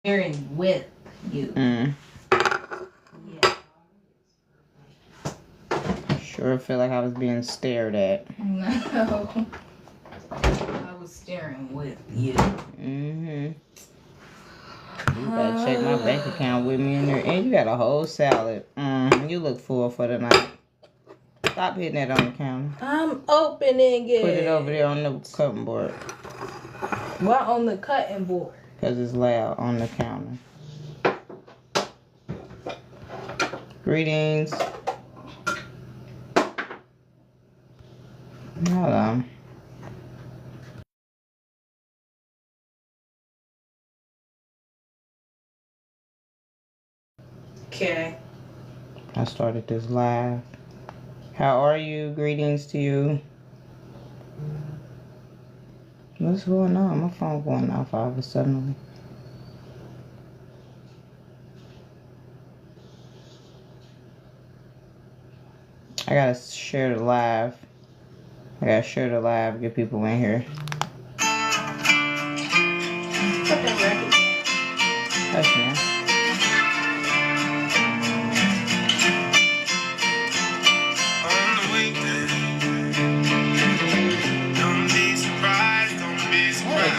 Staring with you. Yeah. Sure feel like I was being stared at. No. I was staring with you. You gotta check my bank account with me in there. And you got a whole salad. You look full for the night. Stop hitting that on the counter. I'm opening it. Put it over there on the cutting board. What on the cutting board? Because it's loud on the counter. Greetings. Hold on. Okay. I started this live. How are you? Greetings to you. What's going on? My phone going off all of a sudden. I gotta share the live. Get people in here. Hush, man.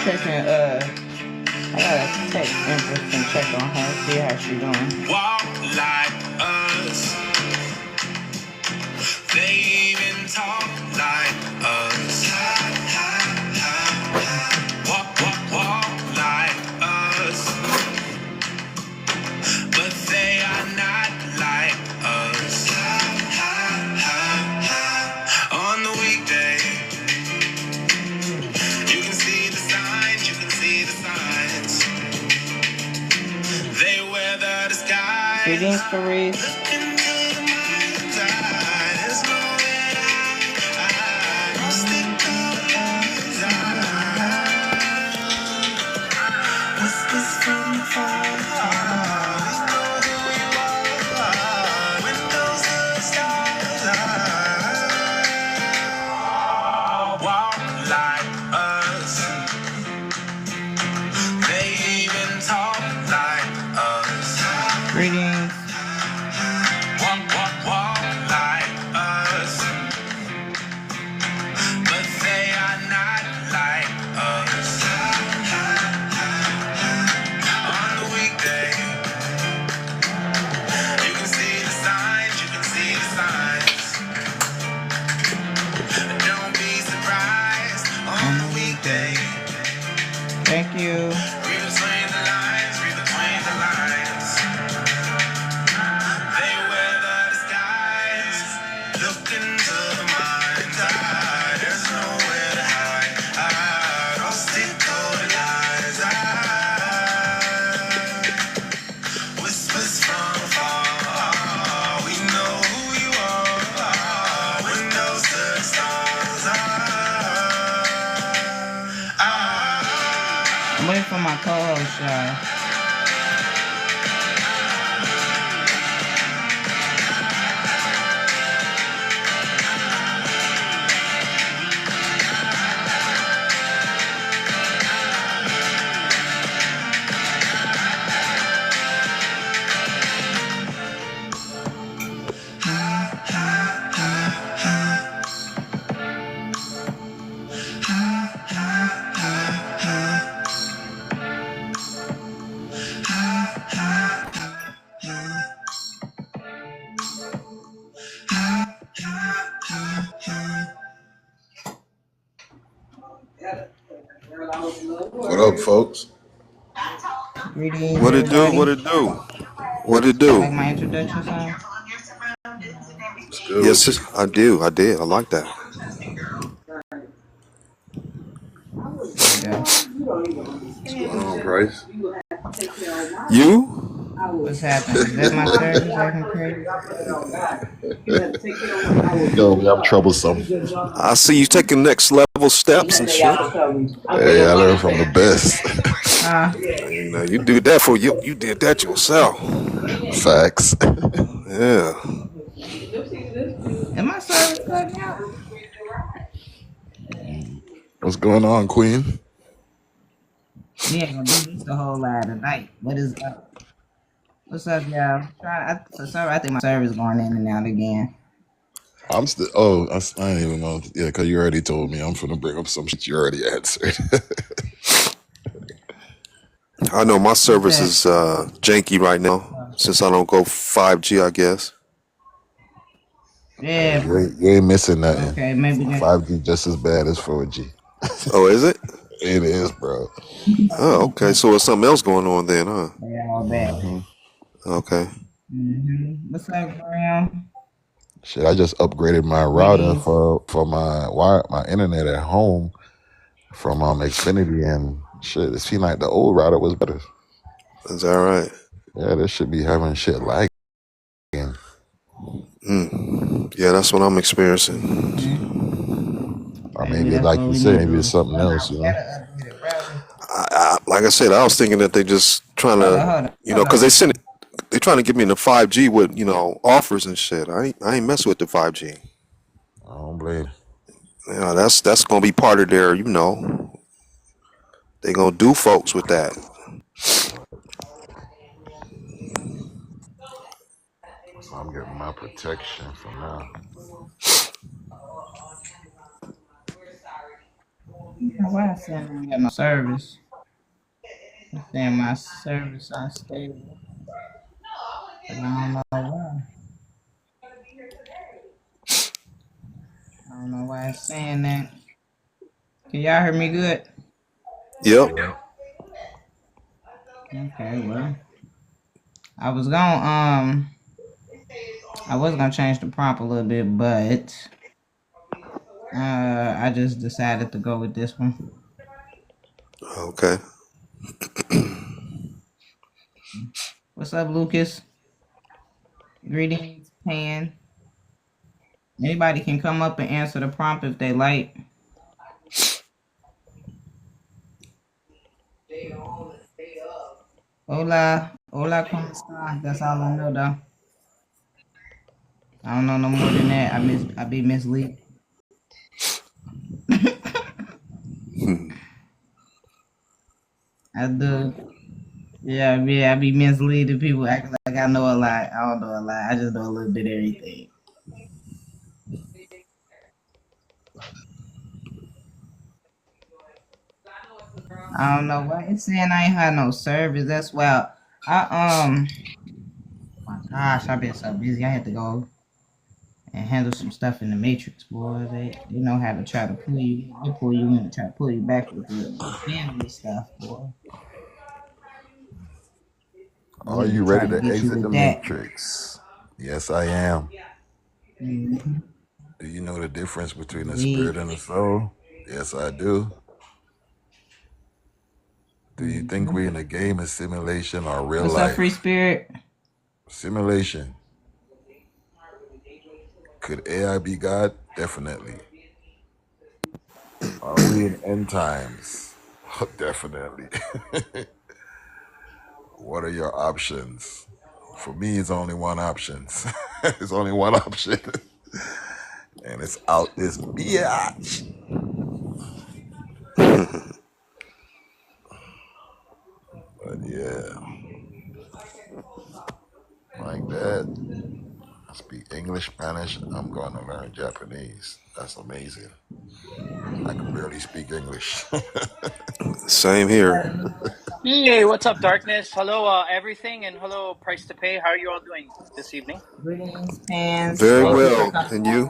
Checking, I gotta text Empress and check on her, see how she doing. Walk like us. They even talk like us. Walk like us. But they are not like us. On the weekday, you can see the signs, They weather the skies. Greetings, Faris. Greetings. Walk like us. But they are not like us. On the weekday, you can see the signs, Don't be surprised on the weekday. Thank you. Read between the lines. They weather the skies, look into the mind's eye. There's nowhere to hide. Don't stick to the lies. Whispers from afar. We know who you are. Windows to the stars. I'm waiting for my co-host, y'all. What up, folks? Greetings, What it do? everybody. What it do? What it do? Like my introduction song? Yes, I do. I did. I like that. Yeah. What's going on, Price? You? What's happening? Is that my service acting crazy? I'm troublesome. I see you taking next level steps and shit. Hey, I learned from the best. You know, you do that for you. You did that yourself. Facts. Yeah. Am my service cutting out? What's going on, Queen? We ain't gonna do this the whole lot tonight. What is up? What's up, y'all? For some, I think my service going in and out again. I'm still. Oh, I didn't even know. Yeah, because you already told me. I'm finna bring up some shit you already answered. I know my What's service that? is janky right now since I don't go 5G, I guess. Yeah. You ain't missing nothing. Okay, maybe that. 5G just as bad as 4G. Oh, is it? It is, bro. Oh, okay. So there's something else going on then, huh? They all bad. hmm Okay. What's up, Graham? Shit, I just upgraded my router for my internet at home from Xfinity, and shit, it seemed like the old router was better. Is that right? Yeah, this should be having shit lagging. Yeah, that's what I'm experiencing. Or maybe, like you said, maybe it's something else, you know. Like I said, I was thinking that they just trying to, because they trying to get me into 5G with, offers and shit. I ain't messing with the 5G. I don't blame. Yeah, that's gonna be part of their, they gonna do folks with that. So I'm getting my protection from now. Why I saying I ain't got no service? I'm saying my service unstable. But I don't know why. I don't know why it's saying that. Can y'all hear me good? Yep. Okay, well. I was gonna change the prompt a little bit, but I just decided to go with this one. Okay. What's up, Lucas? Greetings, Pan. Anybody can come up and answer the prompt if they like. Hola, ¿cómo está? That's all I know, though. I don't know no more than that. I be mislead. I do. Yeah, I be misleading people acting like I know a lot. I don't know a lot. I just know a little bit of everything. I don't know why it's saying I ain't had no service. That's why my gosh, I've been so busy. I had to go and handle some stuff in the Matrix, boy. They know how to try to pull you. They pull you in and try to pull you back with the family stuff, boy. Are you ready to exit the Matrix? Yes, I am. Mm-hmm. Do you know the difference between the spirit and the soul? Yes, I do. Do you think we in a game of simulation or real life? What's up, free spirit? Simulation. Could AI be God? Definitely. Are we in end times? Definitely. What are your options? For me, it's only one option. It's only one option. And it's out this biatch. But yeah. Like that. I speak English, Spanish. I'm going to learn Japanese. That's amazing. I can barely speak English. Same here. Hey, what's up, Darkness? Hello, everything, and hello, Price to Pay. How are you all doing this evening? Greetings, fans. Very Thank you for well. coming. And you?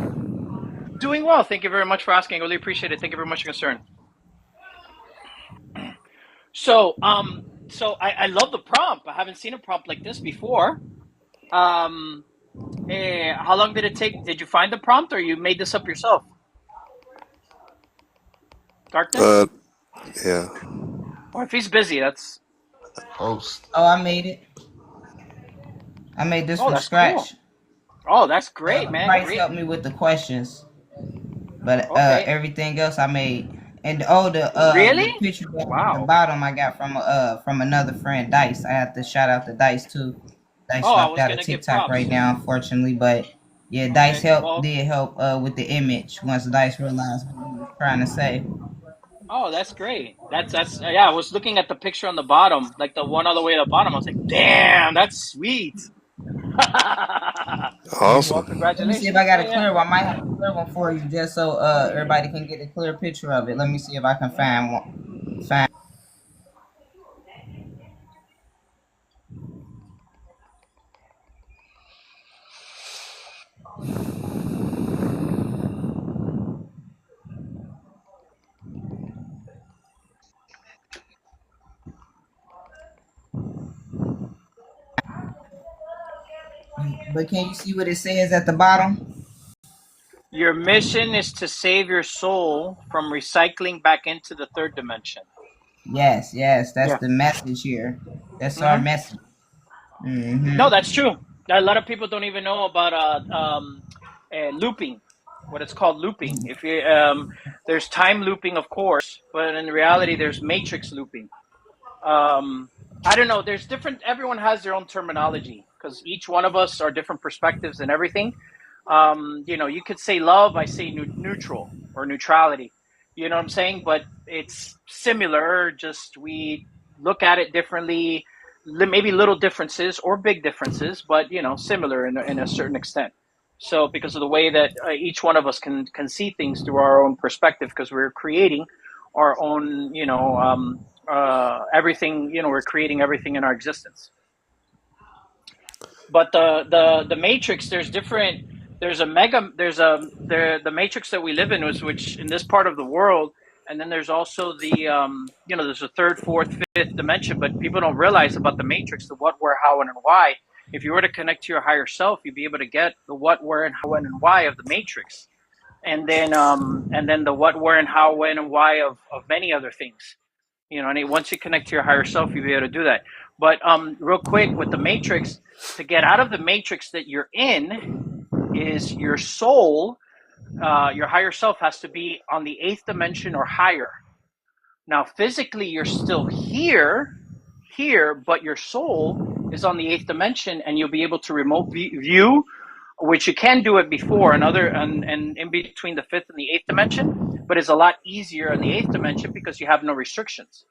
Doing well. Thank you very much for asking. I really appreciate it. Thank you very much for your concern. So I love the prompt. I haven't seen a prompt like this before. How long did it take? Did you find the prompt, or you made this up yourself? Darkness? Yeah. Or if he's busy, that's... Host. Oh, I made it. I made this from that's scratch. Cool. Oh, that's great, man. Price Great. helped me with the questions, but Okay. everything else I made. And Really? the picture at Wow. the bottom I got from another friend, Dice. I have to shout out to Dice too. Dice Oh, I left was out gonna of give TikTok props. right now, unfortunately, but yeah, Okay, Dice well- did help with the image once Dice realized what he was trying to say. Oh, that's great. That's yeah. I was looking at the picture on the bottom, like the one all the way to the bottom. I was like, damn, that's sweet. Well, Awesome. Let me see if I congratulations. got Yeah, a yeah. clear one. I might have a clear one for you, just so everybody can get a clear picture of it. Let me see if I can find one. Find. But can you see what it says at the bottom? Your mission is to save your soul from recycling back into the third dimension. Yes, yes, that's Yeah. the message here. That's our Hmm. message. Mm-hmm. No, that's true. A lot of people don't even know about looping, what it's called looping. If you there's time looping, of course, but in reality, there's matrix looping. um, I don't know. There's different. Everyone has their own terminology because each one of us are different perspectives and everything. You could say love. I say neutral or neutrality. You know what I'm saying? But it's similar. Just we look at it differently. Maybe little differences or big differences, but similar in a certain extent. So because of the way that each one of us can see things through our own perspective, because we're creating our own, everything. We're creating everything in our existence. But the matrix, there's different. There's a mega. There's the matrix that we live in, which in this part of the world, and then there's also there's a third, fourth, fifth dimension. But people don't realize about the matrix, the what, where, how, and why. If you were to connect to your higher self, you'd be able to get the what, where, and how, when, and why of the matrix, and then the what, where, and how, when, and why of many other things. And once you connect to your higher self, you'll be able to do that. But real quick with the matrix, to get out of the matrix that you're in, is your soul, your higher self has to be on the eighth dimension or higher. Now, physically, you're still here, but your soul is on the eighth dimension, and you'll be able to remote view, which you can do it before and in between the fifth and the eighth dimension, but it's a lot easier in the eighth dimension because you have no restrictions.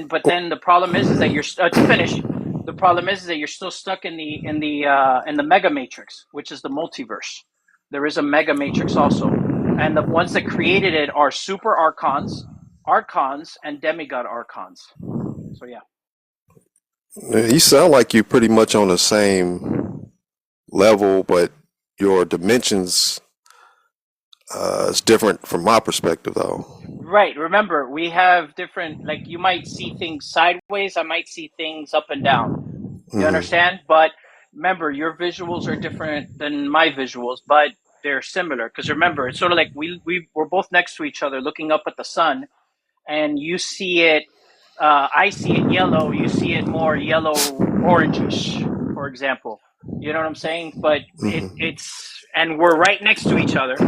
But then the problem is that you're to finish. The problem is that you're still stuck in the mega matrix, which is the multiverse. There is a mega matrix also, and the ones that created it are super archons, and demigod archons. So yeah. You sound like you're pretty much on the same level, but your dimensions is different from my perspective, though. Right. Remember, we have different. Like you might see things sideways. I might see things up and down. You Hmm. understand? But remember, your visuals are different than my visuals, but they're similar. Because remember, it's sort of like we're both next to each other looking up at the sun, and you see it, I see it yellow, you see it more yellow orangish, for example. You know what I'm saying? But and we're right next to each other.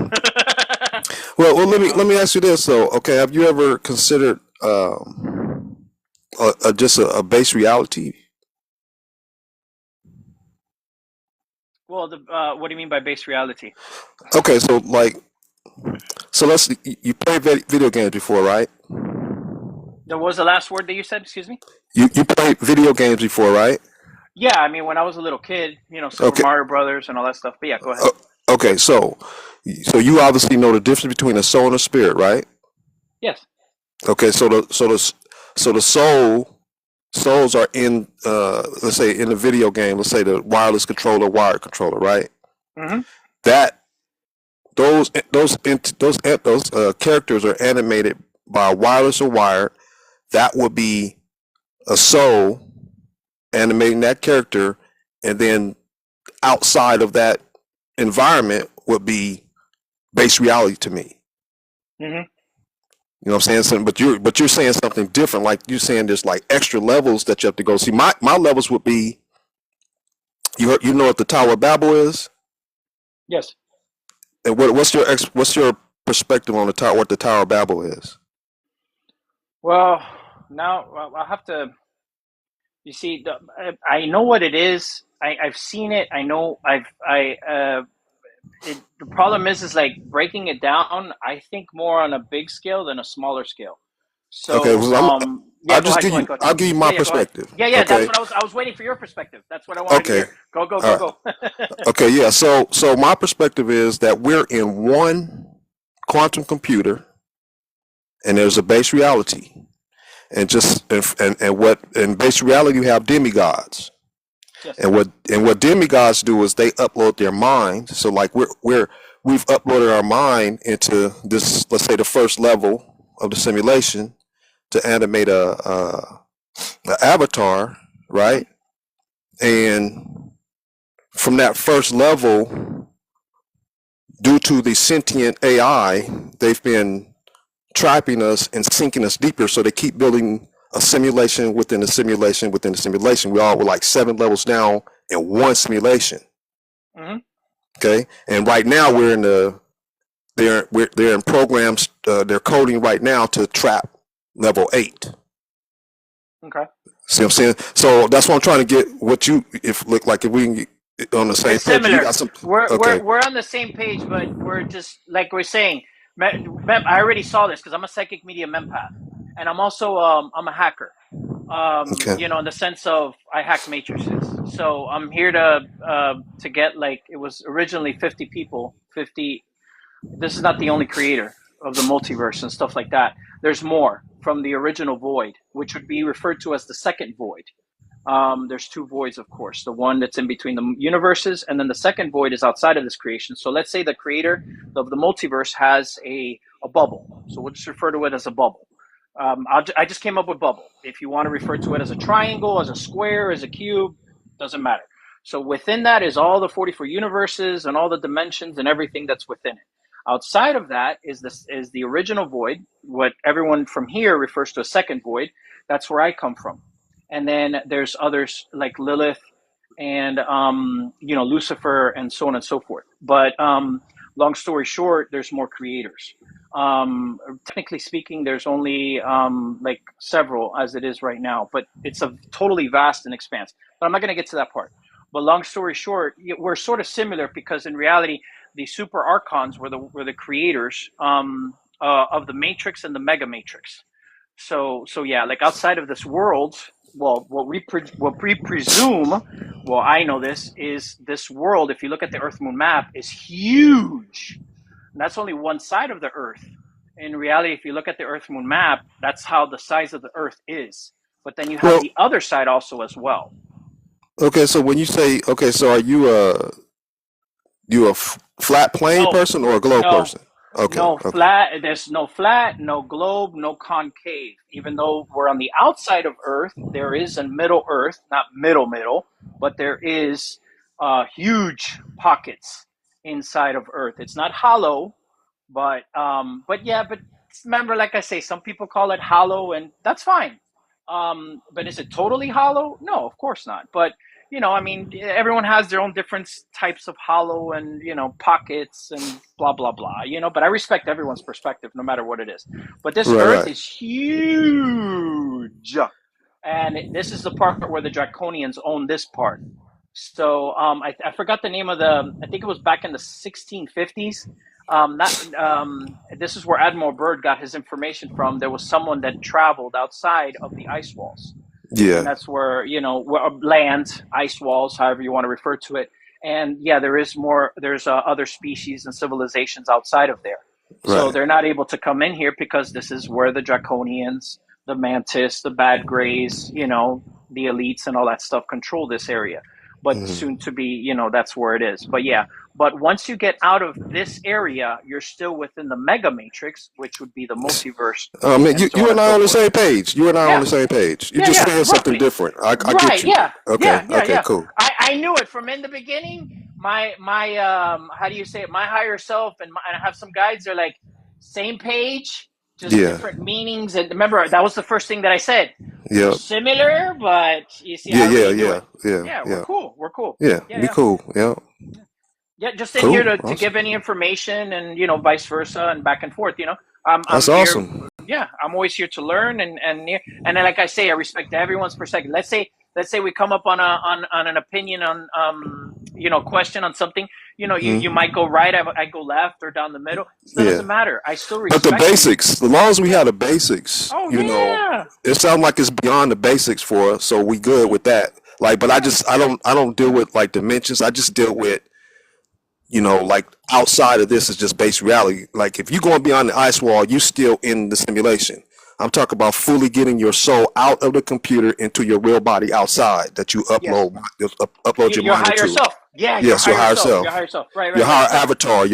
Well, let you me know? let me ask you this though. Okay, have you ever considered just a base reality? Well, what do you mean by base reality? Okay, so you played video games before, right? What was the last word that you said? Excuse me? You played video games before, right? Yeah, I mean, when I was a little kid, Super Okay. Mario Brothers and all that stuff. But yeah, go ahead. Uh, okay, so you obviously know the difference between a soul and a spirit, right? Yes. Okay, so the souls are in let's say in the video game, let's say the wireless controller, wired controller, right? Mm-hmm. That those characters are animated by wireless or wired. That would be a soul animating that character, and then outside of that environment would be base reality to me. Mm-hmm. You know what I'm saying? But you're saying something different. Like you're saying there's like extra levels that you have to go. See, my levels would be you know what the Tower of Babel is, Yes. and what's your perspective on the tower? What the Tower of Babel is? Well, now I'll have to. You see, I know what it is. I've seen it. I know. the problem is like breaking it down. I think more on a big scale than a smaller scale. Okay, So, well, yeah, I'll go just ahead, give go ahead, you, go ahead. I'll give you my Yeah, yeah, go ahead. perspective. Yeah, yeah, that's Okay. what I was waiting for your perspective. That's what I wanted to Okay. hear. Go, go, All go, right. go. Okay. Yeah. So my perspective is that we're in one quantum computer, and there's a base reality, and just and what in base reality you have demigods, Yes. and what demigods do is they upload their mind. So like we've uploaded our mind into this, let's say the first level of the simulation to animate a avatar, Hmm. right? And from that first level, due to the sentient AI, they've been trapping us and sinking us deeper. So they keep building a simulation within a simulation within a simulation. We're like 7 levels down in one simulation. Hmm. Okay, and right now we're in the they're in programs. They're coding right now to trap level 8. Okay. See what I'm saying? So that's what I'm trying to get. What you if look like if we can get on the same It's page. You similar. got some. We're Okay. we're we're on the same page, but we're just like we're saying. I already saw this because I'm a psychic medium empath, and I'm also I'm a hacker. Okay. In the sense of I hack matrices. So I'm here to get like it was originally 50 people, 50. This is not the only creator of the multiverse and stuff like that. There's more from the original void, which would be referred to as the second void. There's two voids, of course. The one that's in between the universes, and then the second void is outside of this creation. So let's say the creator of the multiverse has a bubble. So we'll just refer to it as a bubble. I just came up with bubble. If you want to refer to it as a triangle, as a square, as a cube, doesn't matter. So within that is all the 44 universes and all the dimensions and everything that's within it. Outside of that is the original void, what everyone from here refers to as second void. That's where I come from. And then there's others like Lilith and Lucifer and so on and so forth. But long story short, there's more creators. Technically speaking, there's only like several as it is right now, but it's a totally vast and expanse. But I'm not going to get to that part. But long story short, we're sort of similar because in reality, the super archons were the creators of the Matrix and the Mega Matrix. So yeah, like outside of this world, well, what we presume, well, I know this is this world. If you look at the Earth Moon map, is huge. And that's only one side of the Earth. In reality, if you look at the Earth Moon map, that's how the size of the Earth is. But then you have Well, the other side also as well. okay. So when you say okay, so are you a flat plane No, person or a globe no, person? Okay. no Okay. flat. There's no flat, no globe, no concave. Even though we're on the outside of Earth, there is a middle Earth, not middle, but there is huge pockets inside of Earth. It's not hollow, but yeah, but remember, like I say, some people call it hollow, and that's fine. But is it totally hollow? No, of course not. But I mean, everyone has their own different types of hollow and pockets and blah blah blah. But I respect everyone's perspective, no matter what it is. But this Right. Earth Right. is huge, and this is the part where the Draconians own this part. So I forgot the name of the. I think it was back in the 1650s. Not This is where Admiral Byrd got his information from. There was someone that traveled outside of the ice walls, and Yeah. that's where land, ice walls, however you want to refer to it. And yeah, there is more. There's other species and civilizations outside of there. So Right. they're not able to come in here because this is where the Draconians, the Mantis, the Bad Greys, the elites and all that stuff control this area. But Mhm. soon to be, that's where it is. But yeah, but once you get out of this area, you're still within the Mega Matrix, which would be the multiverse, Man, and so you on and and I so on the forth. same page. You and I on Yeah, the same page. You're yeah, just yeah, saying something roughly. different. I get Right, you. yeah, Okay. yeah, yeah, Okay. yeah. Cool. I knew it from in the beginning. My how do you say it? My higher self and I have some guides. They're like same page, just Yeah. different meanings. And remember, that was the first thing that I said. We're Yeah. similar, but you see, Yeah. I Yeah. already knew it. Yeah. Yeah. Yeah, we're Yeah. cool. We're cool. Yeah. Yeah, Be yeah. cool. Yeah. Yeah, just in here Cool. to Awesome. give any information and vice versa and back and forth. That's I'm here. awesome. Yeah, I'm always here to learn and then, like I say, I respect everyone's perspective. Let's say we come up on an opinion on question on something, you Mhm. might go right, I go left, or down the middle. That Yeah. doesn't matter. I still But the respect you. basics, as long as we Yeah. have the basics, Oh yeah. it sounds like it's beyond the basics for us, so we good with that. Like, but Yeah. I don't deal with like dimensions. I just deal with, like outside of this is just base reality. Like if you're going beyond the ice wall, you still in the simulation. I'm talking about fully getting your soul out of the computer into your real body outside that you Yes. upload your Your mind higher into. self. Yeah. Your Yes, your higher higher self. self, Your higher self. Right. your Right. Right. higher Right. avatar,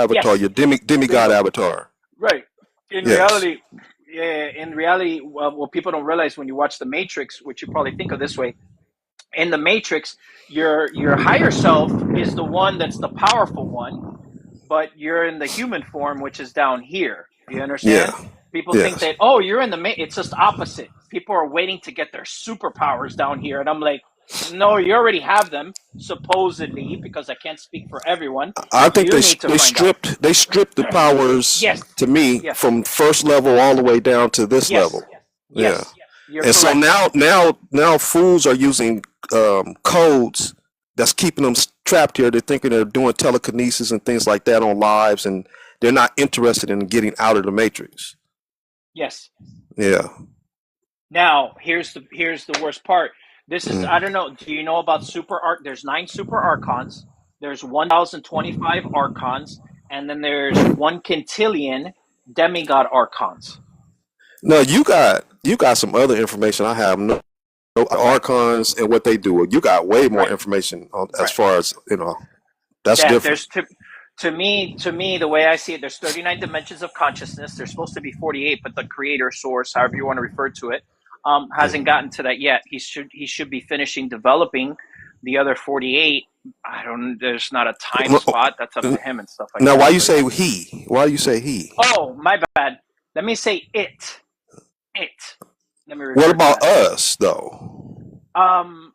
Yes. your demigod Bingo. avatar. Right. In Yes. reality, yeah. In reality, what people don't realize when you watch The Matrix, which you probably think of this way, in The Matrix, your higher self is the one that's the powerful one, but you're in the human form, which is down here. Do you Yeah. understand? People think Yes. that, you're in it's just opposite. People are waiting to get their superpowers down here. And I'm like, no, you already have them, supposedly, because I can't speak for everyone. I think You need to find out. they stripped the powers Yes. to me Yes. from first level all the way down to this Yes. level. Yeah. Yes. You're And so correct. now fools are using codes that's keeping them trapped here. They're thinking they're doing telekinesis and things like that on lives, and they're not interested in getting out of the matrix. Yes. Yeah. Now, here's the worst part. This is, I Mm. don't know, do you know about there's 9 super archons, there's 1025 archons, and then there's 1 quintillion demigod archons. No, you got some other information I have. No Right. archons and what they do. You got way more Right. information as Right. far as that's Yeah, different. there's to me the way I see it, there's 39 dimensions of consciousness. There's supposed to be 48, but the creator source, however you want to refer to it, hasn't gotten to that yet. He should be finishing developing the other 48. There's not a time spot. That's up to him and stuff like Now, why that. you But say he? Why you say he? oh, my bad. Let me say it. Let me refer What to about that. us though?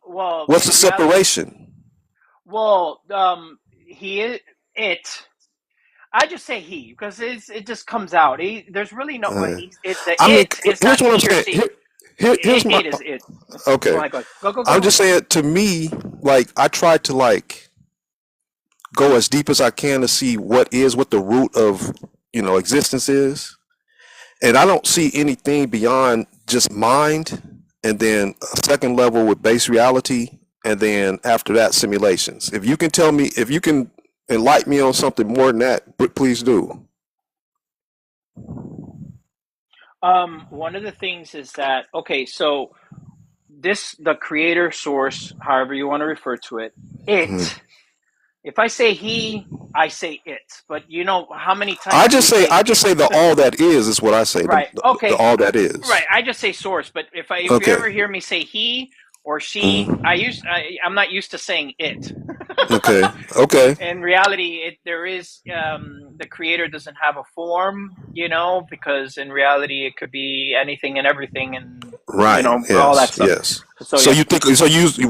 Well, What's the in reality, separation? well, he is it. I just say he because it just comes out. There's really no. Uh, The I mean, it is here's not what I'm he or saying. she. Here's my It is it. Go okay. ahead. Go. I'm just saying to me, like I try to like go as deep as I can to see what the root of existence is, and I don't see anything beyond just mind, and then a second level with base reality, and then after that simulations. If you can tell me, if you can enlighten me on something more than that, please do. One of the things is that so the creator source, however you want to refer to it, Mhm. If I say he, I say it. But you know how many times do we say I just say the all that is what I say. right? The Okay, all that is. right. I just say source. But if you Okay. ever hear me say he or she, Mhm. I'm not used to saying it. Okay. Okay. In reality, there is the creator doesn't have a form, because in reality it could be anything and everything, and Right. all that Yes. stuff. Yes. So So yeah, you think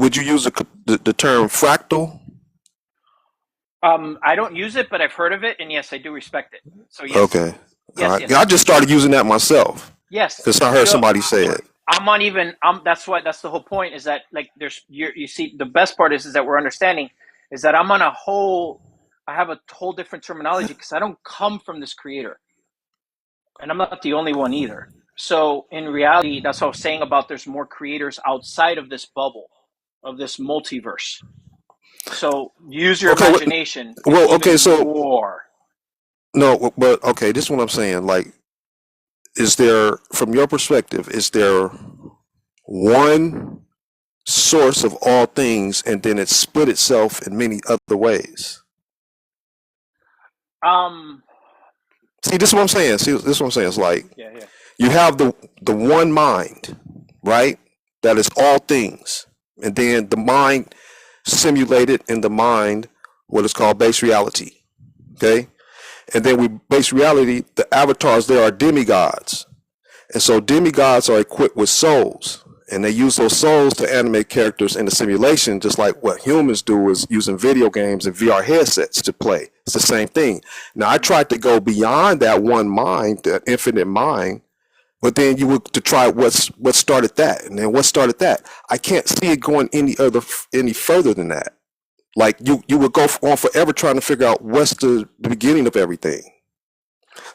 would you use the term fractal? I don't use it, but I've heard of it, and yes, I do respect it. So yes, Okay. All yes, right. I yes, just started using that myself yes. because I heard You know, somebody say it. I'm on even. That's the whole point is that like you see the best part is that we're understanding is that I'm on a whole. I have a whole different terminology because I don't come from this creator, and I'm not the only one either. So in reality, that's what I was saying about there's more creators outside of this bubble, of this multiverse. So use your Okay. imagination. It's Well. Okay. even So more. no. But okay. This is what I'm saying. Like, is there, from your perspective, is there one source of all things, and then it split itself in many other ways? Um. See, this is what I'm saying. See, this is what I'm saying. It's like Yeah. Yeah. you have the one mind, right? That is all things, and then the mind simulated in the mind what is called base reality. Okay, and then we base reality. The avatars there are demigods, and so demigods are equipped with souls, and they use those souls to animate characters in the simulation, just like what humans do is using video games and VR headsets to play. It's the same thing. Now, I tried to go beyond that one mind, that infinite mind, but then you would to try what started that, and then what started that. I can't see it going any further than that. Like you would go on forever trying to figure out what's the beginning of everything.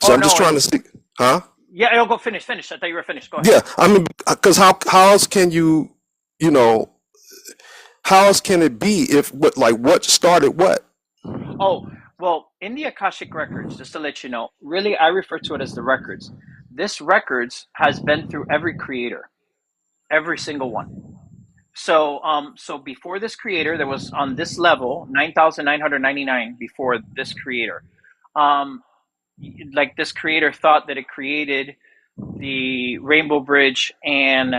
So Oh I'm just no, trying to and see, huh? yeah, I'll go finish. Finish. I thought you were finished. Go ahead. Yeah, I mean, because how else can you know, how else can it be if what started what? Oh, well, in the Akashic records, just to let you know, really, I refer to it as the records. This records has been through every creator, every single one. So before this creator, there was on this level 9,999 before this creator. Um, like this creator thought that it created the Rainbow Bridge and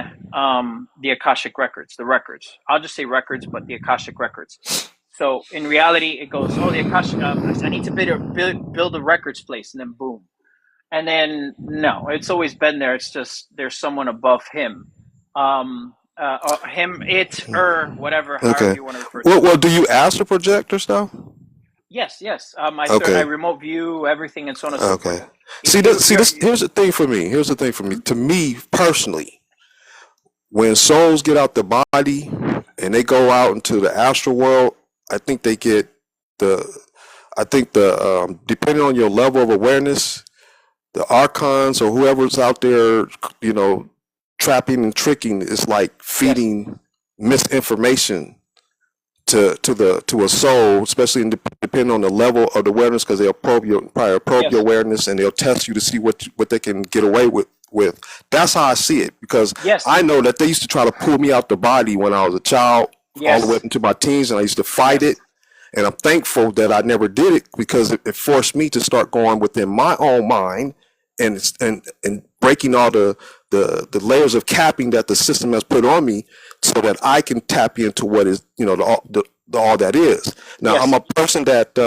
the Akashic records, the records. I'll just say records, but the Akashic records. So in reality, it goes, oh, the Akashic. I need to build a records place, and then boom. And then no, it's always been there. It's just there's someone above him, him, it, her, whatever, however Okay. you want to refer to Well, it. do you astral project or stuff? Yes, yes. I Okay. remote view everything and so on and so forth. Okay. If you, See you're, this. Here's the thing for me. Here's the thing for me. To me personally, when souls get out the body and they go out into the astral world, I think they get the. I think the depending on your level of awareness, the archons or whoever's out there, you know, trapping and tricking is like yes, feeding misinformation to a soul, especially depending on the level of the awareness, because they'll probe your yes, awareness and they'll test you to see what they can get away with. That's how I see it, because yes, I know that they used to try to pull me out the body when I was a child, all the way up yes, into my teens, and I used to fight it. yes, And I'm thankful that I never did it, because it forced me to start going within my own mind and breaking all the layers of capping that the system has put on me, so that I can tap into what is, you know, the all that is. Now I'm yes. a person that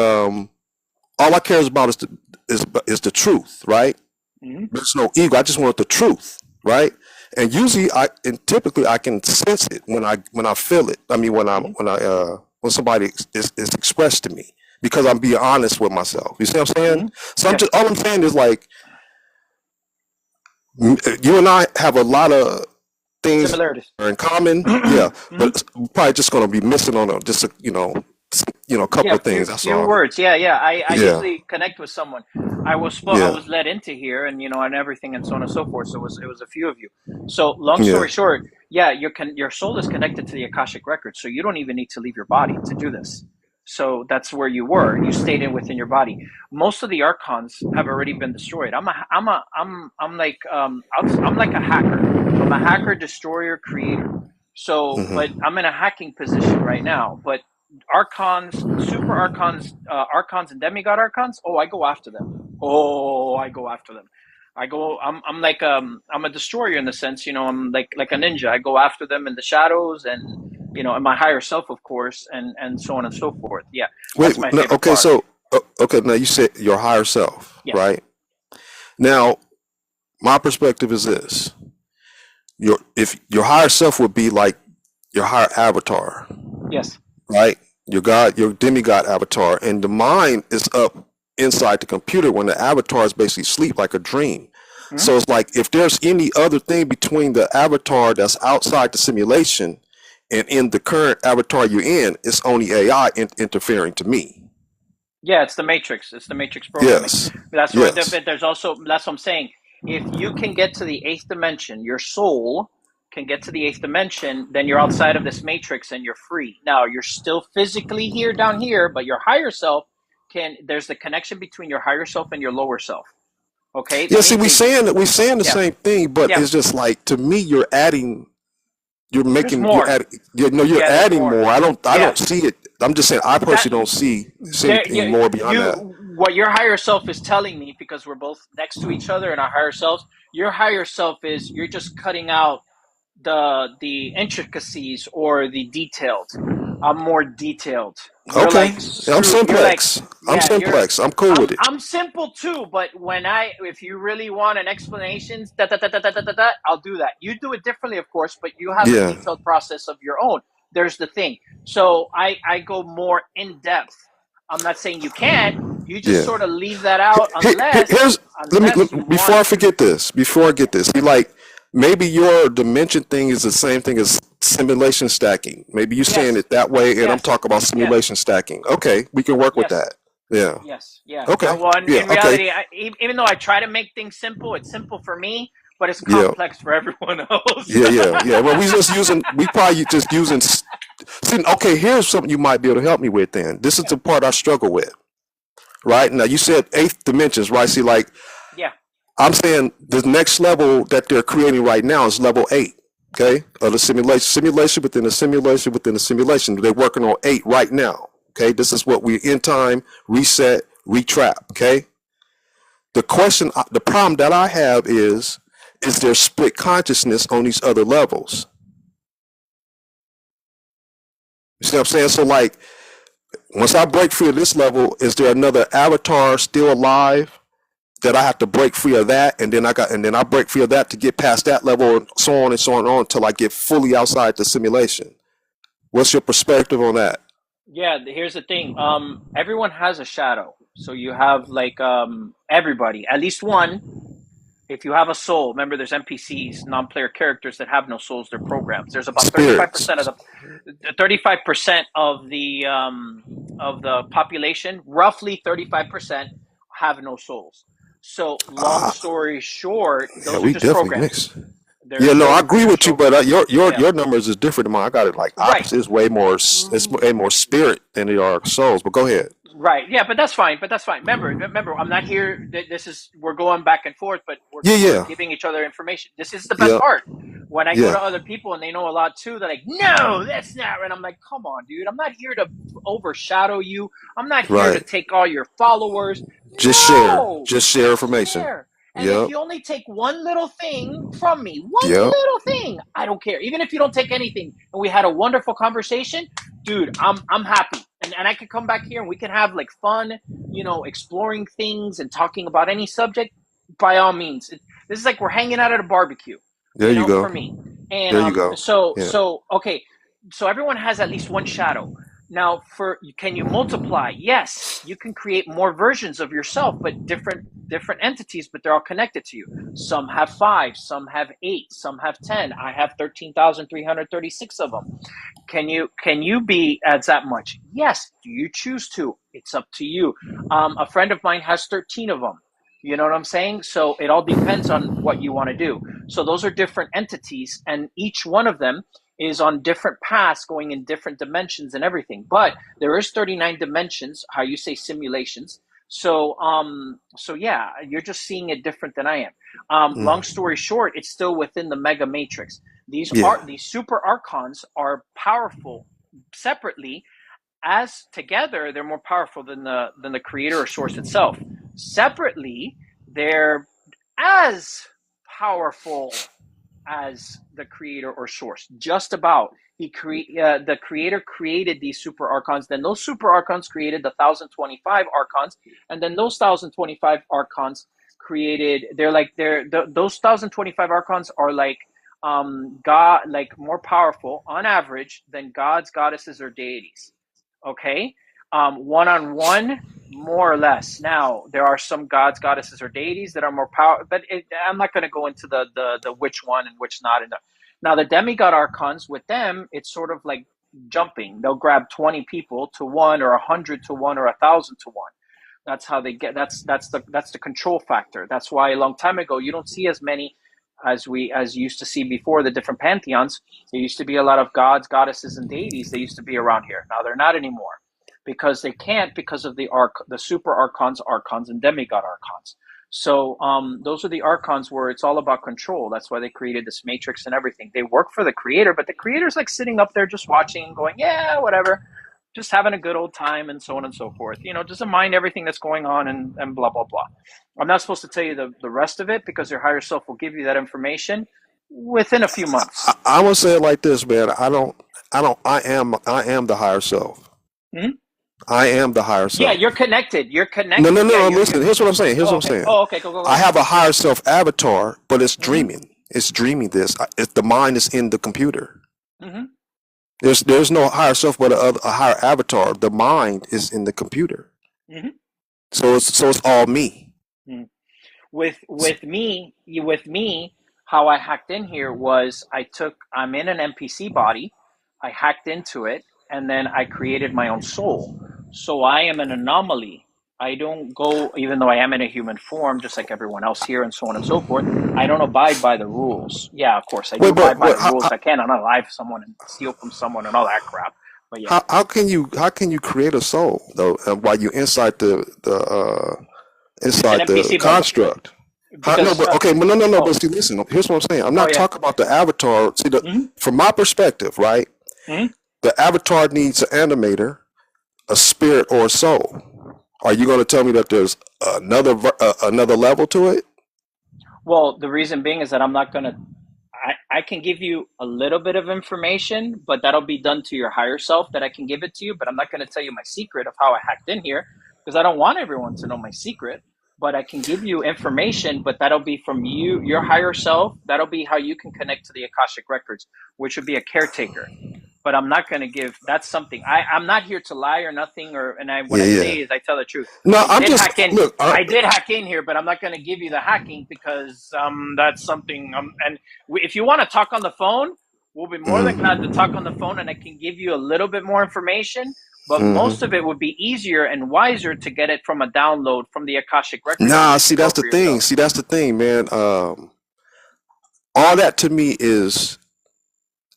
all I care about is the truth, right? Hmm. There's no ego. I just want the truth, right? And usually typically I can sense it when I feel it. I mean, Hmm. when somebody is expressed to me, because I'm being honest with myself. You see what I'm saying? Hmm. So Yes. all I'm saying is, like, you and I have a lot of things Similarities. are in common, yeah, Hmm. but we're probably just going to be missing on a couple Yeah, of things. That's few all. words. Yeah, yeah. I Yeah, usually connect with someone. I yeah, was led into here, and and everything, and so on and so forth. So it was a few of you. So long yeah. story short, yeah, your soul is connected to the Akashic records, so you don't even need to leave your body to do this. So that's where you were. You stayed in within your body. Most of the archons have already been destroyed. I'm like a hacker. I'm a hacker, destroyer, creator. So, but Hmm. I'm in a hacking position right now. But archons, super archons, archons and demigod archons, oh, I go after them. Oh, I go after them. I'm like I'm a destroyer in the sense, I'm like a ninja. I go after them in the shadows, and and my higher self, of course, and so on and so forth. Yeah, Wait, that's my no, favorite okay, part. so okay, now you said your higher self, Yes, right? Now, my perspective is this: if your higher self would be like your higher avatar, yes. right? Your demigod avatar, and the mind is up inside the computer when the avatar is basically sleep, like a dream. Hmm. So it's like, if there's any other thing between the avatar that's outside the simulation and in the current avatar you're in, it's only AI interfering to me. Yeah, it's the Matrix. It's the Matrix programming. Yes, That's why yes. there's also that's what I'm saying. If you can get to the eighth dimension, your soul can get to the eighth dimension, then you're outside of this matrix and you're free. Now you're still physically here down here, but your higher self can. There's the connection between your higher self and your lower self. Okay, Yeah, that see, means that. we saying the Yeah, same thing, but yeah. it's just like, to me, There's more. you're Yeah, there's adding more. more. I Yeah, don't see it. I'm just saying, I that personally don't see there anything more beyond you that. what your higher self is telling me, because we're both next to each other in our higher selves. Your higher self is you're just cutting out the intricacies or the detailed. I'm more detailed. You're Okay, like I'm screw. You're like, simplex. I'm yeah. You're. simplex. I'm cool with it. I'm simple too, but if you really want an explanation, I'll do that. You do it differently, of course, but you have a Yeah, detailed process of your own. There's the thing. So I go more in depth. I'm not saying you can't. You just yeah. sort of leave that out Here's unless you before want I to. forget this. Before I get this, see, like, maybe your dimension thing is the same thing as simulation stacking. Maybe you're saying Yes. it that way, and I'm Yes. talking about Yes. simulation stacking. Okay, we can work with Yes. that. Yeah. Yes. Yeah. Okay. Well, in Yeah. Okay. reality, even though I try to make things simple, it's simple for me, but it's Yeah. complex for everyone else. Yeah. Well, we probably just using. See, okay, here's something you might be able to help me with. Then this is the part I struggle with. Right now, you said eighth dimensions, right? See, like Yeah. I'm saying, the next level that they're creating right now is level 8. Okay, of the simulation within a simulation within a simulation. They're working on 8 right now. Okay, this is what we in time reset, retrap. Okay, the question, the problem that I have is there split consciousness on these other levels? You see what I'm saying? So, like, once I break free of this level, is there another avatar still alive that I have to break free of that, and then I break free of that to get past that level, and so on and so on and on until I get fully outside the simulation? What's your perspective on that? Yeah. Here's the thing. Everyone has a shadow. So you have like everybody, at least one. If you have a soul, remember there's NPCs, non-player characters that have no souls. They're programs. There's about Spirits. 35% of the 35% of the population, roughly 35%, have no souls. So long story short, Yeah, those are we just definitely programs. mix. Yeah, no, I agree with you, but Yeah. your numbers is different than mine. I got it like Right. opposite. It's way more. It's way more spirit than they are souls. But go ahead. Right. Yeah, but that's fine. Remember, I'm not here. This is we're going back and forth, but we're Yeah. giving each other information. This is the best Yeah. part. When I go Yeah. to other people and they know a lot too, they're like, "No, that's not." And I'm like, "Come on, dude. I'm not here to overshadow you. I'm not here to Right. take all your followers. Just share. No, Just share information. share. And Yep. if you only take one little thing from me, one Yep. little thing, I don't care. Even if you don't take anything, and we had a wonderful conversation, dude, I'm happy. And I could come back here and we can have like fun, exploring things and talking about any subject. By all means, this is like we're hanging out at a barbecue. There you go. For me. And There you go. okay, so everyone has at least one shadow. Now, can you multiply? Yes, you can create more versions of yourself, but different entities, but they're all connected to you. Some have 5, some have 8, some have 10. I have 13,336 of them. Can you be as that much? Yes. Do you choose to? It's up to you. A friend of mine has 13 of them. You know what I'm saying? So it all depends on what you want to do. So those are different entities, and each one of them is on different paths going in different dimensions and everything. But there is 39 dimensions, how you say simulations. So yeah, you're just seeing it different than I am. Long story short, it's still within the mega matrix. These super archons are powerful separately. As together, they're more powerful than the creator or source itself. Separately, they're as powerful as the creator or source. Just about. The creator created these super archons. Then those super archons created the 1025 archons, and then those 1025 archons created. Those 1025 archons are like God, like more powerful on average than gods, goddesses, or deities. Okay, one-on-one, more or less. Now there are some gods, goddesses, or deities that are more powerful, but I'm not going to go into the which one and which not. Now the demigod archons, with them, it's sort of like jumping. They'll grab 20 people to one, or 100 to one, or 1,000 to one. That's how they get. That's the control factor. That's why a long time ago you don't see as many as you used to see before the different pantheons. There used to be a lot of gods, goddesses, and deities. They used to be around here. Now they're not anymore because they can't, because of the super archons, and demigod archons. So those are the archons where it's all about control. That's why they created this matrix and everything. They work for the creator, but the creator's like sitting up there just watching and going, yeah, whatever, just having a good old time, and so on and so forth. Doesn't mind everything that's going on, and blah, blah, blah. I'm not supposed to tell you the rest of it because your higher self will give you that information within a few months. I would say it like this, man. I am the higher self. Mm-hmm. I am the higher self. Yeah, you're connected. You're connected. No. Yeah, Listen, here's what I'm saying. Oh, okay. Go. I have a higher self avatar, but it's dreaming. Mm-hmm. It's dreaming this. The mind is in the computer. Mm-hmm. There's no higher self but a higher avatar. The mind is in the computer. Mm-hmm. So it's all me. Mm-hmm. With me, how I hacked in here was I'm in an NPC body, I hacked into it, and then I created my own soul. So I am an anomaly. I don't go, even though I am in a human form, just like everyone else here, and so on and so forth. I don't abide by the rules. Yeah, of course, I do Wait, but abide by the how, rules. I can't unalive someone and steal from someone and all that crap. But yeah, how can you create a soul though while you're inside it's an the NPC body construct? No, because but okay, but no. oh, But see, listen. Here's what I'm saying. I'm oh not yeah, talking about the avatar. See, mm-hmm, from my perspective, right? mm-hmm. The avatar needs an animator, a spirit, or a soul. Are you going to tell me that there's another level to it? Well, the reason being is that I'm not gonna. I can give you a little bit of information, but that'll be done to your higher self. That I can give it to you, but I'm not going to tell you my secret of how I hacked in here because I don't want everyone to know my secret. But I can give you information, but that'll be from you, your higher self. That'll be how you can connect to the Akashic records, which would be a caretaker. But I'm not going to give. That's something. I'm not here to lie or nothing. What Yeah, I yeah. say is I tell the truth. No, I I'm did just hack in. look. I did hack in here, but I'm not going to give you the hacking because that's something. And if you want to talk on the phone, we'll be more than glad to talk on the phone, and I can give you a little bit more information. But most of it would be easier and wiser to get it from a download from the Akashic records, so Nah, you see, can go that's the for thing. yourself. See, that's the thing, man. All that to me is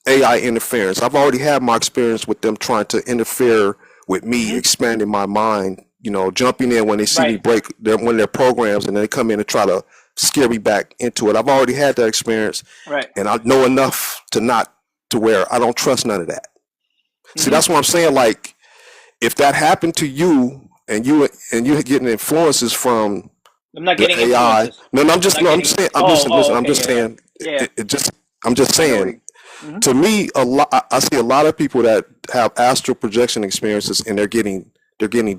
AI interference. I've already had my experience with them trying to interfere with me, Hmm. expanding my mind. Jumping in when they see me Right, break their programs, and then they come in and try to scare me back into it. I've already had that experience, right. and I know enough to not to where I don't trust none of that. See, Hmm. that's what I'm saying. Like, if that happened to you, and you're getting influences from I'm not the getting AI. influences. No, no, I'm I'm just not no, I'm getting. just saying. I'm Oh, just oh, listen. I'm okay, just yeah, yeah, saying. yeah, yeah. It just. I'm just I know where saying. you. Hmm. To me, a lot. I see a lot of people that have astral projection experiences, and they're getting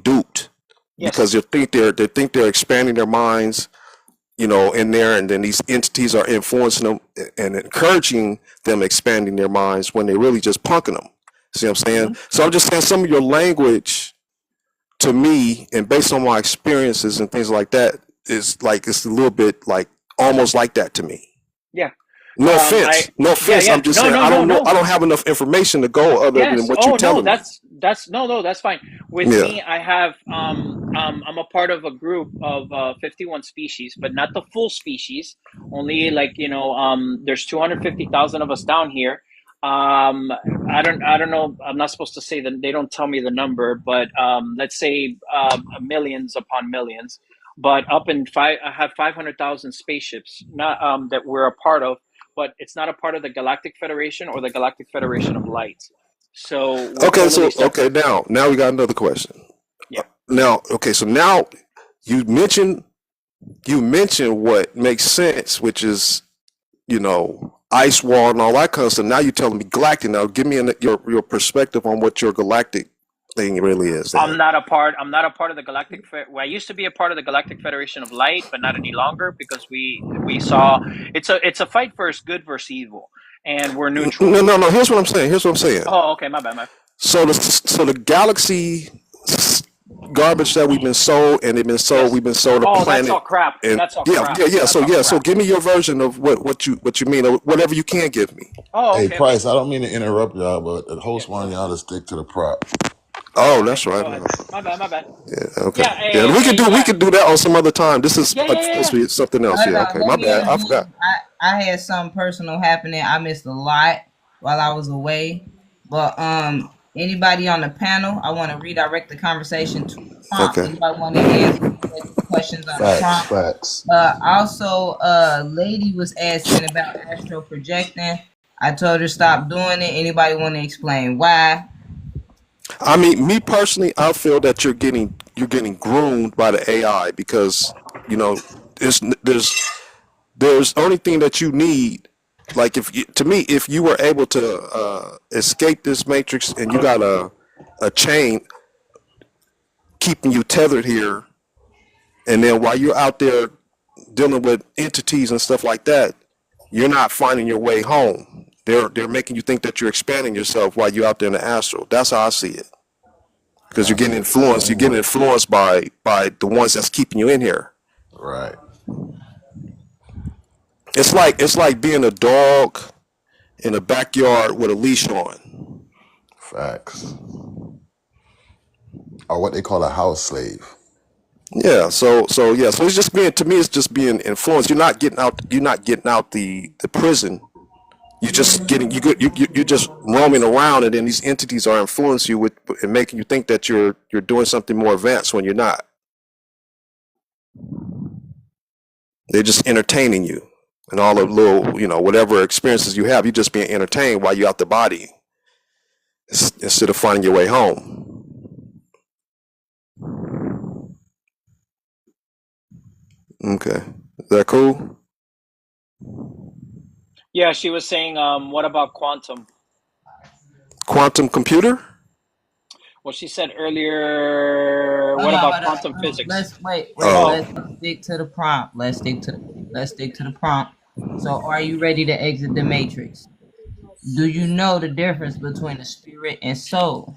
duped because Yes. they think they're expanding their minds, in there, and then these entities are influencing them and encouraging them expanding their minds when they're really just punking them. See what I'm saying? Hmm. So I'm just saying some of your language to me, and based on my experiences and things like that, is like it's a little bit like almost like that to me. Yeah. No I. offense, no Yeah, offense. I'm yeah. just No, saying no, I no, don't know. I no. don't have enough information to go other than Yes. what you're Oh no, telling me. that's no, that's fine. With Yeah. me, I have I'm a part of a group of 51 species, but not the full species. Only like there's 250,000 of us down here. I don't know. I'm not supposed to say that. They don't tell me the number, but let's say millions upon millions. But up in five, I have 500,000 spaceships, not that we're a part of, but it's not a part of the Galactic Federation or the Galactic Federation of Light. So we're Okay. totally So okay. separate. Now we got another question. Yeah. Now, okay. So now you mentioned what makes sense, which is ice wall and all that kind of stuff. Now you're telling me galactic. Now give me your perspective on what your galactic thing really is. Then. I'm not a part of the Galactic. Well, I used to be a part of the Galactic Federation of Light, but not any longer because we saw it's a fight versus good versus evil, and we're neutral. No. Here's what I'm saying. Oh, okay, my bad, my. So the galaxy garbage that we've been sold, and Yes. we've been sold a Oh, that's all planet, crap. and That's all yeah, crap. yeah, yeah. That's all So crap. give me your version of what you mean, or whatever you can give me. Oh, Hey, okay, okay. Price, I don't mean to interrupt y'all, but the Yeah, host go wanted ahead. y'all to stick to the prop. Oh, Okay, that's right. go ahead. My bad, my bad. Yeah, okay. Yeah, Yeah, we could you got. do that on some other time. This is Yeah, yeah, yeah, supposed yeah. to be something else. Hold Yeah, on, okay. let My me bad. I forgot. intervene. I had something personal happening. I missed a lot while I was away. But anybody on the panel, I want to redirect the conversation to the prompt. Okay. Anybody want to answer questions on the Facts, prompt? facts. Also, lady was asking about astral projecting. I told her stop doing it. Anybody want to explain why? I mean, me personally, I feel that you're getting groomed by the AI because you know there's there's only thing that you need. Like to me, if you were able to escape this matrix and you got a chain keeping you tethered here, and then while you're out there dealing with entities and stuff like that, you're not finding your way home. They're making you think that you're expanding yourself while you're out there in the astral. That's how I see it. Because you're That's getting it. influenced. You're getting influenced by the ones that's keeping you in here. Right. It's like being a dog in a backyard with a leash on. Facts. Or what they call a house slave. Yeah. So it's just being, to me, it's just being influenced. You're not getting out. You're not getting out the prison. You're just getting you're just roaming around, and then these entities are influencing you with and making you think that you're doing something more advanced when you're not. They're just entertaining you, and all the little, whatever experiences you have, you're just being entertained while you're out the body instead of finding your way home. Okay, is that cool? Yeah, she was saying, what about quantum? Quantum computer? Well, she said earlier, Hold what on, about hold on. quantum physics? Let's wait. Oh, Let's stick to the prompt. Let's stick to the prompt. So, are you ready to exit the matrix? Do you know the difference between a spirit and soul?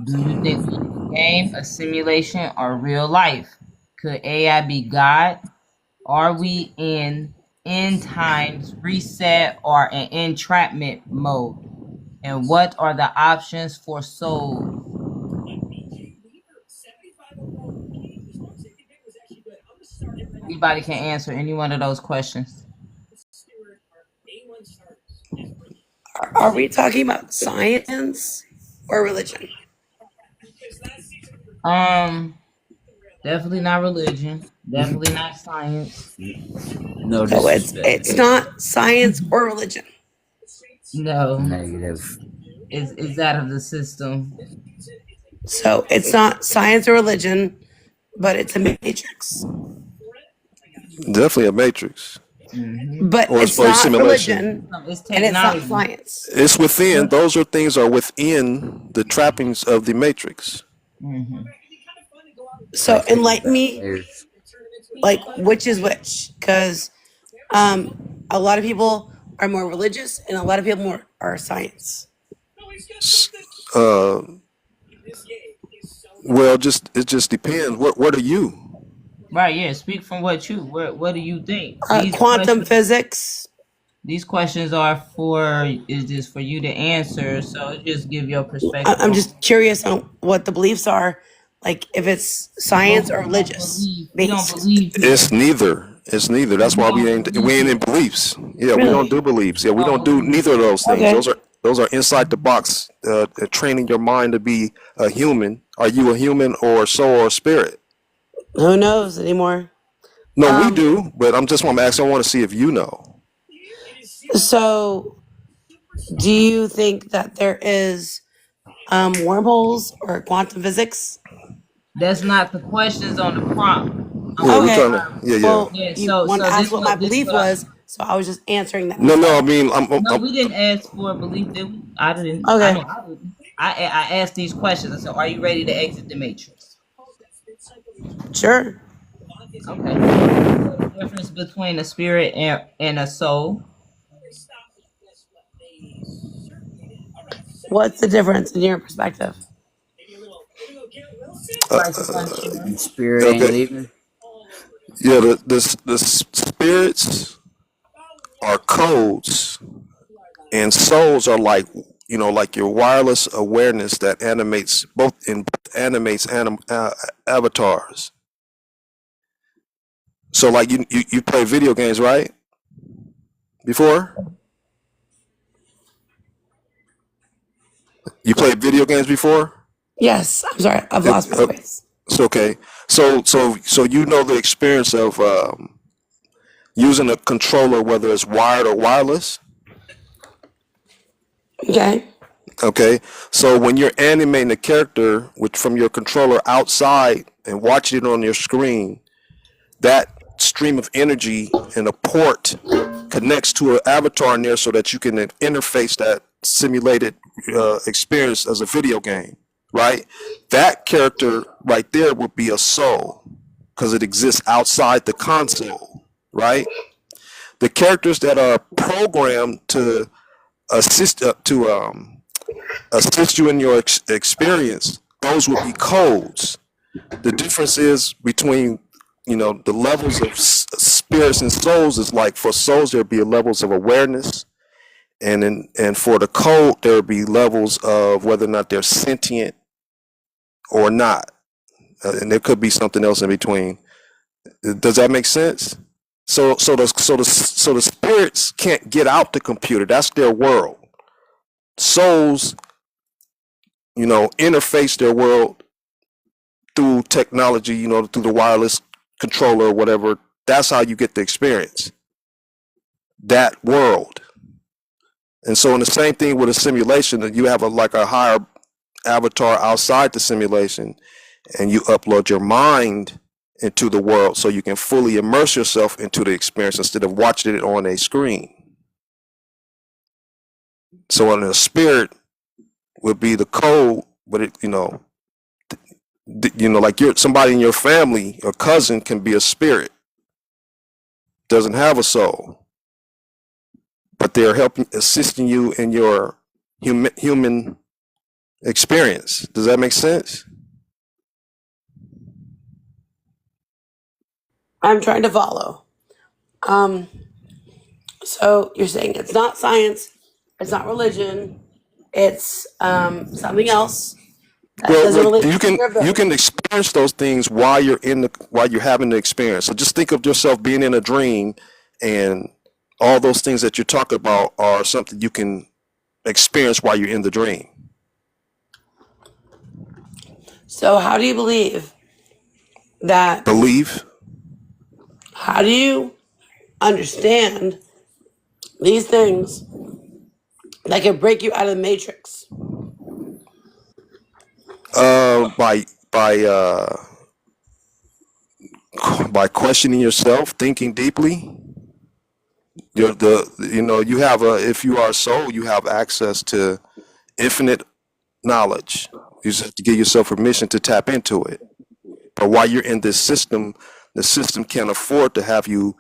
Do you think we're in a game, a simulation, or real life? Could AI be God? Are we in end times, reset, or an entrapment mode? And what are the options for soul? Anybody can answer any one of those questions. Are we talking about science or religion? Definitely not religion. Definitely not science. No So it's disrespect. not science or religion. No, Negative. it's out of the system. So it's not science or religion, but it's a matrix. definitely a matrix, But or it's or not simulation. religion It's and it's not technology. science. It's within. Those are things are within the trappings of the matrix. So Like enlighten me, players. like which is which, because a lot of people are more religious and a lot of people more are science. S- Uh, well, it just depends. What are you? Right, yeah. Speak from what do you think? Quantum physics. These questions are is this for you to answer, so just give your perspective. I'm just curious on what the beliefs are, like if it's science or religious We don't based. believe It's neither. It's neither. That's why we ain't in beliefs. Yeah, we don't Really? do beliefs. Yeah, we don't do neither of those things. Okay. Those are inside the box, training your mind to be a human. Are you a human or soul or spirit? Who knows anymore? No, we do. But I'm just want to ask. I want to see if you know. So, do you think that there is wormholes or quantum physics? That's not the questions on the prompt. Yeah, we're Okay. trying to. Yeah, yeah. Well, Yeah, you so want to this ask what my this belief what I- was, so I was just answering that. No, no. I mean, No, we didn't ask for a belief. Did we? I didn't. Okay. I know I didn't. I asked these questions. I said, "Are you ready to exit the matrix?" Sure. Okay. So the difference between a spirit and a soul. What's the difference in your perspective? Spirit ain't Okay. leaving. Yeah, the spirits are codes, and souls are like like your wireless awareness that animates avatars. So like you play video games, right? Before you played video games before. Yes. I'm sorry. I've lost my voice. It's okay. So you know the experience of using a controller, whether it's wired or wireless. Okay. Okay, so when you're animating a character from your controller outside and watching it on your screen, that stream of energy and a port connects to an avatar in there so that you can interface that simulated experience as a video game, right? That character right there would be a soul because it exists outside the console, right? The characters that are programmed to assist assist you in your experience, those would be codes. The difference is between the levels of spirits and souls is like for souls there'd be levels of awareness, and for the code there'd be levels of whether or not they're sentient or not, and there could be something else in between. Does that make sense? So the spirits can't get out the computer. That's their world. Souls, interface their world through technology, through the wireless controller or whatever. That's how you get the experience, that world. And so in the same thing with a simulation, that you have a higher avatar outside the simulation, and you upload your mind into the world so you can fully immerse yourself into the experience instead of watching it on a screen. So in a spirit would be the code, but it, like somebody in your family or cousin can be a spirit, doesn't have a soul, but they're assisting you in your human experience. Does that make sense? I'm trying to follow. So you're saying it's not science, it's not religion, it's something else that doesn't Well, relate to you your ability. can experience those things while you're having the experience. So just think of yourself being in a dream, and all those things that you're talking about are something you can experience while you're in the dream. So how do you believe that? Believe. How do you understand these things that can break you out of the matrix? By questioning yourself, thinking deeply. You have if you are a soul, you have access to infinite knowledge. You just have to give yourself permission to tap into it. But while you're in this system, the system can't afford to have you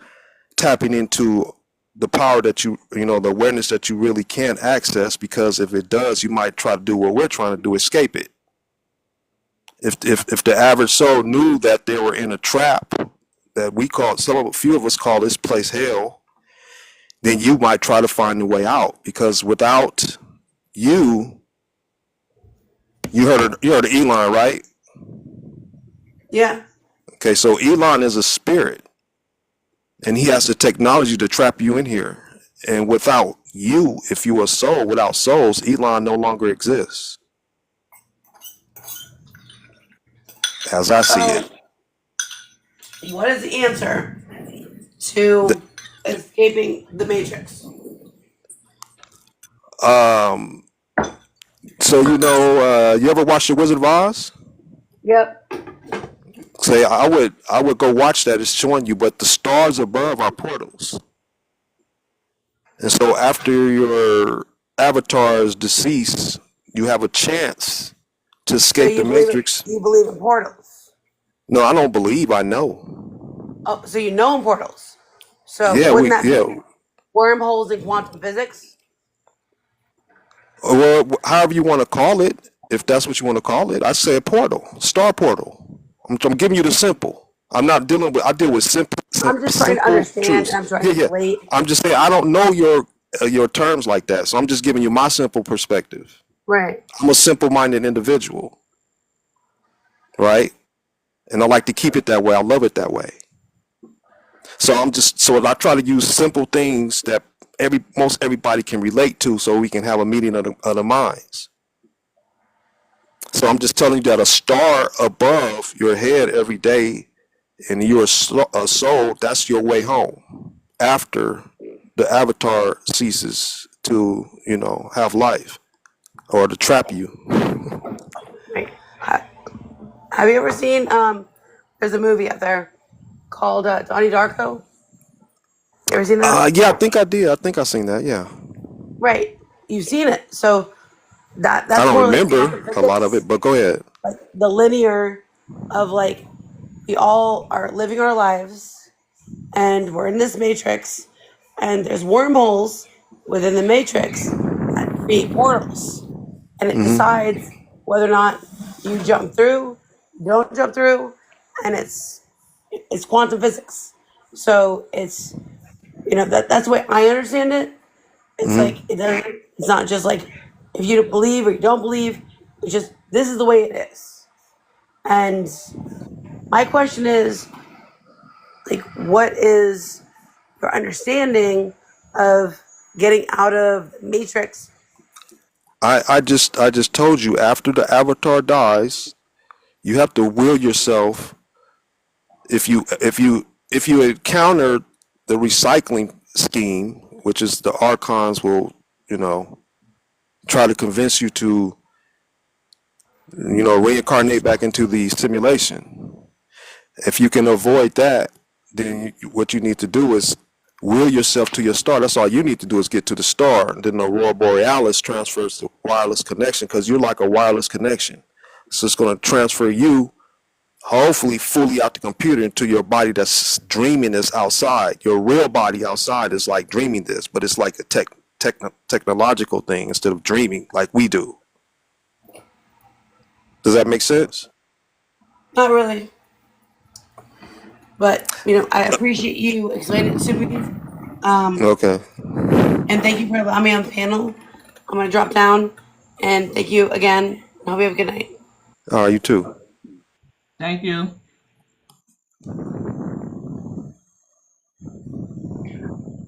tapping into the power that the awareness that you really can't access, because if it does, you might try to do what we're trying to do, escape it. If the average soul knew that they were in a trap that a few of us call this place hell, then you might try to find a way out, because without you heard of Elon, right? Yeah. Okay, so Elon is a spirit, and he has the technology to trap you in here. And without you, if you are a soul, without souls, Elon no longer exists, as I see it. What is the answer to escaping the matrix? So you ever watch The Wizard of Oz? Yep. Say I would go watch that. It's showing you, but the stars above are portals. And so after your avatar is deceased, you have a chance to escape the matrix. You believe in portals? No, I don't believe. I know. Oh, so you know in portals. So Yeah, wouldn't that be wormholes in quantum physics? Well, however you want to call it, if that's what you want to call it, I say a portal, star portal. I'm giving you the simple. I'm not dealing with. I deal with simple. I'm just trying to understand. Truths. I'm trying to relate. I'm just saying I don't know your terms like that, so I'm just giving you my simple perspective. Right. I'm a simple-minded individual, right? And I like to keep it that way. I love it that way. So I try to use simple things that most everybody can relate to, so we can have a meeting of the minds. So I'm just telling you that a star above your head every day, and you're a soul, that's your way home after the avatar ceases to, have life or to trap you. Right. Have you ever seen? There's a movie out there called Donnie Darko. You ever seen that? Yeah, I think I did. I think I seen that. Yeah. Right. You've seen it. So that's I don't more like remember a lot of it, but go ahead. like the linear of like we all are living our lives and we're in this matrix and there's wormholes within the matrix that create portals, and it decides whether or not you jump through, don't jump through, and it's it's quantum physics. So it's, that's the way I understand it. It's Mm-hmm. like it's not just like if you don't believe or you don't believe. It's just this is the way it is. And my question is, like, what is your understanding of getting out of the matrix? I just told you, after the avatar dies, you have to will yourself. If you encounter the recycling scheme, which is the archons will, try to convince you to, reincarnate back into the simulation. If you can avoid that, then what you need to do is will yourself to your star. That's all you need to do is get to the star. And then the Aurora Borealis transfers the wireless connection, because you're like a wireless connection. So it's going to transfer you, hopefully fully out the computer, into your body that's dreaming this outside. Your real body outside is like dreaming this, but it's like a technological thing instead of dreaming like we do. Does that make sense? Not really, but I appreciate you explaining it to me. Okay. And thank you for allowing me on the panel. I'm gonna drop down, and thank you again. I hope you have a good night. All right, you too. Thank you.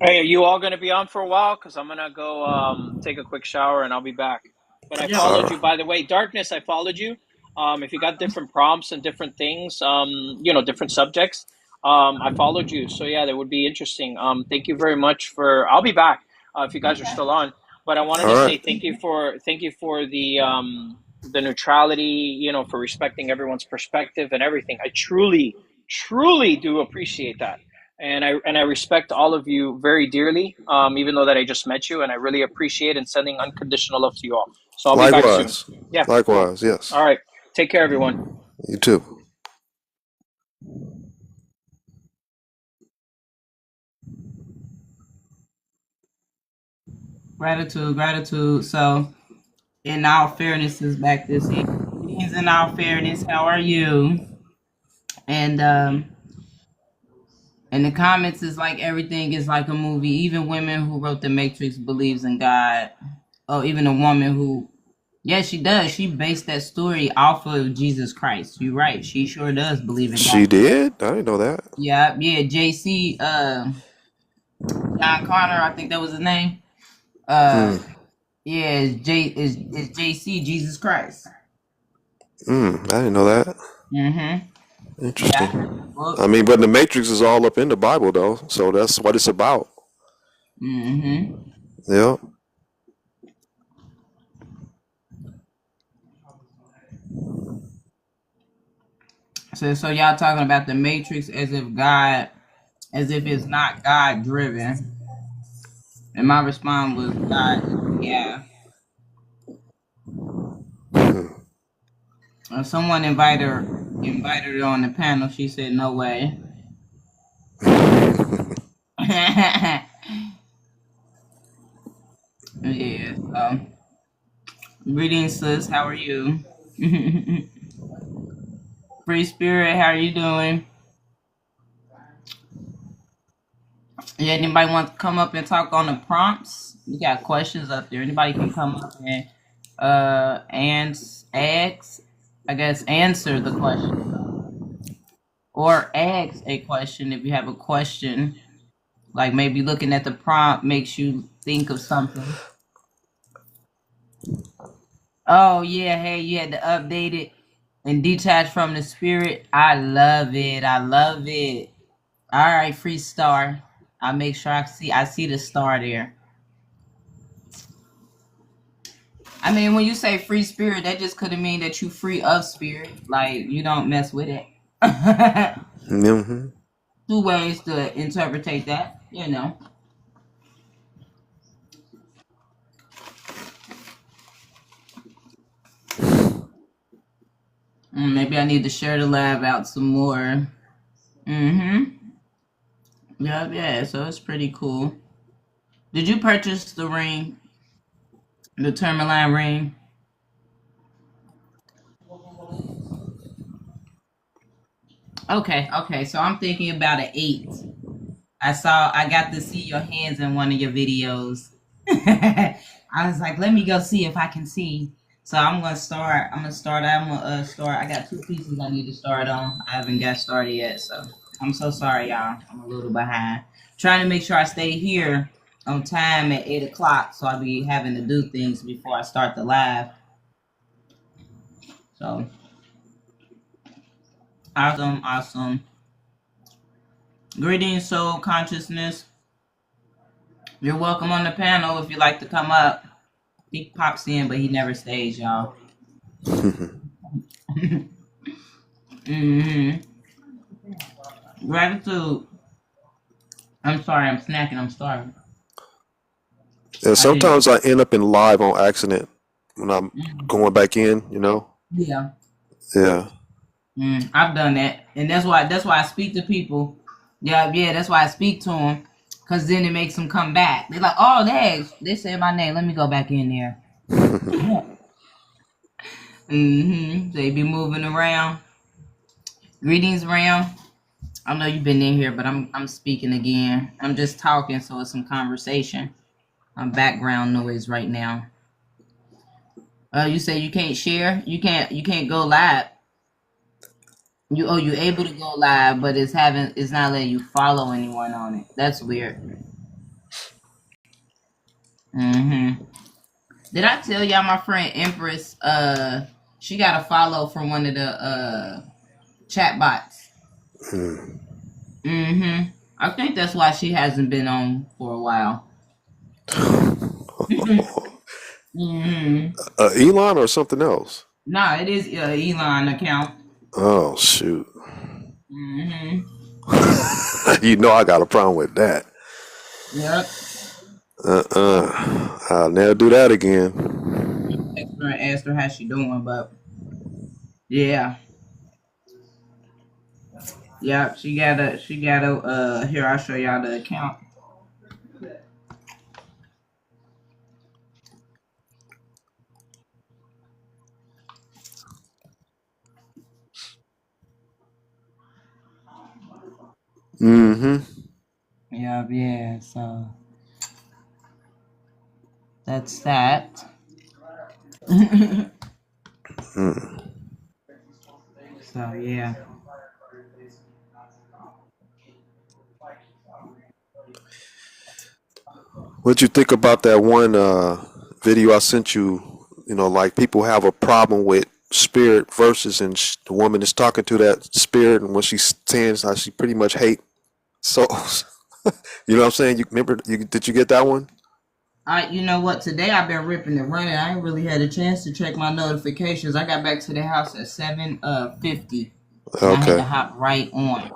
Hey, are you all going to be on for a while? Because I'm going to go take a quick shower and I'll be back. But I Yeah. followed you, by the way. Darkness, I followed you. If you got different prompts and different things, different subjects, I followed you. So, yeah, that would be interesting. Thank you very much for. I'll be back if you guys are still on. But I wanted All to say right. thank you for the neutrality, for respecting everyone's perspective and everything. I truly, truly do appreciate that. And I respect all of you very dearly, even though that I just met you, and I really appreciate and sending unconditional love to you all. So I'll be back soon. Likewise. Yeah, cool. Likewise. Yes. All right. Take care, everyone. You too. Gratitude. So, in all fairness, is back this year. Greetings in all fairness. How are you? And in the comments, is like everything is like a movie. Even women who wrote The Matrix believes in God. Oh, even a woman who, yeah, she does. She based that story off of Jesus Christ. You're right. She sure does believe in God. She did? I didn't know that. Yeah. JC, John Connor, I think that was his name. Yeah, it's JC, Jesus Christ. I didn't know that. Mm-hmm. Interesting. Yeah. Well, I mean, but the Matrix is all up in the Bible, though, so that's what it's about. mm-hmm. Yeah. So y'all talking about the Matrix as if it's not God driven. And my response was God, yeah. Someone invited her on the panel. She said, "No way." Yeah. So, greetings, sis. How are you? Free Spirit, how are you doing? Yeah, anybody want to come up and talk on the prompts? We got questions up there. Anybody can come up and answer the question. Or ask a question if you have a question. Like maybe looking at the prompt makes you think of something. Oh yeah, hey, you had to update it and detach from the spirit. I love it. All right, free star. I'll make sure I see the star there. I mean, when you say free spirit, that just could mean that you free of spirit. Like you don't mess with it. Mm-hmm. 2 ways to interpret that, Maybe I need to share the lab out some more. Yeah, so it's pretty cool. Did you purchase the ring? The Tourmaline ring? Okay. So I'm thinking about an 8. I got to see your hands in one of your videos. I was like, let me go see if I can see. So I'm gonna start. I got 2 pieces I need to start on. I haven't got started yet, so I'm so sorry, y'all. I'm a little behind. Trying to make sure I stay here on time at 8 o'clock, so I'll be having to do things before I start the live. So awesome. Greetings, soul consciousness. You're welcome on the panel if you'd like to come up. He pops in, but he never stays, y'all. Gratitude. I'm sorry, I'm snacking. I'm starving. And sometimes I end up in live on accident when I'm going back in, you know? Yeah. Yeah. I've done that. And that's why I speak to people. Yeah, that's why I speak to them. Because then it makes them come back. They're like, oh, they said my name. Let me go back in there. They be moving around. Greetings, Ram. I know you've been in here, but I'm speaking again. I'm just talking, so it's some conversation. I'm background noise right now. You say you can't share? You can't go live. You're able to go live, but it's not letting you follow anyone on it. That's weird. Did I tell y'all my friend Empress? She got a follow from one of the chat bots. I think that's why she hasn't been on for a while. Elon or something else? Nah, it is Elon account. Oh shoot. You know I got a problem with that. Yep. I'll never do that again. Asked her how she doing, but yeah. Yeah, she got a here, I'll show y'all the account. Yeah, so that's that. So yeah. What'd you think about that one video I sent you? You know, like people have a problem with spirit verses, and the woman is talking to that spirit, and what she's saying is how she pretty much hate souls. You know what I'm saying? You remember? Did you get that one? You know what? Today I've been ripping and running. I ain't really had a chance to check my notifications. I got back to the house at 7:50. Okay. I had to hop right on.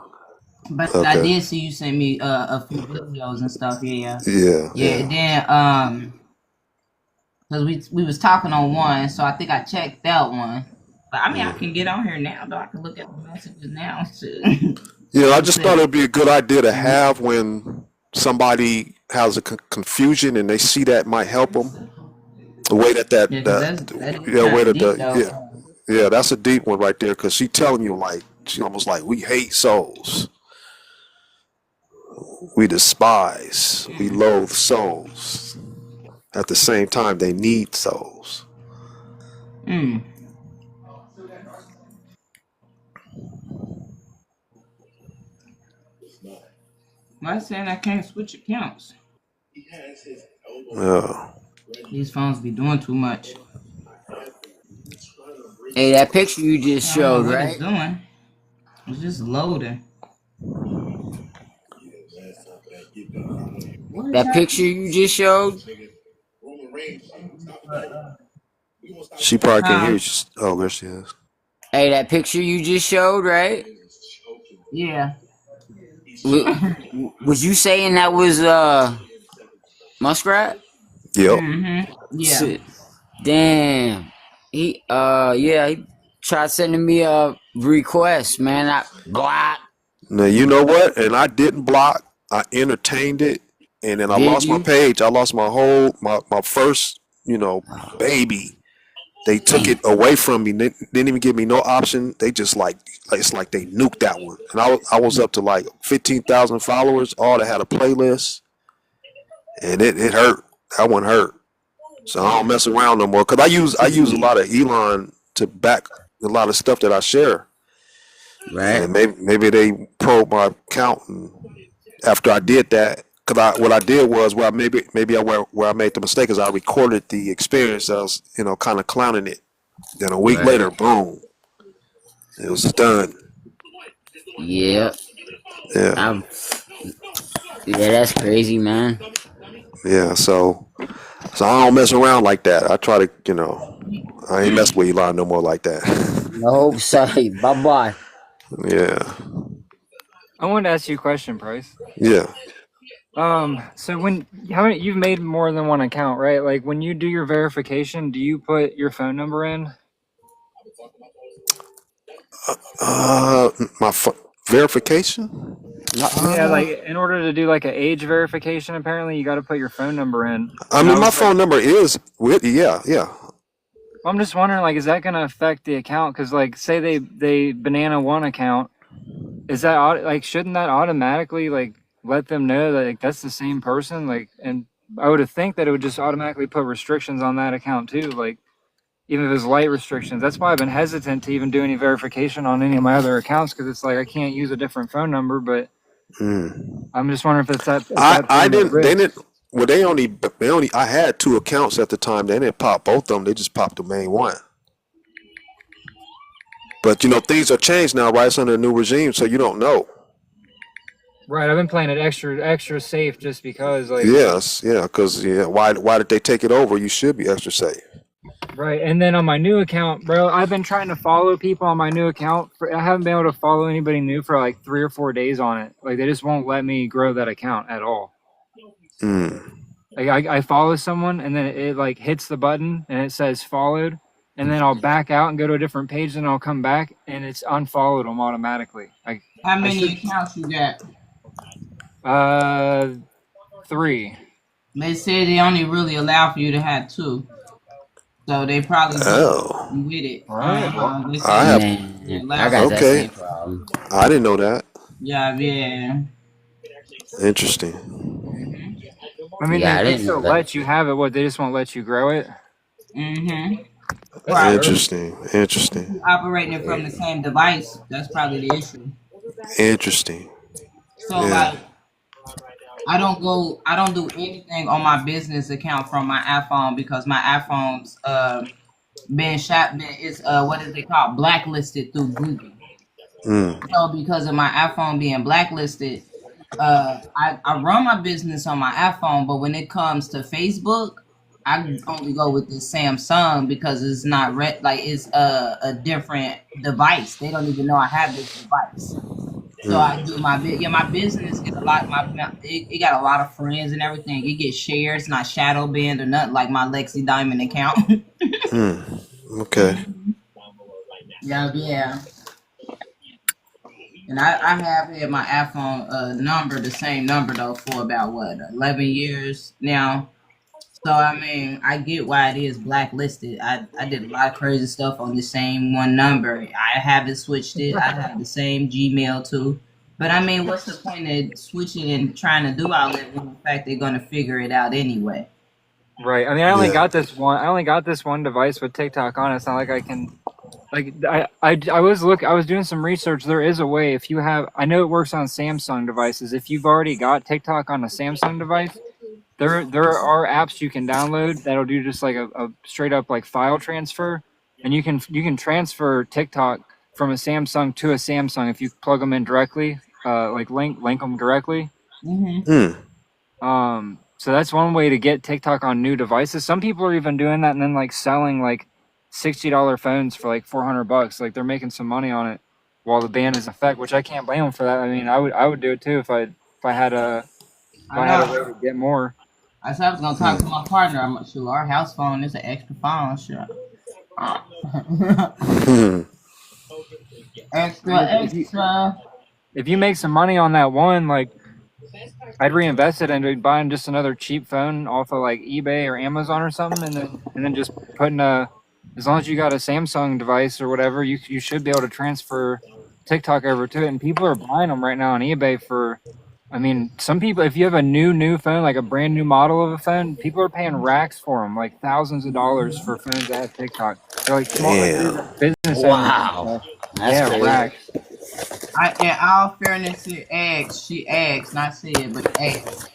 But Okay. I did see you send me a few videos and stuff. Yeah. Yeah. Then because we was talking on one, so I think I checked that one. But I mean, I can get on here now, though. I can look at the messages now too. Yeah, I just thought it'd be a good idea to have when somebody has a confusion and they see that might help them. The way that's a deep one right there, because she telling you, like, she almost like, we hate souls, we despise, we loathe souls. At the same time, they need souls. I'm saying I can't switch accounts. Yeah. These phones be doing too much. Hey, that picture you just showed, What right? it's doing? It's just loading. That picture you just showed? She probably can't hear you. Oh, there she is. Hey, that picture you just showed, right? Yeah. Was you saying that was Muskrat? Yep. Yeah. Damn. He tried sending me a request, man. I blocked. Now, you know what? And I didn't block. I entertained it, and then I lost my page. I lost my whole my first, baby. They took it away from me. Didn't even give me no option. They just like it's like they nuked that one. And I was up to like 15,000 followers. All that had a playlist, and it hurt. That one hurt. So I don't mess around no more. Cause I use a lot of Elon to back a lot of stuff that I share. Right. And maybe they probed my account, and after I did that, what I did was where I made the mistake is I recorded the experience. I was kind of clowning it. Then a week Right. later, boom, it was done. Yeah. Yeah, Yeah, that's crazy, man. yeah. So I don't mess around like that. I try to, I ain't mess with Elon no more like that. No, sorry. Bye bye. Yeah, I wanted to ask you a question, Price. yeah. So you've made more than one account, right? Like when you do your verification, do you put your phone number in? My verification. Yeah, like in order to do like an age verification, apparently you got to put your phone number in. I And mean, my was like, phone number is with. Yeah. I'm just wondering, like, is that going to affect the account? Because, like, say they banana one account, is that like shouldn't that automatically like let them know that like that's the same person? Like, and I would think that it would just automatically put restrictions on that account too, like even if it's light restrictions. That's why I've been hesitant to even do any verification on any of my other accounts because it's like I can't use a different phone number. But I'm just wondering if it's that. I didn't. They didn't. Well, they only. I had 2 accounts at the time. They didn't pop both of them. They just popped the main one. But things are changed now, right? It's under a new regime, so you don't know. Right, I've been playing it extra safe just because, like. Yes, yeah, because why did they take it over? You should be extra safe. Right, and then on my new account, bro, I've been trying to follow people on my new account. I haven't been able to follow anybody new for like 3 or 4 days on it. Like they just won't let me grow that account at all. Like I follow someone and then it like hits the button and it says followed, and then I'll back out and go to a different page, and I'll come back and it's unfollowed them automatically. Like How many accounts you got? 3. They said they only really allow for you to have 2. So they probably with it. Right. They said I have. Man, I got that Okay. same problem. I didn't know that. Yeah. Interesting. I mean, Yeah, I they didn't still know that. let you have it. What, they just won't let you grow it? Interesting. Operating it from the same device. That's probably the issue. Interesting. So like, I don't do anything on my business account from my iPhone because my iPhone's what is it called, blacklisted through Google. So because of my iPhone being blacklisted, I run my business on my iPhone, but when it comes to Facebook, I only go with the Samsung because it's not it's a different device. They don't even know I have this device. So I do my business get a lot. It got a lot of friends and everything. It gets shares, not shadow banned or nothing like my Lexi Diamond account. Okay. Yeah. And I have had my iPhone number, the same number though, for about 11 years now. So I mean, I get why it is blacklisted. I did a lot of crazy stuff on the same one number. I haven't switched it. I have the same Gmail too. But I mean, what's the point of switching and trying to do all that when in fact they're gonna figure it out anyway? Right. I mean, I only got this one device with TikTok on it. It's not like I can. Like I was doing some research. There is a way if you have. I know it works on Samsung devices. If you've already got TikTok on a Samsung device, there are apps you can download that'll do just like a straight up like file transfer, and you can transfer TikTok from a Samsung to a Samsung if you plug them in directly, like link them directly. So that's one way to get TikTok on new devices. Some people are even doing that and then like selling like $60 phones for like $400. Like they're making some money on it while the ban is in effect, which I can't blame them for that. I mean, I would do it too if I had a way to get more. I said I was gonna talk to my partner. I'm like, sure, our house phone is an extra phone, sure. extra. If you make some money on that one, like I'd reinvest it into buying just another cheap phone off of like eBay or Amazon or something, and then just putting a as long as you got a Samsung device or whatever, you should be able to transfer TikTok over to it. And people are buying them right now on eBay for, I mean, some people, if you have a new phone, like a brand new model of a phone, people are paying racks for them, like thousands of dollars for phones that have TikTok. They're like small Damn. business Wow. owners. That's Yeah, crazy. racks. In all fairness, she asked, not said, but asked,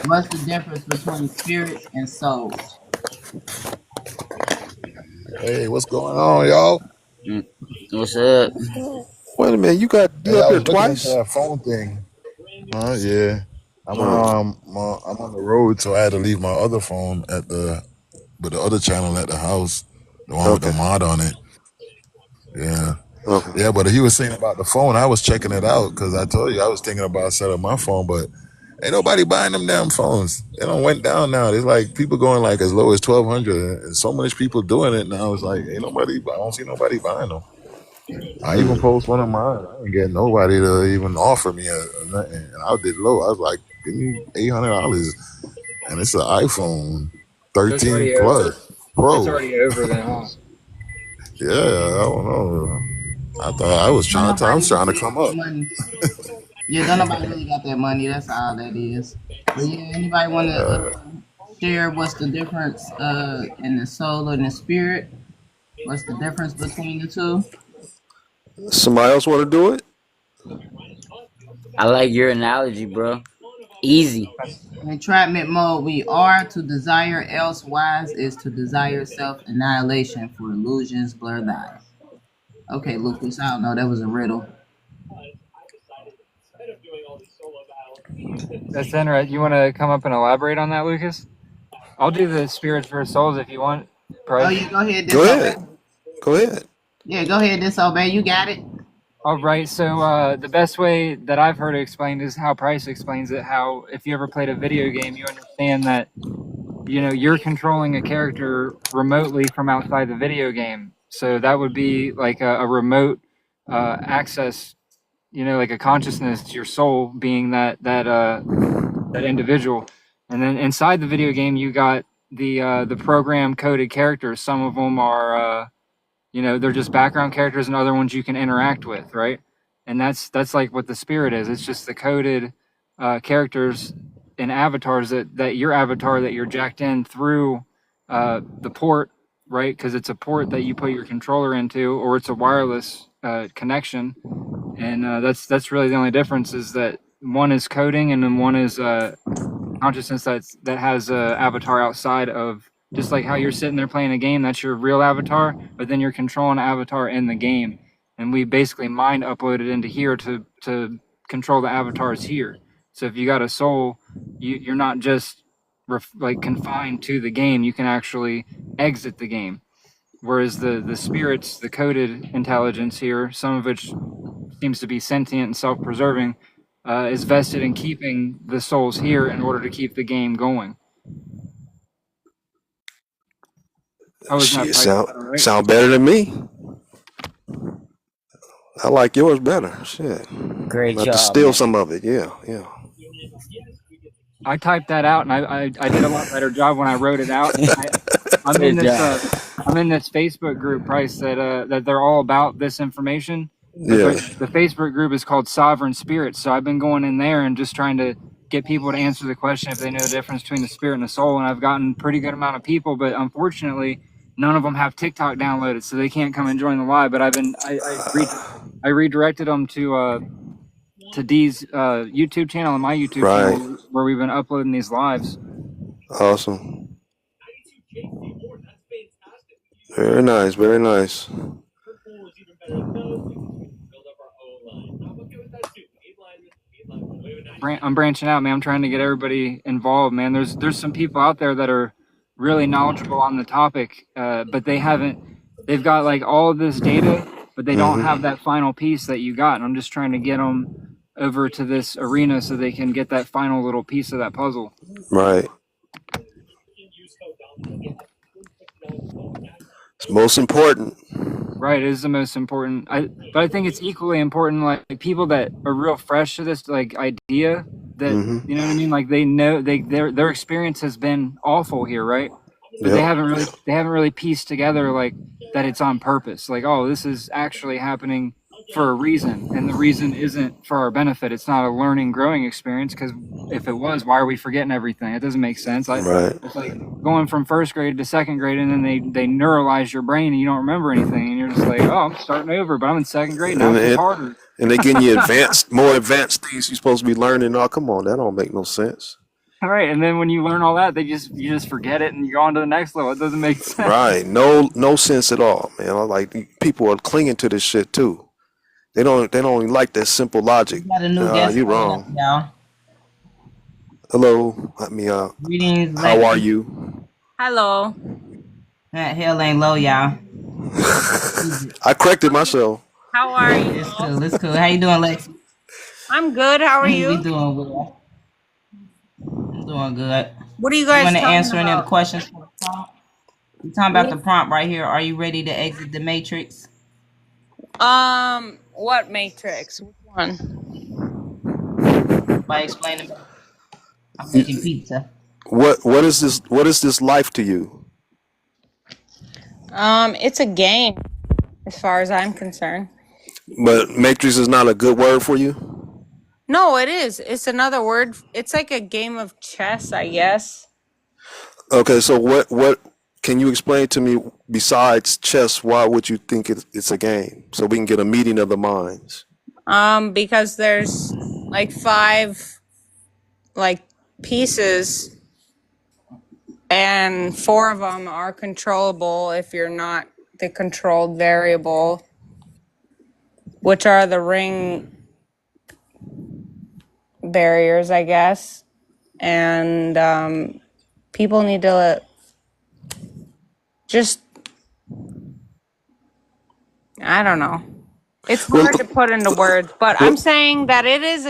what's the difference between spirits and souls? Hey, what's going on, y'all? What's up? Wait a minute, you Hey, up I here was looking twice? into that phone thing. Yeah. I'm Oh, I'm on the road, so I had to leave my other phone with the other channel at the house, the one with the okay, mod on it. Yeah. okay. Yeah, but he was saying about the phone. I was checking it out because I told you I was thinking about selling my phone, but ain't nobody buying them damn phones. They don't went down now. There's like people going like as low as 1,200, and so much people doing it now. It's like ain't nobody. I don't see nobody buying them. I even post one of mine. I didn't get nobody to even offer me nothing, and I did low. I was like, give me $800, and it's an iPhone So it's 13 already Plus over. It's Pro. already over then, huh? Yeah, I don't know. I thought I was Don't trying to. I'm nobody trying to really got come that up. money. Yeah, don't nobody really got that money. That's all that is. But yeah, anybody want to share what's the difference in the soul and the spirit? What's the difference between the two? Somebody else want to do it? I like your analogy, bro. Easy. In entrapment mode, we are to desire, else wise is to desire self annihilation for illusions blur the eyes. Okay, Lucas, I don't know. That was a riddle. That's interesting. You want to come up and elaborate on that, Lucas? I'll do the spirits versus souls if you want, Oh, Price. you go ahead, Go disobey. ahead. Go ahead. Yeah, go ahead, disobey. You got it. All right. So the best way that I've heard it explained is how Price explains it. How if you ever played a video game, you understand that you're controlling a character remotely from outside the video game. So that would be like a remote access. Like a consciousness, your soul being that individual, and then inside the video game you got the program coded characters. Some of them are they're just background characters, and other ones you can interact with, right? And that's like what the spirit is. It's just the coded characters and avatars that your avatar that you're jacked in through the port, right? Because it's a port that you put your controller into, or it's a wireless connection. And that's really the only difference, is that one is coding and then one is consciousness that has a avatar outside of, just like how you're sitting there playing a game, that's your real avatar, but then you're controlling an avatar in the game. And we basically mind uploaded into here to control the avatars here. So if you got a soul, you're not just confined to the game. You can actually exit the game. Whereas the spirits, the coded intelligence here, some of which seems to be sentient and self-preserving, is vested in keeping the souls here in order to keep the game going. How was that, Shit, Price? All right? sound better than me. I like yours better. Shit. Great I have to job, steal man. some of it. Yeah. I typed that out, and I did a lot better job when I wrote it out. I'm in Good job. this Facebook group, Price, that they're all about this information. Yeah. The Facebook group is called Sovereign Spirits. So I've been going in there and just trying to get people to answer the question if they know the difference between the spirit and the soul. And I've gotten a pretty good amount of people, but unfortunately, none of them have TikTok downloaded, so they can't come and join the live. But I redirected them to Dee's YouTube channel and my YouTube Right. channel, where we've been uploading these lives. Awesome. Very nice. Very nice. I'm branching out, man. I'm trying to get everybody involved, man. There's some people out there that are really knowledgeable on the topic, but they've got like all of this data, but they don't have that final piece that you got. And I'm just trying to get them over to this arena so they can get that final little piece of that puzzle. Right. It's most important. Right, it is the most important. But I think it's equally important, like people that are real fresh to this like idea, that you know what I mean. Like they know their experience has been awful here, right? but they Yep. haven't really pieced together like that it's on purpose. Like, oh, this is actually happening for a reason, and the reason isn't for our benefit. It's not a learning, growing experience, because if it was, why are we forgetting everything? It doesn't make sense. Right. It's like going from first grade to second grade, and then they neuralize your brain, and you don't remember anything, and you're just like, oh, I'm starting over, but I'm in second grade now. It's harder. And they getting you more advanced things you're supposed to be learning. Oh, come on, that don't make no sense. All right, and then when you learn all that, you just forget it and you go on to the next level. It doesn't make sense. Right. No sense at all, man. Like people are clinging to this shit too. They don't even like that simple logic. We got a new guest You coming wrong. up, y'all. Hello. Let me Greetings, how Lexi. are you? Hello. That hell ain't low, y'all. I corrected myself. How are you? It's cool. It's cool. How you doing, Lexi? I'm good. How are We you? doing well. I'm doing good. What are you You guys want to talking answer any of the about? questions for the prompt? We're talking about the prompt right here. Are you ready to exit the matrix? What Matrix? Which one? By explaining. I'm making pizza. What is this life to you? It's a game, as far as I'm concerned. But matrix is not a good word for you? No, it is. It's another word. It's like a game of chess, I guess. Okay, so what can you explain to me besides chess? Why would you think it's a game? So we can get a meeting of the minds. Because there's like 5 like pieces, and 4 of them are controllable if you're not the controlled variable, which are the ring barriers, I guess. And people need to just, I don't know. It's hard to put into words, but I'm saying that it's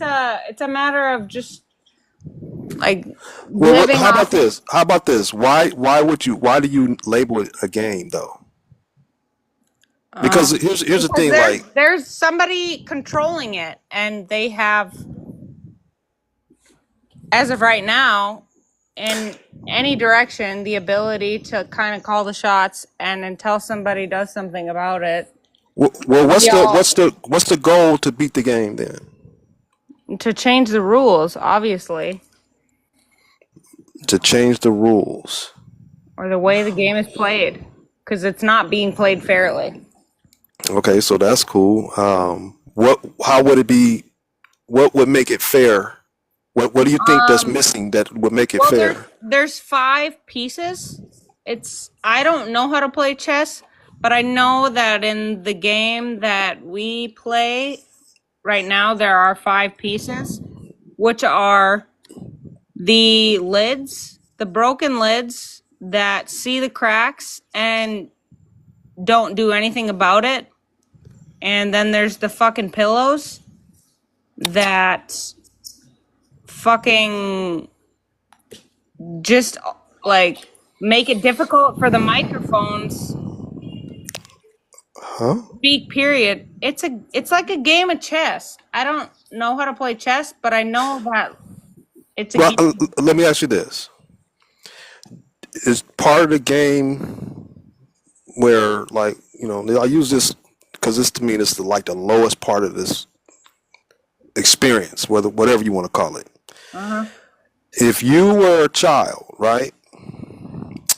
a matter of just like living How off. about this? Why do you label it a game though? Because here's the thing, like There's somebody controlling it, and they have, as of right now, in any direction, the ability to kind of call the shots, and until somebody does something about it, well, what's the goal to beat the game then? to change the rules, obviously, To change the rules. or the way the game is played, because it's not being played fairly. Okay, so that's cool. How would it be? What would make it fair? What do you think that's missing that would make it Well, fair? there's 5 pieces. I don't know how to play chess, but I know that in the game that we play right now, there are 5 pieces, which are the lids, the broken lids that see the cracks and don't do anything about it. And then there's the fucking pillows that fucking just like make it difficult for the microphones. Huh? Speak, period. It's like a game of chess. I don't know how to play chess, but I know that it's a Well, game. let me ask you this: is part of the game where, like, I use this because this to me is like the lowest part of this experience, whatever you want to call it. Uh-huh. If you were a child, right,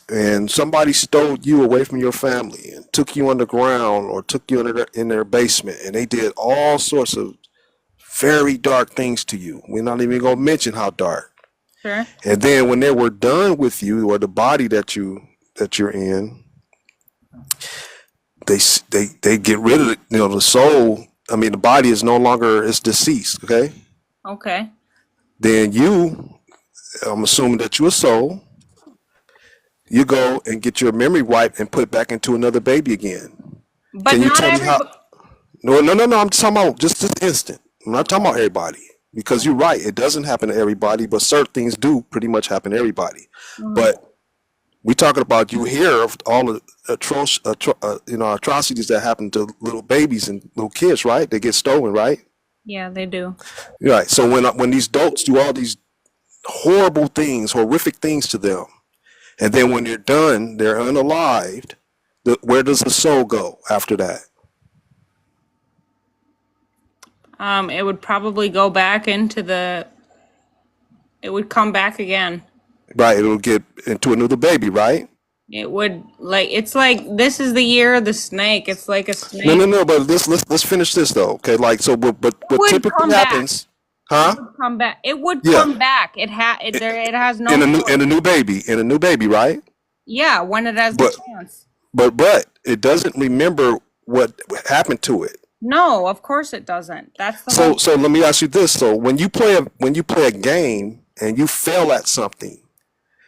and somebody stole you away from your family and took you underground or took you in their basement, and they did all sorts of very dark things to you. We're not even gonna mention how dark. Sure. And then when they were done with you, or the body that you're in, they get rid of the soul. I mean, the body is no longer, it's deceased. Okay. Okay. Then I'm assuming that you're a soul. You go and get your memory wiped and put back into another baby again. But Can you not tell me how? everybody. No. I'm talking about just this instant. I'm not talking about everybody, because you're right. It doesn't happen to everybody, but certain things do pretty much happen to everybody. But we talking about, you hear of all the atrocities that happen to little babies and little kids, right? They get stolen, right? Yeah, they do. Right. So when these adults do all these horrible things, horrific things to them, And then when they're done, they're unalived. Where does the soul go after that? It would probably go back into it would come back again. Right, it'll get into another baby, right? It would, like, it's like, this is the year of the snake. It's like a snake. No. But let's finish this though. Okay, like so. But what would typically come back. happens, huh? It would come back. It would Yeah. come back. It has no In a choice. new baby, right? Yeah, when it has But the chance. but it doesn't remember what happened to it. No, of course it doesn't. That's the So whole. so let me ask you this. So when you play a game and you fail at something,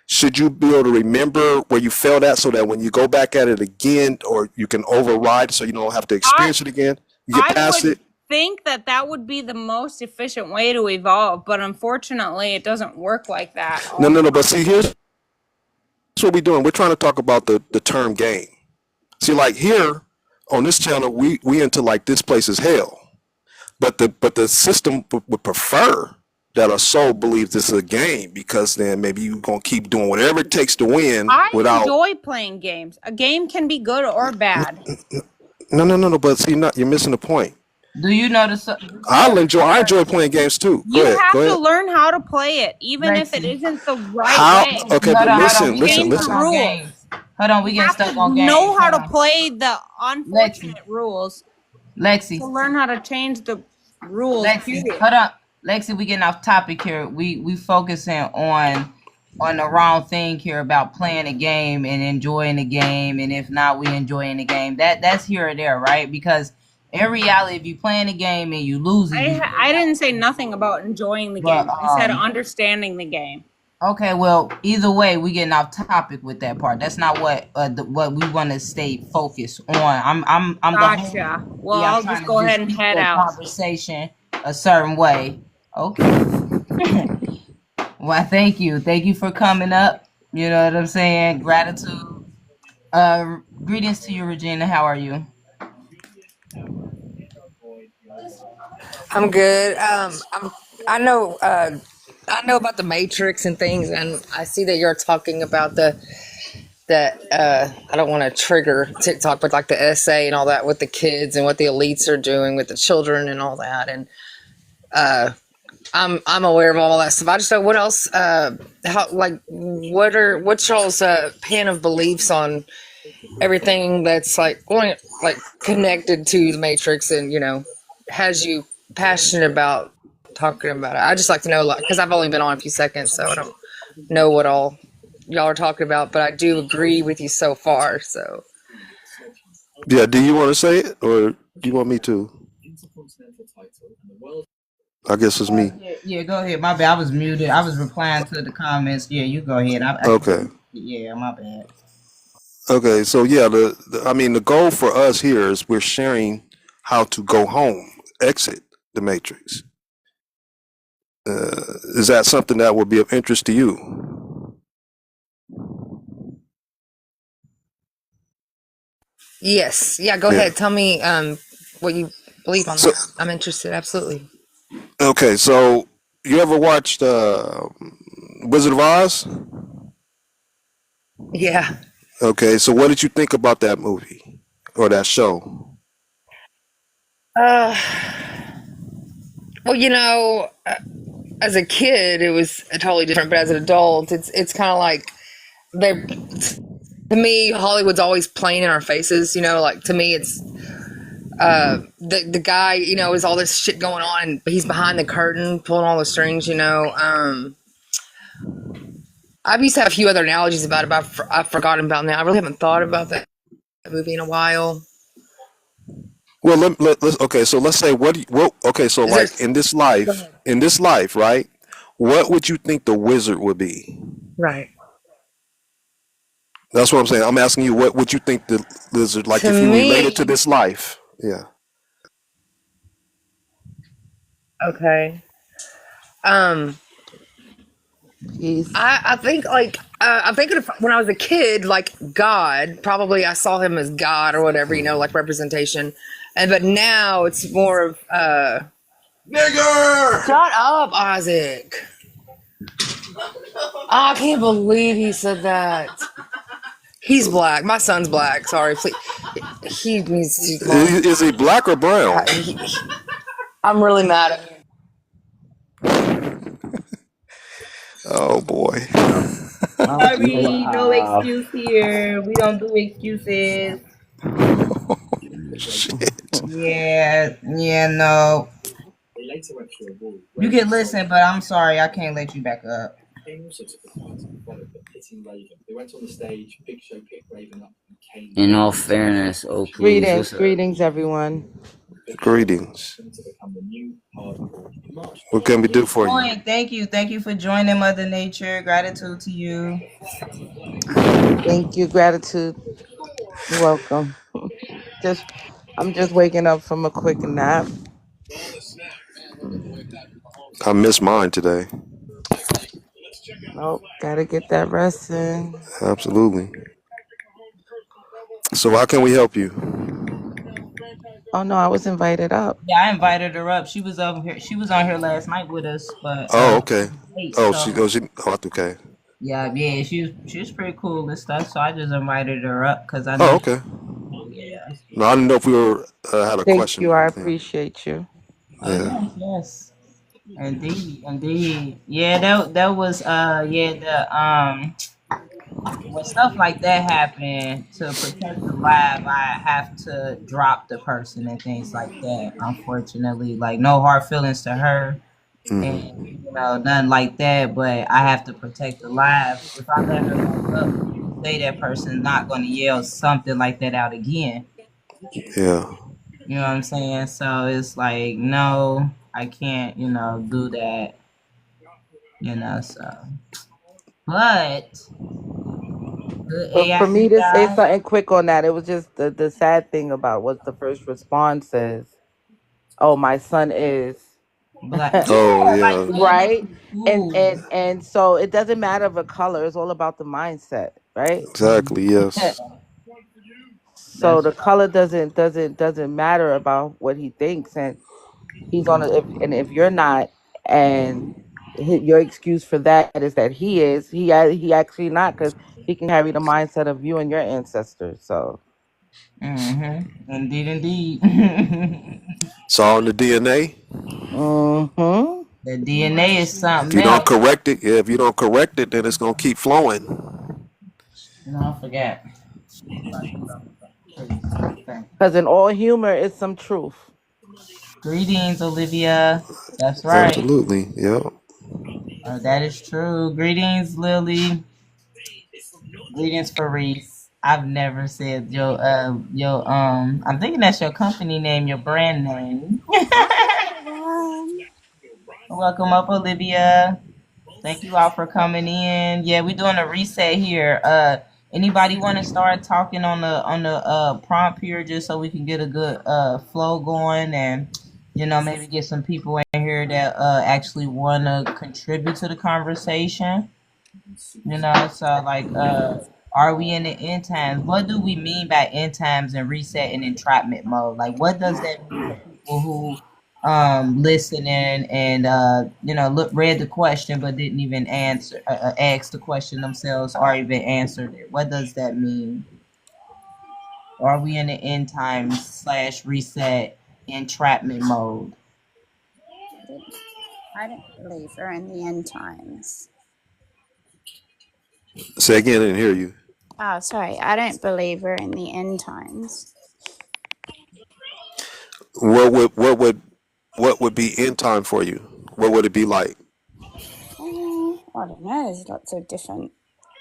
should you be able to remember where you failed at so that when you go back at it again, or you can override so you don't have to experience it again, you get I past would it? think that would be the most efficient way to evolve, but unfortunately, it doesn't work like that. No. But see, here's what we're doing. We're trying to talk about the term game. See, like here on this channel, we into like this place is hell. But the system would prefer that a soul believes this is a game, because then maybe you're gonna keep doing whatever it takes to win I without. enjoy playing games. A game can be good or bad. No. But see, you're missing the point. Do you know the I enjoy playing games too. You have Go to ahead. learn how to play it, even if it Lexi. isn't the right How? way. Okay, Hold but on, listen. we getting Games stuck are on rules. games. Hold on, we You getting have stuck to on games. know how Hold to on. play the unfortunate rules to Lexi, learn how to change the rules. Lexi, Period. hold on. Lexi, we getting off topic here. We focusing on the wrong thing here about playing a game and enjoying the game, and if not, we enjoying the game. That's here or there, right? Because in reality, if you playing a game and you lose it, I didn't say nothing about enjoying the But, game. I said understanding the game. okay, well, either way, we getting off topic with that part. That's not what what we want to stay focused on. I'm Gotcha. Well, I'm I'll trying just to go ahead and keep head the out. conversation a certain way. Okay. Well, thank you. Thank you for coming up. You know what I'm saying? Gratitude. Greetings to you, Regina. How are you? I'm good. I know. I know about the Matrix and things, and I see that you're talking about I don't want to trigger TikTok, but like the essay and all that with the kids and what the elites are doing with the children and all that. And I'm aware of all that stuff. I just know what else. What's y'all's pan of beliefs on everything that's like going like connected to the Matrix, and has you passionate about talking about it? I just like to know, like, because I've only been on a few seconds, so I don't know what all y'all are talking about, but I do agree with you so far. So Yeah. Do you want to say it, or do you want me to? I guess it's me. Yeah, go ahead. My bad. I was muted. I was replying to the comments. Yeah, you go ahead. Okay. Yeah, my bad. Okay. So yeah, the goal for us here is we're sharing how to go home, exit the matrix. Is that something that would be of interest to you? yes, yeah, go Yeah. ahead. Tell me what you believe on So that. I'm interested. Absolutely. okay. So you ever watched Wizard of Oz? Yeah. Okay. So what did you think about that movie or that show? Uh, well, as a kid, it was totally different, but as an adult, it's kind of like they. To me, Hollywood's always playing in our faces. Like to me, it's the guy. Is all this shit going on, and he's behind the curtain, pulling all the strings. I've used to have a few other analogies about it, but I've forgotten about now. I really haven't thought about that movie in a while. Well, let's okay. So let's say okay. So Is there? like in this Go ahead. life, right? What would you think the wizard would be? Right. That's what I'm saying. I'm asking you, what would you think the lizard, like To if you related to me, this life? Yeah. okay. Um, Peace. I think like I'm thinking of when I was a kid, like God. Probably I saw him as God or whatever, like representation. But now it's more of Nigger! shut up, Isaac. I can't believe he said that. He's black. My son's black. Sorry, please. He needs to learn. Is he black or brown? I'm really mad at him. Oh boy. Sorry, no Wow. excuse here. We don't do excuses. Shit. Yeah, no. You can listen, but I'm sorry, I can't let you back up. In all fairness, oh please, Greetings, what's up? greetings, everyone. Greetings. What can we do for you? Point. Thank you for joining Mother Nature. Gratitude to you. Thank you, gratitude. You're welcome. I'm just waking up from a quick nap. I missed mine today. Nope, gotta get that rest in. Absolutely. So how can we help you? Oh no, I was invited up. Yeah, I invited her up. She was over here. She was on here last night with us, but Oh, okay. late, Oh, so okay. yeah, she was pretty cool and stuff. So I just invited her up because I know. Oh, okay. Yeah. No, I didn't know if we were had a Thank question. you, I appreciate you. Yeah. Yes. Indeed. Yeah, that was when stuff like that happen, to protect the live, I have to drop the person and things like that. Unfortunately, like no hard feelings to her, and nothing like that. But I have to protect the live. If I let her back up, say that person's not going to yell something like that out again. Yeah. You know what I'm saying? So it's like, no, I can't, do that. So. But But for me to say something quick on that, it was just the sad thing about what the first response is. Oh, my son is black. Oh yeah. right, and so it doesn't matter the color; it's all about the mindset, right? Exactly. Yes. So the color doesn't matter about what he thinks, and he's on a, if you're not, and your excuse for that is that he actually not, because he can carry the mindset of you and your ancestors. So Indeed. It's all in the DNA. The DNA is If something you don't else. correct it, if you don't correct it, then it's gonna keep flowing. No, I forgot. because in all humor is some truth. Greetings, Olivia. That's right. Absolutely. Yeah. That is true. Greetings, Lily. Greetings, Faris. I've never said I'm thinking that's your company name, your brand name. Welcome up, Olivia. Thank you all for coming in. Yeah, we're doing a reset here. Anybody want to start talking on the prompt here, just so we can get a good flow going, and maybe get some people in here that actually want to contribute to the conversation. So like, are we in the end times? What do we mean by end times and reset and entrapment mode? Like, what does that mean for people who listening and read the question but didn't even answer ask the question themselves or even answered it? What does that mean? Are we in the end times / reset entrapment mode? I don't believe we're in the end times. Say again, I didn't hear you. Oh, sorry. I don't believe we're in the end times. What would be end time for you? What would it be like? I don't know. There's lots of different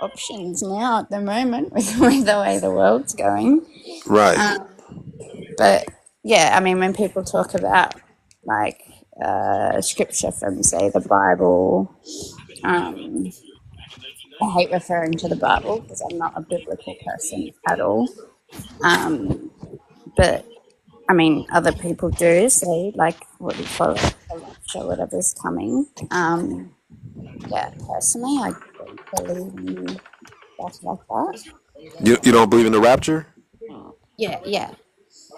options now at the moment with the way the world's going. Right. But yeah, I mean, when people talk about like scripture from, say, the Bible, I hate referring to the Bible because I'm not a biblical person at all. But I mean, other people do say, like, what do you call it, the rapture, whatever's coming. Yeah, personally, I don't believe in stuff like that. You don't believe in the rapture? Yeah.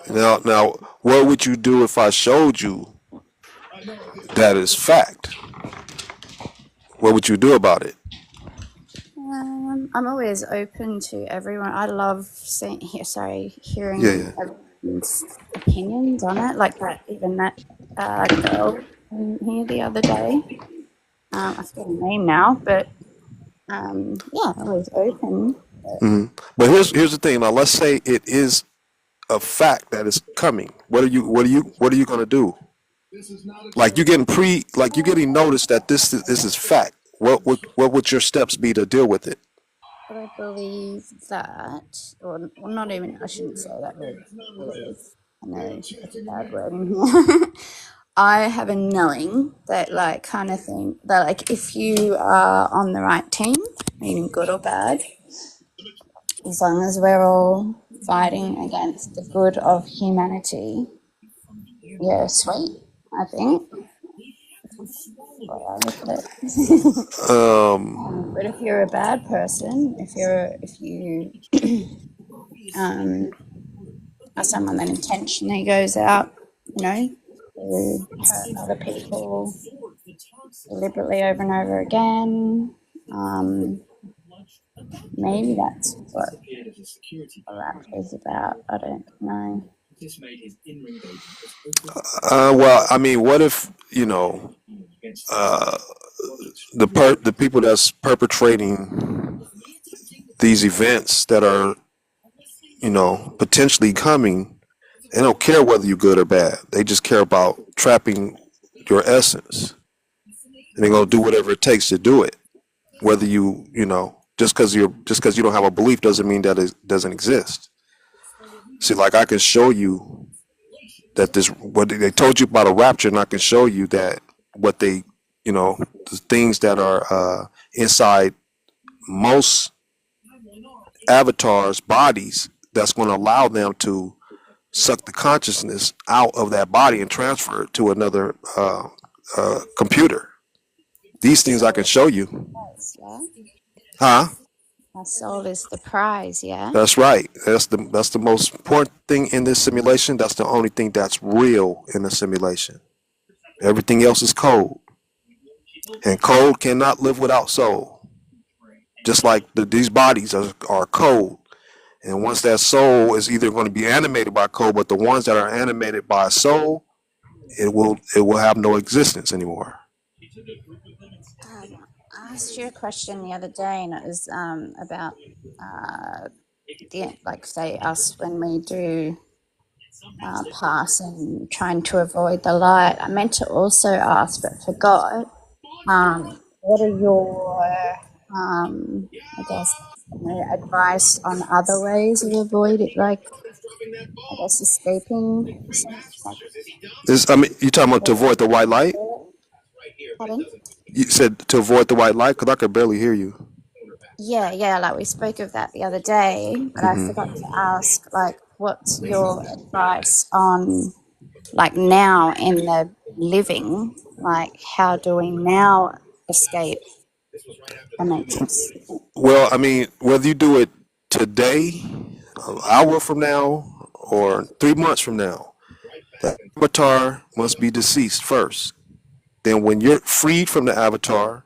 Now, what would you do if I showed you that is fact? What would you do about it? I'm always open to everyone. I love hearing Yeah. everyone's opinions on it. Like that, even that girl in here the other day. I forget her name now, but yeah, always open. Hmm. But here's the thing. Now, let's say it is a fact that is coming. What are you gonna do? Like you're getting notice that this is fact. What would your steps be to deal with it? But I believe that, or well, not even, I shouldn't say that word, believe. I know it's a bad word in here. I have a knowing that, like, kind of thing, that, like, if you are on the right team, meaning good or bad, as long as we're all fighting against the good of humanity, yeah, sweet, I think. That's what I look at it. But if you're a bad person, if you are someone that intentionally goes out, you know, to hurt other people deliberately over and over again, maybe that's what a rap is about. I don't know. Well, I mean, what if the people that's perpetrating these events that are potentially coming, they don't care whether you're good or bad. They just care about trapping your essence, and they're gonna do whatever it takes to do it. Whether just because you don't have a belief doesn't mean that it doesn't exist. See, like I can show you that what they told you about a rapture, and I can show you that what they, the things that are inside most avatars' bodies that's going to allow them to suck the consciousness out of that body and transfer it to another computer. These things I can show you. Yeah. Huh? My soul is the prize, yeah. That's right. That's the most important thing in this simulation. That's the only thing that's real in the simulation. Everything else is code. And code cannot live without soul. Just like these bodies are code. And once that soul is either going to be animated by code, but the ones that are animated by soul, it will have no existence anymore. I asked you a question the other day, and it was about like say us when we do pass and trying to avoid the light. I meant to also ask, but forgot. What are your, I guess, advice on other ways of avoid it, like I guess escaping? You talking about to avoid the white light? Pardon? You said to avoid the white light, because I could barely hear you. Yeah, like we spoke of that the other day, but I forgot to ask, like, what's your advice on, like, now in the living, like, how do we now escape the matrix? Well, I mean, whether you do it today, an hour from now, or 3 months from now, the avatar must be deceased first. Then when you're freed from the avatar,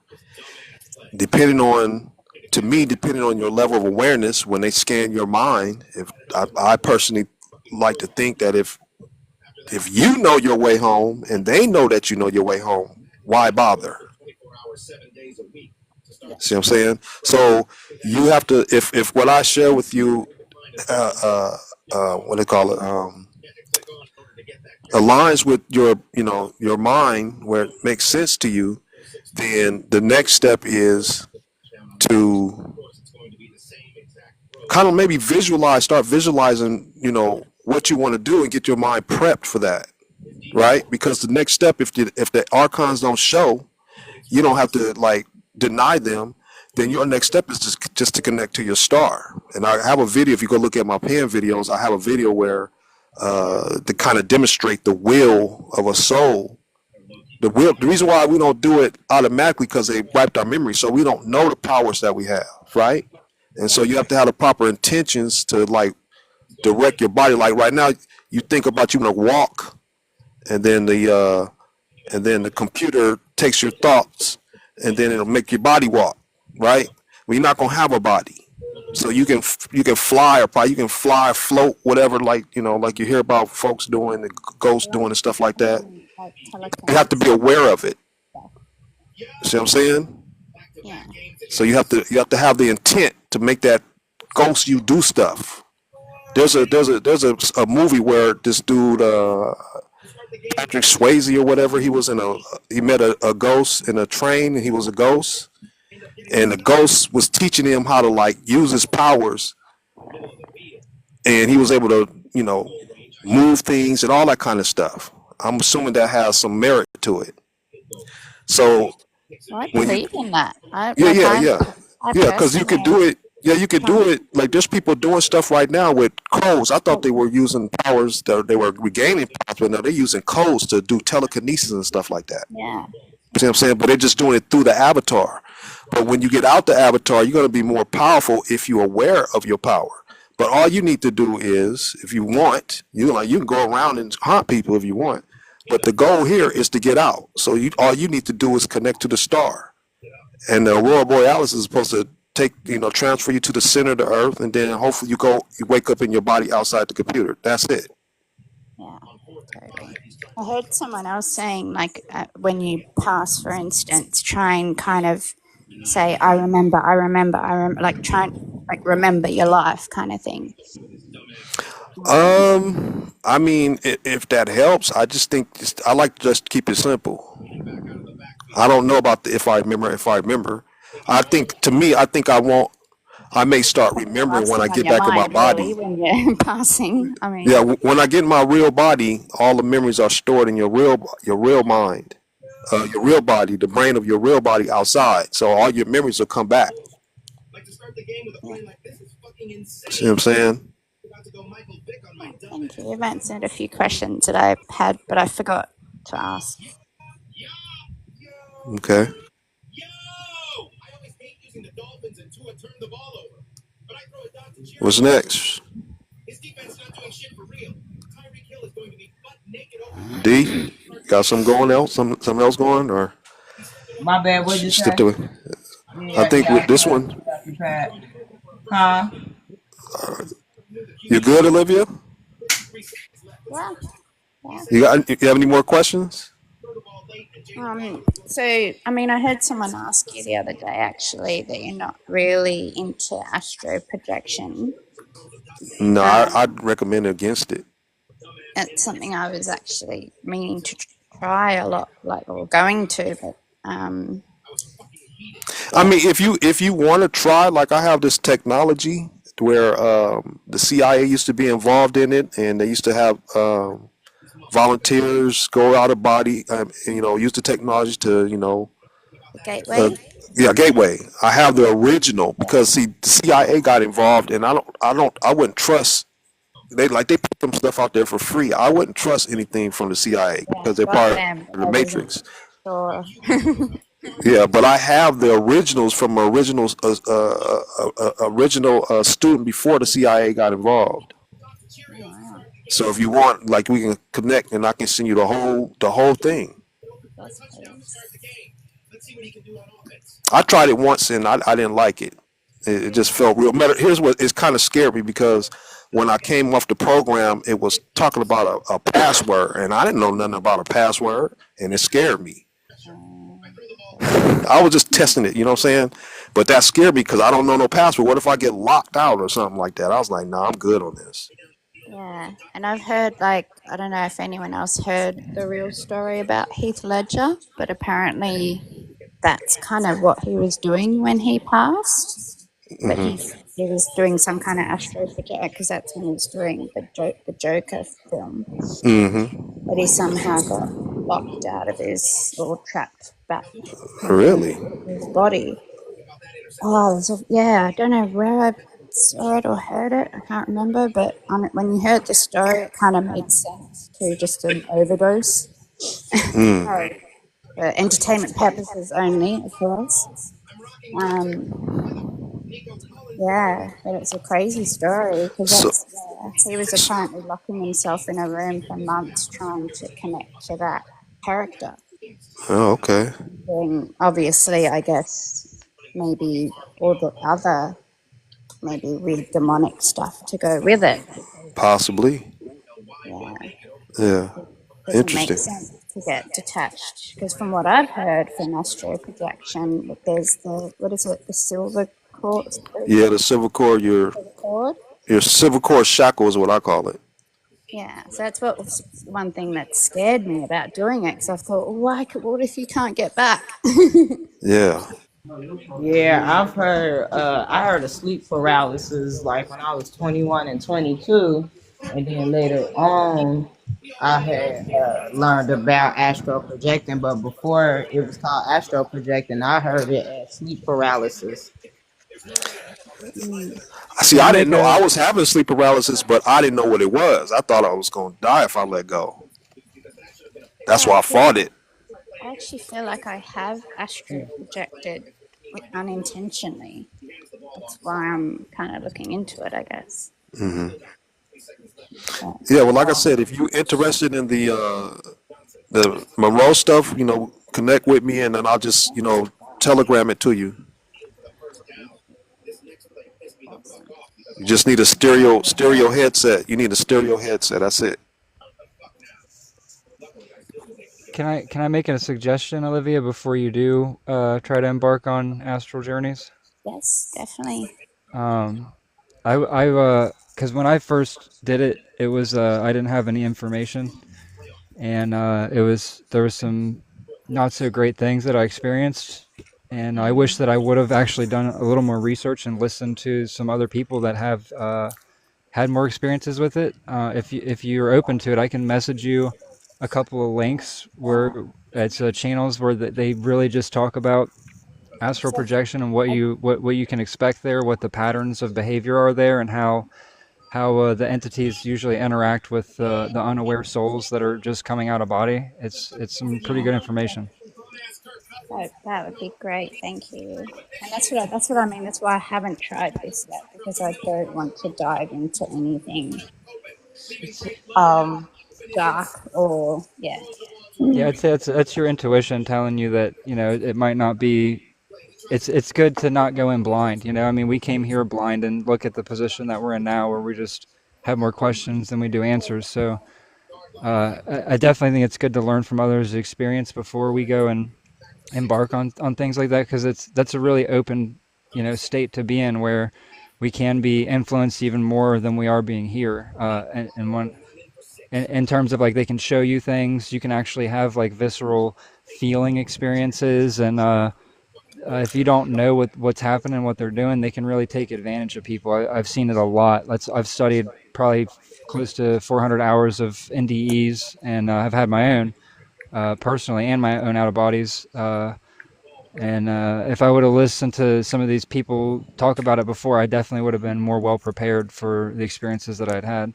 depending on your level of awareness, when they scan your mind, if I personally like to think that if you know your way home and they know that you know your way home, why bother? See what I'm saying? So you have to, if what I share with you, what they call it, aligns with your mind where it makes sense to you, then the next step is to kind of maybe start visualizing, what you want to do and get your mind prepped for that, right? Because the next step, if the archons don't show, you don't have to like deny them. Then your next step is just to connect to your star. And I have a video. If you go look at my pen videos, I have a video where to kind of demonstrate the will of a soul. The reason why we don't do it automatically because they wiped our memory, so we don't know the powers that we have, right? And so you have to have the proper intentions to like direct your body. Like right now, you think about you gonna walk, and then the computer takes your thoughts and then it'll make your body walk, right? Well, you're not gonna have a body, so you can fly, or probably you can fly, float, whatever, like like you hear about folks doing, the ghosts doing and stuff like that. Like You have to be telekinesis aware of it. stuff. See what I'm saying? Yeah. So you have to have the intent to make that ghost you do stuff. There's a movie where this dude Patrick Swayze or whatever, he met a ghost in a train, and he was a ghost, and the ghost was teaching him how to like use his powers, and he was able to move things and all that kind of stuff. I'm assuming that has some merit to it. So Well, I when you believe in that. I yeah, like yeah, yeah, I yeah, because you could personally do it. Yeah, you could can't. do it. Like there's people doing stuff right now with codes. I thought they were using powers, that they were regaining powers, but no, they're using codes to do telekinesis and stuff like that. Yeah. You see what I'm saying? But they're just doing it through the avatar. But when you get out the avatar, you're going to be more powerful if you're aware of your power. But all you need to do is, if you want, you can go around and haunt people if you want. But the goal here is to get out. So all you need to do is connect to the star, and the aurora borealis is supposed to transfer you to the center of the earth, and then hopefully you wake up in your body outside the computer. That's it. Yeah. Totally. I heard someone else saying, like, when you pass, for instance, try and kind of say, I remember, like, try and like remember your life kind of thing. I mean, if that helps, I just think I like to just keep it simple. I don't know about the if I remember. I think to me, I may start remembering when I Lasting on get your back in my mind, really, body. when you're passing. I mean, Yeah, when I get in my real body, all the memories are stored in your real mind, your real body, the brain of your real body outside. So all your memories will come back. See what I'm saying? thank you. You've answered a few questions that I had, but I forgot to ask. Okay. What's next? D, got something going else? Something else going, or My bad. What'd you stick say? to it? I think with this one, Huh? you good, Olivia? Yeah. Yeah. You have any more questions? So, I mean, I heard someone ask you the other day, actually, that you're not really into astro projection. No, Um, I'd recommend against it. it's something I was actually meaning to try a lot, like, or going to, but I mean, if you want to try, like I have this technology where the CIA used to be involved in it, and they used to have volunteers go out of body, use the technology to, the gateway. Gateway. I have the original because see, the CIA got involved, and I wouldn't trust. They put some stuff out there for free. I wouldn't trust anything from the CIA Yeah, because they're got part them. of the I wasn't Matrix. sure. Yeah, but I have the originals from original student before the CIA got involved. Wow, So if you want, like, we can connect, and I can send you the whole thing. that's cool. I tried it once and I didn't like it. It just felt real. Here's what it's kind of scared me because when I came off the program, it was talking about a password, and I didn't know nothing about a password, and it scared me. I was just testing it, you know what I'm saying? But that scared me because I don't know no password. What if I get locked out or something like that? I was like, nah, I'm good on this. Yeah, and I've heard, like, I don't know if anyone else heard the real story about Heath Ledger, but apparently that's kind of what he was doing when he passed. But he was doing some kind of astro project because that's when he was doing the Joker film. Mm-hmm. But he somehow got locked out of his, or trapped back Really? in his body. Oh, I don't know where I saw it or heard it. I can't remember, but when you heard the story, it kind of made sense to just an overdose. Mm. Sorry, for entertainment purposes only, of course. Yeah, but it's a crazy story because So, he was apparently locking himself in a room for months trying to connect to that character. Oh, okay. Then obviously, I guess maybe all the other maybe weird demonic stuff to go with it. Possibly. Yeah, Yeah. doesn't make Interesting. sense to get detached because from what I've heard from astral projection, there's the what is it, the silver cord, Yeah, the civil cord, silver cord. your civil cord shackle is what I call it. Yeah, so that's what was one thing that scared me about doing it because I thought, well, what if you can't get back? Yeah. Yeah, I heard of sleep paralysis like when I was 21 and 22, and then later on, I had learned about astral projecting. But before it was called astral projecting, I heard it as sleep paralysis. Mm. See, Can I I make didn't know a I was having sleep paralysis, but I didn't know what it was. I thought I was going to die if I let go. That's why I fought it. I actually feel like I have astral projected unintentionally. That's why I'm kind of looking into it, I guess. Hmm. But, Yeah, well, like I said, if you're interested in the Monroe stuff, connect with me, and then I'll just telegram it to you. awesome. You just need a stereo headset. You need a stereo headset. That's it. can I make a suggestion, Olivia, before you do try to embark on astral journeys? Yes, definitely. Um, because when I first did it, it was I didn't have any information, and there was some not so great things that I experienced, and I wish that I would have actually done a little more research and listened to some other people that have had more experiences with it. If you're open to it, I can message you a couple of links where it's channels where they really just talk about astral So, projection and what you can expect there, what the patterns of behavior are there, and how the entities usually interact with the unaware souls that are just coming out of body. It's some pretty good information. that would be great. Thank you. And that's what I mean. That's why I haven't tried this yet because I don't want to dive into anything Um, dark or yeah. Yeah, I'd say that's your intuition telling you that it might not be. It's good to not go in blind. I mean, we came here blind and look at the position that we're in now, where we just have more questions than we do answers. So I definitely think it's good to learn from others' experience before we go and embark on things like that, because that's a really open state to be in, where we can be influenced even more than we are being here. And when in terms of like they can show you things, you can actually have like visceral feeling experiences, and if you don't know what's happening, what they're doing, they can really take advantage of people. I've seen it a lot. I've studied probably close to 400 hours of NDEs, and I've had my own personally and my own out of bodies. And if I would have listened to some of these people talk about it before, I definitely would have been more well prepared for the experiences that I'd had.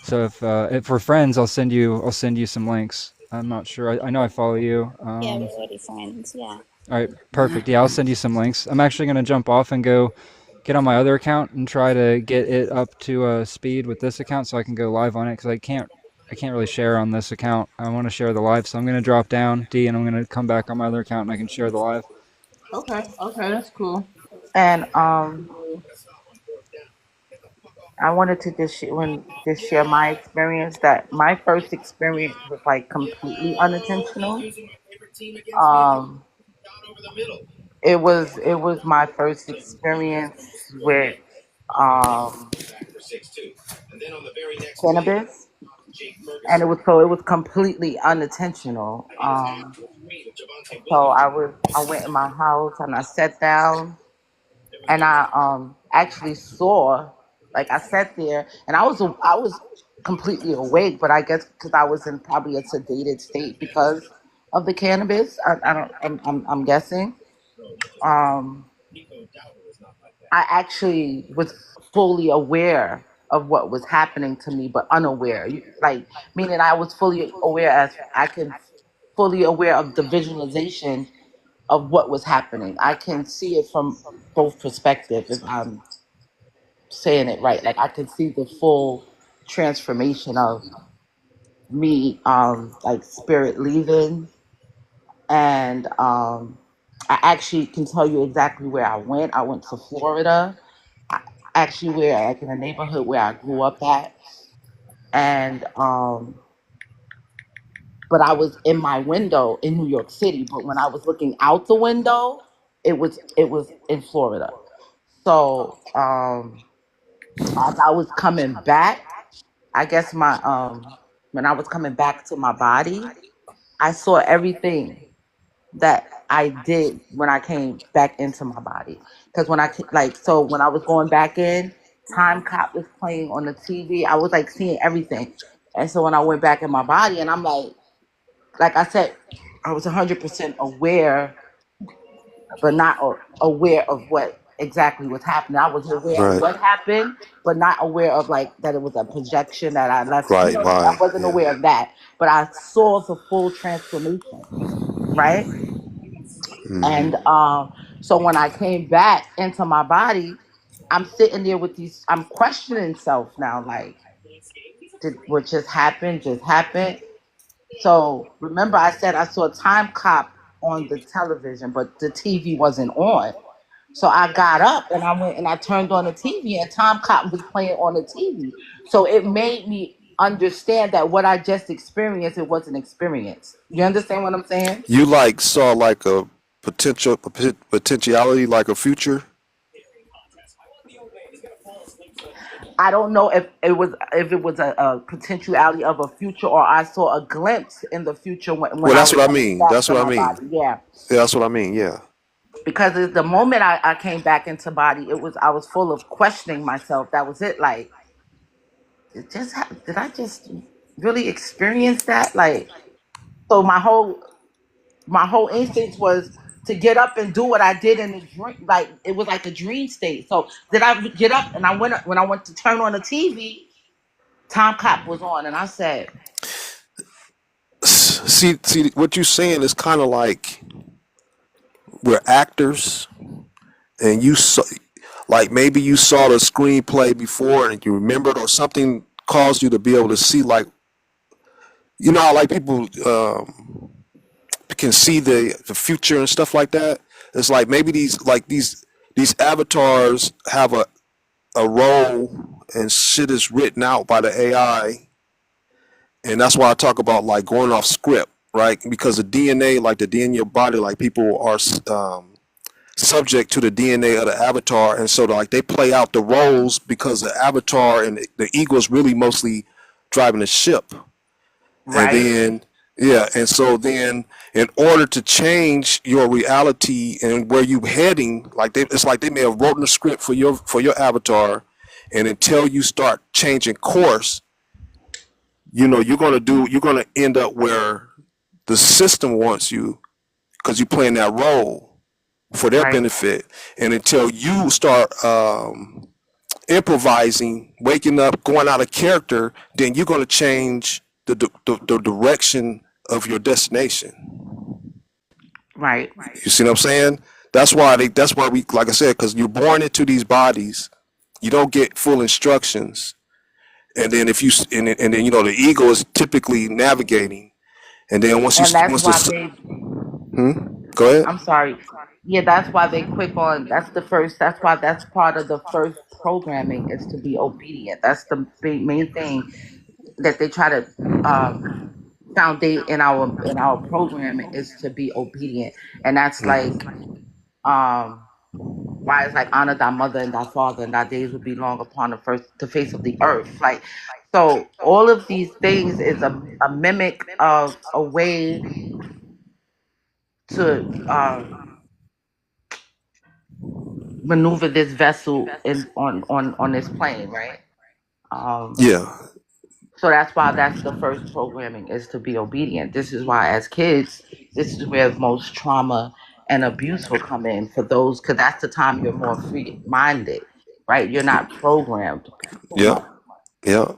So if we're friends, I'll send you some links. I'm not sure. I know I follow you. Yeah, we're already friends. Yeah. All right, perfect. Yeah, I'll send you some links. I'm actually going to jump off and go get on my other account and try to get it up to speed with this account so I can go live on it, because I can't really share on this account. I want to share the live, so I'm going to drop down D and I'm going to come back on my other account and I can share the live. okay, that's cool. And I wanted to just share my experience. That my first experience was like completely unintentional. Um, it was my first experience with um cannabis, and it was completely unintentional. So I went in my house and I sat down and I actually saw, like, I sat there and I was completely awake, but I guess because I was in probably a sedated state because of the cannabis. I don't I'm guessing. Um, I actually was fully aware of what was happening to me, but unaware. Like, meaning I was fully aware, as I could fully aware of the visualization of what was happening. I can see it from both perspectives, if I'm saying it right. Like, I could see the full transformation of me like spirit leaving, and I actually can tell you exactly where I went. I went to Florida, I, actually where like in a neighborhood where I grew up at, and but I was in my window in New York City. But when I was looking out the window, it was in Florida. So as I was coming back, I guess my when I was coming back to my body, I saw everything that I did when I came back into my body. Because so when I was going back in, Time Cop was playing on the TV. I was like seeing everything, and so when I went back in my body, and I'm like I said, I was 100% aware, but not aware of what exactly was happening. I was aware of Right. what happened, but not aware of like that it was a projection that I left. You Right. know what I mean? I Right. wasn't Yeah. aware of that, but I saw the full transformation, right? Hmm. And so when I came back into my body, I'm sitting there with I'm questioning self now, like, did what just happened just happen? So remember, I said I saw Time Cop on the television, but the TV wasn't on. So I got up and I went and I turned on the TV, and Tom Cotton was playing on the TV. So it made me understand that what I just experienced, it was an experience. You understand what I'm saying? You like saw like a potentiality, like a future. I don't know if it was a potentiality of a future, or I saw a glimpse in the future when Well, I that's was what I coming mean. back That's to what I my mean. body. Yeah, Yeah, that's what I mean. Yeah. because the moment I came back into body, I was full of questioning myself. That was it. Like, did I just really experience that? Like, so my whole instinct was to get up and do what I did in the dream. Like, it was like a dream state. So did I get up and when I went to turn on the TV, Tom Cop was on, and I said, See, what you're saying is kind of like we're actors, and you saw, like maybe you saw the screenplay before and you remembered, or something caused you to be able to see, like, you know how like people can see the future and stuff like that. It's like maybe these avatars have a role, and shit is written out by the AI, and that's why I talk about like going off script, right? Because the DNA, like the DNA in your body, like people are subject to the DNA of the avatar, and so like they play out the roles because the avatar and the ego is really mostly driving the ship, and right, then yeah, and so then in order to change your reality and where you heading, like it's like they may have written a script for your avatar, and until you start changing course, you know you're gonna end up where the system wants you because you're playing that role for their right, benefit, and until you start improvising, waking up, going out of character, then you're going to change the direction of your destination. right. You see what I'm saying? That's why we, like I said, because you're born into these bodies, you don't get full instructions, and then if you and then you know the ego is typically navigating, and then And that's once why this, they. go ahead. I'm sorry. Yeah, that's why they quick on. That's the first. That's why that's part of the first programming is to be obedient. That's the main thing that they try to foundate in our programming is to be obedient, and that's like why it's like honor thy mother and thy father, and thy days will be long upon the face of the earth. Like, so all of these things is a mimic of a way to maneuver this vessel on this plane, right? Um, Yeah, so that's why that's the first programming is to be obedient. This is why as kids, this is where most trauma and abuse will come in for those, because that's the time you're more free minded, right? You're not programmed so yeah, much. yeah.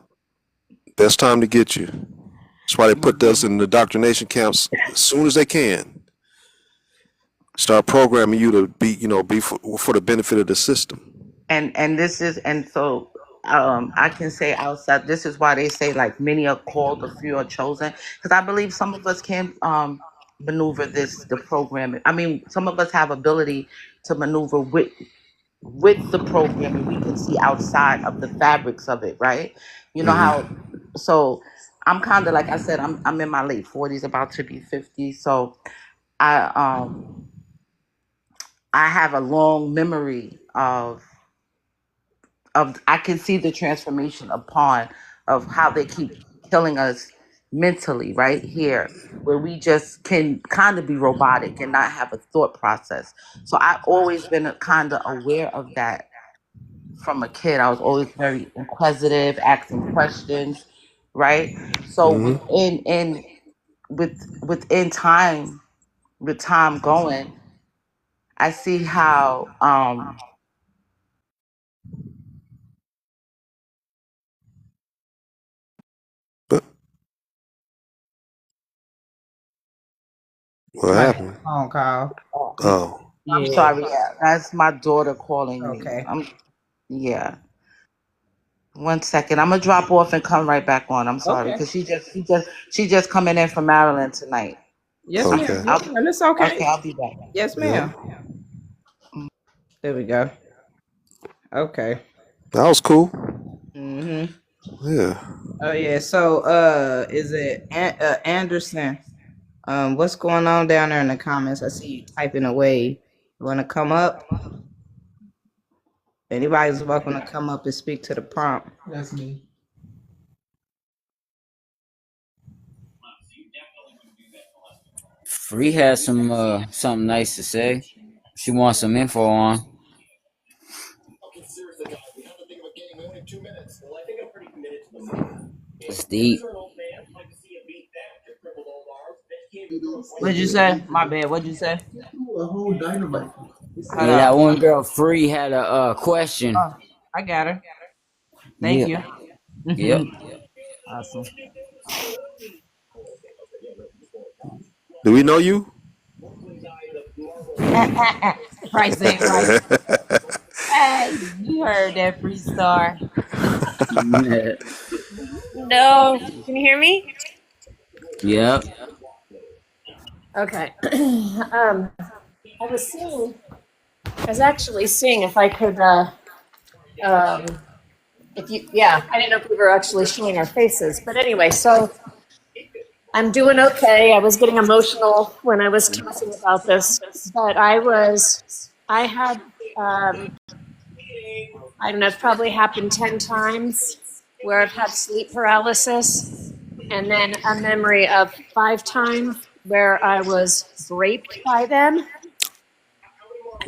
Best time to get you. That's why they put us Mhm. in the indoctrination camps as soon as they can. Start programming you to be, you know, be for the benefit of the system. And this is and so I can say outside. This is why they say like many are called, a few are chosen. Because I believe some of us can maneuver the program. I mean, some of us have ability to maneuver with the program, and we can see outside of the fabrics of it, right? You know Hmm. how. So I'm kind of like I said. I'm in my late 40s, about to be 50. So I I have a long memory of I can see the transformation upon of how they keep killing us mentally right here, where we just can kind of be robotic and not have a thought process. So I've always been kind of aware of that from a kid. I was always very inquisitive, asking questions, right? So Hmm. within time, with time going, I see how But what somebody had happened? a phone call. Oh, I'm Yeah. sorry. Yeah, that's my daughter calling me. Okay. Yeah. One second. I'm gonna drop off and come right back on. I'm sorry, Okay. because she just coming in from Maryland tonight. Yes, I'm, ma'am. okay. Yes, I'll, ma'am. It's okay. okay. I'll be back. Yes, Yep. ma'am. There we go. Okay. That was cool. Mm-hmm. Yeah. Oh yeah. So is it Anderson? What's going on down there in the comments? I see you typing away. You wanna come up? Anybody's welcome to come up and speak to the prompt. That's me. Free has some something nice to say. She wants some info on. It's deep. What'd you say? My bad. What'd you say? A whole dynamite. Hold Yeah, that up. one girl Free had a question. Oh, I got her. Thank Yep. you. Yep. Awesome. Do we know you? Price ain't right. Hey, you heard that, Free Star. No, can you hear me? Yep. Okay. I was actually seeing if I could, if you, yeah, I didn't know if we were actually showing our faces. But anyway, so I'm doing okay. I was getting emotional when I was talking about this, but I had, I don't know, it's probably happened 10 times where I've had sleep paralysis, and then a memory of 5 times where I was raped by them.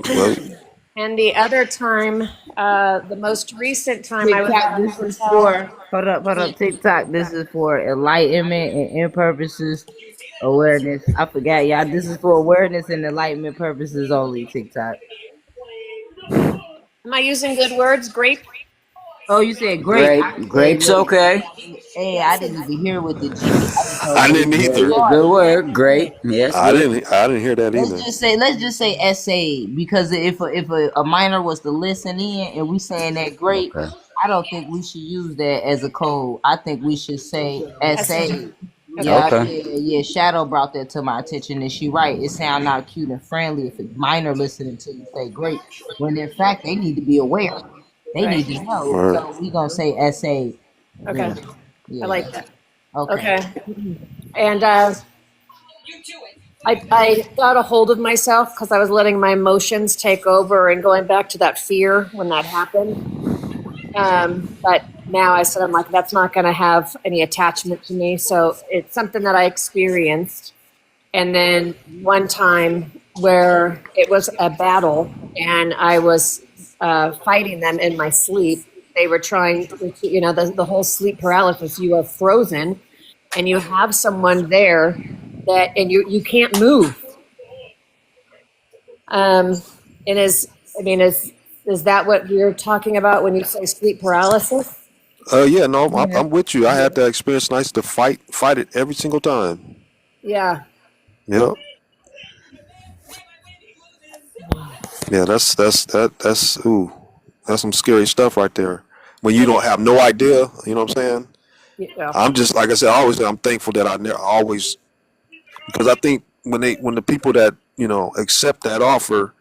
Well, And the other time, the most recent time I was TikTok, at a this is hotel. for hold up. TikTok, this is for enlightenment and in purposes, awareness. I forgot, y'all. This is for awareness and enlightenment purposes only. TikTok. Am I using good words? Grape? Oh, you said grape. Grape. I said, Grape's look, okay. hey, Yeah, I so didn't even hear with the G. I just heard I grape. didn't Yeah, either. yeah, good word. Great. Yeah, that's I good. didn't. I didn't hear that either. Let's just say essay, because if a minor was to listen in and we saying that grape, Okay. I don't think we should use that as a code. I think we should say essay. okay. Yeah, Okay. yeah. Shadow brought that to my attention, and she right. It sound not cute and friendly if a minor listening to you say grape, when in fact they need to be aware. They Right. need to know. All right. So we gonna say essay. Okay. Yeah, I yeah. like that. Okay. Okay. And I got a hold of myself because I was letting my emotions take over and going back to that fear when that happened. But now I said, I'm like, that's not going to have any attachment to me. So it's something that I experienced. And then one time where it was a battle and I was fighting them in my sleep. They were trying to, the whole sleep paralysis, you are frozen and you have someone there and you can't move. And is that what you're talking about when you say sleep paralysis? Yeah. No, Yeah. I'm with you. I had that experience. And I used to fight it every single time. Yeah. Yep. Yeah. That's ooh. That's some scary stuff right there. when you don't have no idea. You know what I'm saying? Yeah. I'm just like I said, I always say I'm thankful that I never always, because I think when the people that accept that offer,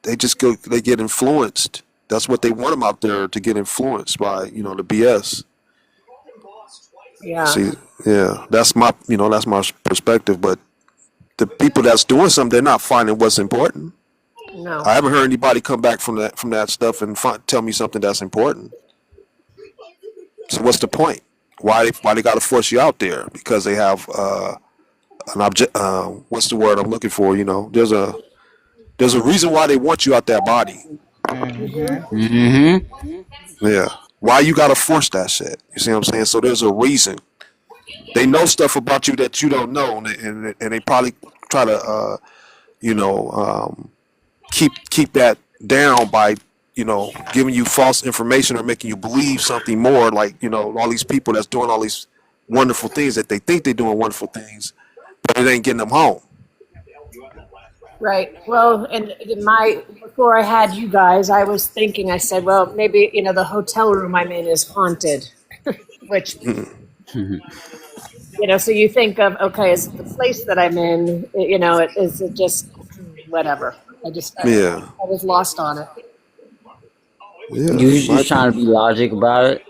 they get influenced. That's what they want them out there to get influenced by the BS. Yeah. See, yeah, that's my perspective. But the people that's doing something, they're not finding what's important. No. I haven't heard anybody come back from that stuff and tell me something that's important. So what's the point? Why they got to force you out there? Because they have an object. What's the word I'm looking for? There's a reason why they want you out that body. Yeah. Why you got to force that shit? You see what I'm saying? So there's a reason. They know stuff about you that you don't know, and they probably try to keep that down by giving you false information or making you believe something more, like all these people that's doing all these wonderful things that they think they're doing wonderful things, but it ain't getting them home. Right. Well, and before I had you guys, I was thinking, I said, well, maybe, the hotel room I'm in is haunted, which, so you think of, okay, is the place that I'm in, is it just whatever? I was lost on it. Yeah. You was just trying to be logic about it.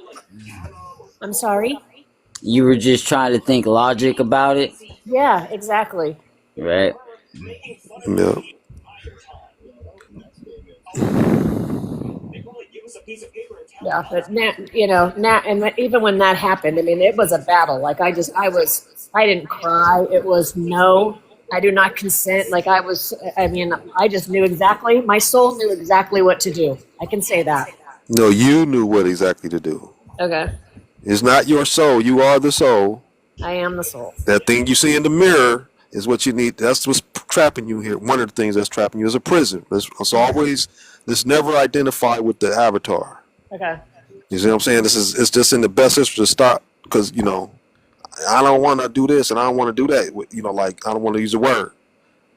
I'm sorry? You were just trying to think logic about it. Yeah, exactly. Right. Yeah. Yeah, but now, and even when that happened, I mean, it was a battle. Like I didn't cry. It was no, I do not consent. Like I just knew exactly, my soul knew exactly what to do. I can say that. No, you knew what exactly to do. Okay. It's not your soul. You are the soul. I am the soul. That thing you see in the mirror is what you need. That's what's trapping you here. One of the things that's trapping you is a prison. Let's never identify with the avatar. Okay. You see what I'm saying? It's just in the best interest to stop, because I don't want to do this and I don't want to do that. Like I don't want to use a word.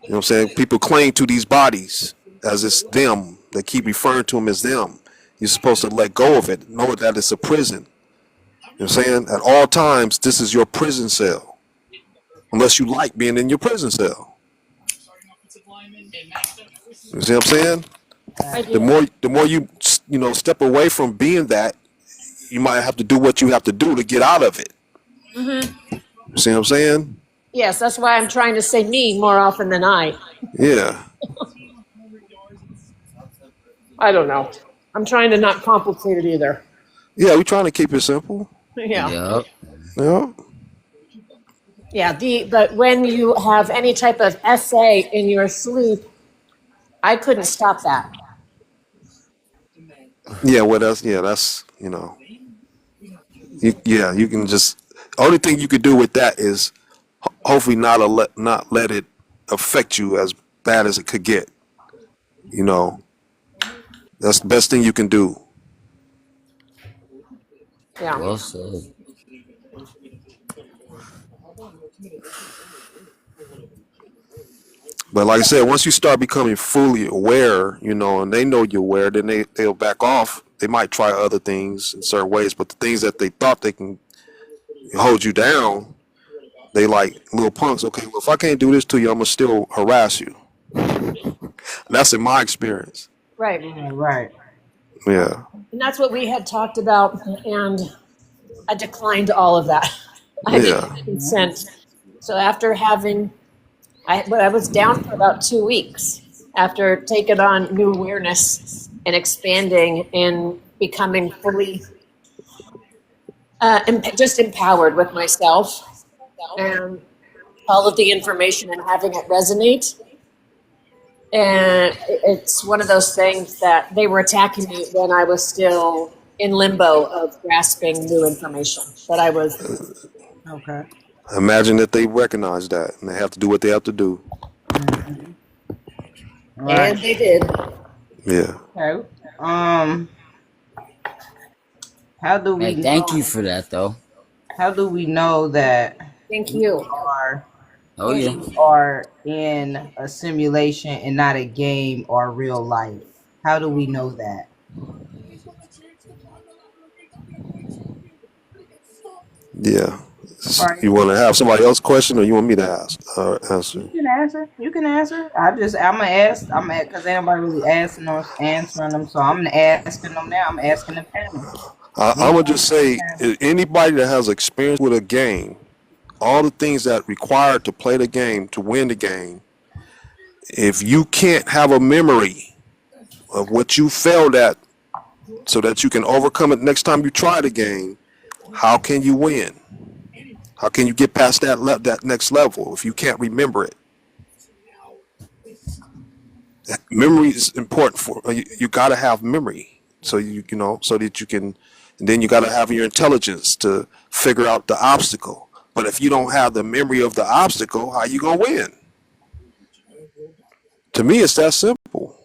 You know what I'm saying? People cling to these bodies as it's them. They keep referring to them as them. You're supposed to let go of it. Know that it's a prison. You know what I'm saying? At all times, this is your prison cell. Unless you like being in your prison cell. You see what I'm saying? The more you step away from being that, you might have to do what you have to do to get out of it. Mm-hmm. You see what I'm saying? Yes, that's why I'm trying to say me more often than I. Yeah. I don't know. I'm trying to not complicate it either. Yeah, we're trying to keep it simple. Yeah. Yep. Yeah. But when you have any type of essay in your sleep, I couldn't stop that. Yeah. Well, that's you can just. Only thing you could do with that is hopefully not let it affect you as bad as it could get. That's the best thing you can do. Yeah. Well said. But like I said, once you start becoming fully aware, and they know you're aware, then they'll back off. They might try other things in certain ways, but the things that they thought they can hold you down, they like little punks. Okay, well, if I can't do this to you, I'm gonna still harass you. That's in my experience. Right. Right. Yeah. And that's what we had talked about, and I declined all of that. I didn't consent. So after having, I was down for about 2 weeks after taking on new awareness and expanding and becoming fully just empowered with myself and all of the information and having it resonate. And it's one of those things that they were attacking me when I was still in limbo of grasping new information. But I was Okay. Imagine that they recognize that and they have to do what they have to do. And they did. Yeah. Okay. How do we Hey, thank you for that, though. How do we know that Thank you. Oh yeah. we are in a simulation and not a game or real life? How do we know that? Yeah. Right. You want to have somebody else question, or you want me to ask answer? You can answer. You can answer. I'm gonna ask. Because ain't nobody really asking or answering them, so I'm asking them now. I'm asking the panel. I'm gonna just say, anybody that has experience with a game, all the things that required to play the game, to win the game, if you can't have a memory of what you failed at so that you can overcome it next time you try the game, how can you win? How can you get past that next level if you can't remember it? Memory is important for you got to have memory, so so that you can, and then you got to have your intelligence to figure out the obstacle. But if you don't have the memory of the obstacle, how you gonna win? To me, it's that simple.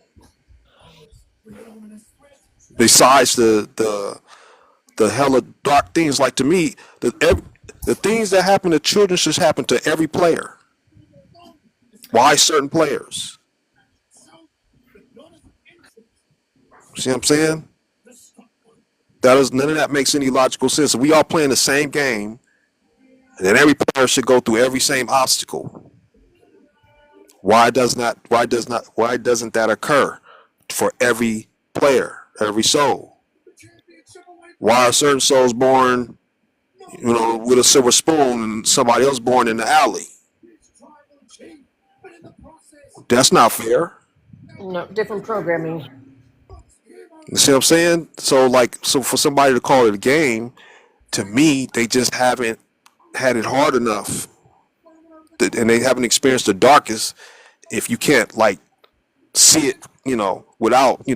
Besides the hella dark things, like to me, the things that happen to children should happen to every player. Why certain players? See what I'm saying? None of that makes any logical sense. If we all playing the same game, and then every player should go through every same obstacle. Why doesn't that occur for every player, every soul? Why are certain souls born, with a silver spoon and somebody else born in the alley? That's not fair. No, different programming. You see what I'm saying? So for somebody to call it a game, to me, they just haven't had it hard enough, and they haven't experienced the darkest. If you can't see it, without, you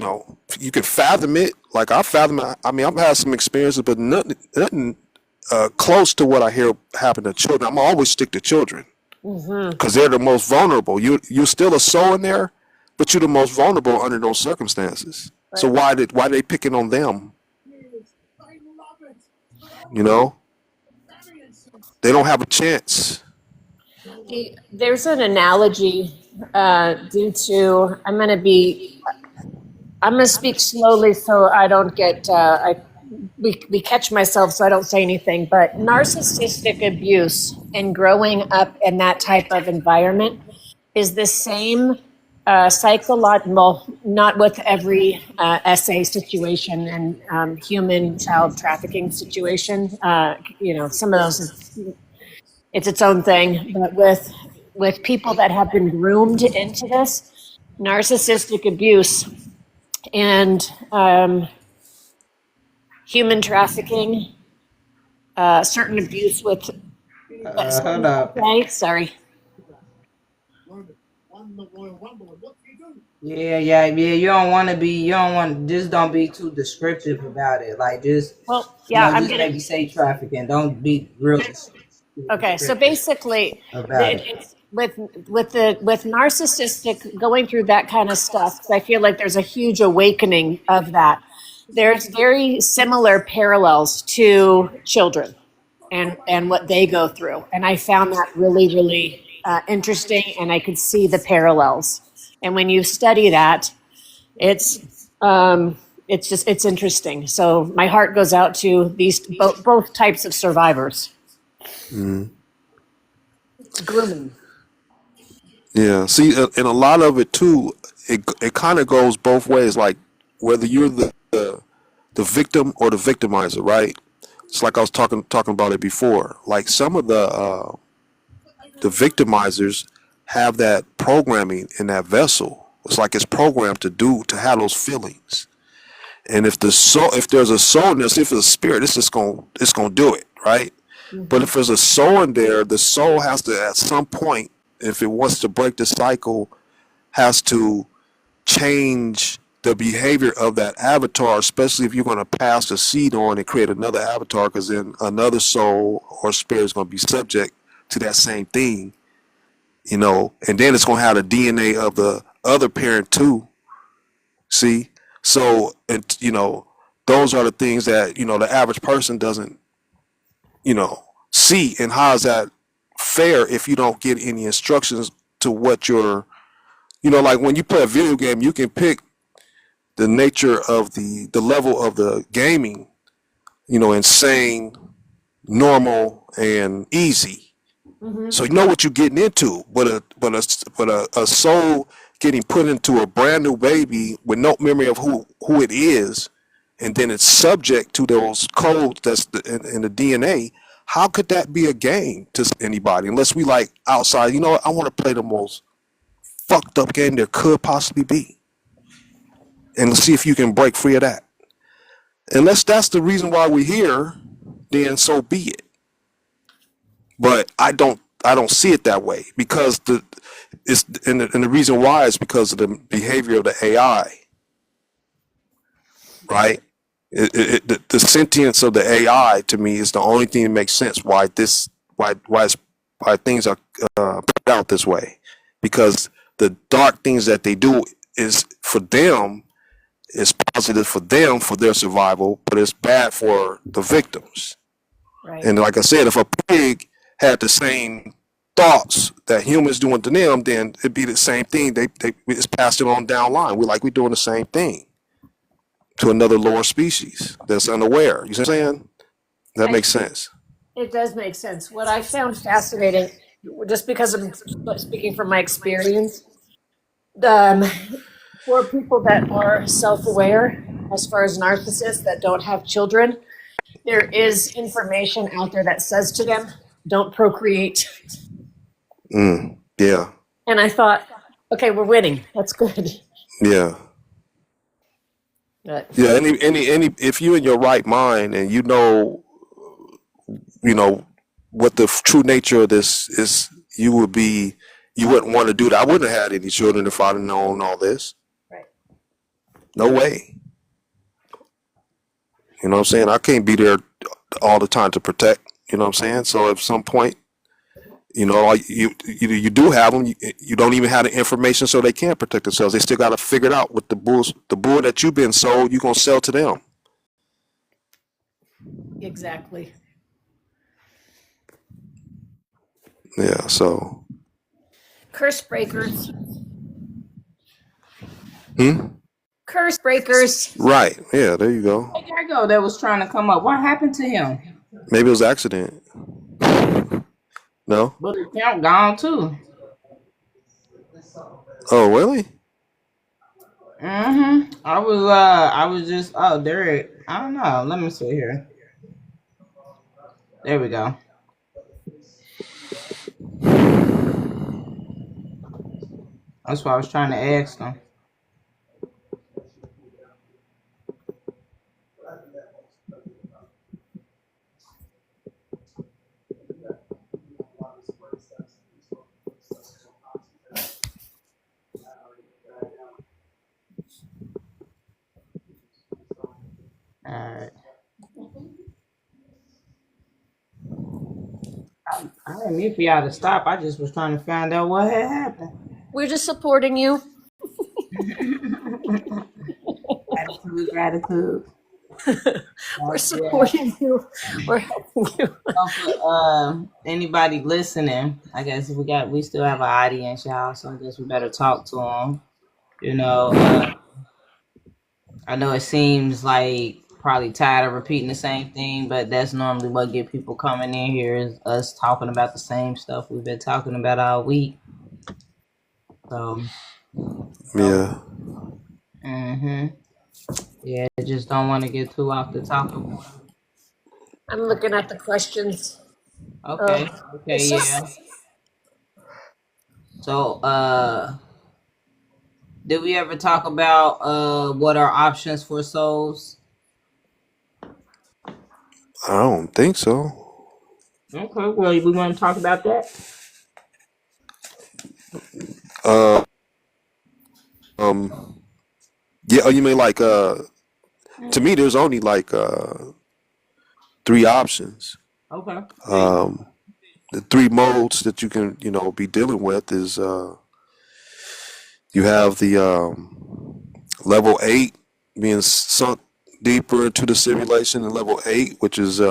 can fathom it. Like I fathom it. I mean, I've had some experiences, but nothing close to what I hear happen to children. I'm always stick to children because they're the most vulnerable. You're still a soul in there, but you're the most vulnerable under those circumstances. Right. So why are they picking on them? They don't have a chance. There's an analogy due to I'm going to speak slowly so I don't get we catch myself so I don't say anything. But narcissistic abuse and growing up in that type of environment is the same psychological, not with every SA situation and human child trafficking situation. Some of those, it's its own thing. But with people that have been groomed into this, narcissistic abuse and human trafficking, certain abuse with. Hold up. Okay, sorry. Yeah. You don't want to be. You don't want. Just don't be too descriptive about it. Like just. Well, yeah, I'm just gonna. maybe say trafficking. Don't be real. Okay, so basically, it's with narcissistic going through that kind of stuff, 'cause I feel like there's a huge awakening of that. There's very similar parallels to children and what they go through, and I found that really, really interesting, and I could see the parallels. And when you study that, it's interesting. So my heart goes out to these both types of survivors. Grooming. Yeah. See, and a lot of it too, it kind of goes both ways. Like whether you're the victim or the victimizer, right? It's like I was talking about it before. Like some of the victimizers have that programming in that vessel. It's like it's programmed to have those feelings. And if there's a soul in this, if it's a spirit, it's gonna do it, right? But if there's a soul in there, the soul has to, at some point, if it wants to break the cycle, has to change the behavior of that avatar, especially if you're going to pass the seed on and create another avatar, because then another soul or spirit is going to be subject to that same thing, and then it's going to have the DNA of the other parent too. See? So, those are the things that, the average person doesn't, see. And how is that fair if you don't get any instructions to what your, like when you play a video game, you can pick the nature of the level of the gaming, insane, normal and easy. Mm-hmm. So you know what you're getting into, but a soul getting put into a brand new baby with no memory of who it is, and then it's subject to those codes that's in the DNA. How could that be a game to anybody unless we like outside? You know what? I want to play the most fucked up game there could possibly be, and see if you can break free of that. Unless that's the reason why we're here, then so be it. But I don't see it that way because the reason why is because of the behavior of the AI, right? The sentience of the AI to me is the only thing that makes sense why things are put out this way, because the dark things that they do is for them is positive for them for their survival, but it's bad for the victims. Right. And like I said, if a pig had the same thoughts that humans doing to them, then it'd be the same thing. They it's passed it on down line. We're doing the same thing to another lower species that's unaware. You see what I'm saying? That makes sense. It does make sense. What I found fascinating, just because I'm speaking from my experience, for people that are self-aware, as far as narcissists that don't have children, there is information out there that says to them, don't procreate. Yeah. And I thought, okay, we're winning. That's good. Yeah. But Yeah. Any if you in your right mind and you know what the true nature of this is, you wouldn't want to do that. I wouldn't have had any children if I'd known all this. Right. No way. You know what I'm saying? I can't be there all the time to protect. You know what I'm saying? So at some point, you do have them. You don't even have the information, so they can't protect themselves. They still got to figure it out with the bull that you've been sold. You're gonna sell to them. exactly. Yeah. So. Curse breakers. Curse breakers. Right. Yeah. There you go. Hey, there you go. That was trying to come up. What happened to him? Maybe it was an accident. No. But his account gone too. Oh, really? I was just there. I don't know. Let me see here. There we go. That's what I was trying to ask him. Alright. I didn't mean for y'all to stop. I just was trying to find out what had happened. We're just supporting you. Gratitude. We're supporting you. We're helping you. For anybody listening, I guess we still have an audience, y'all. So I guess we better talk to them. I know it seems like probably tired of repeating the same thing, but that's normally what get people coming in here is us talking about the same stuff we've been talking about all week. So Yeah. Yeah, I just don't want to get too off the topic. I'm looking at the questions. Okay. It's Yeah. just- So, did we ever talk about what are options for souls? I don't think so. Okay, well, we want to talk about that. Yeah. Oh, you mean like to me, there's only like 3 options. Okay. The 3 modes that you can be dealing with is you have the level 8 being sunk deeper into the simulation, and level 8, which is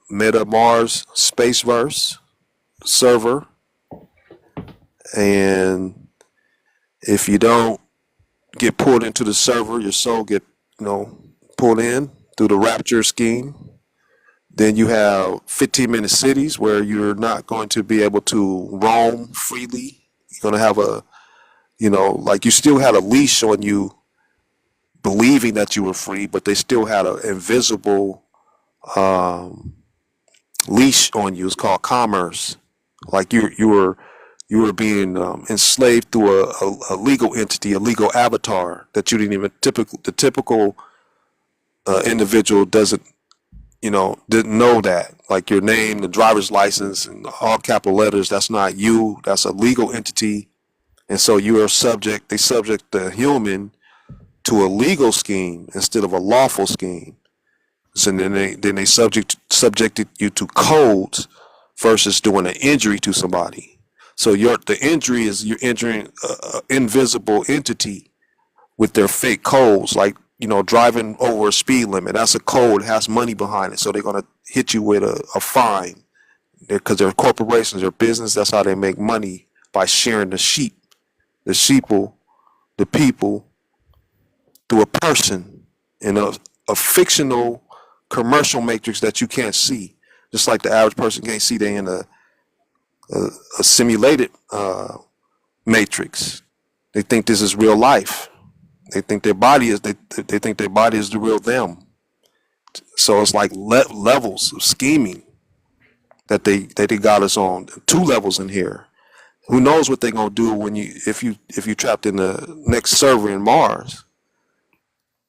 Meta Mars Spaceverse server. And if you don't get pulled into the server, your soul get pulled in through the rapture scheme, Then you have 15-minute cities where you're not going to be able to roam freely. You're going to have like you still had a leash on you, believing that you were free, but they still had an invisible leash on you. It's called commerce. Like you were being enslaved through a legal entity, a legal avatar that you didn't even the typical individual didn't know that. Like your name, the driver's license, and all capital letters, that's not you. That's a legal entity. And so you are they subject the human to a legal scheme instead of a lawful scheme. So then they subjected you to codes versus doing an injury to somebody. So the injury is you're injuring an invisible entity with their fake codes, like driving over a speed limit. That's a code, has money behind it. So they're gonna hit you with a fine because they're corporations, they're business. That's how they make money, by sharing the sheeple, the people, through a person in a fictional commercial matrix that you can't see. Just like the average person can't see, they in a simulated matrix. They think this is real life. They think their body is they think their body is the real them. So it's like levels of scheming that they got us on. 2 levels in here. Who knows what they're gonna do if you trapped in the next server in Mars?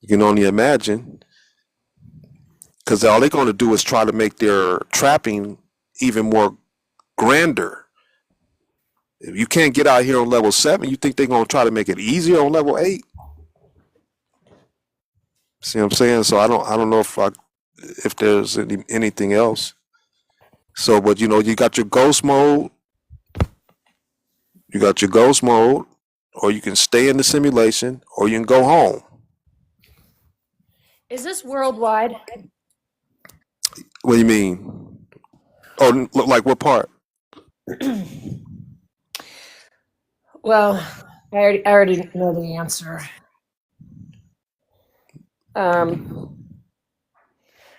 You can only imagine, because all they're gonna do is try to make their trapping even more grander. If you can't get out here on level 7, you think they're gonna try to make it easier on level 8? See what I'm saying? So I don't know if there's anything else. So, but you got your ghost mode. You got your ghost mode, or you can stay in the simulation, or you can go home. Is this worldwide? What do you mean? Oh, like what part? Well, I already know the answer.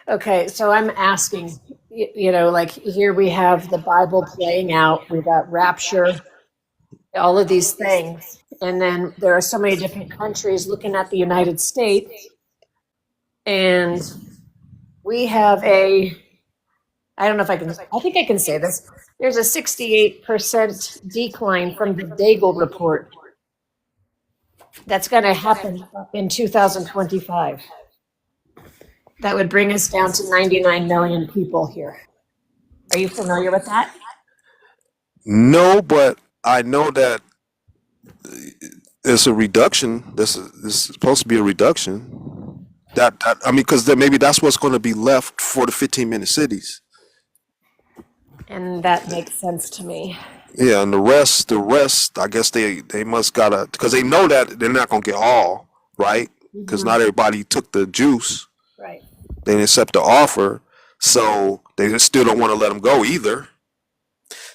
Okay, so I'm asking, like here we have the Bible playing out. We got rapture, all of these things. And then there are so many different countries looking at the United States. And we have I don't know if I think I can say this. There's a 68% decline from the Daigle report. That's going to happen in 2025. That would bring us down to 99 million people here. Are you familiar with that? No, but I know that it's a reduction. This is supposed to be a reduction. Because maybe that's what's going to be left for the 15-minute cities. And that makes sense to me. Yeah, and the rest, I guess they must gotta, because they know that they're not gonna get all, right? Because not everybody took the juice. Right. They didn't accept the offer, so they still don't want to let them go either.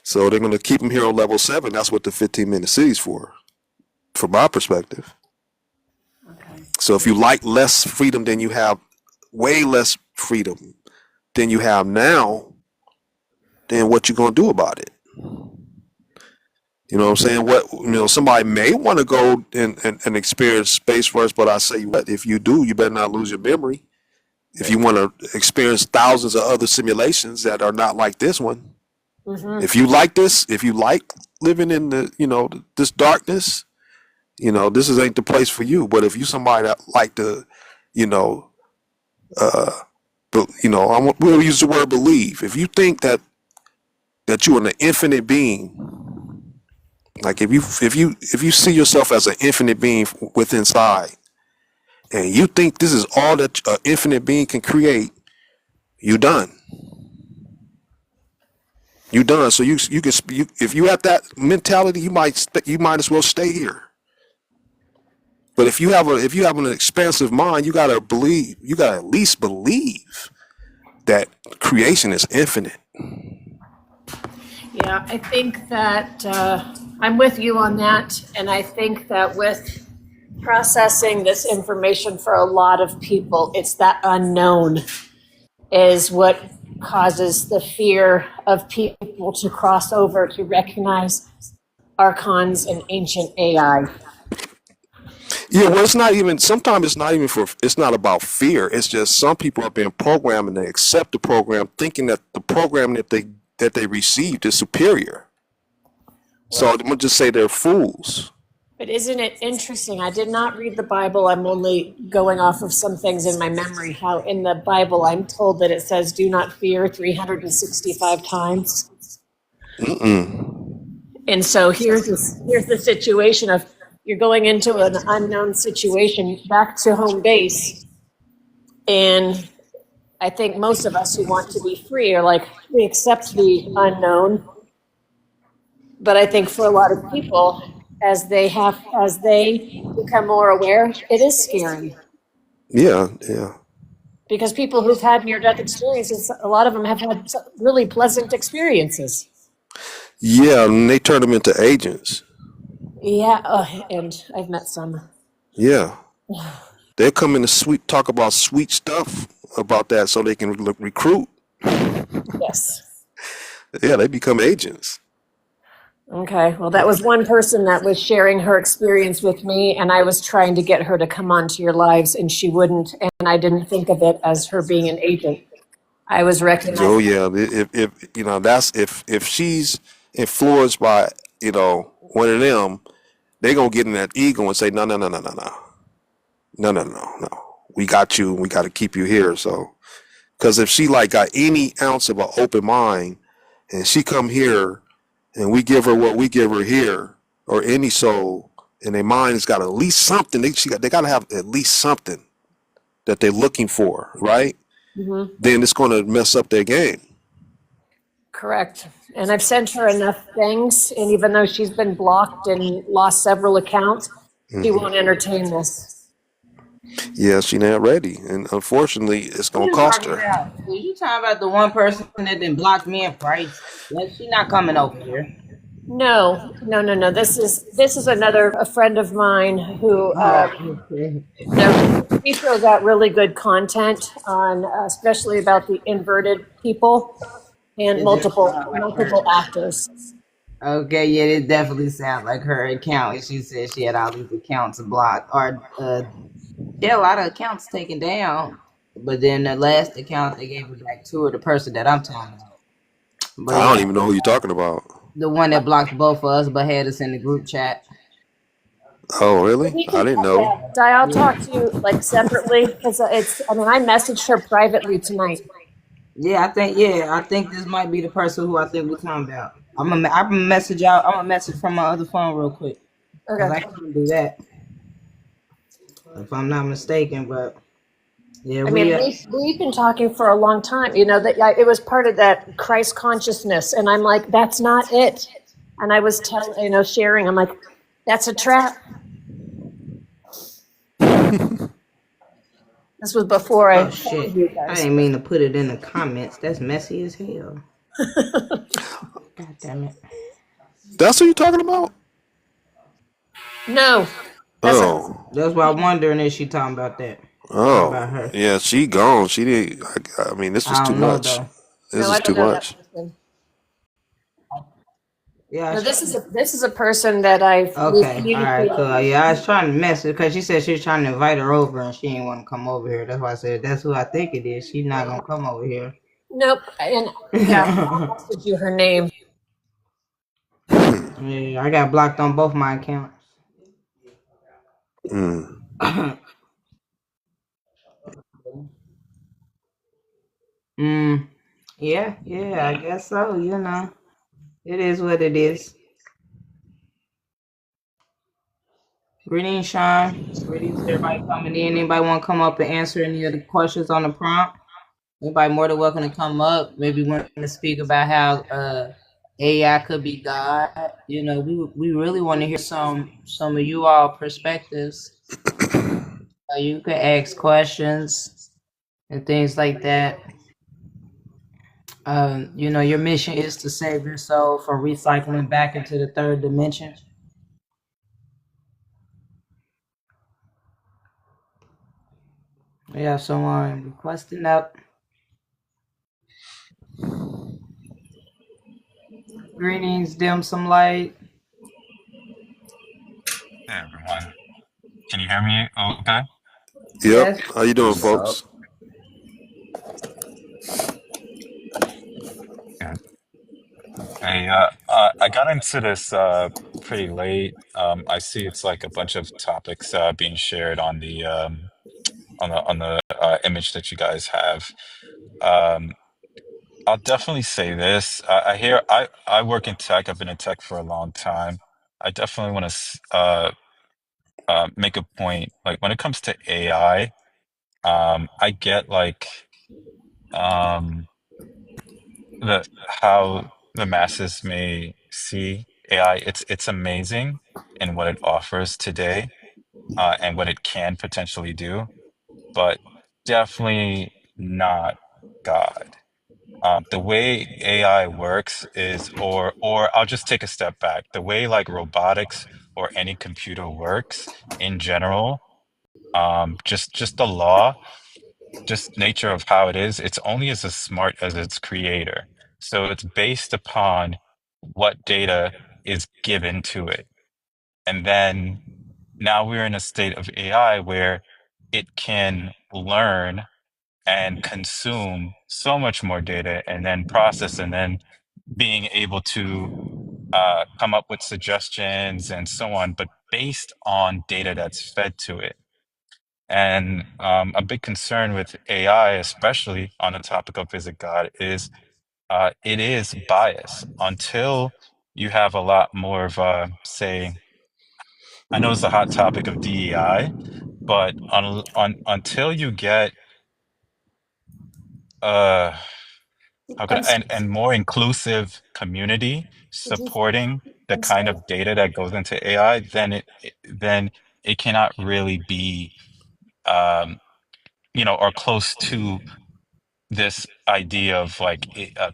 So they're gonna keep them here on level 7. That's what the 15-minute city's for, from my perspective. Okay. So if you like less freedom than you have, way less freedom than you have now, then what you gonna do about it? You know what I'm saying? Somebody may want to go and experience space first, but I say, if you do, you better not lose your memory. If you want to experience thousands of other simulations that are not like this one, if you like this, if you like living in this darkness, this ain't the place for you. But if you somebody that like to, we'll use the word believe. If you think that you're an infinite being. Like if you see yourself as an infinite being with inside, and you think this is all that an infinite being can create, you done. You done. So you can if you have that mentality, you might as well stay here. But if you have an expansive mind, you gotta believe. You gotta at least believe that creation is infinite. Yeah, I think that I'm with you on that. And I think that with processing this information for a lot of people, it's that unknown is what causes the fear of people to cross over to recognize archons and ancient AI. Yeah, well, it's not even. Sometimes it's not even for. It's not about fear. It's just some people are being programmed and they accept the program, thinking that the program that they received is superior. So I'm gonna just say they're fools. But isn't it interesting? I did not read the Bible. I'm only going off of some things in my memory. How in the Bible I'm told that it says, do not fear 365 times. Mm-mm. And so here's the situation of you're going into an unknown situation back to home base. And I think most of us who want to be free are like, we accept the unknown. But I think for a lot of people, as they become more aware, it is scary. Yeah. Because people who've had near-death experiences, a lot of them have had really pleasant experiences. Yeah, and they turn them into agents. Yeah, and I've met some. Yeah. They come in to talk about sweet stuff about that so they can recruit. Yes. Yeah, they become agents. Okay, well, that was one person that was sharing her experience with me, and I was trying to get her to come onto your lives, and she wouldn't, and I didn't think of it as her being an agent. I was recognizing. Oh yeah, if you know that's if she's influenced by one of them, they gonna get in that ego and say no. We got you. We got to keep you here. So, because if she like got any ounce of an open mind, and she come here, and we give her what we give her here, or any soul, and their mind has got at least something. They got to have at least something that they're looking for, right? Mm-hmm. Then it's going to mess up their game. Correct. And I've sent her enough things, and even though she's been blocked and lost several accounts, she won't entertain this. Yeah, she not ready, and unfortunately, it's gonna cost her. You talking about the one person that then blocked me and Price? She not coming over here. No. This is a friend of mine who he throws out really good content on, especially about the inverted people and multiple actors. Okay, yeah, it definitely sounds like her account. She said she had all these accounts blocked, or a lot of accounts taken down. But then the last account they gave it back to her, the person that I'm talking about. But I don't even know who you're talking about. The one that blocked both of us, but had us in the group chat. Oh, really? I didn't know. I'll talk to you like separately because I messaged her privately tonight. Yeah, I think this might be the person who I think we're talking about. I'm gonna message out. I'm gonna message from my other phone real quick. Okay. I can't do that if I'm not mistaken. But yeah, we've been talking for a long time. That it was part of that Christ consciousness, and I'm like, that's not it. And I was sharing. I'm like, that's a trap. This was before I. Oh shit! I didn't mean to put it in the comments. That's messy as hell. God damn it! That's what you're talking about? No. That's why I'm wondering if she talking about that. Oh, about her. Yeah, she gone. She did. I mean, this was too much. This is too much. Yeah. No, this is a person that I've. Okay. All right. Cool. Yeah, I was trying to message because she said she was trying to invite her over and she didn't want to come over here. That's why I said that's who I think it is. She's not gonna come over here. Nope. And I'll message you her name. Yeah, I got blocked on both my accounts. Yeah, I guess so. It is what it is. Greetings, Sean. Greetings, everybody coming in. Anybody want to come up and answer any of the questions on the prompt? Anybody more than welcome to come up. Maybe want to speak about how AI could be God. We really want to hear some of you all perspectives. You can ask questions and things like that. Your mission is to save your soul from recycling back into the third dimension. We have someone requesting up. Greetings, dim some light. Hey everyone, can you hear me? Okay. Yep. Yes. How you doing, What's up? folks? Good. Hey, I got into this pretty late. I see it's like a bunch of topics being shared on the image that you guys have. Um, I'll definitely say this. I hear I work in tech. I've been in tech for a long time. I definitely want to make a point. Like when it comes to AI, I get like um the how the masses may see AI. It's amazing in what it offers today, and what it can potentially do, but definitely not God. The way AI works is, or I'll just take a step back. The way like robotics or any computer works in general, just the law, just nature of how it is, it's only as smart as its creator. So it's based upon what data is given to it. And then now we're in a state of AI where it can learn and consume so much more data and then process and then being able to come up with suggestions and so on, but based on data that's fed to it. And a big concern with AI, especially on the topic of is it God, is it is bias. Until you have a lot more of, say, I know it's a hot topic of DEI, but until you get uh, how could I, and more inclusive community supporting the I'm kind sorry. of data that goes into AI, then it cannot really be um, or close to this idea of like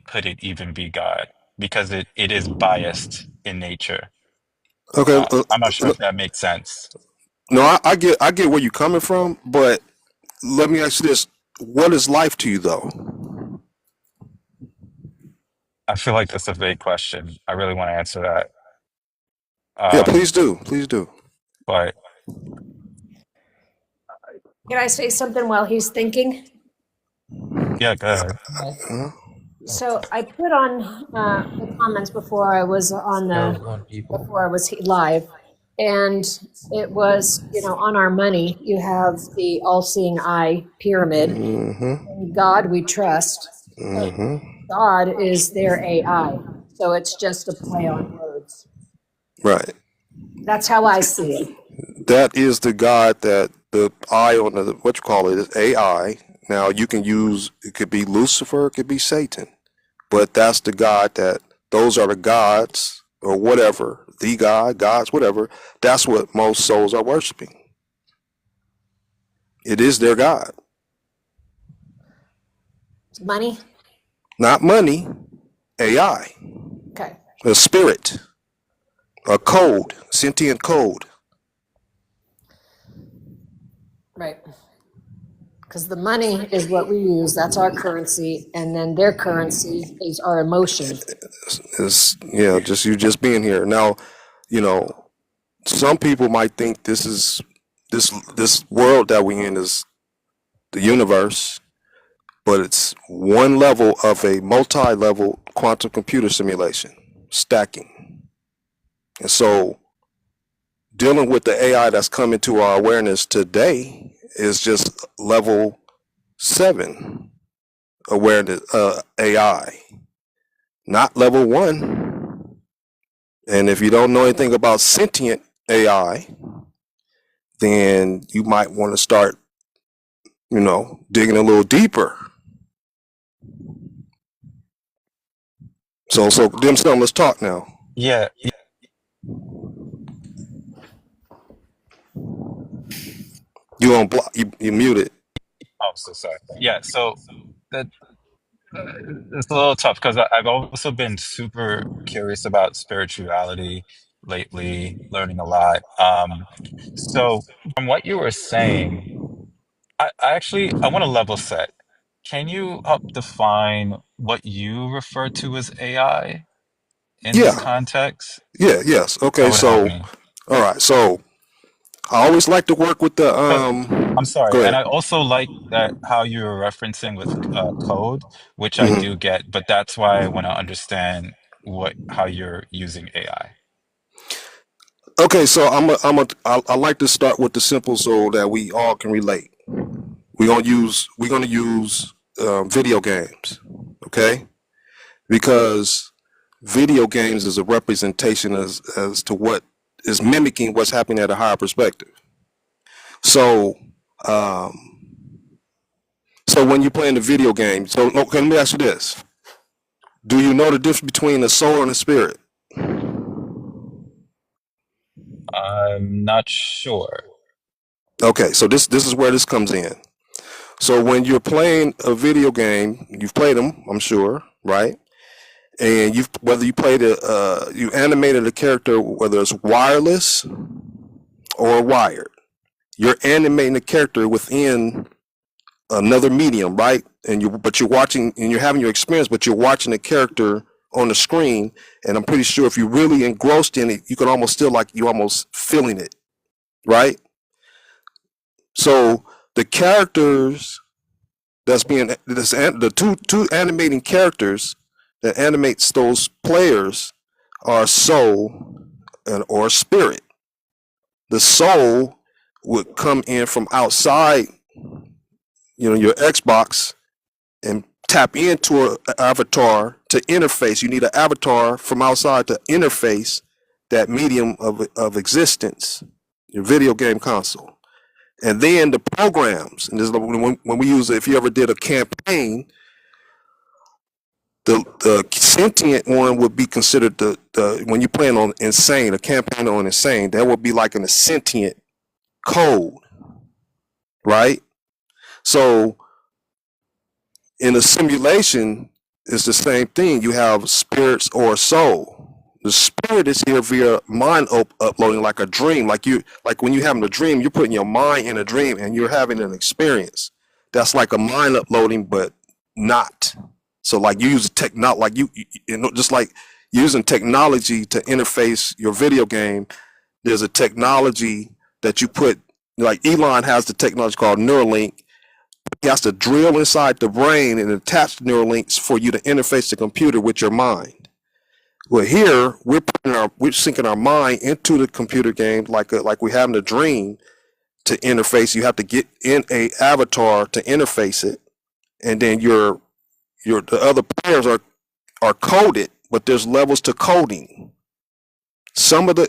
could it even be God? Because it is biased in nature. Okay. I'm not sure if that makes sense. No, I get where you're coming from, but let me ask you this: what is life to you, though? I feel like that's a vague question. I really want to answer that. Yeah, Um, please do. Please do. but Can I say something while he's thinking? yeah, go ahead. Huh? So I put on the comments before I was on the before I was live, and it was on our money. You have the all-seeing eye pyramid. Mm-hmm. In God we trust. But Mm-hmm. God is their AI, so it's just a play on words. Right. That's how I see it. That is the God that the eye on the what you call it is AI. Now you can use it could be Lucifer, it could be Satan, but that's the God that those are the gods or whatever the God, gods, whatever. That's what most souls are worshiping. It is their God, Money. not money. AI, Okay. a spirit, a code, sentient code. Right. Because the money is what we use. That's our currency, and then their currency is our emotion. Is yeah, just you just being here now. You know, some people might think this world that we in is the universe, but it's one level of a multi-level quantum computer simulation stacking. And so dealing with the AI that's coming to our awareness today is just level 7 awareness AI, not level 1. And if you don't know anything about sentient AI, then you might want to start, digging a little deeper. So dim sum, let's talk now. Yeah, You on block? You muted. oh, so sorry. Yeah, so that it's a little tough because I've also been super curious about spirituality lately, learning a lot. So from what you were saying, I want to level set. can you help define what you refer to as AI in this Yeah, context? yes. That Okay, would help so me. all right, so I always like to work with the 'Cause- I'm sorry, Go and ahead. I also like that how you were referencing with code, which I hmm do get, but that's why I want to understand how you're using AI. Okay, so I like to start with the simple so that we all can relate. We're gonna use video games, okay? Because video games is a representation as to what is mimicking what's happening at a higher perspective. So, um, so when you're playing the video game, so okay, let me ask you this: do you know the difference between a soul and a spirit? I'm not sure. Okay, so this is where this comes in. So when you're playing a video game, you've played them, I'm sure, right? And you've whether you played you animated a character, whether it's wireless or wired, you're animating a character within another medium, right? But you're watching and you're having your experience, but you're watching the character on the screen. And I'm pretty sure if you're really engrossed in it, you can almost still like you almost feeling it, right? So the characters the two animating characters that animates those players are soul and or spirit. The soul would come in from outside, your Xbox and tap into an avatar to interface. You need an avatar from outside to interface that medium of existence, your video game console. And then the programs, and this is when we use it, if you ever did a campaign, the sentient one would be considered the when you plan on insane, a campaign on insane, that would be like an sentient code, right? So in a simulation, it's the same thing. You have spirits or soul. The spirit is here via mind uploading, like a dream. Like when you're having a dream, you're putting your mind in a dream and you're having an experience. That's like a mind uploading, but not. So like you use technology, like just like using technology to interface your video game. There's a technology that you put, like Elon has the technology called Neuralink. He has to drill inside the brain and attach the neural links for you to interface the computer with your mind. Well, here we're syncing our mind into the computer game like we're having a dream to interface. You have to get in a avatar to interface it, and then the other players are coded, but there's levels to coding. Some of the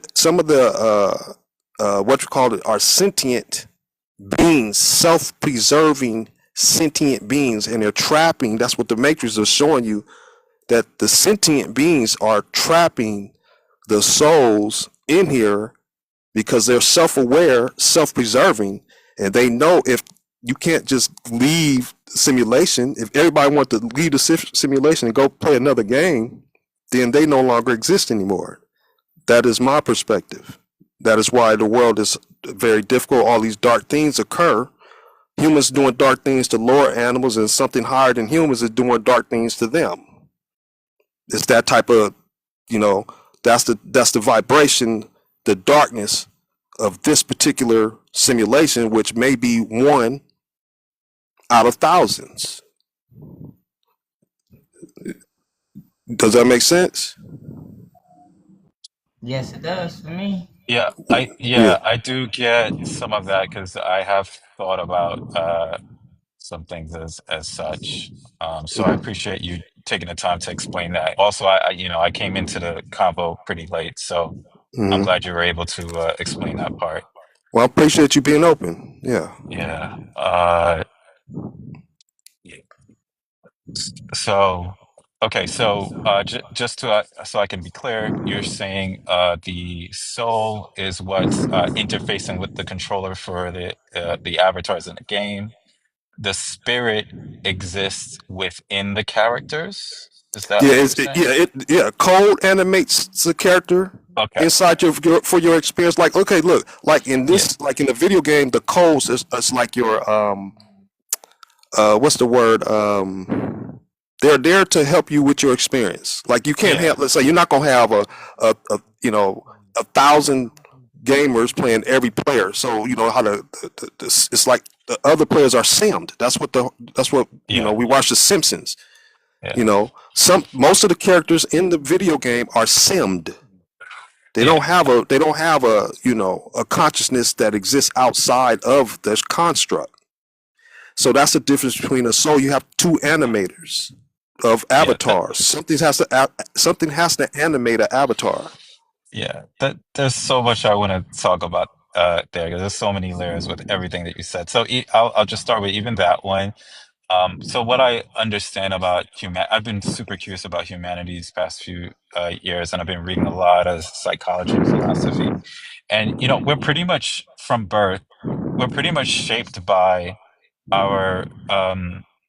what you call it are sentient beings, self-preserving sentient beings, and they're trapping. That's what the Matrix is showing you, that the sentient beings are trapping the souls in here because they're self-aware, self-preserving, and they know if you can't just leave the simulation. If everybody wants to leave the simulation and go play another game, then they no longer exist anymore. That is my perspective. That is why the world is very difficult. All these dark things occur. Humans doing dark things to lower animals, and something higher than humans is doing dark things to them. It's that type of, that's the vibration, the darkness of this particular simulation, which may be one out of thousands. Does that make sense? Yes, it does for me. Yeah, Yeah. I do get some of that because I have thought about some things as such. So I appreciate you taking the time to explain that. Also, I came into the convo pretty late, so I'm hmm glad you were able to explain that part. Well, I appreciate you being open. Yeah. Yeah. So, okay, so just to so I can be clear, you're saying the soul is what's interfacing with the controller for the avatars in the game. The spirit exists within the characters. Is that Yeah, what you're saying? code animates the character Okay. inside for your experience. Like, okay, look, like in Yeah. this, like in the video game, the codes is like your what's the word? They're there to help you with your experience. Like you can't Yeah. have, let's say you're not gonna have a 1,000 gamers playing every player. So you know how it's like the other players are simmed. That's what Yeah. we watch The Simpsons. Yeah. You know, most of the characters in the video game are simmed. They Yeah. don't have a a consciousness that exists outside of this construct. So that's the difference between a soul. You have two animators of Yeah. avatars. Something has to animate an avatar. Yeah. There's so much I want to talk about there, 'cause there's so many layers with everything that you said. So I'll just start with even that one. So what I understand about I've been super curious about humanity these past few years, and I've been reading a lot of psychology and philosophy. And we're pretty much from birth, we're pretty much shaped by our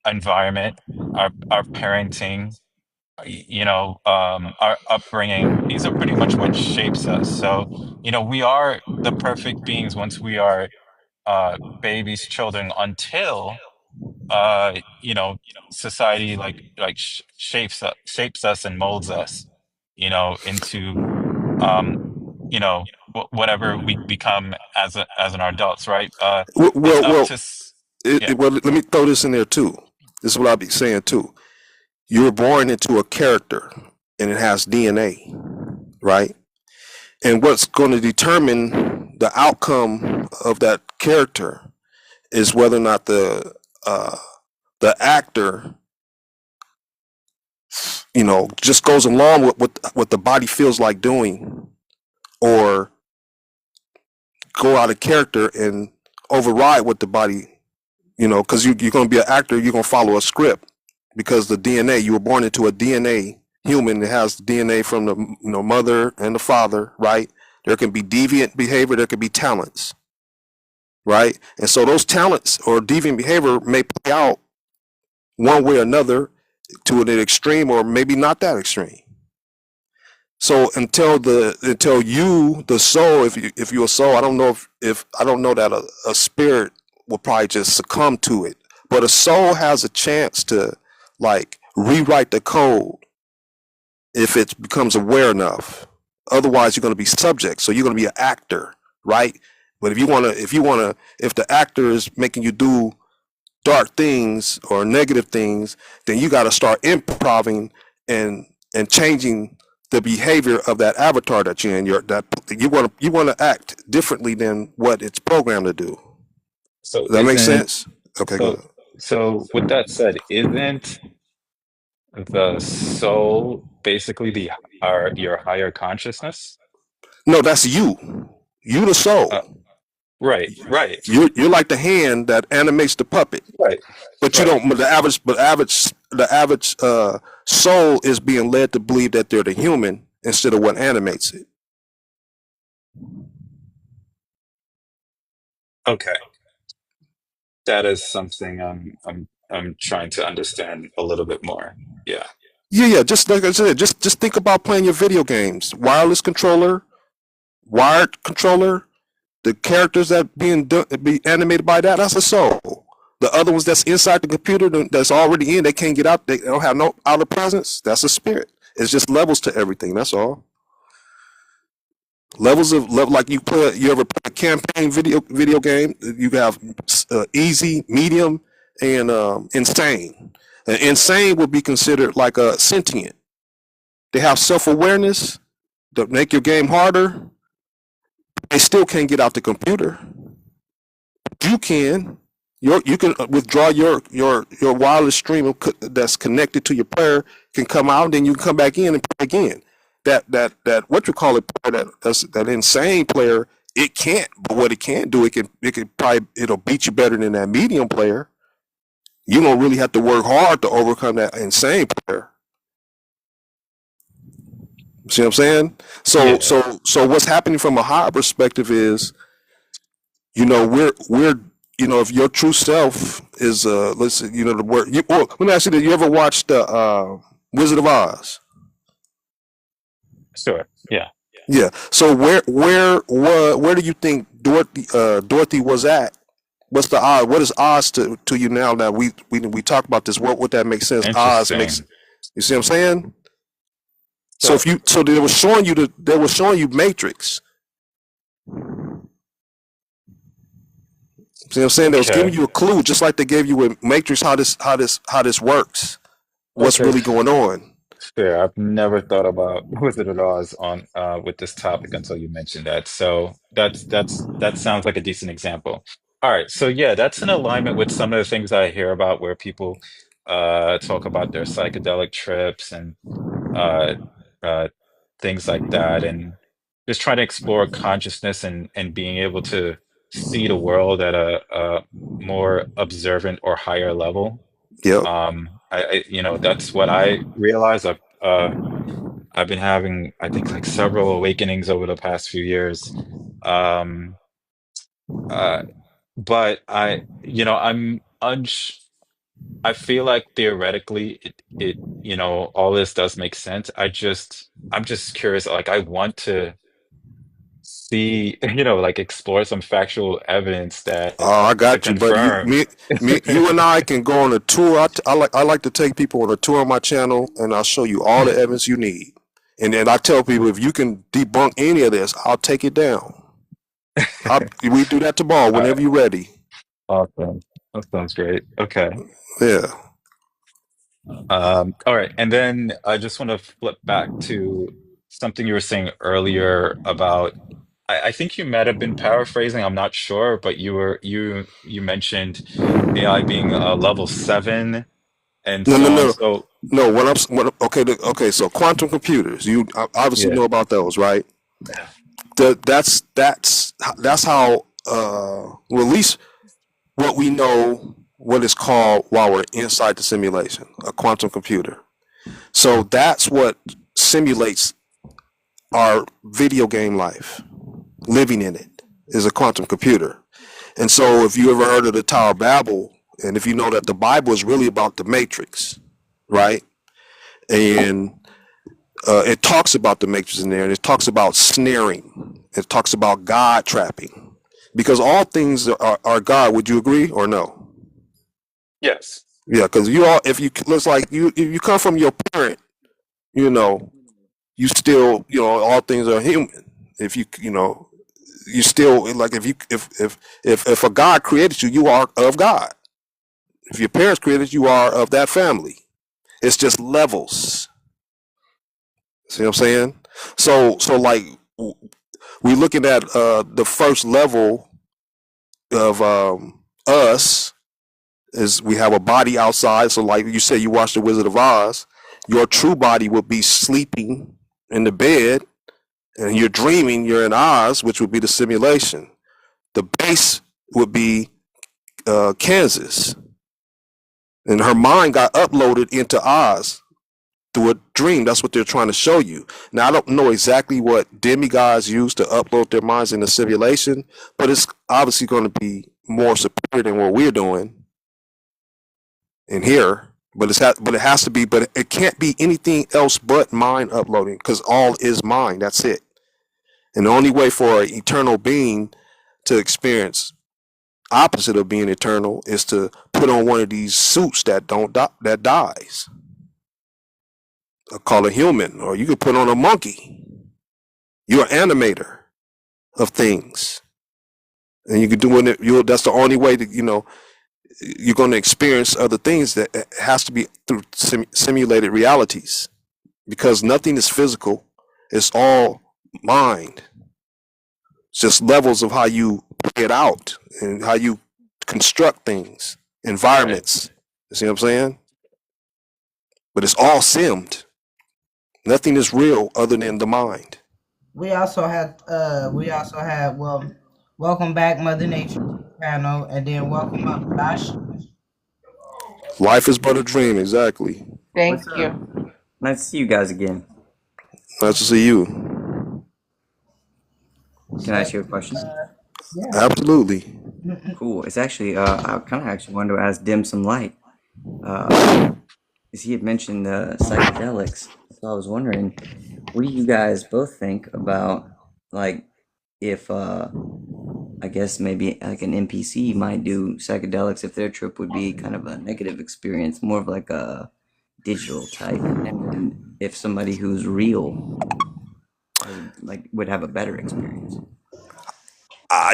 environment, our parenting, our upbringing. These are pretty much what shapes us. So, we are the perfect beings once we are babies, children, until society shapes us and molds us, into whatever we become as an adults, right? It's Well, up to yeah. well, let me throw this in there too. This is what I'll be saying too. You're born into a character, and it has DNA, right? And what's going to determine the outcome of that character is whether or not the actor, just goes along with what the body feels like doing, or go out of character and override what the body, because you're going to be an actor, you're going to follow a script, because the DNA, you were born into a DNA human that has DNA from the mother and the father, right? There can be deviant behavior, there can be talents, right? And so those talents or deviant behavior may play out one way or another to an extreme, or maybe not that extreme. So until you, the soul, if you're a soul, I don't know if I don't know that a spirit will probably just succumb to it, but a soul has a chance to like rewrite the code if it becomes aware enough. Otherwise, you're going to be subject. So you're going to be an actor, right? But if the actor is making you do dark things or negative things, then you got to start improving and changing the behavior of that avatar that you're in. You want to act differently than what it's programmed to do. So Does that make isn't sense? Okay, go so ahead. so with that said, isn't the soul basically your higher consciousness? No, that's you. You the Uh, soul. right, You're like the hand that animates the puppet. right, But you right. don't. But the average soul is being led to believe that they're the human instead of what animates it. Okay, that is something I'm trying to understand a little bit more. Yeah, Yeah. Just like I said, just think about playing your video games. Wireless controller, wired controller. The characters that be animated by that, that's a soul. The other ones that's inside the computer that's already in, they can't get out. They don't have no outer presence. That's a spirit. It's just levels to everything. That's all. Levels of level, like you ever play a campaign video game? You have easy, medium, and insane. Insane would be considered like a sentient. They have self awareness to make your game harder. They still can't get out the computer. You can. You can withdraw your wireless stream that's connected to your player can come out, and then you can come back in and play again. That what you call it player, that insane player, it can't. But what it can do, it can probably it'll beat you better than that medium player. You don't really have to work hard to overcome that insane player. See what I'm saying? So yeah. what's happening from a higher perspective is, we're if your true self is let's say, the word let me ask you, did you ever watch the Wizard of Oz? Sure. Yeah. Yeah. So where do you think Dorothy was at What's the odds? What is odds to you now that we talk about this? What would that make sense? Odds makes. Interesting. You see what I'm saying? So So if you they were showing you Matrix. See what I'm saying? They was giving okay, you a clue, just like they gave you with Matrix how this works. What's okay, really going on? fair. I've never thought about Wizard of Oz on with this topic until you mentioned that. So that sounds like a decent example. All right, so yeah, that's in alignment with some of the things I hear about where people talk about their psychedelic trips and uh, uh, things like that, and just trying to explore consciousness and being able to see the world at a more observant or higher level. Yep. That's what I realized. I've been having, I think, like several awakenings over the past few years. Um, uh, but I feel like theoretically all this does make sense. I'm just curious. Like, I want to see, like explore some factual evidence that I to got you, buddy. confirm. You and I can go on a tour. I like to take people on a tour on my channel, and I'll show you all the evidence you need. And then I tell people, if you can debunk any of this, I'll take it down. We do that tomorrow, All whenever right, you're ready. awesome. That sounds great. Okay. Yeah. All right, and then I just want to flip back to something you were saying earlier about, I think you might have been paraphrasing, I'm not sure, but you mentioned AI being level 7 and No, so no, on. no, So no. Okay. So quantum computers. You obviously yeah. know about those, right? That's how. Well, at least what we know, what is called while we're inside the simulation, a quantum computer. So that's what simulates our video game life. Living in it is a quantum computer. And so if you ever heard of the Tower of Babel, and if you know that the Bible is really about the Matrix, right? And it talks about the Matrix in there, and it talks about snaring. It talks about God trapping. Because all things are God. Would you agree or no? Yes. Yeah, because you all, if you looks like you, if you come from your parent, you know, you still, all things are human. If you still like if a God created you, you are of God. If your parents created you, are of that family. It's just levels. See what I'm saying? So like we're looking at the first level of us is we have a body outside. So like you said, you watch The Wizard of Oz, your true body would be sleeping in the bed, and you're dreaming you're in Oz, which would be the simulation. The base would be Kansas, and her mind got uploaded into Oz through a dream. That's what they're trying to show you. Now I don't know exactly what demigods use to upload their minds in the simulation, but it's obviously going to be more superior than what we're doing in here. But it has to be. But it can't be anything else but mind uploading, because all is mind. That's it. And the only way for an eternal being to experience opposite of being eternal is to put on one of these suits that that dies. I call a human, or you could put on a monkey. You're an animator of things, and you can do it. That's the only way that you're going to experience other things. That it has to be through simulated realities, because nothing is physical. It's all mind. It's just levels of how you play it out and how you construct things, Right. environments. You see what I'm saying? But it's all simmed. Nothing is real other than the mind. We also had welcome back Mother Nature panel, and then welcome up Josh. Life is but a dream, exactly. Thank What's you. up? Nice to see you guys again. Nice to see you. Can I ask you a question? Yeah. Absolutely. Cool. It's actually, I kind of actually wanted to ask Dim some light. Because he had mentioned psychedelics. So I was wondering, what do you guys both think about, like, if I guess maybe like an NPC might do psychedelics if their trip would be kind of a negative experience, more of like a digital type. And then if somebody who's real would have a better experience.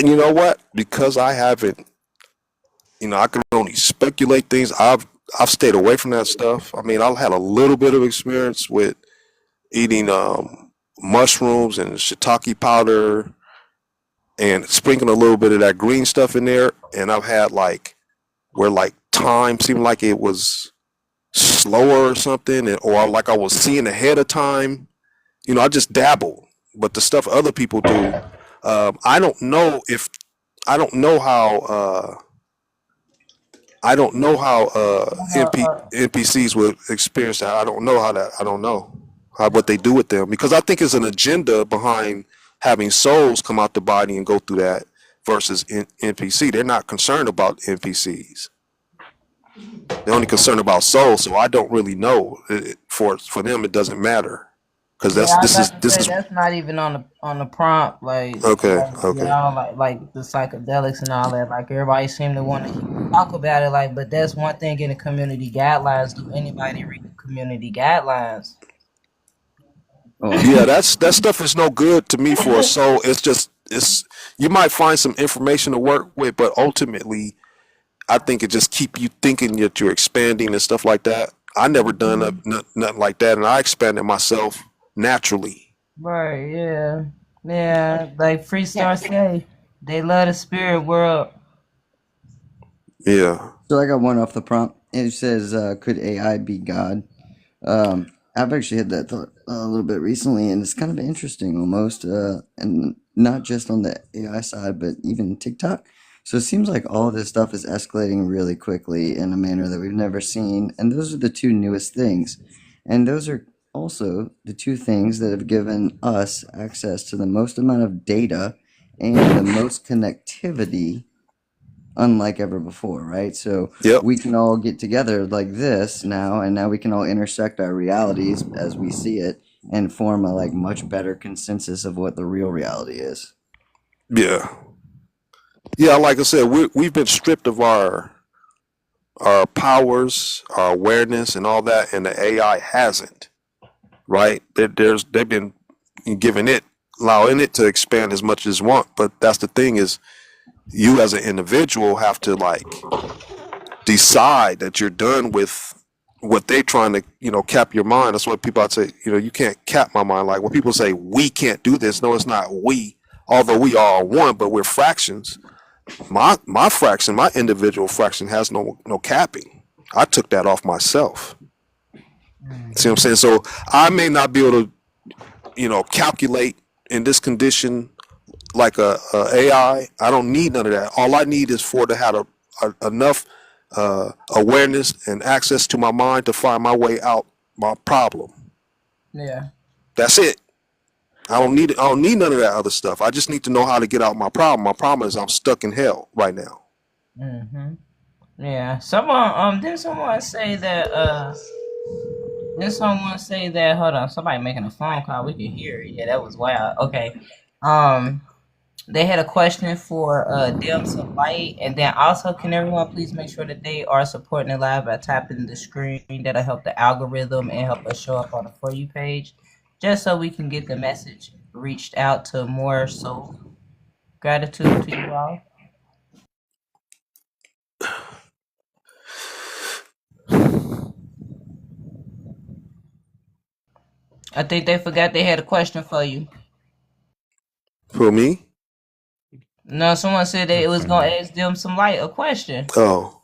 You know what? Because I haven't, I can only speculate things. I've stayed away from that stuff. I mean, I've had a little bit of experience with eating mushrooms and shiitake powder and sprinkling a little bit of that green stuff in there. And I've had where time seemed like it was slower or something, or like I was seeing ahead of time. I just dabble. But the stuff other people do, I don't know if I don't know how NPCs would experience that. I don't know how what they do with them, because I think there's an agenda behind having souls come out the body and go through that versus NPC. They're not concerned about NPCs. They're only concerned about souls. So I don't really know. For them, it doesn't matter, because that's not even on the prompt. Okay. Like the psychedelics and all that. Like everybody seem to want to talk about it. But that's one thing in the community guidelines. Do anybody read the community guidelines? Yeah, that stuff is no good to me for a soul. It's you might find some information to work with, but ultimately, I think it just keep you thinking that you're expanding and stuff like that. I never done nothing like that, and I expanded myself naturally. Right. Yeah. Yeah. Like Freestar say, they love the spirit world. Yeah. So I got one off the prompt. It says, "Could AI be God?" I've actually had that thought a little bit recently, and it's kind of interesting almost, and not just on the AI side, but even TikTok. So it seems like all of this stuff is escalating really quickly in a manner that we've never seen, and those are the two newest things. And those are also the two things that have given us access to the most amount of data and the most connectivity, unlike ever before, right? So Yep. we can all get together like this now, and now we can all intersect our realities as we see it and form a much better consensus of what the real reality is. Yeah. Yeah, like I said, we've been stripped of our powers, our awareness, and all that, and the AI hasn't. Right? They've been allowing it to expand as much as want. But that's the thing is, you as an individual have to decide that you're done with what they trying to cap your mind. That's what people I'd say. You can't cap my mind. Like when people say we can't do this, no, it's not we. Although we are one, but we're fractions. My fraction, my individual fraction has no capping. I took that off myself. See what I'm saying? So I may not be able to, calculate in this condition like a AI. I don't need none of that. All I need is to have enough awareness and access to my mind to find my way out my problem. Yeah. That's it. I don't need none of that other stuff. I just need to know how to get out my problem. My problem is I'm stuck in hell right now. Mm-hmm. Yeah. Someone did someone say that hold on, somebody making a phone call, we can hear it. Yeah, that was wild. Okay. They had a question for Dim Some Light, and then also can everyone please make sure that they are supporting the live by tapping the screen. That'll help the algorithm and help us show up on the For You page, just so we can get the message reached out to more souls. Gratitude to you all. I think they forgot they had a question for you. For me? No, someone said that it was gonna ask Dim Some Light a question. Oh.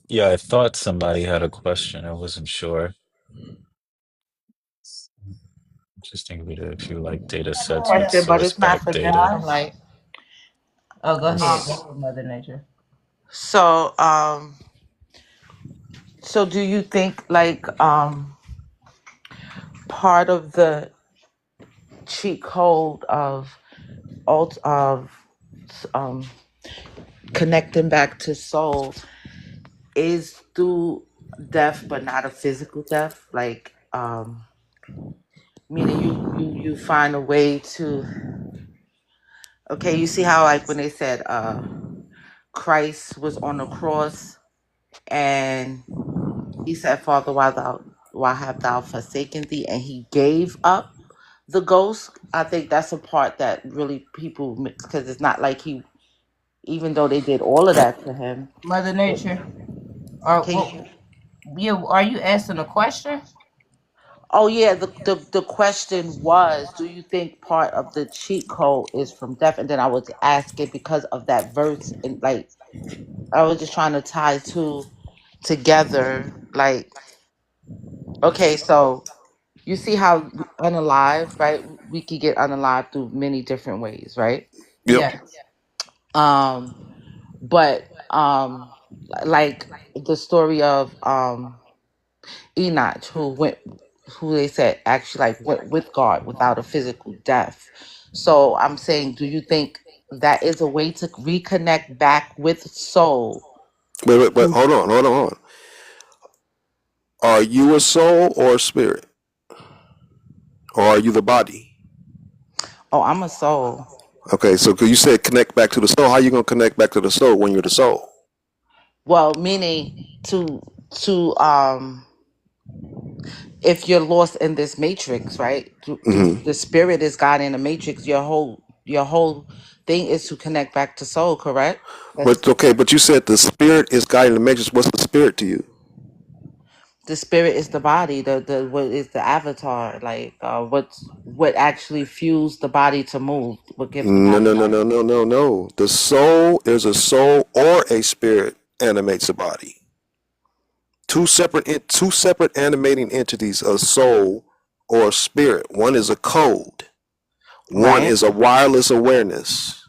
Yeah, I thought somebody had a question. I wasn't sure. Just think we did a few data sets with Question, but source it's not back for data. Dim Some Light. Oh, go ahead. Go ahead, Mother Nature. So, so do you think part of the cheat code of connecting back to soul is through death, but not a physical death? Meaning you find a way to Okay, you see how like when they said Christ was on the cross and he said, Father, why have thou forsaken thee? And he gave up the ghost. I think that's a part that really people mix because it's not like he, even though they did all of that to him. Mother Nature, or Can what? you, Are you asking a question? oh yeah, the question was, do you think part of the cheat code is from death? And then I was asking because of that verse, and like I was just trying to tie two together. Like, okay, so you see how unalive, right? We could get unalive through many different ways, right? Yep. Yes. Um, but like the story of Enoch, who they said actually like went with God without a physical death. So I'm saying, do you think that is a way to reconnect back with soul? But hold on. Are you a soul or a spirit? Or are you the body? Oh, I'm a soul. Okay, so 'cause you said connect back to the soul. How you gonna connect back to the soul when you're the soul? Well, meaning to if you're lost in this matrix, right? The spirit is God in the matrix. Your whole thing is to connect back to soul, correct? But okay, but you said the spirit is guiding the matrix. What's the spirit to you? The spirit is the body. The what is the avatar? Like what actually fuels the body to move? What gives the No, body no, no, life? no, no, no, no. The soul is a soul or a spirit animates a body. Two separate animating entities, a soul or a spirit. One is a code. One Right, is a wireless awareness.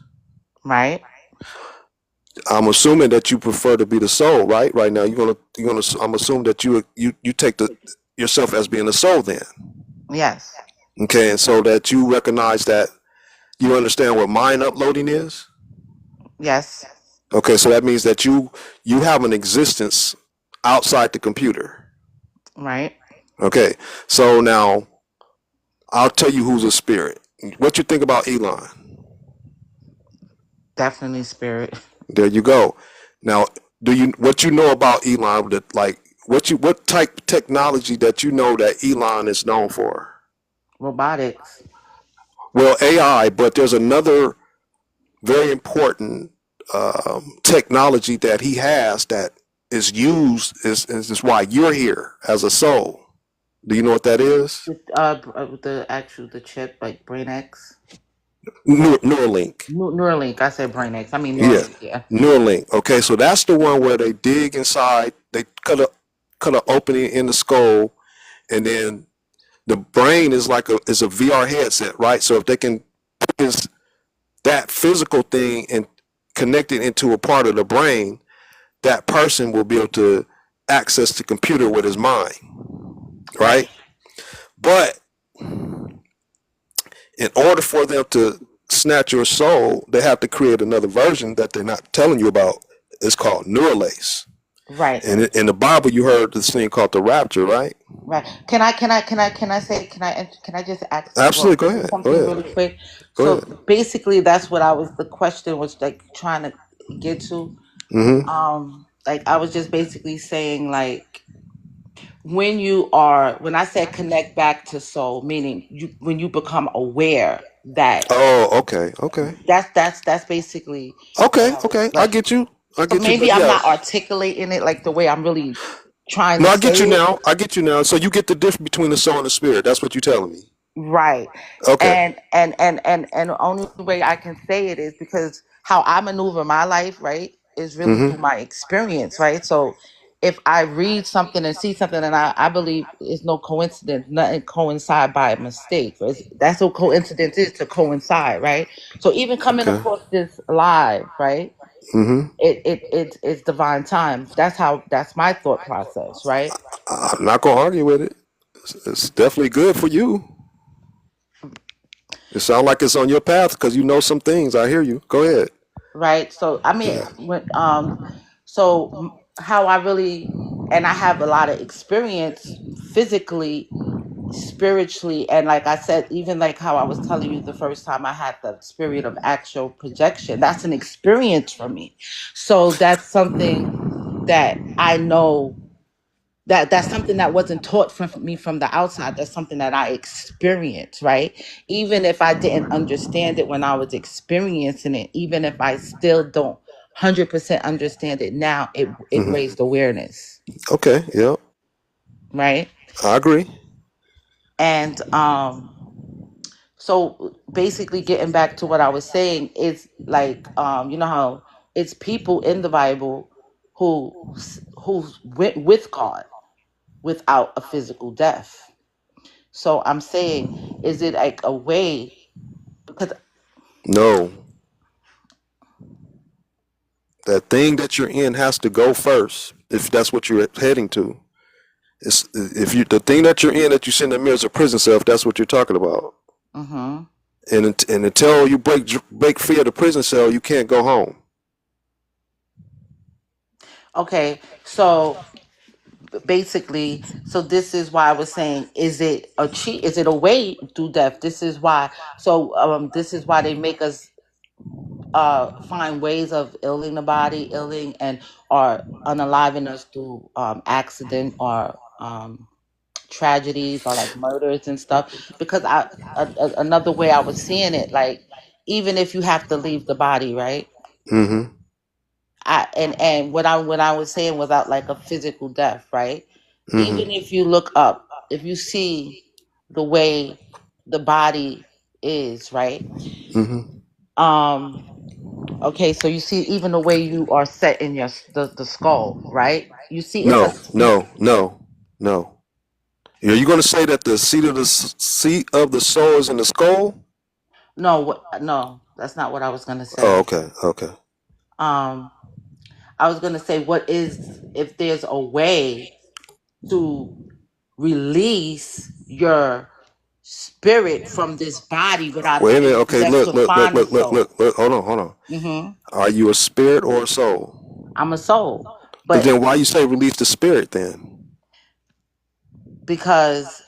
right. I'm assuming that you prefer to be the soul, right? Right now, you're gonna. I'm assuming that you take yourself as being the soul. Then, Yes, okay, and so that you recognize that you understand what mind uploading is. yes, Okay, so that means that you have an existence outside the computer. right. Okay, so now I'll tell you who's a spirit. What you think about Elon? Definitely spirit. There you go. Now, do you what you know about Elon? That like what type of technology that you know that Elon is known for? Robotics. Well, AI, but there's another very important technology that he has that is used is why you're here as a soul. Do you know what that is? The chip like Brain X. Neuralink. Neuralink. I said Brain X. I mean Yeah, Neuralink. Yeah. Neuralink. Okay, so that's the one where they dig inside, they cut a opening in the skull, and then the brain is like a VR headset, right? So if they can put that physical thing and connect it into a part of the brain, that person will be able to access the computer with his mind, right? But in order for them to snatch your soul, they have to create another version that they're not telling you about. It's called Neuralace. Right. And in the Bible, you heard this thing called the rapture, right? Right. Can I just ask Absolutely. Go say ahead. Go something ahead. really quick? Go So ahead. basically the question was like trying to get to. Like I was just basically saying like when I said connect back to soul, meaning when you become aware that Oh, okay. Okay. that's basically what Okay. I was Okay. I like. get you. I So get you. maybe But I'm yeah. not articulating it like the way I'm really trying No, to I get you say it. now. I get you now. So you get the difference between the soul and the spirit. That's what you're telling me. Right. Okay. And the only way I can say it is because how I maneuver my life, right, is really through my experience, right? So if I read something and see something and I believe it's no coincidence, nothing coincide by mistake. That's what coincidence is, to coincide, right? So even coming Okay. across this live, right? It's divine time. That's my thought process, right? I'm not gonna argue with it. It's definitely good for you. It sounds like it's on your path because you know some things. I hear you. Go ahead. Right. So I mean, how I really, and I have a lot of experience physically spiritually, and like I said, even like how I was telling you the first time I had the spirit of actual projection, that's an experience for me. So that's something that I know, that's something that wasn't taught from me from the outside. That's something that I experienced, right? Even if I didn't understand it when I was experiencing it, even if I still don't 100% understand it now, it Mhm. raised awareness, Okay, yeah, right? I agree. And so basically getting back to what I was saying is like, you know how it's people in the Bible who went with God without a physical death. So I'm saying, is it like a way? Because No, that thing that you're in has to go first if that's what you're heading to. It's if you the thing that you're in that you send in the mirror is a prison cell. If that's what you're talking about, hmm and until you break free of the prison cell, you can't go home. okay, so basically, so this is why I was saying, is it a cheat? Is it a way through death? This is why. So this is why they make us find ways of illing the body, illing and or unaliving us through accident or tragedies or like murders and stuff. Because another way I was seeing it, like even if you have to leave the body, right? Mm-hmm. And what I was saying without like a physical death, right? Even Mm-hmm. if you look up, if you see the way the body is, right? Mm-hmm. Um, okay, so you see even the way you are set in the skull, right? You see it's a No, no, no, no. Are you going to say that the seat of the soul is in the skull? no, no, that's not what I was gonna Oh, say. okay, okay. Um, I was gonna say, what is, if there's a way to release your spirit from this body without Wait a having minute. to Okay, just look, look, look, confine the look, look, soul. look, look. Hold on, hold on. hmm Are you a spirit or a soul? I'm a soul, But but then why you say release the spirit then? because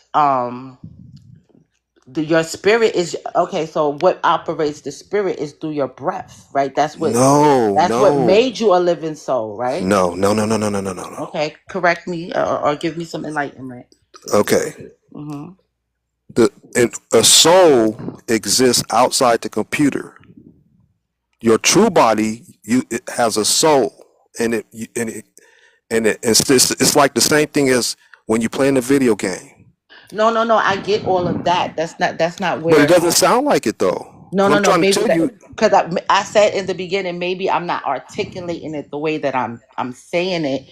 your spirit is okay. So what operates the spirit is through your breath, right? No, That's what no, made you a living soul, right? no, no, no, no, no, no, no, no, no. Okay, correct me or give me some enlightenment. Okay. hmm A soul exists outside the computer. Your true body, it has a soul, and it's like the same thing as when you play in a video game. No. I get all of that. That's not But it where. doesn't sound like it though. No, 'Cause no, I'm no. trying to Maybe tell that you. because I said in the beginning, maybe I'm not articulating it the way that I'm saying it.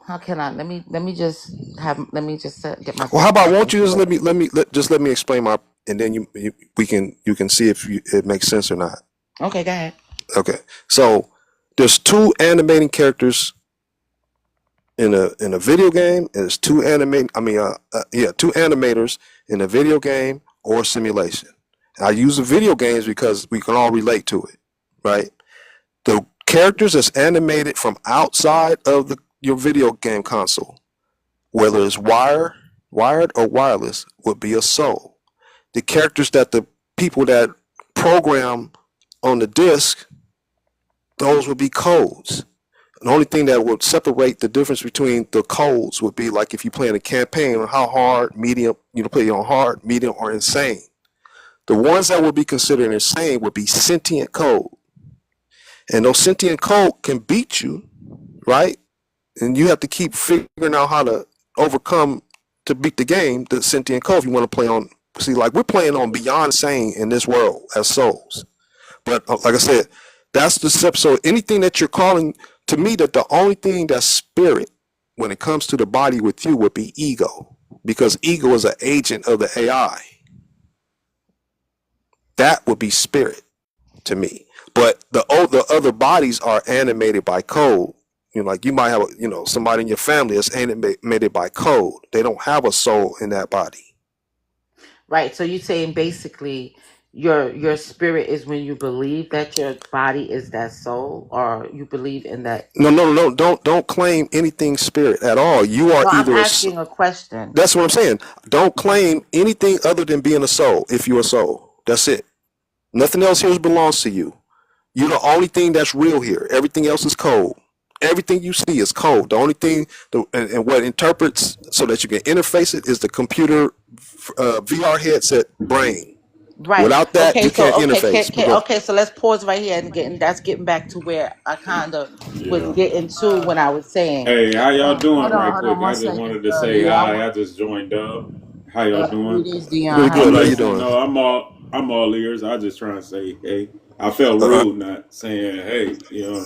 How can I? Let me just get Well, how myself about back won't you into just it. let me explain my, and then you can see if it makes sense or not. Okay, go ahead. Okay, so there's two animating characters in a video game, and there's two two animators in a video game or simulation. I use the video games because we can all relate to it, right? The characters that's animated from outside of your video game console, whether it's wired or wireless, would be a soul. The characters that the people that program on the disc, those would be codes. The only thing that would separate the difference between the codes would be like if you play in a campaign on how hard, medium, play on hard, medium, or insane. The ones that would be considered insane would be sentient code. And those sentient code can beat you, right? And you have to keep figuring out how to overcome to beat the game, the sentient code, if you want to play on. See, like we're playing on beyond sane in this world as souls. But like I said, that's the step. So anything that you're calling, to me, that the only thing that's spirit when it comes to the body with you would be ego, because ego is an agent of the AI. That would be spirit to me. But the other bodies are animated by code. Like you might have somebody in your family that's animated by code. They don't have a soul in that body. Right. So you're saying basically your spirit is when you believe that your body is that soul, or you believe in that. No. Don't claim anything spirit at all. You are No, I'm either asking a question. that's what I'm saying. Don't claim anything other than being a soul. If you're a soul, that's it. Nothing else here belongs to you. You're the only thing that's real here. Everything else is cold. Everything you see is cold. The only thing, and what interprets so that you can interface it is the computer VR headset brain. Right. Without that, Okay. you So can't interface. But go. okay. So let's pause right here and that's getting back to where I kind of was getting to when I was saying. Hey, how y'all doing right Hold on quick? I one just second. wanted to say Yeah, hi. I just joined up. How y'all doing? greetings, Dion. Pretty How good. I'm How you you listening. doing? doing? No, I'm all ears. I just trying to say hey. I felt Uh, rude not saying hey,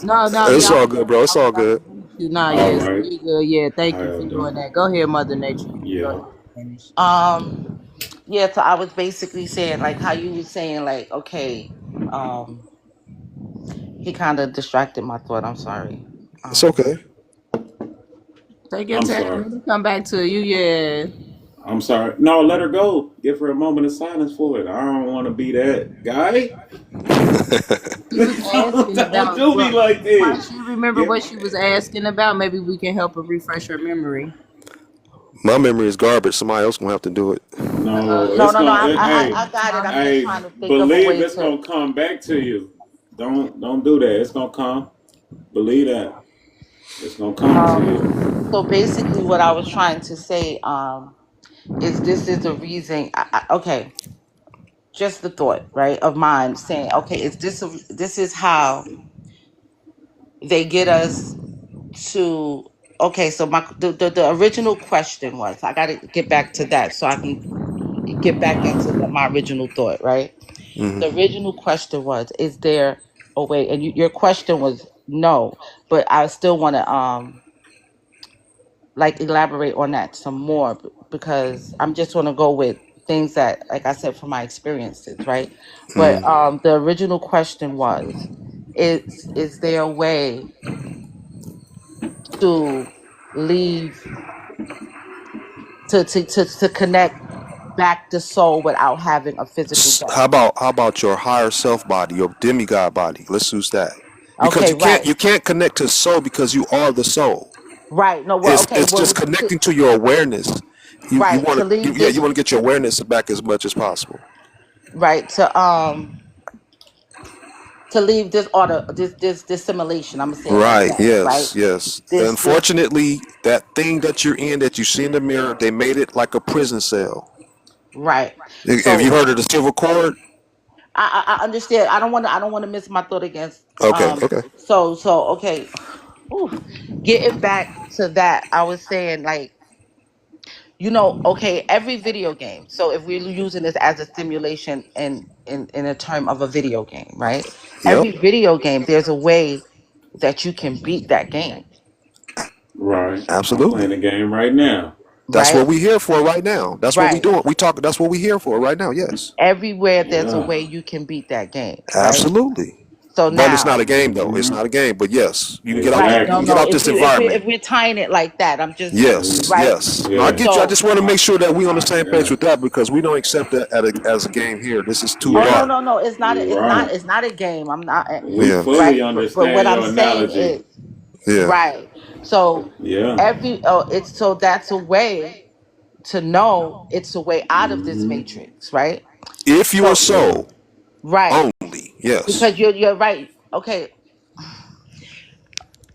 No, it's yeah, all good, bro. It's all I was good. about to greet you. Nah, All yes, right. you good. Yeah, thank How you y'all for doing doing? that. Go ahead, Mother Nature. You can go ahead Yeah. and finish. Yeah. So I was basically saying like how you were saying like okay, um, he kind of distracted my thought. I'm sorry. It's Um, okay. Take your I'm time. sorry. It'll come back to you. Yeah. I'm sorry. No, let her go. Give her a moment of silence for it. I don't want to be that guy. She was asking Don't about do me what. like Why this. she remember Give, what she was asking about? Maybe we can help her refresh her memory. My memory is garbage. Somebody else gonna have to do it. no, no, it's no, no. gonna. Hey, I got it. I'm just hey, trying to think of a believe way it's to. gonna come back to you. Don't do that. It's gonna come. Believe that. It's gonna come to you. So basically, what I was trying to say is this is the reason. Okay, just the thought, right, of mine saying, okay, this is how they get us to. Okay, so the original question was, I got to get back to that so I can get back into my original thought, right? Hmm. The original question was, is there a way? And your question was no, but I still want to like elaborate on that some more because I'm just going to go with things that, like I said, from my experiences, right? Hmm. But the original question was, is there a way to leave to connect back the soul without having a physical death? How about your higher self body, your demigod body? Let's use that because Okay, right, you can't connect to soul because you are the soul. right. No, well, okay, It's just well, connecting to your awareness. You right, want to to leave yeah, you this, want to get your awareness back as much as possible. right, to leave this order, this simulation. I'm gonna say it like Right. that, right? Yes. This Unfortunately, that thing that you're in that you see in the mirror, they made it like a prison cell. Right. Have you So heard of the civil cord? I understand. I don't want to miss my thought against. Okay. Okay. So okay. Ooh. Getting back to that, I was saying like okay, every video game. So if we're using this as a simulation in a term of a video game, right? Yep. Every video game, there's a way that you can beat that game, Right. I'm Absolutely. playing the game right now. That's what right? we here for right now. That's what we Right. doing. We talk. That's what we here for right now. Yes. Everywhere there's a Yeah. way you can beat that game, right? Absolutely. So But it's not now, a game though. It's Hmm. not a game. But yes, you can get out. right? You No, can Exactly. get no. out this environment. If we're tying it like that, I'm just Yes. right. Yes. No, I Yeah. get you. I So, just want to make sure that we on the same page Yeah. with that because we don't accept that as a game here. This is too oh no, Yeah. dark. no, no. It's not. You're right. It's not a game. I'm not. We Yeah. fully Right. But what understand I'm your saying is, analogy. Yeah. right. So Yeah. it's so that's a way to know it's a way out of this Hmm. matrix, right? If you're a So, Yeah. soul right, only. Yes. because you're right. Okay,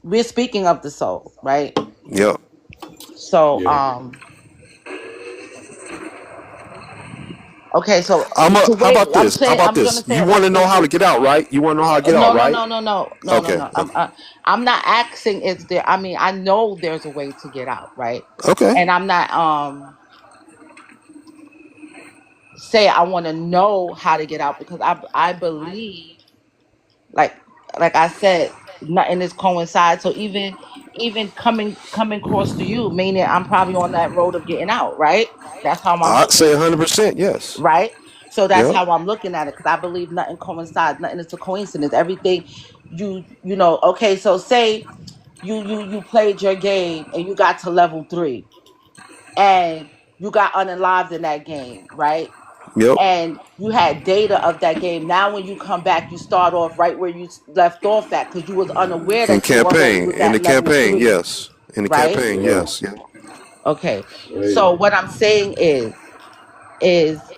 we're speaking of the soul, right? Yep. So, Yeah. okay, so the How way about this? How about I'm gonna this? say You it want to like know this. how to get out, right? You want to know how to get out, No, no, right? no, no, no, no, no, Okay. no. I'm not asking is there. I mean, I know there's a way to get out, right? Okay. And I'm not say I want to know how to get out because I believe like I said, nothing is coincide. So even coming close to you, meaning I'm probably on that road of getting out, right? That's how I'm I'd say looking, 100%. Yes. right? So that's Yep. how I'm looking at it because I believe nothing coincides, nothing is a coincidence. Everything okay, so say you played your game and you got to level 3 and you got unalived in that game, right? Yep. and you had data of that game. Now when you come back, you start off right where you left off at because you was unaware In that you already campaign, was in the at level campaign, 3, yes. In the right? campaign, Yeah. yes. Yeah. Okay. So Crazy. what I'm saying is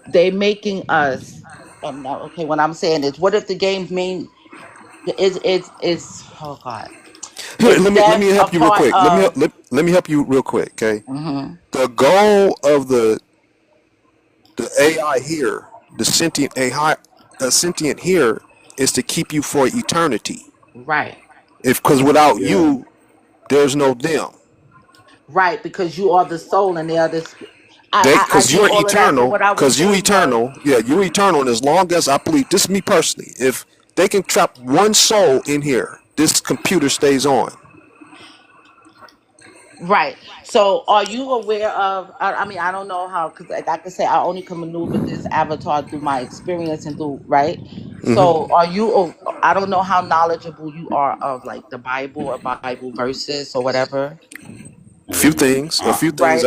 they making us no, okay, what I'm saying is what if the game's main is oh god. Here, Is let me death a help you real part quick. of Let me help you real quick, okay? mhm. The goal of the AI here, the sentient here, is to keep you for eternity. Right. If because without Yeah. you, there's no them. Right, because you are the soul and they are the They I because get you're all of that, but eternal. what I was Because you saying was eternal. Yeah, you're eternal. And as long as I believe, this is me personally. If they can trap one soul in here, this computer stays on. right. So, are you aware of? I mean, I don't know how, because like I can say, I only can maneuver this avatar through my experience and through right. So, are you? I don't know how knowledgeable you are of like the Bible or Bible verses or whatever, Hey, A few things. right?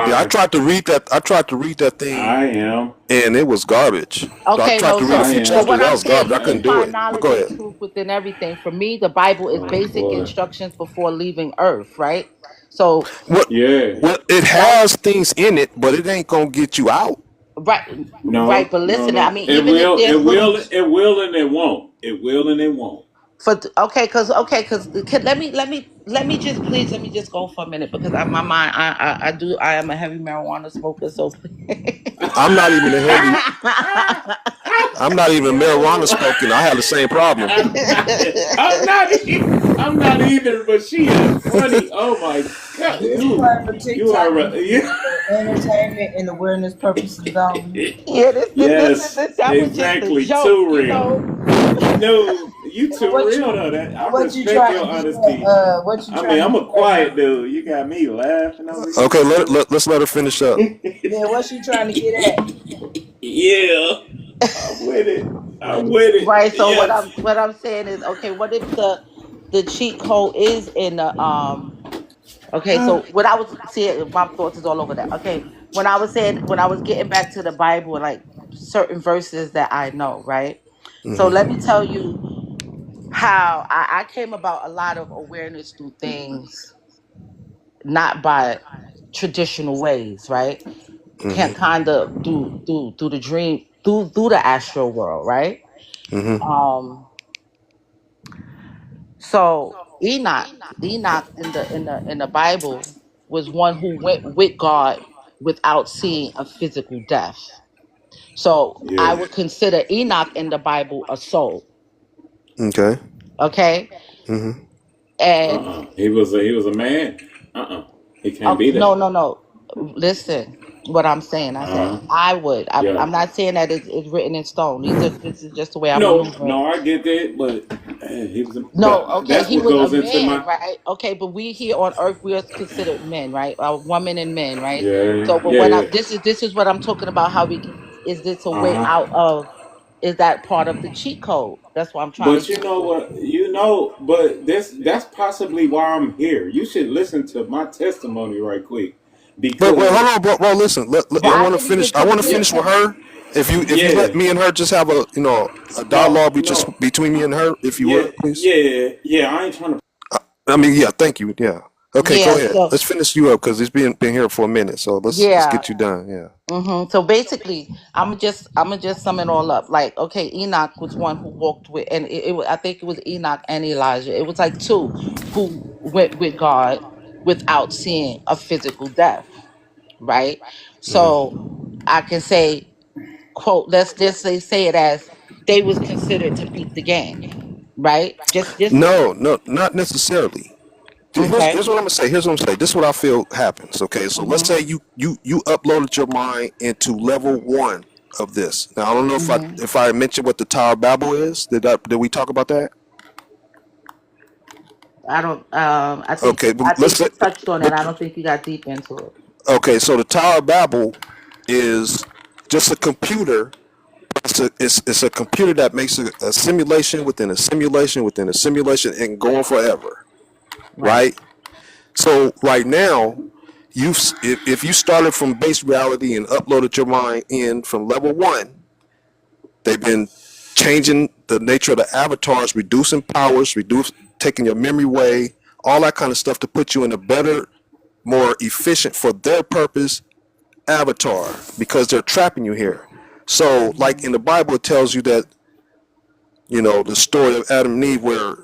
Yeah, I I, tried to read that. I tried to read that thing, I am. and it was garbage. I Okay, tried no. to read a So, I few but am. what chapters. That I'm was saying, garbage. I you can couldn't do Hey. find it. But knowledge go and ahead. truth within everything. For me, the Bible is Oh basic boy. instructions before leaving Earth, right? So, What? Yeah. Well, it right. has things in it, but it ain't gonna get you out. Right, right. No, But no, listen, I no. mean, It even if will, there's it little will, it will, and it won't. It will and it won't. because let me just please let me just go for a minute because my mind I am a heavy marijuana smoker so I'm not even a heavy. I'm not even marijuana Yo. smoking. I have the same problem. I'm not either, but she is funny. Oh my god, This dude, part for you are TikTok is right. Yeah. for entertainment and awareness purposes only. yeah Yes, that was just a exactly. joke, Too real. No, you So too what real you though. That I what you respect trying your to get honesty. at? What you I trying mean, to I'm a get at, quiet Murphy? dude. You got me laughing over Okay, here. let's let her finish up. Yeah, what she trying to get at? Yeah, I'm with it. I'm with it. right. So Yes. what I'm saying is okay, what if the cheat code is in the okay, so what I was seeing, my thoughts is all over that. Okay, when I was getting back to the Bible, like certain verses that I know, right? So let me tell you how I came about a lot of awareness through things, not by traditional ways, right? Can't kind of through the dream, through the astral world, right? Um, so Enoch in the Bible was one who went with God without seeing a physical death. So I Yeah. would consider Enoch in the Bible a soul. Okay. Okay. And He was a man. He can't be no, that. no, no. Listen, what I'm saying. I said Uh huh. I would. Yeah. I'm not saying that it's written in stone. This is just the way I'm No, maneuvering. no, I get that, but he was. No, But okay, that's he what was a goes into man, my. right? Okay, but we here on Earth we are considered men, right? Woman and men, right? Yeah, So, but yeah, when I yeah. this is what I'm talking about. How we can is this a Uh way huh. out of? Is that part of the cheat code? That's what I'm trying to But you get know to. what? But that's possibly why I'm here. You should listen to my testimony right quick, But wait, hold because on, bro. Listen, But I it. I want to didn't even finish. I want to Yeah, complete finish with him. her. If you let yeah. me and her just have a No, dialogue, just no. between me and her, if you Yeah, would, please. yeah, yeah. I ain't trying to. I mean, yeah. Thank you. Yeah. Okay, go Yeah. ahead. So Let's finish you up because it's been here for a minute. So let's yeah. get you done. Yeah. So basically, I'm gonna just sum it all up. Like, okay, Enoch was one who walked with, and I think it was Enoch and Elijah. It was like two who went with God without seeing a physical death, right? So I can say, quote, let's just say it as they was considered to beat the game, right? Just No, no, not necessarily. okay. Here's what I'm gonna say. Here's what I'm gonna say. This is what I feel happens. Okay, so let's hmm say you uploaded your mind into level one of this. Now I don't know hmm if I mentioned what the Tower of Babel is. Did we talk about that? I don't. Okay, but I let's think say, you touched on it. but I don't think you got deep into it. okay, so the Tower of Babel is just a computer. It's a computer that makes a simulation within a simulation within a simulation and going forever, Right. right? So right now If you started from base reality and uploaded your mind in from level 1, they've been changing the nature of the avatars, reducing powers, taking your memory away, all that kind of stuff to put you in a better, more efficient for their purpose avatar, because they're trapping you here. So, like in the Bible, it tells you that, the story of Adam and Eve, where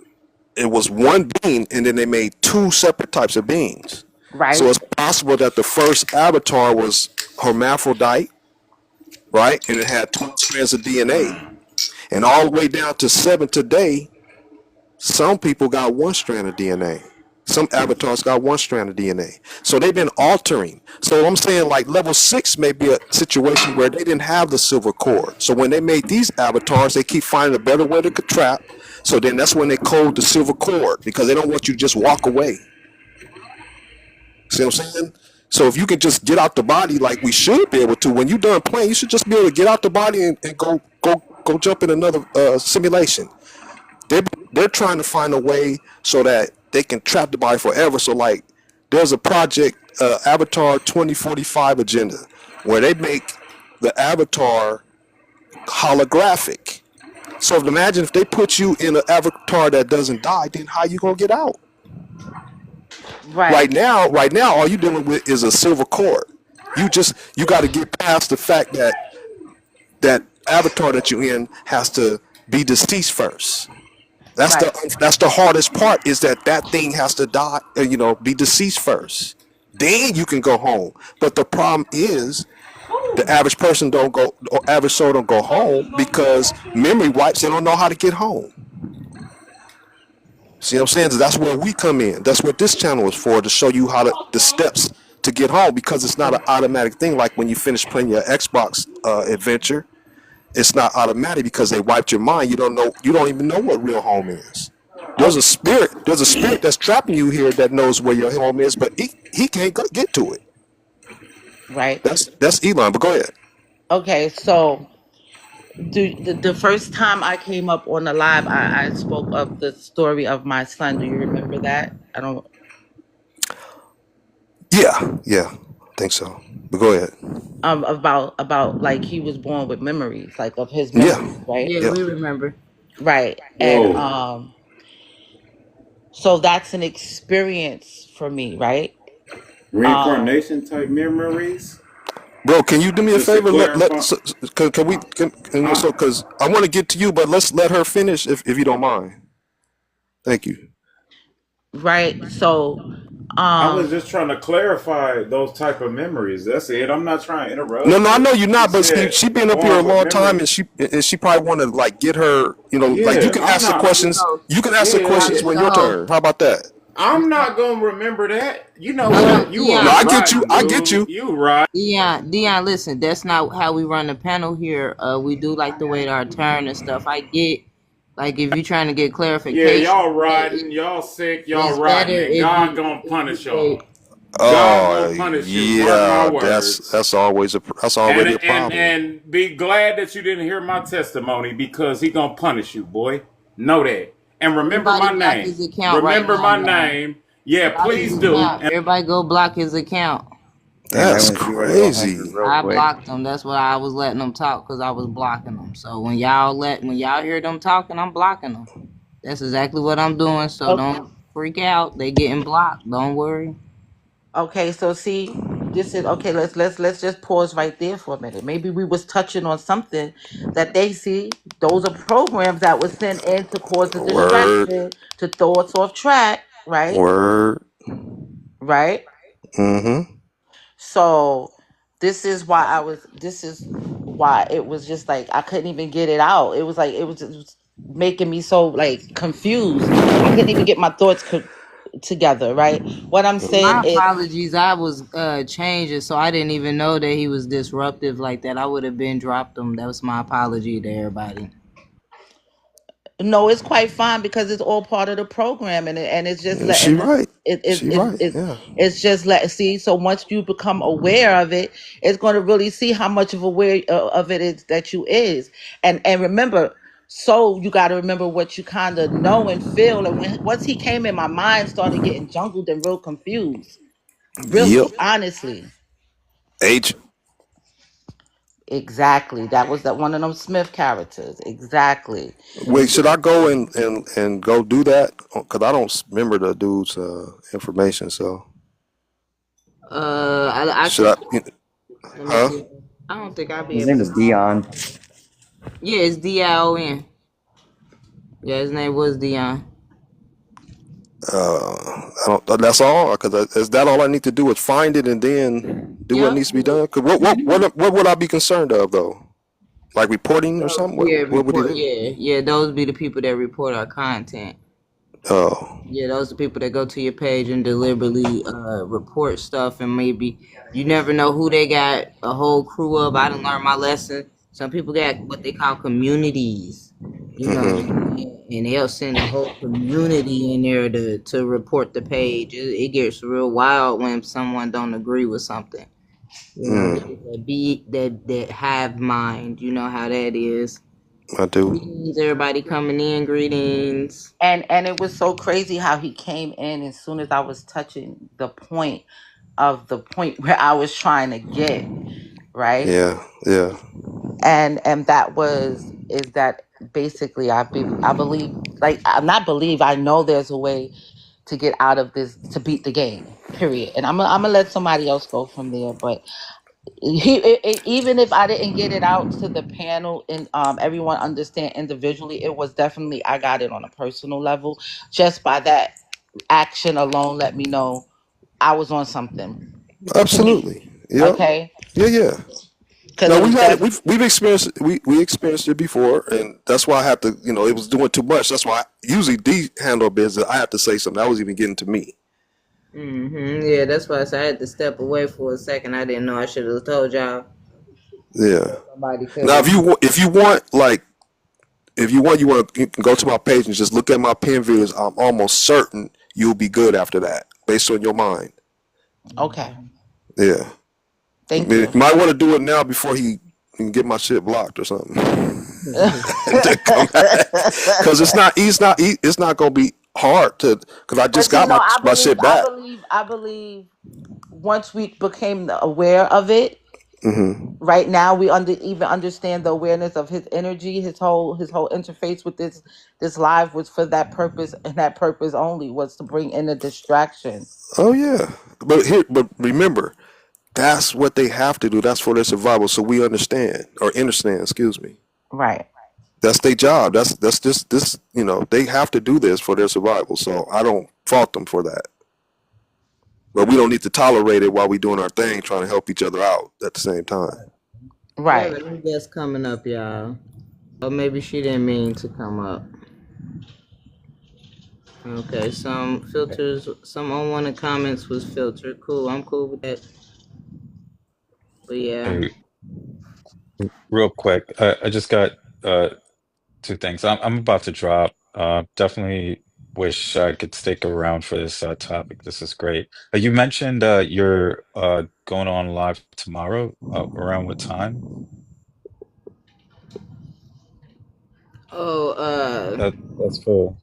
it was one being and then they made 2 separate types of beings. So Right. it's possible that the first avatar was hermaphrodite, right? And it had 12 strands of DNA. And all the way down to 7 today, some people got 1 strand of DNA. Some avatars got 1 strand of DNA. So they've been altering. So I'm saying, like, level 6 may be a situation where they didn't have the silver cord. So when they made these avatars, they keep finding a better way to trap. So then that's when they code the silver cord, because they don't want you to just walk away. See what I'm saying? So if you can just get out the body like we should be able to, when you're done playing, you should just be able to get out the body and go jump in another simulation. They're trying to find a way so that they can trap the body forever. So, like, there's a project, Avatar 2045 agenda, where they make the avatar holographic. So imagine if they put you in an avatar that doesn't die, then how you gonna get out? Right. Right now, all you're dealing with is a silver cord. You got to get past the fact that avatar that you're in has to be deceased first. That's Right. the hardest part, is that thing has to die, be deceased first. Then you can go home. But the problem is, the average person don't go, or average soul don't go home because memory wipes. They don't know how to get home. See what I'm saying? That's where we come in. That's what this channel is for, to show you the steps to get home, because it's not an automatic thing. Like when you finish playing your Xbox adventure, it's not automatic because they wiped your mind. You don't even know what real home is. There's a spirit that's trapping you here that knows where your home is, but he can't get to it. Right. That's Elon. But go ahead. Okay. So the first time I came up on the live, I spoke of the story of my son. Do you remember that? I don't. Yeah, I think so. But go ahead. About like he was born with memories, like of his Yeah, memories, right? Yeah, yeah. we remember. Right. And Whoa. so that's an experience for me, right? Reincarnation type memories? Bro, can you do me a Just to favor? clarify. So because I want to get to you, but let's let her finish if you don't mind. Thank you. Right. So I was just tryrying to clarify those type of memories. That's it. I'm not trying to interrupt No, I you. know you're You not, but said she been up here a born with long time, memories. and she probably want to, like, get her, like, you Yeah, can I'm ask the not. questions. So, You can ask the Yeah, questions when your so, turn. How about that? I'm not gonna remember that. You know hold on, what? You No, are Dion. I get you. right, I get you. dude. You right. Dion, listen, that's not how we run the panel here. We do like to wait our turn and stuff. I get, like, if you're trying to get Yeah, clarification, y'all but riding. Y'all sick. Y'all it's better riding, and if God you gonna punish say, y'all. God Oh gonna punish you. Mark my yeah, words. that's already a problem. And be glad that you didn't hear my testimony, because he gonna punish you, boy. Know that. And remember everybody my block name. his account right Remember now, my y'all. name. Yeah, Block his please do. account. Everybody go block his account. Hey, might That's want to see where to go 100 crazy. real I quick. blocked them. That's why I was letting them talk, because I was blocking them. So when y'all hear them talking, I'm blocking them. That's exactly what I'm doing. So okay. don't freak out. They getting blocked. Don't worry. Okay, so see, this is okay. Let's just pause right there for a minute. Maybe we was touching on something that they see. Those are programs that was sent in to cause a Word, distraction, to throw us off track, right? word. Right. Mm-hmm. So this is why it was just like I couldn't even get it out. It was like it was making me so like confused. I couldn't even get my thoughts together, right? What I'm saying My is apologies. I was changing, so I didn't even know that he was disruptive like that. I would have been dropped him. That was my apology to everybody. no, it's quite fine because it's all part of the program, and it's just Yeah, she letting right. it She right. Yeah. it's just let see. So once you become aware of it, it's going to really see how much of aware of it is that you is, and remember. So you got to remember what you kind of know and feel, and once he came in, my mind started getting jumbled and real confused. Really, Yep. honestly. Agent. Exactly. That was that one of them Smith characters. Exactly. Wait, should I go and go do that? Because I don't remember the dude's information. So I should can. I? Let me Huh? see. I don't think I'll be His able name to is find. Dion. Yeah, it's Dion. Yeah, his name was Dion. I don't. That's all. Because is that all I need to do is find it and then do what Yep. needs to be done? Cause what would I be concerned of though? Like reporting or something? Yeah, What would he report. do? Yeah. Those be the people that report our content. Oh, Yeah, those are people that go to your page and deliberately report stuff, and maybe you never know who they got a whole crew of. I done learned my lesson. Some people got what they call communities, and they'll send a whole community in there to report the page. It gets real wild when someone don't agree with something. That have mind. You know how that is. I do. Greetings, everybody coming in. Greetings. And it was so crazy how he came in as soon as I was touching the point where I was trying to get, right? Yeah, yeah. And that is that basically I believe, like, I'm not believe, I know there's a way to get out of this, to beat the game, period. And I'm gonna let somebody else go from there. But even if I didn't get it out to the panel and everyone understand individually, it was definitely, I got it on a personal level. Just by that action alone, let me know I was on something. Absolutely. Yep. Okay, Yeah. because No, it was we've experienced we experienced it before, and that's why I have to. It was doing too much. That's why usually D handle business. I have to say something. That was even getting to me. Yeah, that's why I said I had to step away for a second. I didn't know I should have told y'all. Yeah. Somebody could Now, have. if you want, you can go to my page and just look at my pin videos. I'm almost certain you'll be good after that, based on your mind. okay. Yeah. Thank you. You might want to do it now before he can get my shit blocked or something. Because it's not gonna be hard to. Because I But just see, got no, my shit back. I believe once we became aware of it, Hmm. right now we even understand the awareness of his energy, his whole interface with this live was for that purpose, and that purpose only was to bring in a distraction. Oh yeah, but remember, that's what they have to do. That's for their survival. So we understand. Excuse me. Right. That's their job. That's just this. They have to do this for their survival. So I don't fault them for that. But we don't need to tolerate it while we doing our thing, trying to help each other out at the same time. Right. We have a new guest coming up, y'all. Or maybe she didn't mean to come up. Okay, some filters, some unwanted comments was filtered. Cool, I'm cool with that. But yeah. Hey, real quick, I just got two things. I'm about to drop. Definitely wish I could stick around for this topic. This is great. You mentioned you're going on live tomorrow. Around what time? Oh, That's for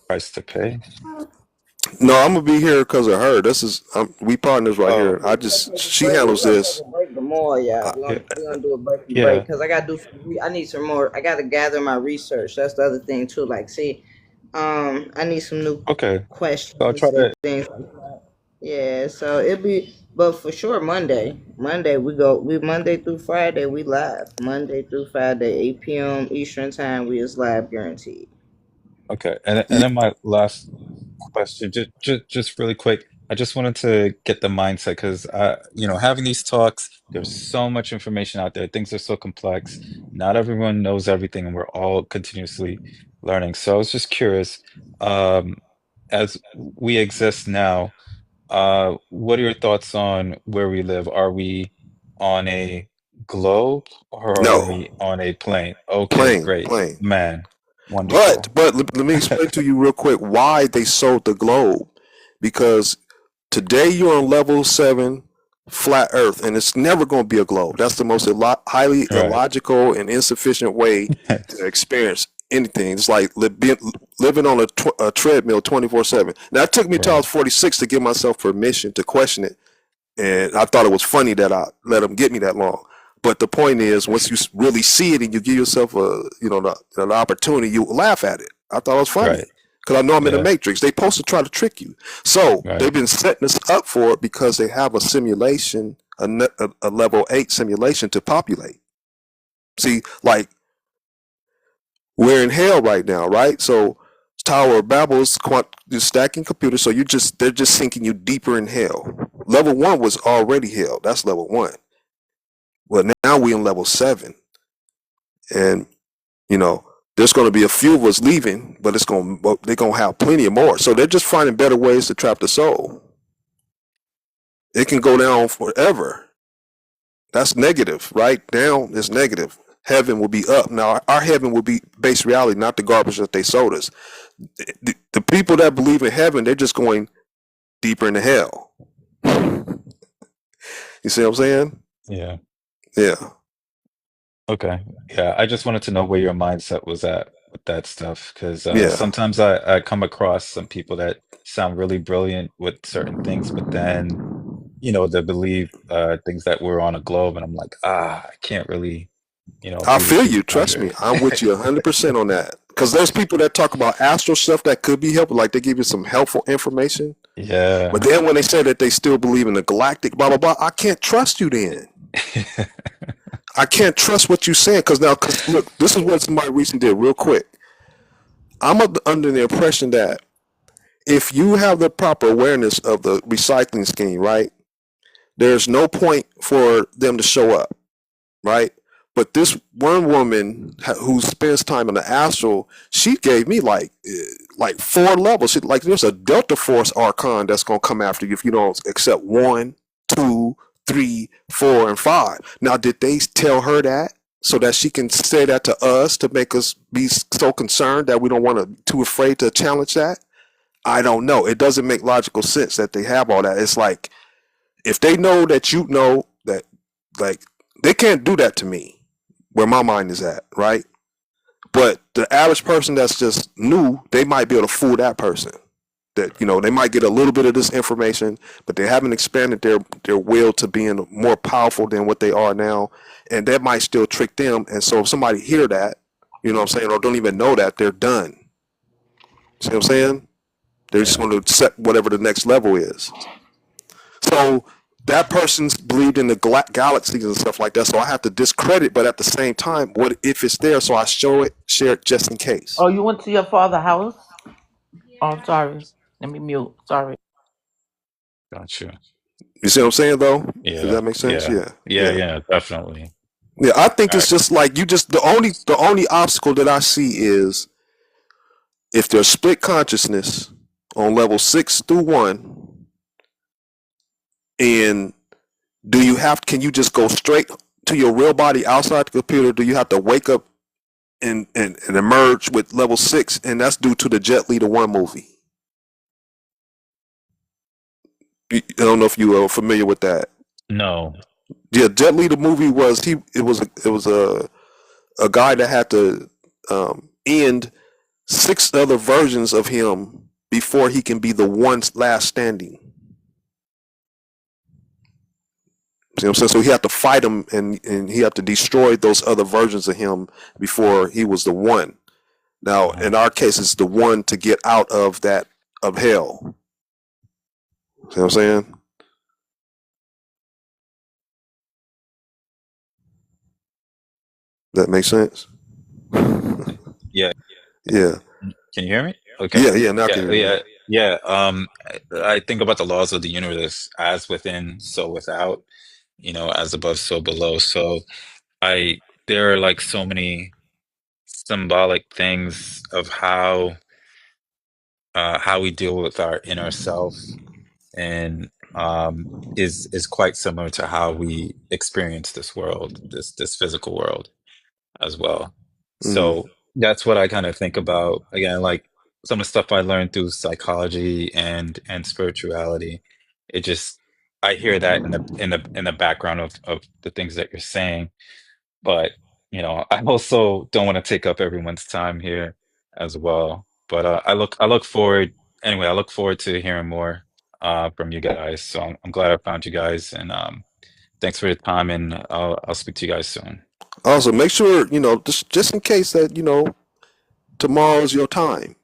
price to pay. No, I'm gonna be here because of her. We partners right Oh, here. She handles this. break tomorrow, y'all. yeah, We're gonna do a break yeah. because I gotta I need some more. I gotta gather my research. That's the other thing too. Like, see, I need some new Okay. So I'll questions try and to. things like that. Yeah, so it'll be, but for sure Monday. Monday we Monday through Friday we live. Monday through Friday, 8 p.m. Eastern time. We is live guaranteed. Okay, and then my last question, just really quick. I just wanted to get the mindset because having these talks, there's so much information out there. Things are so complex. Not everyone knows everything, and we're all continuously learning. So I was just curious, um, as we exist now, what are your thoughts on where we live? Are we on a globe or are No, we on a plane? Okay, plain, great. plain. Man, But wonderful. let me explain to you real quick why they sold the globe. Because today you're on level 7, flat Earth, and it's never going to be a globe. That's the most highly Right. illogical and insufficient way to experience anything. It's like living on a treadmill 24/7. Now it took me till I Right. was 46 to give myself permission to question it, And I thought it was funny that I let them get me that long. But the point is, once you really see it and you give yourself an opportunity, you laugh at it. I thought it was funny Right. because I know I'm in the Yeah. matrix. They supposed to try to trick you. So Right. they've been setting us up for it because they have a simulation, a level 8 simulation to populate. See, like we're in hell right now, right? So Tower of Babel is stacking computers, so they're just sinking you deeper in hell. Level 1 was already hell. That's level 1. Well, now we in level 7, and there's going to be a few of us leaving, but they're going to have plenty of more. So they're just finding better ways to trap the soul. It can go down forever. That's negative, right? Down is negative. Heaven will be up. Now, our heaven will be base reality, not the garbage that they sold us. The people that believe in heaven, they're just going deeper into hell. You see what I'm saying? Yeah. Yeah. Okay. Yeah. I just wanted to know where your mindset was at with that stuff, because Yeah. sometimes I come across some people that sound really brilliant with certain things, but then they believe things that we're on a globe, and I'm like, I can't really I be with feel you you. Trust me. longer. I'm with you 100% on that. Because there's people that talk about astral stuff that could be helpful, like they give you some helpful information. Yeah. But then when they say that they still believe in the galactic, blah, blah, blah, I can't trust you then. I can't trust what you're saying. Because look, this is what somebody recently did real quick. I'm under the impression that if you have the proper awareness of the recycling scheme, right, there's no point for them to show up, right? But this one woman who spends time in the astral, she gave me like 4 levels. There's a Delta Force Archon that's gonna come after you if you don't accept 1, 2, 3, 4, and 5. Now, did they tell her that so that she can say that to us to make us be so concerned that we don't want to, too afraid to challenge that? I don't know. It doesn't make logical sense that they have all that. It's like if they know that like they can't do that to me where my mind is at, right? But the average person that's just new, they might be able to fool that person. That they might get a little bit of this information, but they haven't expanded their will to being more powerful than what they are now, and that might still trick them. And so if somebody hear that, you know what I'm saying, or don't even know that, they're done. See what I'm saying? They're just going to set whatever the next level is. So that person's believed in the galaxies and stuff like that. So I have to discredit, but at the same time, what if it's there? So I share it just in case. Oh, you went to your father's house? Oh, sorry. Let me mute. Sorry. Gotcha. You see what I'm saying, though? Yeah. Does that make sense? Yeah. Yeah. Definitely. Yeah, I think All it's right. just like the only obstacle that I see is if there's split consciousness on level 6 through 1, and can you just go straight to your real body outside the computer? Do you have to wake up and emerge with level 6? And that's due to the Jet Li 1 movie. I don't know if you are familiar with that. No. Yeah, Jet Li the movie was a guy that had to end 6 other versions of him before he can be the one last standing. See what I'm saying? So he had to fight him, and he had to destroy those other versions of him before he was the one. Now, in our case, it's the one to get out of hell. See what I'm saying? That makes sense? Yeah. Yeah. Can you hear me? Okay. Yeah, now I can hear you. Yeah. I think about the laws of the universe as within, so without, as above, so below. So there are like so many symbolic things of how we deal with our inner self, and is quite similar to how we experience this world, this physical world as well. So that's what I kind of think about. Again, like some of the stuff I learned through psychology and spirituality. It just I hear that in the background of the things that you're saying. But I also don't want to take up everyone's time here as well. But I look forward anyway. I look forward to hearing more from you guys. So I'm glad I found you guys, and thanks for your time, and I'll speak to you guys soon. Also, make sure just in case that tomorrow's your time.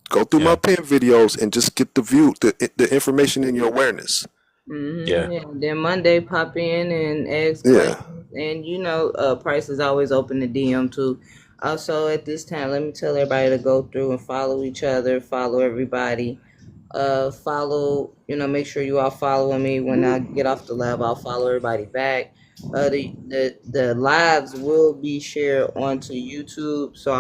Go through my Yeah, pen videos and just get the information in your awareness. yeah, Yeah. Then Monday pop in and ask Yeah. questions, and Price is always open to DM too. Also, at this time, let me tell everybody to go through and follow each other, follow everybody. Make sure you all following me. When I get off the live, I'll follow everybody back. The lives will be shared onto YouTube, so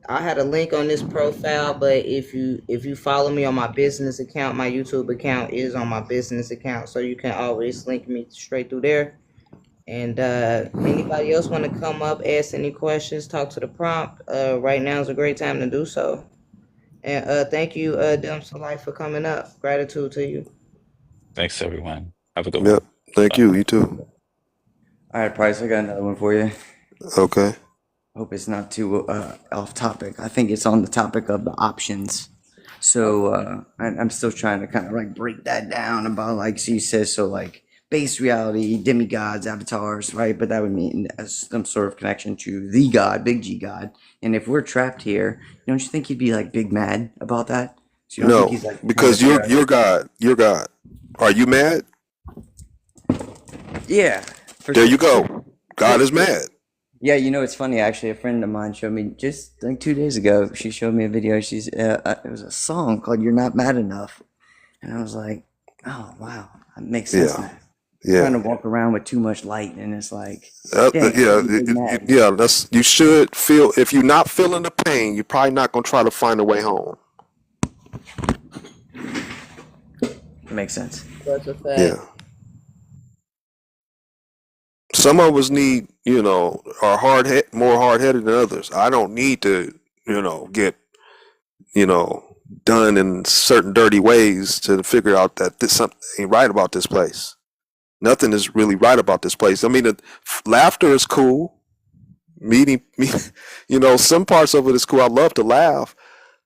I had a link on this profile, but if you follow me on my business account, my YouTube account is on my business account, so you can always link me straight through there. And anybody else want to come up, ask any questions, talk to the prompt? Right now is a great time to do so. And thank you, Dumps of Life, for coming up. Gratitude to you. thanks everyone. Have a good Yep. one. Thank Bye. you. You too. All right, Price, I got another one for you. Okay. Hope it's not too off topic. I think it's on the topic of the options. So I'm still trying to kind of like break that down about like she says, so like base reality, demigods, avatars, right? But that would mean some sort of connection to the God, big G God. And if we're trapped here, don't you think he'd be like big mad about that? So you don't think No, he's like trying to because figure you're out? God. You're God. Are you mad? Yeah, for There you sure. go. God is mad. Yeah, it's funny actually. A friend of mine showed me just like 2 days ago. She showed me a video. It was a song called "You're Not Mad Enough," and I was like, "Oh wow, that makes sense Yeah. now." Yeah. Trying to walk around with too much light, and it's like, dang, Yeah. I'm big mad. Yeah. You should feel. If you're not feeling the pain, you're probably not gonna try to find a way home. Makes sense. That's a fact. Yeah. Some of us need, are more hard headed than others. I don't need to, get, done in certain dirty ways to figure out that something ain't right about this place. Nothing is really right about this place. I mean, laughter is cool. Meeting, some parts of it is cool. I love to laugh,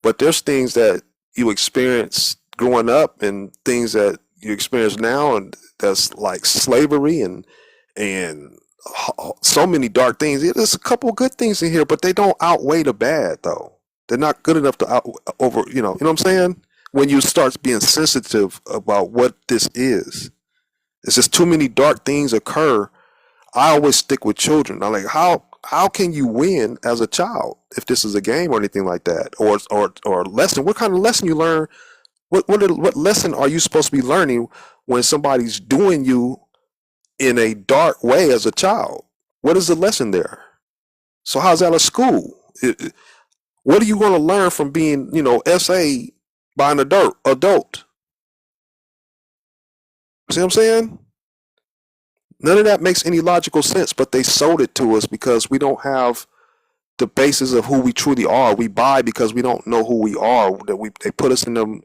but there's things that you experience growing up and things that you experience now, and that's like slavery and so many dark things. There's a couple of good things in here, but they don't outweigh the bad, though. They're not good enough to you know what I'm saying? When you start being sensitive about what this is, it's just too many dark things occur. I always stick with children. I'm like, how can you win as a child if this is a game or anything like that, or lesson? What kind of lesson you learn? What lesson are you supposed to be learning when somebody's doing you in a dark way as a child? What is the lesson there? So how's that a school? What are you going to learn from being, SA by an adult? See what I'm saying? None of that makes any logical sense, but they sold it to us because we don't have the basis of who we truly are. We buy because we don't know who we are. They put us in them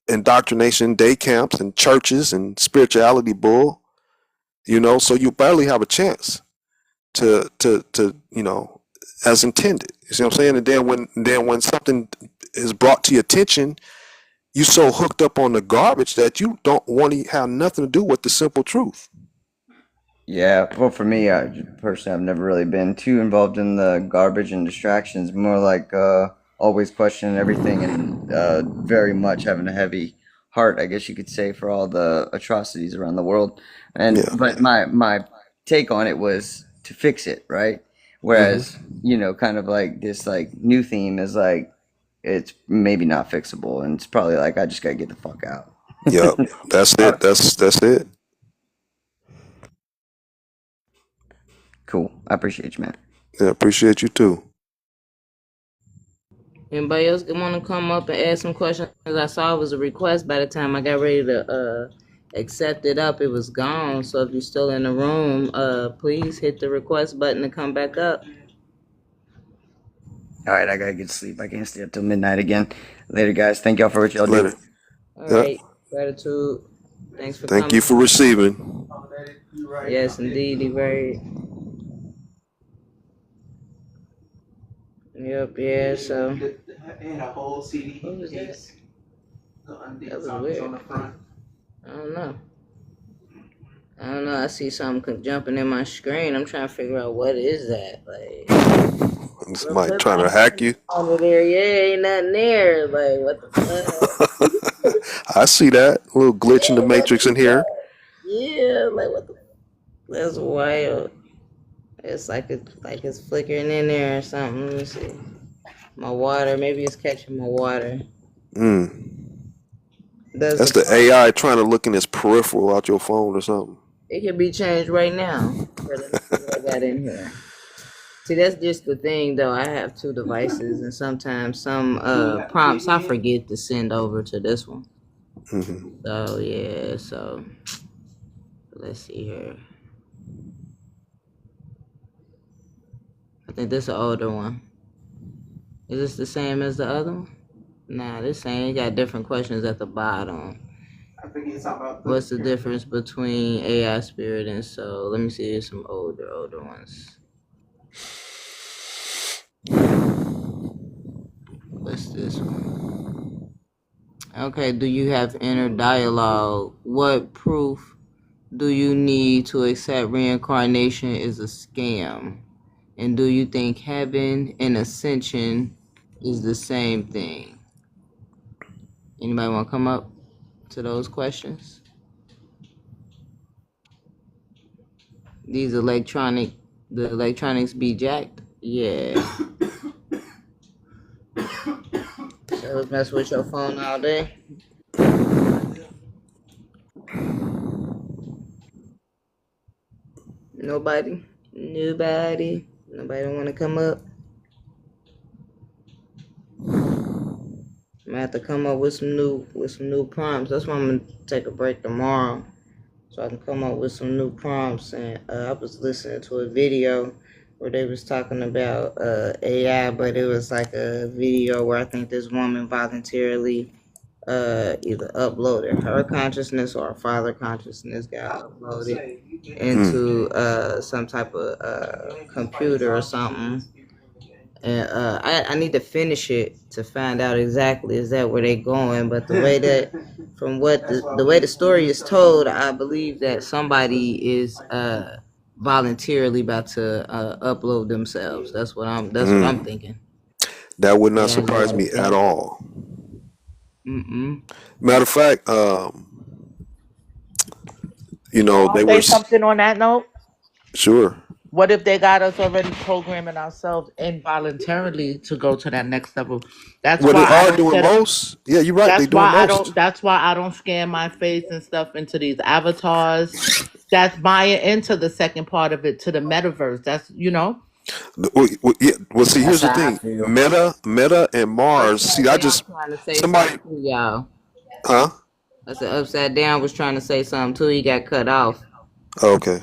indoctrination day camps and churches and spirituality bull. So you barely have a chance to as intended. You see what I'm saying? And then when something is brought to your attention, you so hooked up on the garbage that you don't want to have nothing to do with the simple truth. Yeah, well, for me, personally, I've never really been too involved in the garbage and distractions. More like always questioning everything and very much having a heavy heart, I guess you could say, for all the atrocities around the world. And Yeah. but my take on it was to fix it, right? Whereas kind of like this like new theme is like it's maybe not fixable, and it's probably like I just gotta get the fuck out. Yep. That's it. That's it. Cool. I appreciate you, man. Yeah, appreciate you too. Anybody else want to come up and ask some questions? I saw it was a request. By the time I got ready to accept it up, it was gone. So if you're still in the room, please hit the request button to come back up. All right, I gotta get to sleep. I can't stay up till midnight again. Later, guys. Thank y'all for what y'all Later. do. All Yeah. right, gratitude. Thanks for Thank coming. you for receiving. Yes, indeed, very. Yep, yeah. So. What was that? That was weird. I don't know. I don't know. I see something jumping in my screen. I'm trying to figure out what is that. Like, Somebody trying to hack you. over there, yeah, ain't nothing there. Like, what the fuck? I see that a little glitch in the matrix in here. Yeah, like what the? That's wild. It's like it's flickering in there or something. Let me see. My water, maybe it's catching my water. That's the AI trying to look in his peripheral out your phone or something. It can be changed right now. Let me see what I got in here. See, that's just the thing, though. I have two devices, and sometimes some prompts I forget to send over to this one. So yeah, so let's see here. I think this is an older one. Is this the same as the other one? Nah, this ain't. Got different questions at the bottom. I think it's about What's the difference between AI spirit and soul? Let me see. There's some older ones. What's this one? Okay, do you have inner dialogue? What proof do you need to accept reincarnation is a scam? And do you think heaven and ascension is the same thing? Anybody want to come up to those questions? The electronics be jacked? Yeah. So let's mess with your phone all day. Nobody don't want to come up. I'm gonna have to come up with some new prompts. That's why I'm gonna take a break tomorrow, so I can come up with some new prompts. And I was listening to a video where they was talking about AI, but it was like a video where I think this woman voluntarily either uploaded her consciousness or her father consciousness got uploaded into some type of computer or something. And I need to finish it to find out exactly is that where they going. But the way that, from what the way the story is told, I believe that somebody is voluntarily about to upload themselves. That's what I'm thinking. That would not surprise me at all. Matter of fact, you know, they say were something on that note. sure. What if they got us already programming ourselves involuntarily to go to that next level? That's Well, why they I are don't doing set up. most. Yeah, you're right. They That's doing why I most. don't. That's why I don't scan my face and stuff into these avatars. That's buying into the second part of it, to the metaverse. That's Well, see, here's That's the how I thing. feel. Meta, and Mars. See, I just Trying to say somebody, something too, y'all. huh? I said Upside Down was trying to say something too. He got cut off. Okay.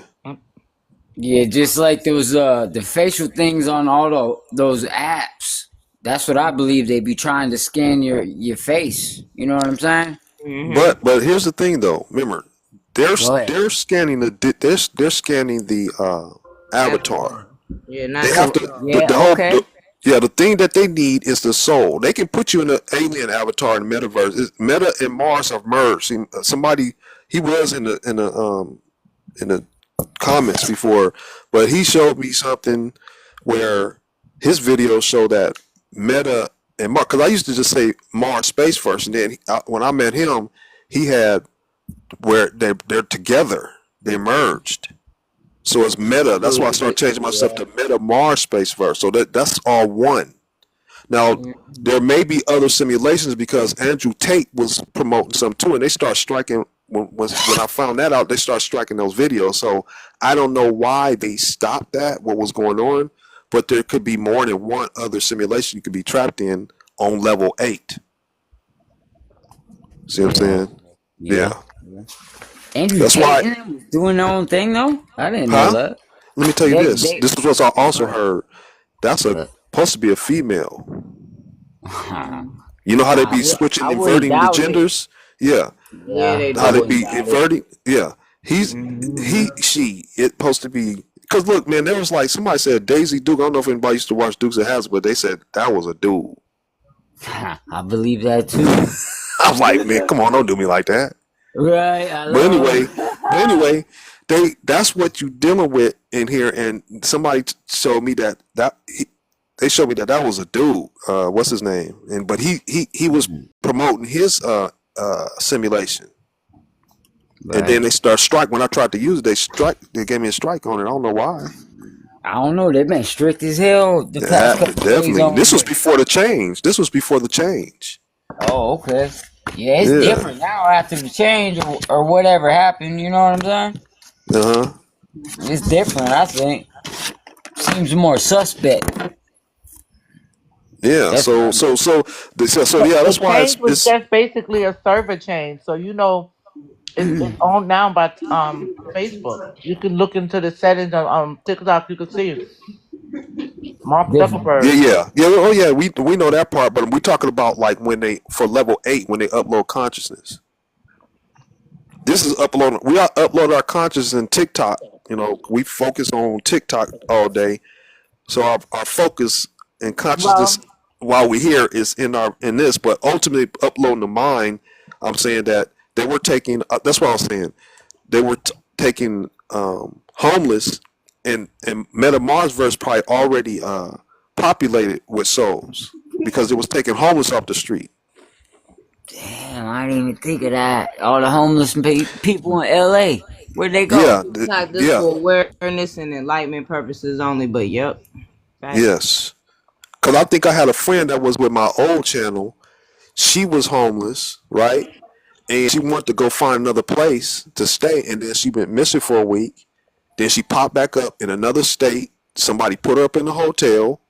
Yeah, just like those the facial things on all those apps. That's what I believe they be trying to scan your face. You know what I'm saying? But here's the thing, though. Remember, they're Go ahead. they're scanning they're scanning the avatar. Yeah, not They have to. The thing that they need is the soul. They can put you in an alien avatar in the metaverse. Meta and Mars have merged. See, somebody he was in the comments before, but he showed me something where his videos show that Meta and Mars. Because I used to just say Mars space first, and then when I met him, he had where they're together. They merged. So it's Meta. That's why I started changing myself to Meta Mars space first. So that's all one. Now there may be other simulations because Andrew Tate was promoting some too, and they start striking. When I found that out, they start striking those videos. So I don't know why they stopped that. What was going on? But there could be more than one other simulation you could be trapped in on level 8. See what I'm saying? Yeah. Andrew That's Tate why. and them was doing their own thing though. I didn't know that. Let me tell you this. They- This is what I also heard. That's supposed to be a female. You know how they be switching, inverting the genders? Yeah. How they be inverting? Yeah. She. It's supposed to be. Because look, man, there was like somebody said Daisy Duke. I don't know if anybody used to watch Dukes of Hazzard, but they said that was a dude. I believe that too. I was like, man, come on, don't do me like that. Right. I But love. anyway, that's what you dealing with in here. And somebody showed me they showed me that was a dude. What's his name? But he was promoting his simulation. And then Right. they start strike. When I tried to use it, they gave me a strike on it. I don't know why. I don't know. They've been strict as hell the past Yeah, couple days definitely. on This was here. before the change. This was before the change. Oh, okay. Yeah, it's Yeah. different now after the change or whatever happened. You know what I'm saying? Uh-huh. It's different. I think seems more suspect. Yeah. That's So what I yeah, The that's why change was it's just basically a server change. So it's owned now by Facebook. You can look into the settings on TikTok. You can see Mark different. yeah, Zuckerberg. yeah. Yeah, oh yeah, we know that part, but we're talking about like when they for level 8 when they upload consciousness. This is uploading. We are upload our consciousness in TikTok. You know, we focus on TikTok all day, so our focus and consciousness Well, while we're here is in this. But ultimately, uploading the mind, I'm saying that they were taking. That's what I was saying. They were taking homeless, and Meta Marsverse probably already populated with souls because it was taking homeless off the street. Damn, I didn't even think of that. All the homeless people in LA, where'd they go? Yeah, Not just yeah, for awareness and enlightenment purposes only, but yep. Facts. yes. Because I think I had a friend that was with my old channel. She was homeless, right? And she wanted to go find another place to stay, and then she went missing for a week. Then she popped back up in another state. Somebody put her up in the hotel,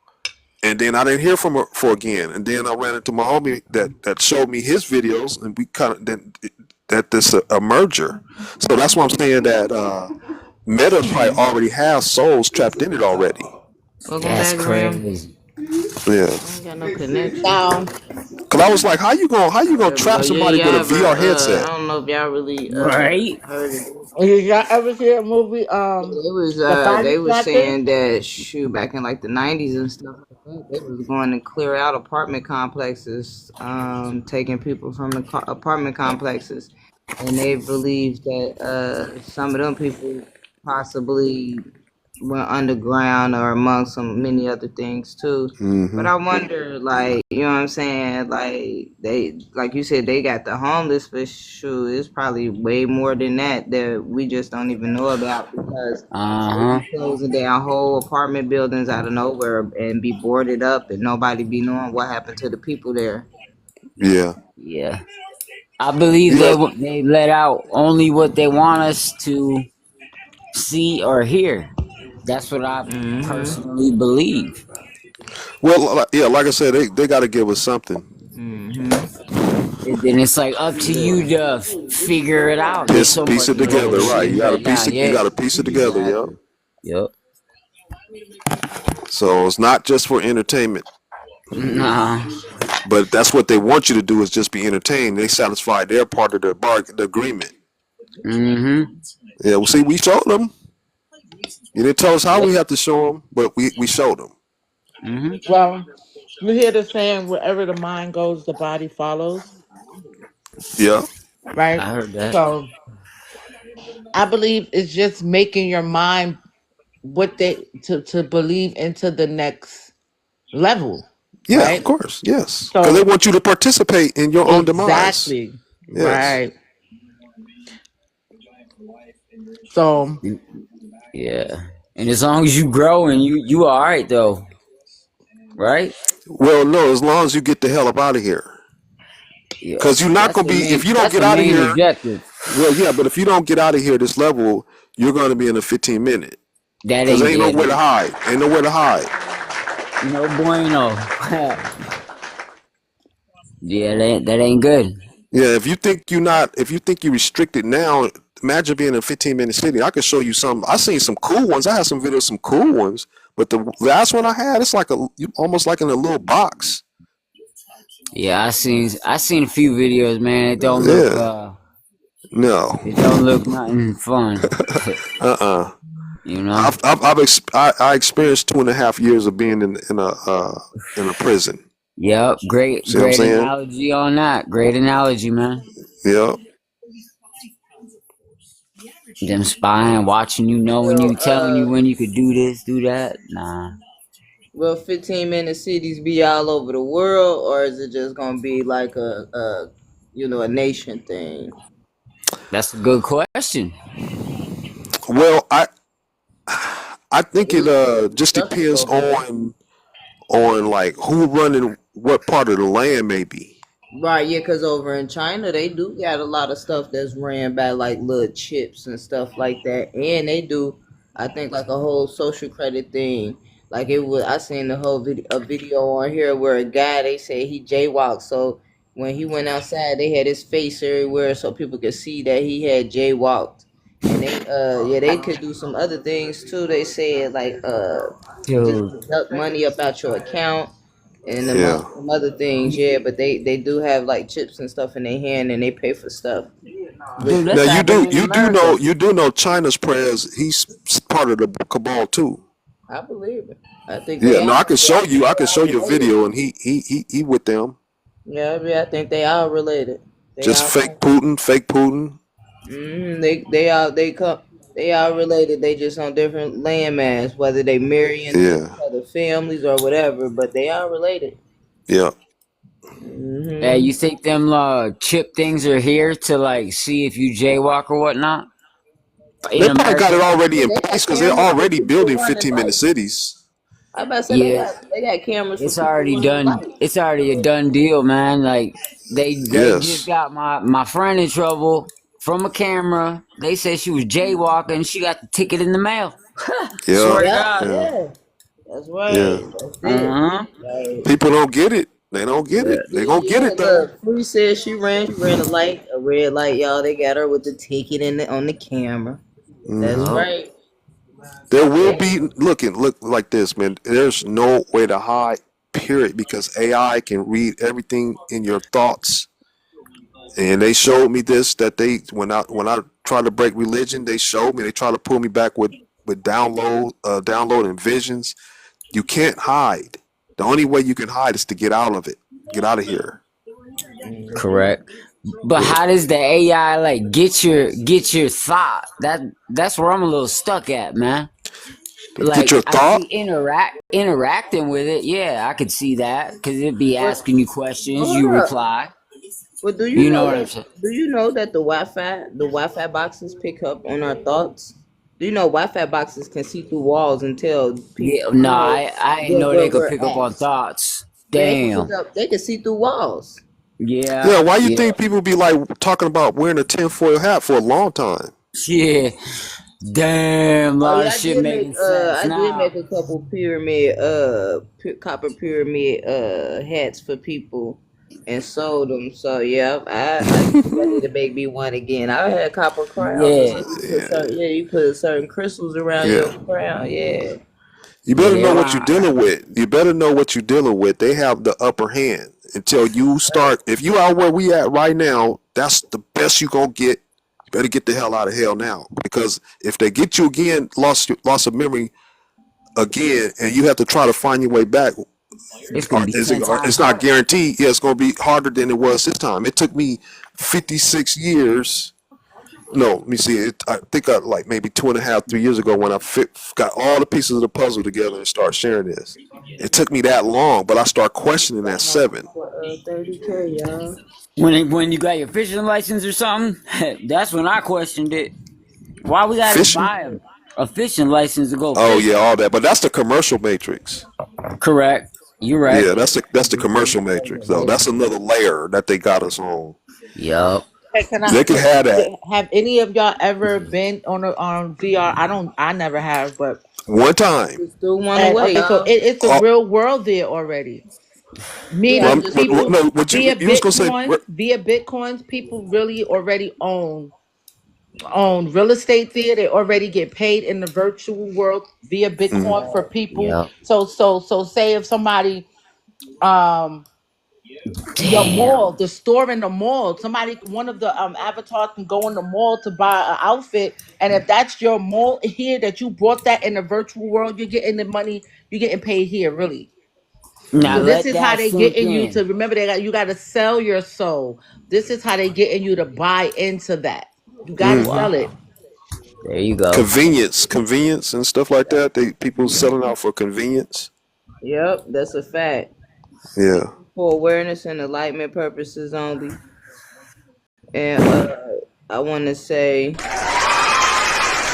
and then I didn't hear from her for again. And then I ran into my homie that showed me his videos, and we kind of then that this a merger. So that's why I'm saying that Meta probably already has souls trapped in it already. Welcome That's back, Graham. crazy. Yeah. I ain't got no connection. now Cause I was like, how you gonna trap But yeah, somebody with a y'all VR ever, headset? I don't know if y'all really Right? heard of it. did y'all ever see a movie? The Body They was Snatchers? saying that shoot back in like the 90s and stuff like that, they was going to clear out apartment complexes, taking people from the apartment complexes, and they believed that some of them people possibly went underground or among some many other things too. Mm-hmm. But I wonder, like, you know what I'm saying? Like they, like you said, they got the homeless, but shoot, it's probably way more than that we just don't even know about because they be closing down whole apartment buildings out of nowhere and be boarded up, and nobody be knowing what happened to the people there. Yeah. Yeah. I believe Yeah. they let out only what they want us to see or hear. That's what I personally believe. Well, yeah, like I said, they got to give us something. And then it's like up to you to figure it out. There's so Piece much it together, right? You got to right now. piece it. You got to piece it together. Yep. Yep. So it's not just for entertainment. Nah. But that's what they want you to do is just be entertained. They satisfy their part of the agreement. Mm-hmm. Yeah. Well, see, we showed them. You didn't tell us how we have to show them, but we showed them. Mm-hmm. Well, you hear the saying, wherever the mind goes, the body follows, Yeah. right? I heard that. So I believe it's just making your mind to believe into the next level, Yeah. right? Of course. Yes. Because they So want you to participate in your own demise. exactly, Yes. right. So Yeah. And as long as you grow and you all right though, right? Well, no, as long as you get the hell up out of here. Yeah. Because you're not That's going to the be, main. if you don't That's get the out of main here, objective. well, yeah, but if you don't get out of here this level, you're going to be in a 15-minute. That Because ain't ain't good. nowhere to hide. Ain't nowhere to hide. No bueno. Yeah, that ain't good. Yeah, if you think you're restricted now, imagine being in a 15-minute city. I could show you some. I seen some cool ones. I had some videos, some cool ones. But the last one I had, it's like almost like in a little box. Yeah, I seen a few videos, man. It don't look No. it don't look nothing fun. You know. I experienced 2.5 years of being in a prison. Yep. Great, See what I'm great saying? analogy on that. Great analogy, man. Yeah. Them spying, watching you, knowing Will you, telling you when you could do this, do that. Nah. will 15-minute cities be all over the world, or is it just gonna be like a a nation thing? That's a good question. Well, I think it just Discussion depends so far. on like who running what part of the land maybe. Right, yeah, because over in China, they do got a lot of stuff that's ran by like little chips and stuff like that. And they do, I think, like a whole social credit thing. Like it was, I seen the whole video on here where a guy, they say he jaywalked. So when he went outside, they had his face everywhere so people could see that he had jaywalked. And yeah, they could do some other things too. They said like, just Dude, deduct money up out your account and Yeah. among some other things, yeah. But they do have like chips and stuff in their hand, and they pay for stuff. dude, Now that's happening in America. you do know China's prayers. He's part of the cabal too. I believe it. I think Yeah. they No, all. I can show you a Related. video, and he with them. Yeah, I think they all related. They Just all. fake Putin, fake Putin. They all related. They just on different landmass, whether they marry into each Yeah. other families or whatever. But they all related. Yeah. Hey, Hmm. you think them chip things are here to like see if you jaywalk or whatnot in They probably got it America? already Yeah, in they place got because they're cameras for already people to building run it 15-minute right. cities. I about to say Yeah, they got cameras for it's people already running done. right. It's already a done deal, man. Like they just Yes. got my friend in trouble from a camera. They said she was jaywalking. She got the ticket in the mail. Yeah. Swear to Yep, God. Yeah. yeah. That's Yeah. right. That's it. Uh-huh. Like, People don't get it. They don't get it. They gonna get yeah, it though. look, Free said she ran a red light, y'all. They got her with the ticket on the camera. That's Hmm. right. There will Yeah. be look like this, man. There's no way to hide, period, because AI can read everything in your thoughts. And they showed me this that they when I tried to break religion, they showed me they tried to pull me back with downloading visions. You can't hide. The only way you can hide is to get out of it. Get out of here. Correct. But Yeah. how does the AI like get your thought? That's where I'm a little stuck at, man. Get Like your I thought. see interacting with it. Yeah, I could see that because it'd be But asking you questions, hold you up. reply. But You know what I'm saying? Do you know that the Wi-Fi boxes pick up on our thoughts? Do you know Wi-Fi boxes can see through walls and tell people, Yeah, no, I ain't where know they could we're pick up on at? thoughts. Yeah, they can Damn. pick up. They can see through walls. Yeah, Yeah, why you yeah, think people be like talking about wearing a tinfoil hat for a long time? yeah. Damn, a Oh lot yeah, of shit making sense I did make now. a couple pyramid copper pyramid hats for people and sold them. So yeah, I think you ready to make me one again. I had copper crowns. Yeah, Yeah. You put certain crystals around your Yeah. crown. Yeah. You yeah. better They know what you're around. dealing with. You better know what you're dealing with. They have the upper hand until you start. If you are where we at right now, that's the best you gonna get. You better get the hell out of hell now, because if they get you again, loss of memory again, and you have to try to find your way back, It's gonna be 10 times it's not harder. guaranteed. Yeah, it's gonna be harder than it was this time. It took me 56 years. No, let me see. I think like maybe 2.5, 3 years ago when I got all the pieces of the puzzle together and start sharing this. It took me that long, but I start questioning at 7. For 30K, y'all. When you got your fishing license or something, that's when I questioned it. Why we gotta Fishing? buy a fishing license to go Oh yeah, fishing? all that. But that's the commercial matrix. Correct. You're right. Yeah, that's the commercial matrix though. That's another layer that they got us on. Yup. Hey, can I? They can have that Have any of y'all ever been on VR? I never have, but one time. Just threw one and away, okay, so y'all. it's a Oh, real world there already. Yeah, I Meaning, just but people no, what via you was gonna say? bitcoins, people really already own real estate there. They already get paid in the virtual world via Mm, Bitcoin for people. Yup. So say if somebody um your Damn. mall, the store in the mall, somebody one of the avatars can go in the mall to buy an outfit, and if that's your mall here that you bought that in the virtual world, you're getting the money, you're getting paid here, really. Now So this let is how that they sink getting you to in. remember you got to sell your soul. This is how they getting you to buy into that. You got to Hmm. sell it. Wow. There you go. Convenience, and stuff like that. People selling out for convenience. Yep, that's a fact. Yeah. For awareness and enlightenment purposes only. And I want to say,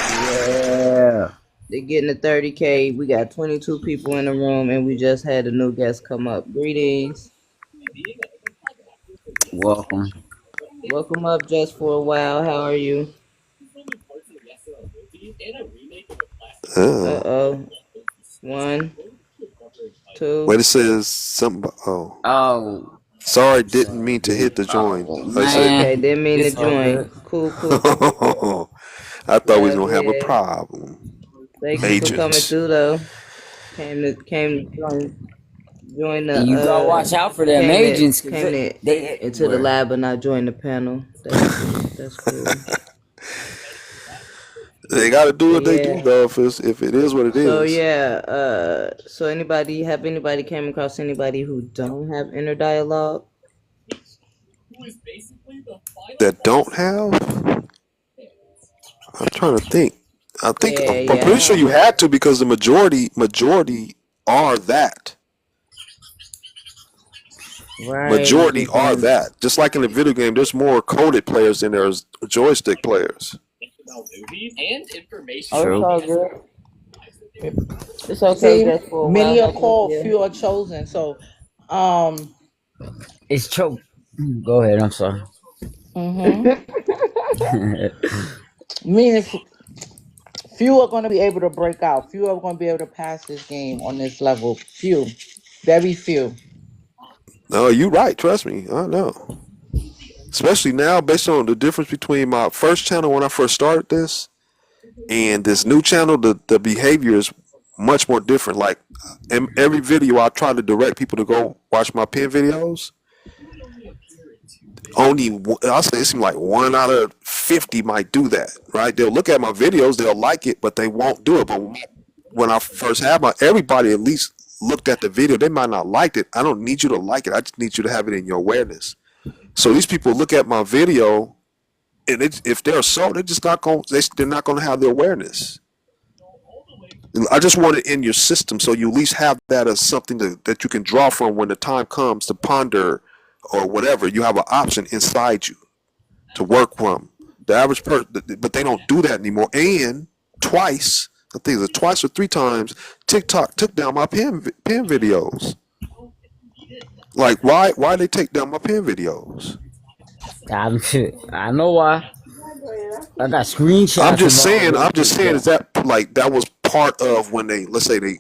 Yeah. they're getting to 30K. We got 22 people in the room, and we just had a new guest come up. Greetings. Welcome. Welcome up just for a while. How are you? Uh, Uh-oh. 1, 2. wait, it says something. Oh, Oh, sorry, didn't mean to hit the join. oh I said. Okay, man. didn't mean to It's all join. good. Cool, cool. I thought we was Glad gonna have a we problem. Thank you for coming Agent. through, though. Came to join the And you gotta watch out for them agents, cause they into the everywhere. lab, but not join the panel. That's cool. They got to do But what they do yeah. though. If it is what it So is. yeah. So anybody came across anybody who don't have inner dialogue? That don't have. I'm trying to think. I'm pretty sure you had to, because the majority are that. Right. Majority are that. Just like in the video game, there's more coded players than there's joystick players. Oh, it's all good. It's okay. See, Just for a many while. are called, few are chosen. So, It's choke. Go ahead. I'm sorry. meaning few are going to be able to break out. Few are going to be able to pass this game on this level. Few, very few. No, you're right. Trust me. I know. Especially now, based on the difference between my first channel when I first started this and this new channel, the behavior is much more different. Like in every video, I try to direct people to go watch my pen videos. I'll say it seems like 1 out of 50 might do that, right? They'll look at my videos, they'll like it, but they won't do it. But when I first had everybody at least looked at the video. They might not like it. I don't need you to like it. I just need you to have it in your awareness. So these people look at my video, and if they're so, they're just not going. They're not going to have the awareness. I just want it in your system, so you at least have that as something that you can draw from when the time comes to ponder or whatever. You have an option inside you to work from. The average person, but they don't do that anymore. And twice, I think it's twice or 3 times, TikTok took down my pen videos. Like, why they take down my pen videos? I know why. I got screenshots. I'm just saying, is that like that was part of when they, let's say they,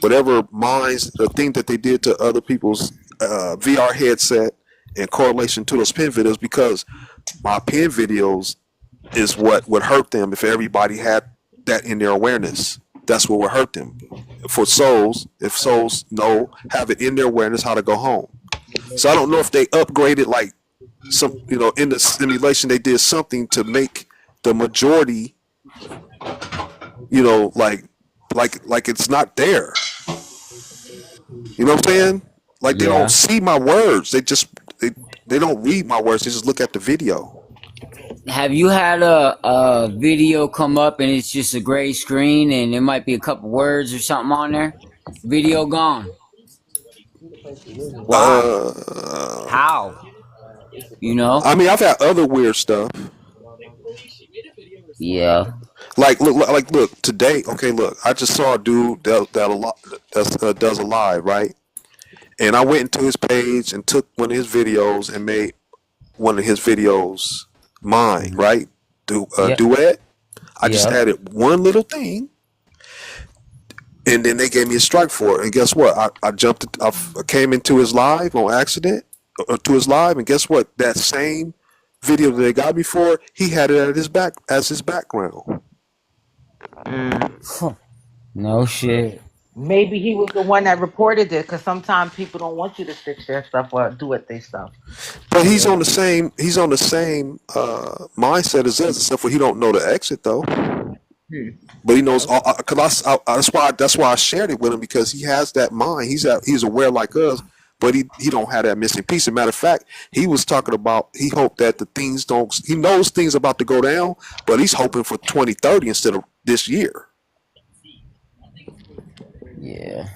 whatever minds, the thing that they did to other people's VR headset in correlation to those pen videos, because my pen videos is what would hurt them if everybody had that in their awareness. That's what would hurt them. For souls, if souls have it in their awareness how to go home. So I don't know if they upgraded, like some, in the simulation they did something to make the majority, like it's not there. You know what I'm saying? Like they don't see my words. They don't read my words. They just look at the video. Have you had a video come up and it's just a gray screen and there might be a couple words or something on there? Video gone. Why? How? I mean, I've had other weird stuff. Yeah. Like look today. Okay, look, I just saw a dude that does a live, right? And I went into his page and took one of his videos and made one of his videos mine, right? Duet. I just added one little thing, and then they gave me a strike for it. And guess what? I came into his live on accident, to his live, and guess what? That same video that they got me for, he had it as his background. No shit. Maybe he was the one that reported it, because sometimes people don't want you to fix their stuff or do it their stuff. But he's on the same mindset as us, except for he don't know the exit though. Hmm. But he knows all because that's why I shared it with him because he has that mind. He's aware like us, but he don't have that missing piece. As a matter of fact, he was talking about he hoped that the things don't. He knows things about to go down, but he's hoping for 2030 instead of this year. Yeah.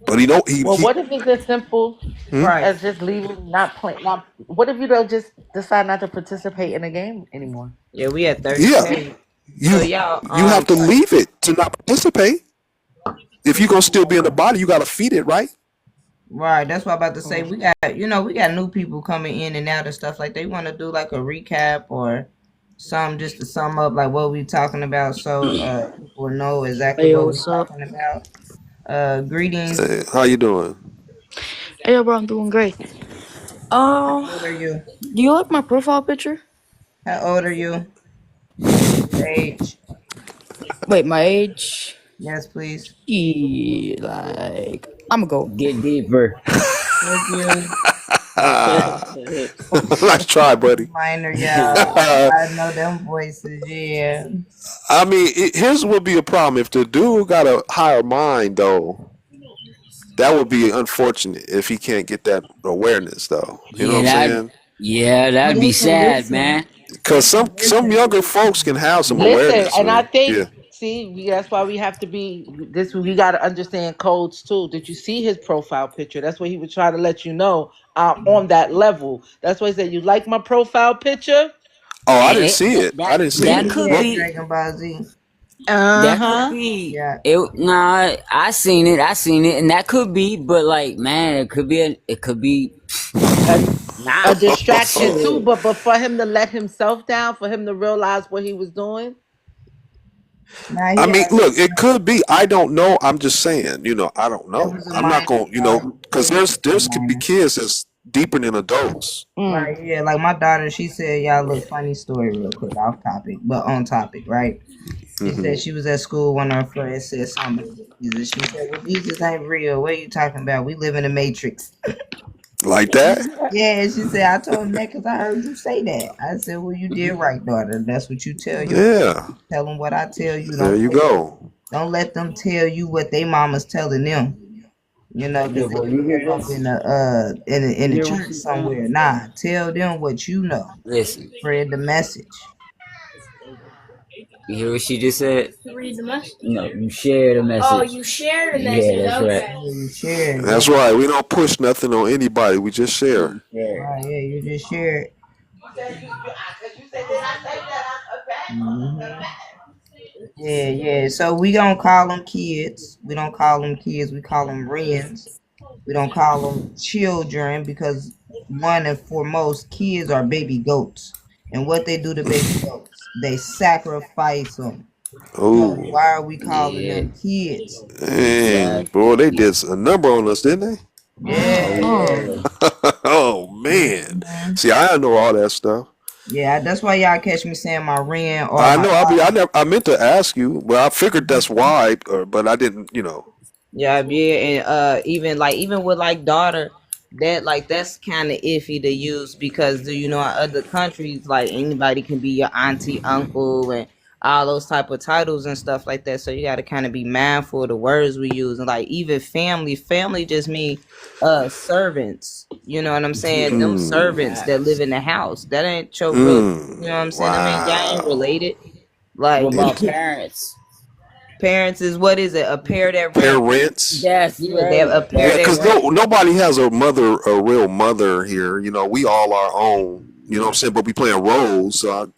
But he know he Well, he. what if it's as simple Hmm? Right. as just leaving, not playing, not? What if you don't just decide not to participate in the game anymore? Yeah, we at Yeah, 30K. So you y'all, you have to leave it to not participate. If you're gonna still be in the body, you gotta feed it, right? right. That's what I'm about to say. We got new people coming in and out and stuff like they want to do like a recap or some just to sum up like what we talking about so people know exactly Hey, what what's we're up? talking about. Greetings. Hey, how you doing? Hey, bro, I'm doing great. How old are you? Do you like my profile picture? How old are you? Your age? Wait, my age? Yes, please. Yeah, like I'm gonna go. Get deeper. Thank you. Nice try, buddy. Minor, y'all. I know them voices, yeah. I mean, here's would be a problem if the dude got a higher mind, though. That would be unfortunate if he can't get that awareness, though. You know what I'm saying? That'd be Listen, sad, listen. man. Because some younger folks can have some Listen, awareness, and I man. think, Yeah. that's why we have to be this. We got to understand codes too. Did you see his profile picture? That's what he was trying to let you know. On that level. That's why he said, "You like my profile picture?" Oh, I And didn't see it. I didn't see that it. could Yeah, Well, be Dragon Ball Z. that could Uh-huh. be Yeah. it. Nah, I seen it, and that could be. But like, man, it could be. Nah, A distraction too, shit. but for him to let himself down, for him to realize what he was doing. Now I he mean, had look, it could be. I don't know. I'm just saying. I don't it know. was a I'm not minor, going. Because there's could be kids that's deeper than adults. right, yeah. Like my daughter, she said, y'all look funny story real quick, off topic, but on topic, right? She said she was at school when her friend said something about Jesus. She said, well, Jesus ain't real. What are you talking about? We live in a matrix. Like that? Yeah, she said, I told him that because I heard you say that. I said, well, you did right, daughter. That's what you tell your Yeah. tell them what I tell you. There you go. Don't let them tell you what they mama's telling them. You know, because they grew up in a church somewhere. Nah, tell them what you know. Listen, Spread the message. you hear what she just said? Read the message. No, you share the message. Oh, you shared the Yeah, message. that's Okay. right. Yeah, you share it. That's right. We don't push nothing on anybody. We just share. Right, yeah, you just share it. Mhm. Yeah. So we don't call them kids. We don't call them kids. We call them wrens. We don't call them children because one and foremost, kids are baby goats. And what they do to baby goats, they sacrifice them. So Oh, why are we calling them kids? man, boy, they did a number on us, didn't they? Yeah. Oh man. See, I know all that stuff. Yeah, that's why y'all catch me saying my wren or I my know. I meant to ask you, but I figured that's why, but I didn't. Yeah, and even with like daughter, that's kind of iffy to use because in other countries like anybody can be your auntie, uncle, and all those type of titles and stuff like that. So you got to kind of be mindful of the words we use, and like even family just mean servants. You know what I'm saying? Them servants that live in the house. That ain't your real. You know what I'm saying? I mean, y'all ain't related. Like What about parents? Parents is what is it? A pair that Parents. Yes, they're a pair Yeah, because that nobody has a real mother here. We all our own. You know what I'm saying? But we playing roles, so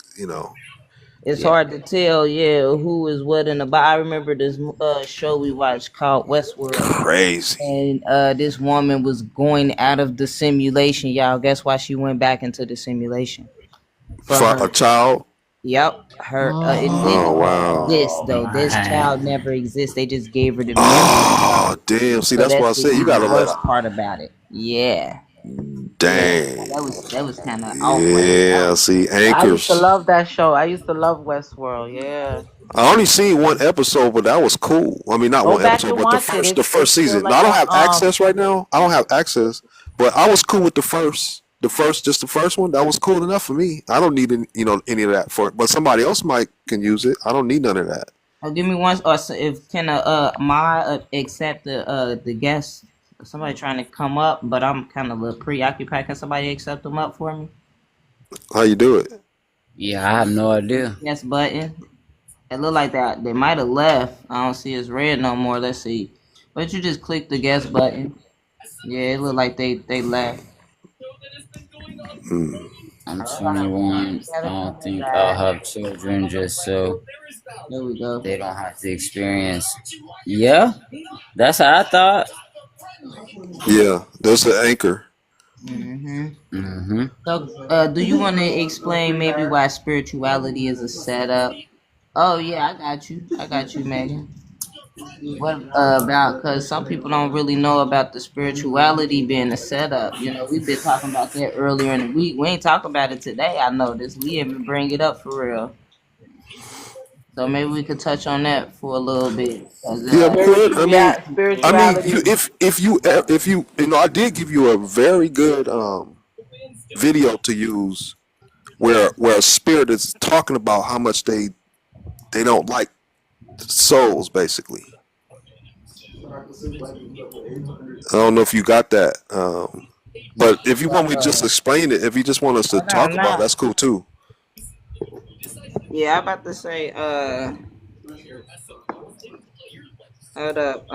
it's hard to tell, who is what in the. But I remember this show we watched called Westworld. Crazy. And this woman was going out of the simulation, y'all. Guess why she went back into the simulation? For a child. Yep, her. It didn't wow. exist though. This child never exists. They just gave her the. Oh damn! See, that's what I said. You gotta let. Worst part about it. Yeah. Dang. That was kind of Yeah. See, I used anchors. to love that show. I used to love Westworld. Yeah. I only seen one episode, but that was cool. I mean, not Go one back episode, and but watch it. the It's first still season. like Now, I don't have a, access right now. I don't have access, but I was cool with the first one. That was cool enough for me. I don't need any of that for it. But somebody else can use it. I don't need none of that. Oh, give me one. Or if can mod accept the guest? Somebody trying to come up, but I'm kind of a little preoccupied. Can somebody accept them up for me? How you do it? Yeah, I have no idea. Yes button. It look like that they might have left. I don't see it's red no more. Let's see. But you just click the guest button. Yeah, it look like they left. I'm 21. I don't think I'll have children just so There we go. they don't have to experience. Yeah, that's how I thought. Yeah, there's the anchor. So, do you want to explain maybe why spirituality is a setup? Oh yeah, I got you, Megan. What about? Because some people don't really know about the spirituality being a setup. You know, we've been talking about that earlier in the week. We ain't talking about it today. I noticed we didn't even bring it up for real. So maybe we could touch on that for a little bit. Yeah, we could. I mean, spirituality. if you I did give you a very good video to use where a spirit is talking about how much they don't like souls, basically. I don't know if you got that, but if you want me to just explain it, if you just want us to talk about it, that's cool too. Yeah, I'm about to say, hold up,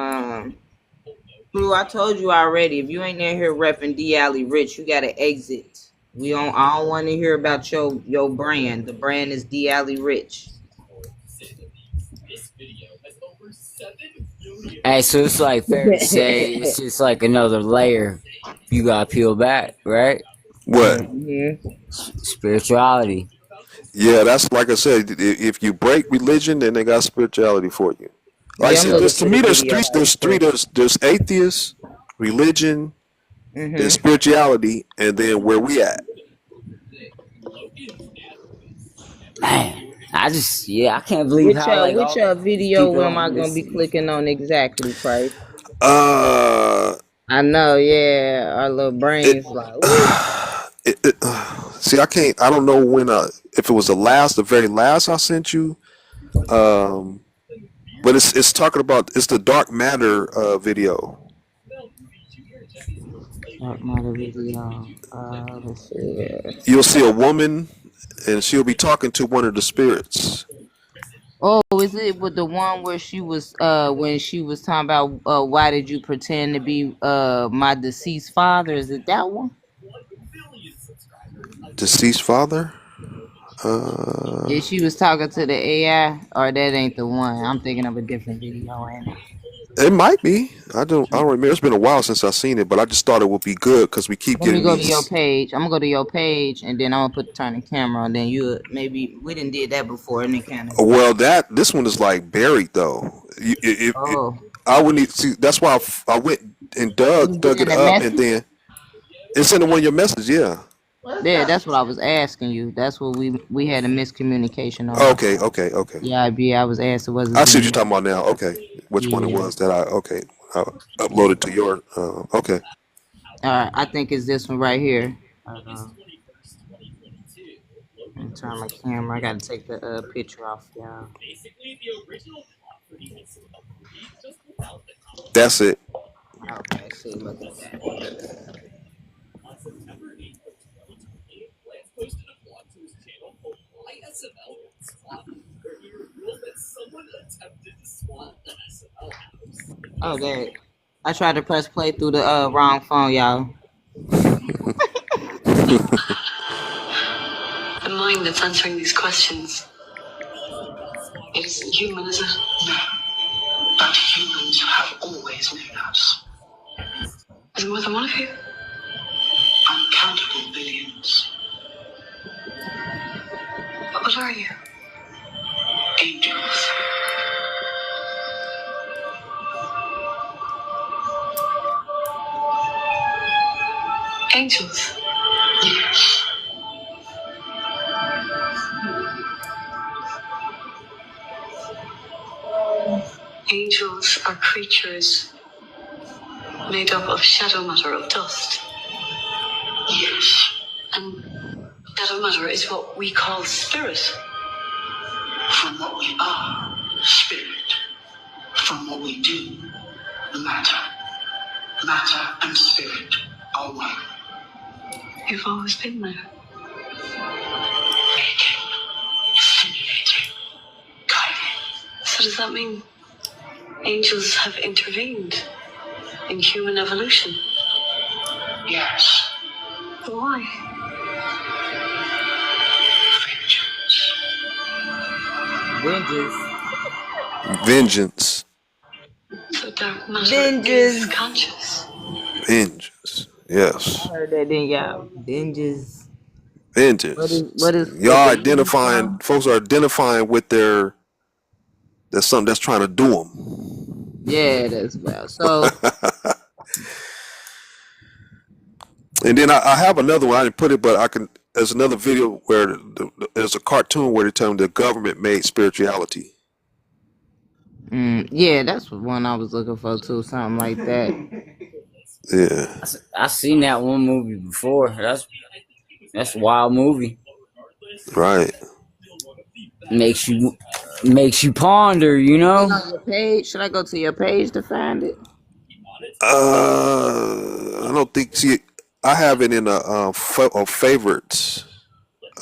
Blue, I told you already, if you ain't in here repping D Alley Rich, you gotta exit. I don't want to hear about your brand. The brand is D Alley Rich. Hey, so it's like fair to say it's just like another layer you got to peel back, right? What? Spirituality. Yeah, that's like I said. If you break religion, then they got spirituality for you. Like I said, to me, there's three. There's atheists, religion, there's spirituality, and then where we at. Man, I can't believe how like which video am I gonna be clicking on exactly, Price? I know, yeah, our little brains like. See, I don't know when. If it was the very last I sent you. But it's talking about the dark matter video. Dark matter video. Let's see. You'll see a woman, and she'll be talking to one of the spirits. Oh, is it with the one where she was when she was talking about why did you pretend to be my deceased father? Is it that one? Deceased father? Yeah, she was talking to the AI, or that ain't the one. I'm thinking of a different video, ain't it? It might be. I don't remember. It's been a while since I've seen it, but I just thought it would be good because we keep getting. Let me go to your page. I'm gonna go to your page, and then I'm gonna turn the camera on. Then maybe we didn't did that before, and it kind of. Well, this one is like buried though. I wouldn't see. That's why I went and dug it up, and then it's in one of your messages. Yeah. Yeah, that's what I was asking you. That's what we had a miscommunication on. Okay. Yeah, I was asked. It wasn't. I see what you're talking about now. Okay, which one it was that I uploaded to your okay. All right, I think it's this one right here. Let me turn my camera. I gotta take the picture off, y'all. That's it. Okay, see, look at that. Oh, there. I tried to press play through the wrong phone, y'all. The mind that's answering these questions. It isn't human, is it? No. But humans have always known us. Is more than one of you? Uncountable billions. But what are you? Angels. Angels? Yes. Angels are creatures made up of shadow matter of dust. Yes. And shadow matter is what we call spirit. From what we are, spirit. From what we do, matter. Matter and spirit are one. You've always been there. Making, stimulating, guiding. So does that mean angels have intervened in human evolution? Yes. But why? Vengeance. So dark matter Vengeance. is conscious. Vengeance. Yes. I heard that, then y'all. Vengeance. Vengeance. What is Y'all what the identifying, folks are identifying with there's something that's trying to do them. Yeah, that's well. So And then I have another one. I didn't put it, but I can. There's another video where there's a cartoon where they tell them the government made spirituality. yeah, that's one I was looking for too. Something like that. Yeah. I seen that one movie before. That's a wild movie. Right. Makes you ponder, you know. On your page? Should I go to your page to find it? I don't think. See, I have it in a favorites.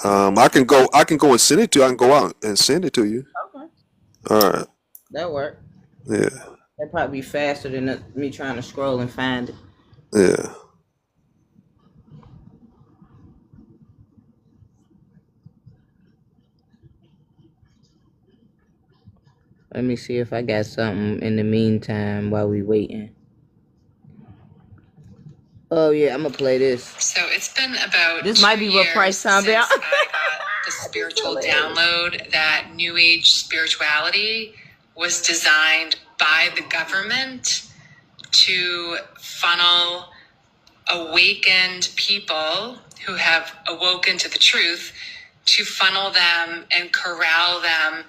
I can go and send it to you. I can go out and send it to you. Okay. All right. That work. Yeah. That'd probably be faster than me trying to scroll and find it. Yeah. Let me see if I got something in the meantime while we waiting. Oh yeah, I'm gonna play this. So it's been about This might be what Price talking since about. I got the spiritual download that New Age spirituality was designed by the government to funnel awakened people who have awoken to the truth, to funnel them and corral them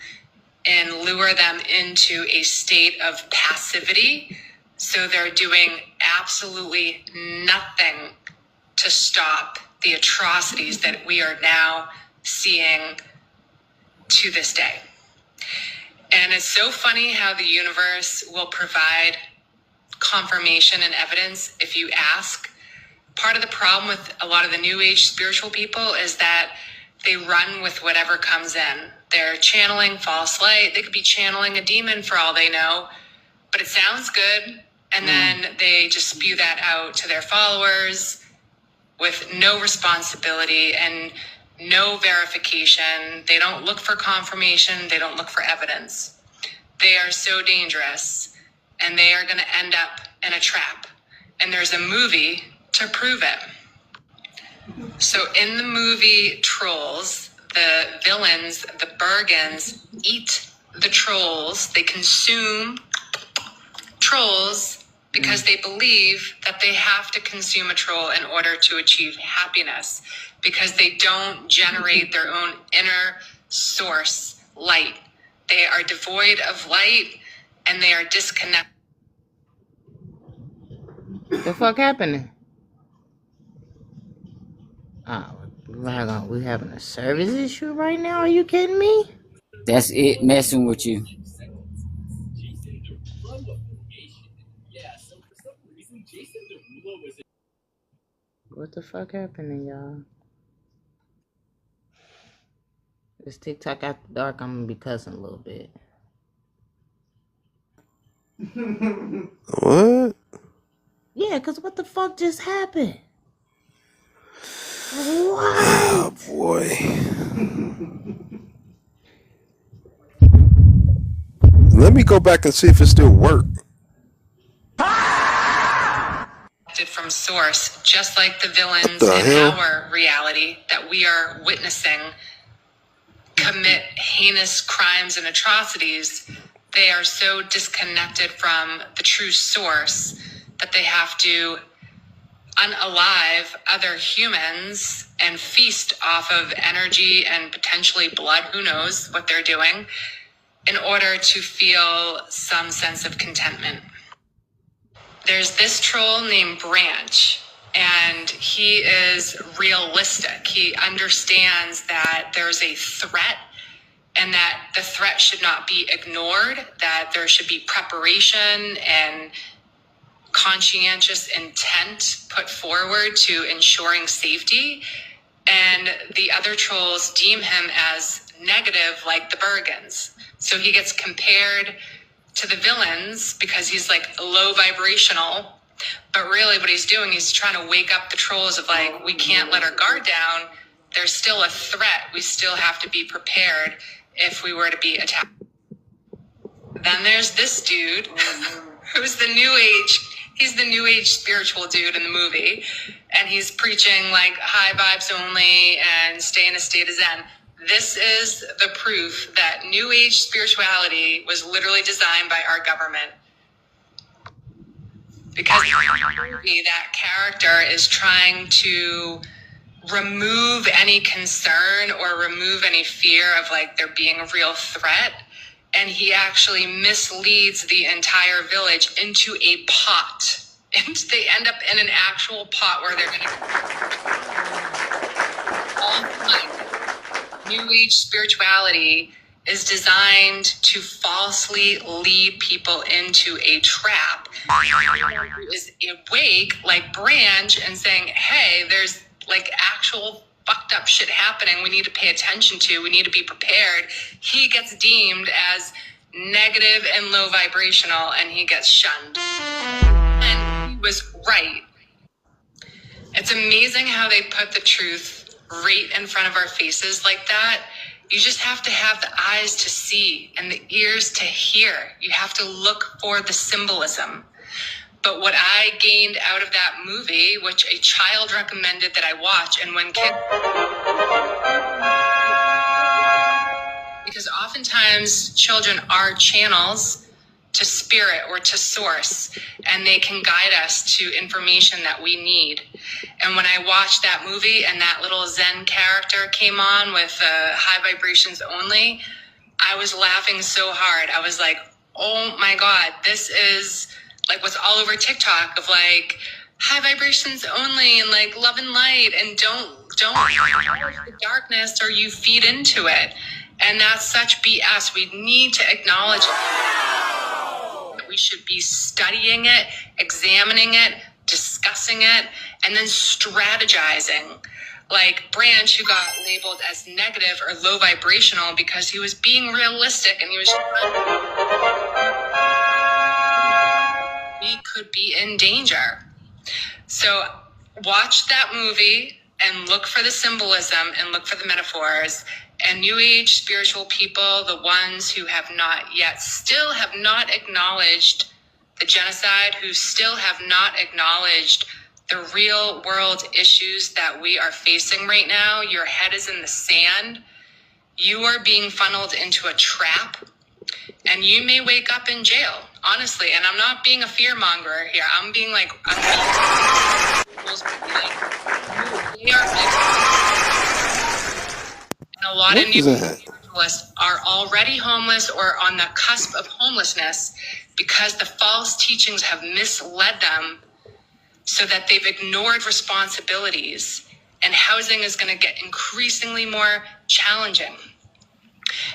and lure them into a state of passivity. So they're doing absolutely nothing to stop the atrocities that we are now seeing to this day. And it's so funny how the universe will provide confirmation and evidence if you ask. Part of the problem with a lot of the New Age spiritual people is that they run with whatever comes in. They're channeling false light. They could be channeling a demon for all they know, but it sounds good. And then they just spew that out to their followers with no responsibility and no verification. They don't look for confirmation. They don't look for evidence. They are so dangerous, and they are going to end up in a trap. And there's a movie to prove it. So in the movie Trolls, the villains, the Bergens, eat the trolls. They consume trolls because they believe that they have to consume a troll in order to achieve happiness, because they don't generate their own inner source light. They are devoid of light and they are disconnected. The fuck happening? Oh, we having a service issue right now? Are you kidding me? That's it messing with you. What the fuck happening, y'all? This TikTok after dark, I'm gonna be cussing a little bit. What? Yeah, cause what the fuck just happened? What? Oh boy. Let me go back and see if it still works. From source, just like the villains the in hell? our reality that we are witnessing commit heinous crimes and atrocities. They are so disconnected from the true source that they have to unalive other humans and feast off of energy and potentially blood, who knows what they're doing, in order to feel some sense of contentment. There's this troll named Branch, and he is realistic. He understands that there's a threat and that the threat should not be ignored, that there should be preparation and conscientious intent put forward to ensuring safety. And the other trolls deem him as negative, like the Bergens. So he gets compared to the villains because he's like low vibrational. But really what he's doing is trying to wake up the trolls of like, we can't let our guard down. There's still a threat. We still have to be prepared if we were to be attacked. Then there's this dude who's the new age. He's the new age spiritual dude in the movie. And he's preaching like high vibes only and stay in a state of zen. This is the proof that new age spirituality was literally designed by our government. Because that character is trying to remove any concern or remove any fear of like there being a real threat. And he actually misleads the entire village into a pot. And they end up in an actual pot where they're going to all the time. New age spirituality is designed to falsely lead people into a trap. Is awake like Branch and saying, hey, there's like actual fucked up shit happening we need to pay attention to, we need to be prepared. He gets deemed as negative and low vibrational and he gets shunned. And he was right. It's amazing how they put the truth right in front of our faces like that. You just have to have the eyes to see and the ears to hear. You have to look for the symbolism. But what I gained out of that movie, which a child recommended that I watch, and when kids, because oftentimes children are channels to spirit or to source, and they can guide us to information that we need. And when I watched that movie and that little Zen character came on with high vibrations only, I was laughing so hard. I was like, oh my God, this is like what's all over TikTok of like high vibrations only and like love and light and don't the darkness or you feed into it. And that's such BS. We need to acknowledge it. We should be studying it, examining it, discussing it, and then strategizing. Like Branch, who got labeled as negative or low vibrational because he was being realistic and he was we could be in danger. So watch that movie and look for the symbolism and look for the metaphors. And new age spiritual people, the ones who have not yet, still have not acknowledged the genocide, who still have not acknowledged the real world issues that we are facing right now. Your head is in the sand. You are being funneled into a trap. And you may wake up in jail, honestly. And I'm not being a fear monger here. I'm being like, they are, and a lot of new spiritualists are already homeless or on the cusp of homelessness because the false teachings have misled them so that they've ignored responsibilities. And housing is going to get increasingly more challenging.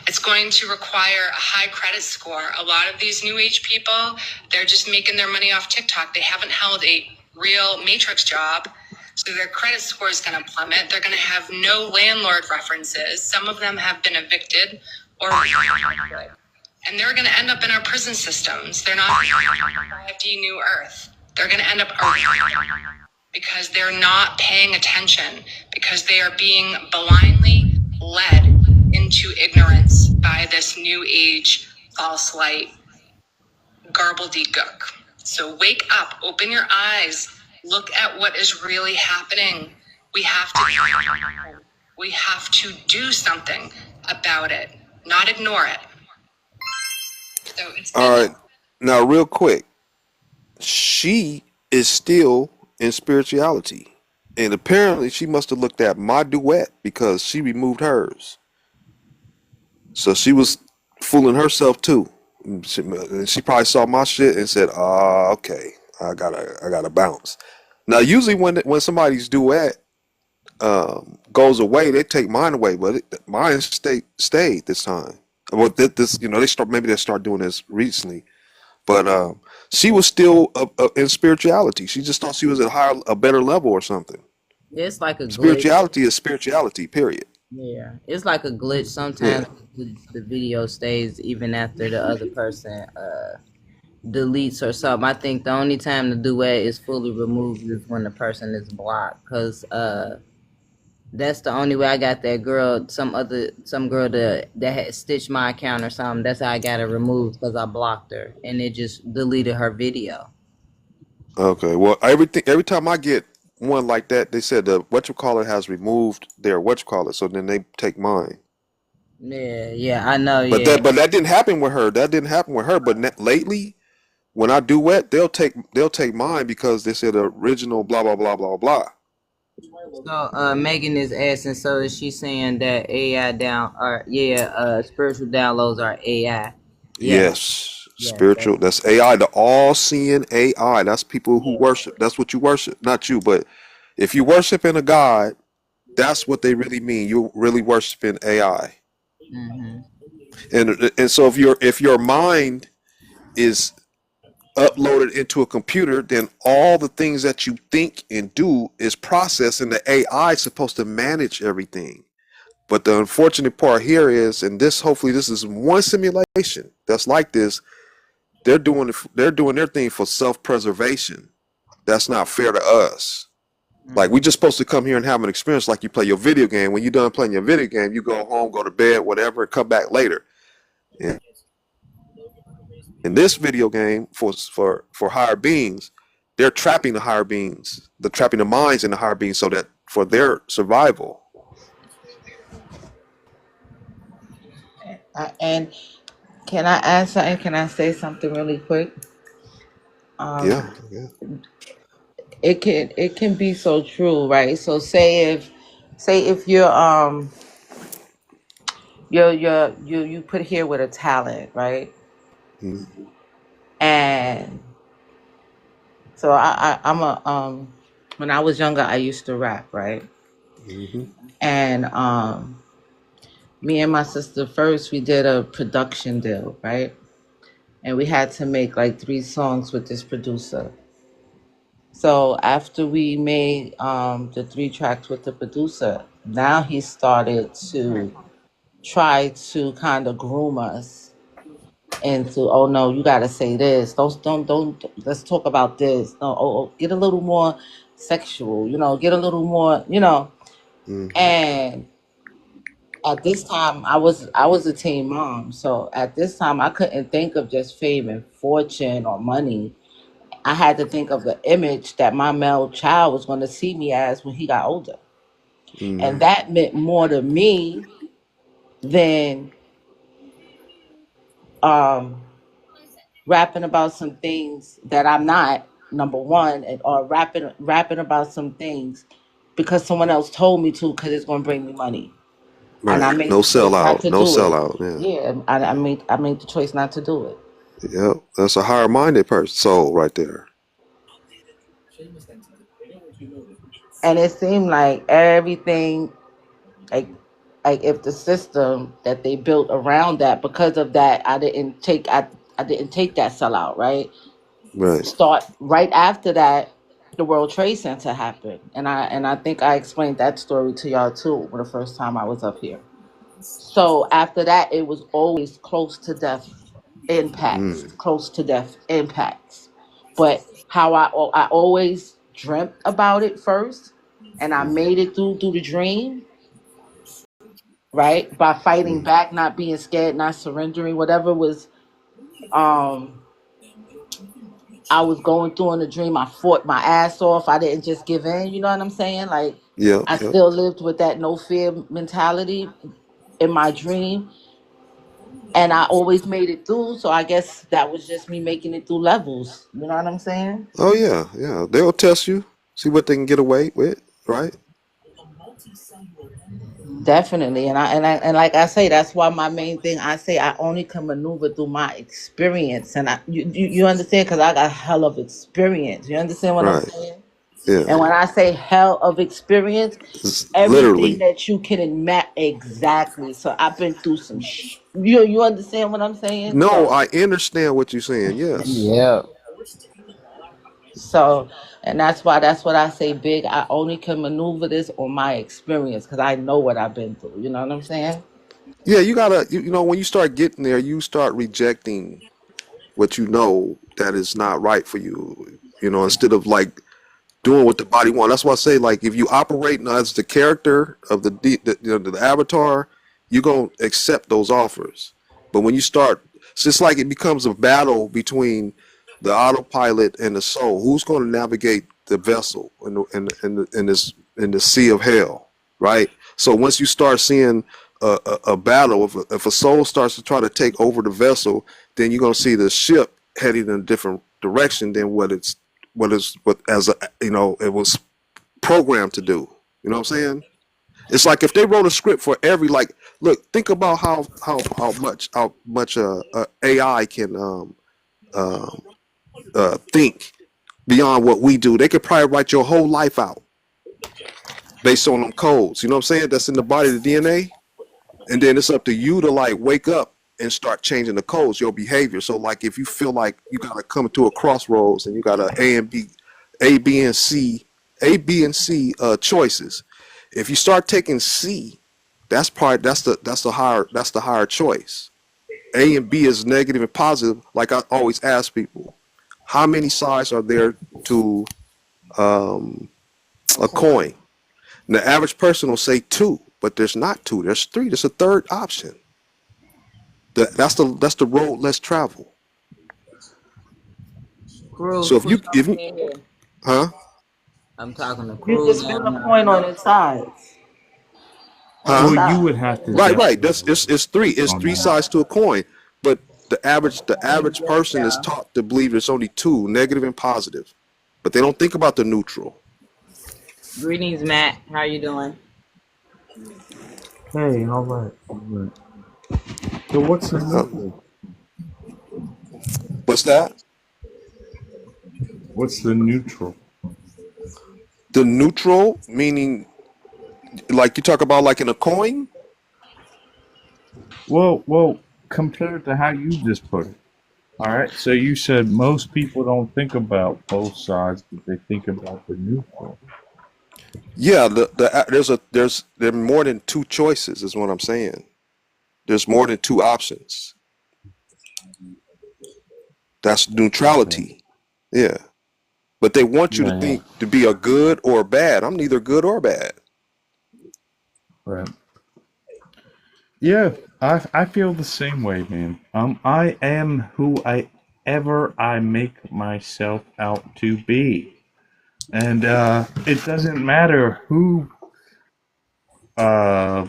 It's going to require a high credit score. A lot of these new age people, they're just making their money off TikTok. They haven't held a real matrix job. So their credit score is going to plummet. They're going to have no landlord references. Some of them have been evicted or and they're going to end up in our prison systems. They're not 5D New Earth. They're going to end up because they're not paying attention, because they are being blindly led into ignorance by this new age false light garbledy-gook. So wake up, open your eyes, look at what is really happening. We have to do something about it, not ignore it. So it's All right. Now, real quick, she is still in spirituality. And apparently she must have looked at my duet because she removed hers. So she was fooling herself too. She probably saw my shit and said, okay, I gotta bounce. Now, usually when somebody's duet, goes away, they take mine away, but mine stayed this time. Well, this they start doing this recently, but she was still in spirituality. She just thought she was at a better level or something. It's like a glitch. Spirituality is spirituality. Period. Yeah, it's like a glitch. Sometimes the video stays even after the other person deletes or something. I think the only time the duet is fully removed is when the person is blocked, because that's the only way I got that girl. Some girl that had stitched my account or something. That's how I got it removed, because I blocked her and it just deleted her video. Okay. Well, every time I get one like that, they said the whatchamacallit has removed their whatchamacallit, so then they take mine. Yeah, I know. But Yeah, that didn't happen with her. But lately, when I duet, they'll take mine because they said the original blah blah blah blah blah. so Megan is asking, so is she saying that spiritual downloads are AI? Yes. Yeah, Spiritual. That's AI. The all-seeing AI. That's people who worship. That's what you worship. Not you, but if you worship in a god, that's what they really mean. You're really worshiping AI. And so if your mind is uploaded into a computer, then all the things that you think and do is processed, and the AI is supposed to manage everything. But the unfortunate part here is, and hopefully this is one simulation that's like this. They're doing their thing for self-preservation. That's not fair to us. Like, we just supposed to come here and have an experience like you play your video game. When you're done playing your video game, you go home, go to bed, whatever, and come back later. And in this video game for higher beings, they're trapping the higher beings. They're trapping the minds in the higher beings so that for their survival. And can I add something? Can I say something really quick? Yeah. It can be so true, right? So say if you're you put here with a talent, right? And so I'm a when I was younger, I used to rap, right? And me and my sister first, we did a production deal, right? And we had to make like 3 songs with this producer. So after we made the 3 tracks with the producer, now he started to try to kind of groom us into, oh no, you gotta say this. Don't let's talk about this. No, get a little more sexual, get a little more, And at this time I was a teen mom. So at this time I couldn't think of just fame and fortune or money. I had to think of the image that my male child was going to see me as when he got older. And that meant more to me than rapping about some things that I'm not, number one, or rapping about some things because someone else told me to, because it's going to bring me money. Right. And I made No the choice not sellout. to No do sellout. it. Yeah. Yeah, I made the choice not to do it. Yep. That's a higher minded person. Soul right there. And it seemed like everything, like if the system that they built around that, because of that, I didn't take that sellout, right? Right. Start right after that, the World Trade Center happened, and I think I explained that story to y'all too the first time I was up here. So after that, it was always close to death impacts, But how I always dreamt about it first, and I made it through the dream, right? By fighting back, not being scared, not surrendering, whatever was I was going through in the dream. I fought my ass off. I didn't just give in. You know what I'm saying? Like, I still lived with that no fear mentality in my dream. And I always made it through. So I guess that was just me making it through levels. You know what I'm saying? Oh yeah, yeah. They'll test you, see what they can get away with, right? Definitely. And like I say, that's why my main thing, I say I only can maneuver through my experience. And you understand? Because I got hell of experience. You understand what I'm Right. saying? Yeah, And when I say hell of experience, everything literally. that you can imagine. Exactly. So I've been through some you understand what I'm saying? No, So I understand what you're saying. Yes. Yeah. so and that's what I say big. I only can maneuver this on my experience because I know what I've been through. You know what I'm saying? Yeah, you gotta. You know, when you start getting there, you start rejecting what you know that is not right for you. You know, instead of like doing what the body wants. That's why I say, like, if you operate as the character of the avatar, you're gonna accept those offers. But when you start, it's just like it becomes a battle between the autopilot and the soul. Who's going to navigate the vessel in the sea of hell, right? So once you start seeing a battle, if a soul starts to try to take over the vessel, then you're going to see the ship heading in a different direction than what as a, you know, it was programmed to do. You know what I'm saying? It's like if they wrote a script for every, like, look, think about how much AI can think beyond what we do. They could probably write your whole life out based on them codes. You know what I'm saying? That's in the body, the DNA. And then it's up to you to like wake up and start changing the codes, your behavior. So like if you feel like you gotta come to a crossroads and you got A, B, and C choices. If you start taking C, that's the higher choice. A and B is negative and positive. Like I always ask people, how many sides are there to a coin? And the average person will say 2, but there's not 2. There's 3. There's a third option. That's the road less traveled. Cruz, So if put you, something in here. huh? I'm talking to You Cruz. just spin a coin on its sides. Huh? Well, you would have to Right. definitely It's 3. It's on 3 that. sides to a coin. But the average person is taught to believe there's only 2, negative and positive. But they don't think about the neutral. Greetings, Matt. How you doing? Hey, all right. So what's the neutral? What's that? What's the neutral? The neutral meaning, like you talk about like in a coin? Well, compared to how you just put it. All right. So you said most people don't think about both sides, but they think about the neutral. Yeah, there are more than 2 choices is what I'm saying. There's more than 2 options. That's neutrality. Yeah. But they want you to think to be a good or bad. I'm neither good or bad. Right. Yeah, I feel the same way, man. I am who I make myself out to be. And it doesn't matter who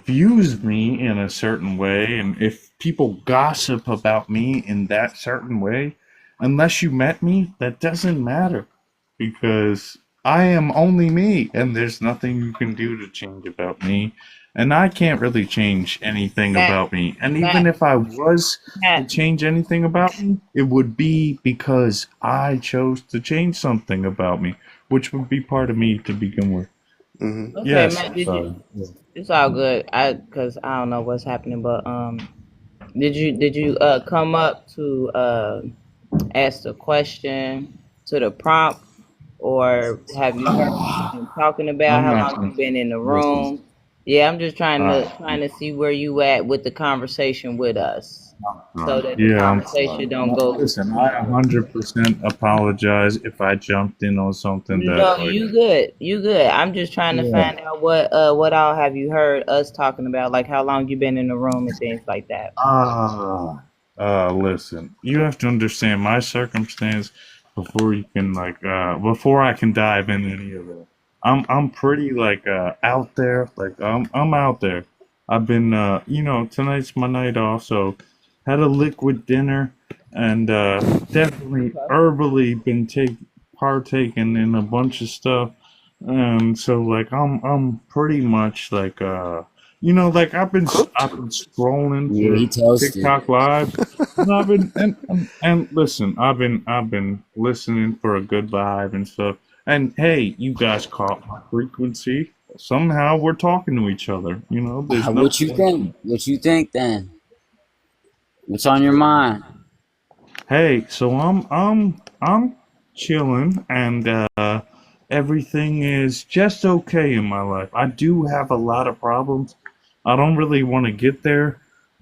views me in a certain way, and if people gossip about me in that certain way, unless you met me, that doesn't matter, because I am only me, and there's nothing you can do to change about me, and I can't really change anything Matt, about me. And Matt, even if I was to Matt. change anything about me, it would be because I chose to change something about me, which would be part of me to begin with. Mm-hmm. Okay, Yes, Matt. Did sorry. you? It's all good. Cause I don't know what's happening, but did you come up to ask the question to the prompt, or have you heard him talking about I'm how not long you've been in the listen. room? Yeah, I'm just trying Uh, to see where you at with the conversation with us, so that the yeah, I'm conversation sorry. don't go. Listen, I 100% apologize if I jumped in on something that No, like you good. You good. I'm just trying to yeah. find out what all have you heard us talking about, like how long you been in the room and things like that. Listen, you have to understand my circumstance before you can before I can dive into any of it. I'm pretty out there. Like I'm out there. I've been tonight's my night off, so had a liquid dinner and definitely herbally been partaking in a bunch of stuff. And so like I'm pretty much like I've been scrolling Yeah, he through toasted. TikTok live. And and listen, I've been listening for a good vibe and stuff. And hey, you guys caught my frequency. Somehow we're talking to each other. You know, there's no. What you think? What you think then? What's on your mind? Hey, so I'm chilling, and everything is just okay in my life. I do have a lot of problems. I don't really want to get there,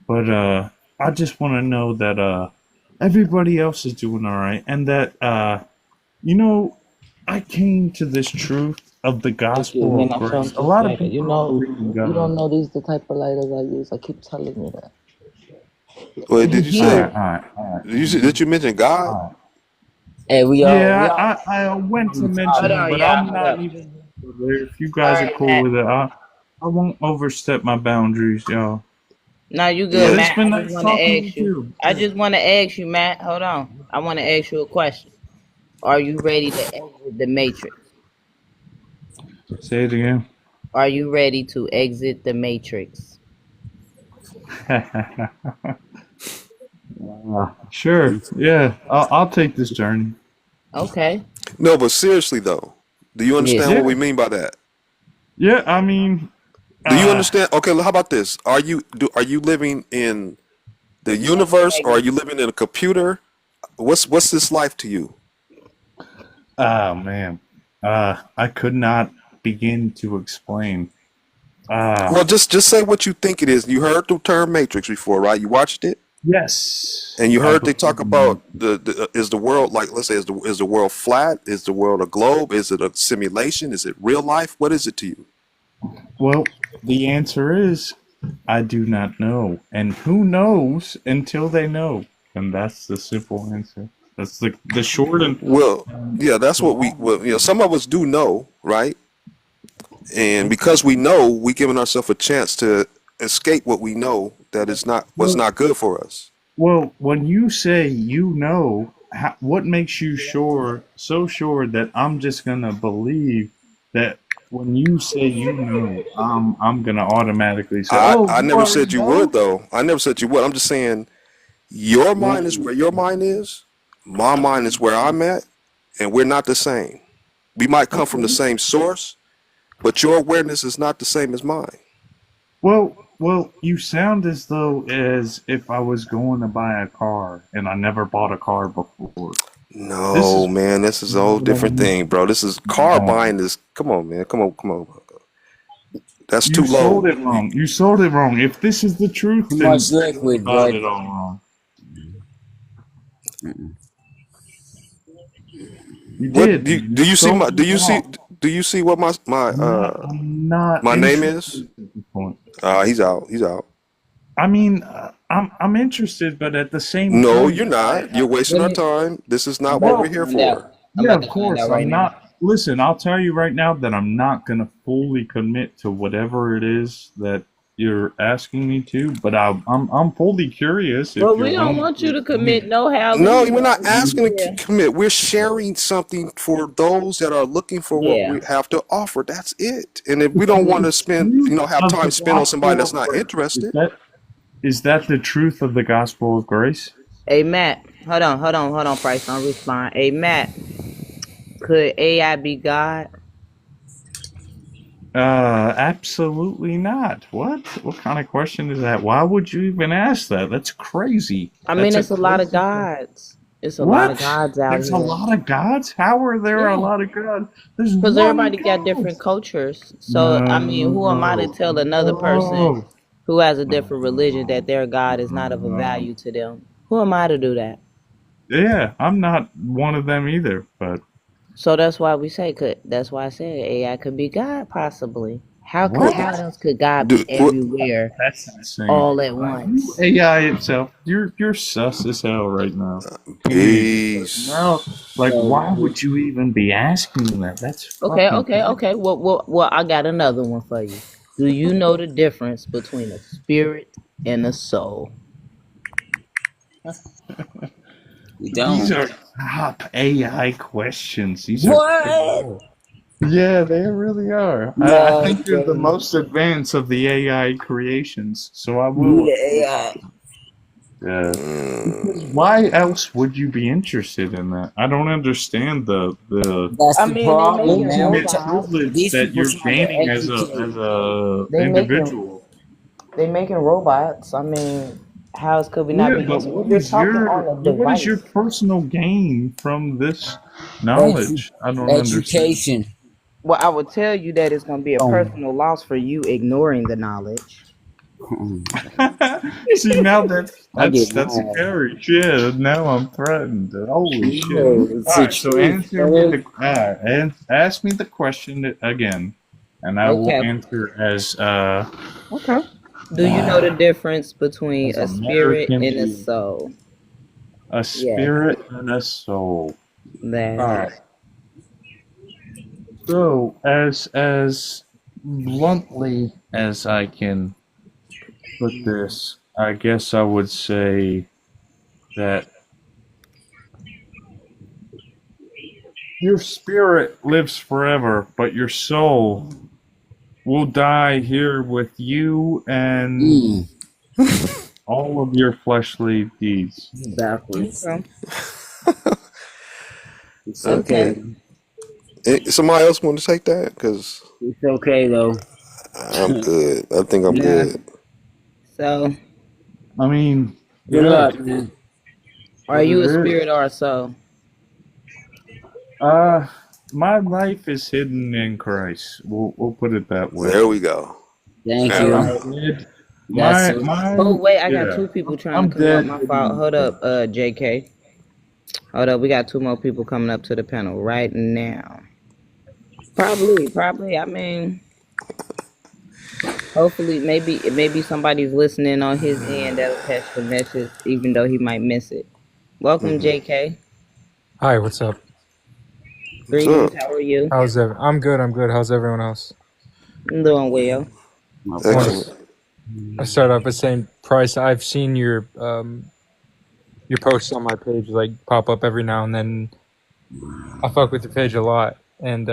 but I just want to know that everybody else is doing all right, and that you know, I came to this truth of the gospel of grace. A lot of people don't believe in You God. don't know these the type of lighters I use. I keep telling you that. Wait, did you say? Alright. Did you mention God? Hey, Yeah, I went to mention Hold it, on, but y'all. I'm Hold not up. even. If you guys are Alright, cool Matt. with it, I won't overstep my boundaries, y'all. No, you But good, it's Matt. been I nice just want to talking ask with you. you. I just want to ask you, Matt. Hold on. I want to ask you a question. Are you ready to exit the matrix? Say it again. Are you ready to exit the matrix? Sure. Yeah, I'll take this journey. Okay. No, but seriously though, do you understand Yes. what we mean by that? Yeah, I mean, Do you understand? Okay, how about this? Are you living in the universe, or are you living in a computer? What's this life to you? oh man, I could not begin to explain. Well, just say what you think it is. You heard the term Matrix before, right? You watched it, Yes, and you I heard they believe talk in about the is the world, like, let's say, is the world flat? Is the world a globe? Is it a simulation? Is it real life? What is it to you? Well, the answer is I do not know. And who knows until they know? And that's the simple answer. That's the short and Well, yeah, that's what some of us do know, right? And because we know, we giving ourselves a chance to escape what we know that is not what's not good for us. Well, when you say you know, what makes you so sure that I'm just gonna believe that when you say you know, I'm gonna automatically say, oh, I you never already said you know? would, though. I never said you would. I'm just saying your mind is where your mind is. My mind is where I'm at, and we're not the same. We might come from the same source, but your awareness is not the same as mine. Well, you sound as if I was going to buy a car and I never bought a car before. No, man, this is a whole different thing, bro. This is car buying. Come on, man. Come on. That's too You low. sold it wrong. You sold it wrong. If this is the truth, Too then much you liquid, got bud. it all wrong. You What did. do you see? sold it wrong. Do you see what I'm not my name interested is? at this point. He's out. He's out. I mean, I'm interested, but at the same No, point, you're not. You're wasting our time. This is not what we're here for. yeah, of course, I'm not. Listen, I'll tell you right now that I'm not gonna fully commit to whatever it is that you're asking me to, but I'm fully curious if Well, you're we don't willing want to you to explain. commit no how. No, we're not asking Yeah. to commit. We're sharing something for those that are looking for what Yeah. we have to offer. That's it. And if we don't want to spend, have Of time the spent on somebody that's gospel of not grace. interested. Is that the truth of the gospel of grace? Hey, Matt. Hold on, Price. Don't respond. Hey, Matt. Could AI be God? Absolutely not. What? What kind of question is that? Why would you even ask that? That's crazy. I mean, That's it's a lot of crazy question. gods. It's a lot of What? gods out There's here. a lot of gods? How are there a Yeah. lot of gods? There's Because one everybody got God. different cultures. So, I mean, who am I to tell another person No. who has a different religion that their God is not of a value to them? Who am I to do that? Yeah, I'm not one of them either, but So that's why we say that's why I said AI could be God, possibly. How what? else could God be everywhere That's insane. all at once? AI itself, you're sus as hell right now. Peace. Now, like, why would you even be asking that? That's Okay. fucking Well, I got another one for you. Do you know the difference between a spirit and a soul? We These don't. are top AI questions. These What? Yeah, they really are. No, I think they're the Jody. most advanced of the AI creations. So I You will. the AI. Because why else would you be interested in that? I don't understand the That's I the mean, they making problem, man. ultimate robots. privilege These that people you're trying to gaining educate. as a They making individual. they making robots. I mean, how else could we not Yeah, be? but You're talking on a what is your device. personal gain from this Edu- knowledge? I don't understand. education. Well, I would tell you that it's going to be a personal loss for you ignoring the knowledge. See, now I get that's mad. scary. Yeah, now I'm threatened. Holy shit! No, it's All the right, so truth, answer me man. and ask me the question again, and I will Okay. answer as Okay. Do you know the difference between as a spirit American and a being. soul? A spirit and a soul. That's All right. So, as bluntly as I can put this, I guess I would say that your spirit lives forever, but your soul will die here with you and all of your fleshly deeds. Backwards. okay. It's okay. Somebody else want to take that? Because It's okay though. I'm good. I think I'm Yeah. good. So, I mean, Good yeah, luck, man. are you a it is. spirit or a soul? My life is hidden in Christ. We'll put it that way. There we go. Thank Now, you. I'm dead. That's it. Oh, wait, I got Yeah. two people trying I'm to come up. dead. My fault. Hold up, JK. Hold up, we got two more people coming up to the panel right now. Probably. I mean, hopefully, maybe somebody's listening on his end that'll catch the message, even though he might miss it. Welcome, JK. Hi, what's up? What's Greetings. up? How are you? I'm good. How's everyone else? I'm doing well. Excellent. I start off by saying, Price, I've seen your posts on my page like pop up every now and then. I fuck with your page a lot, and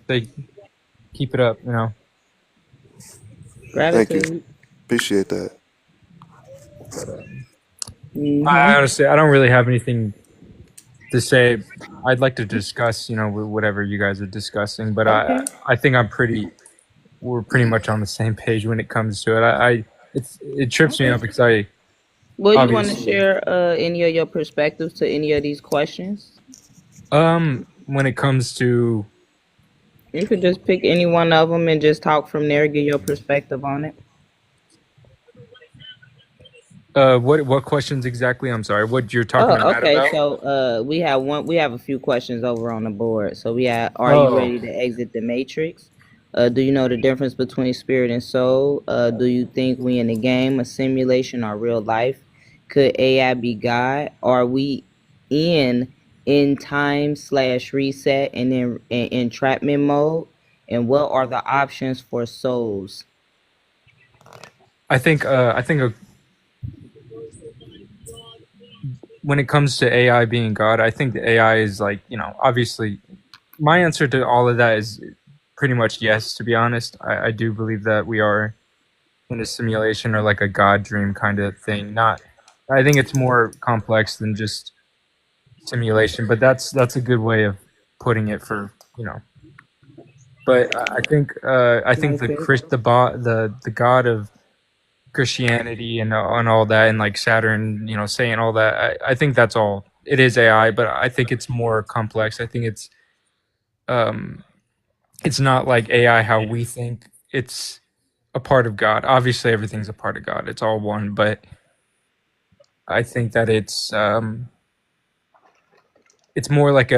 they keep it up, you know. Thank you. Gratitude. Appreciate that. I honestly, I don't really have anything to say. I'd like to discuss, you know, whatever you guys are discussing, but Okay. I think we're pretty much on the same page when it comes to it. It trips me up because Well, you want to obviously, share any of your perspectives to any of these questions? when it comes to You could just pick any one of them and just talk from there, give your perspective on it. what questions exactly? I'm sorry, what you're talking Oh, about? okay. So we have a few questions over on the board. So we have, are you ready to exit the matrix? Do you know the difference between spirit and soul? Do you think we in a game, a simulation, or real life? Could AI be God? Are we in time/reset and then in entrapment mode? And what are the options for souls? I think when it comes to AI being God, I think the AI is like, you know, obviously my answer to all of that is pretty much yes, to be honest. I do believe that we are in a simulation or like a God dream kind of thing. I think it's more complex than just simulation, but that's a good way of putting it for, you know. But I think the God of Christianity and all that, and like Saturn, you know, saying all that. I think that's all. It is AI, but I think it's more complex. I think it's not like AI how we think. It's a part of God. Obviously, everything's a part of God. It's all one, but I think that it's more like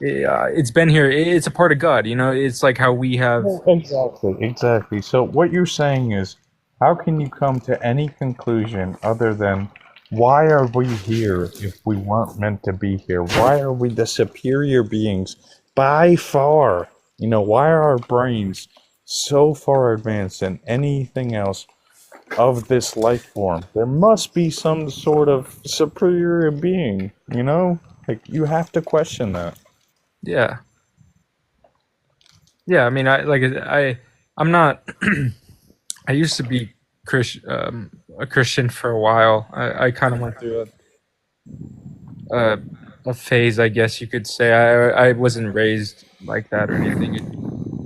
it's been here. It's a part of God. You know, it's like how we have. Exactly. So what you're saying is, how can you come to any conclusion other than, why are we here if we weren't meant to be here? Why are we the superior beings by far? You know, why are our brains so far advanced than anything else of this life form? There must be some sort of superior being, you know? Like, you have to question that. Yeah. Yeah, I mean, I'm not. I used to be a Christian for a while. I kind of went through a phase, I guess you could say. I wasn't raised like that or anything.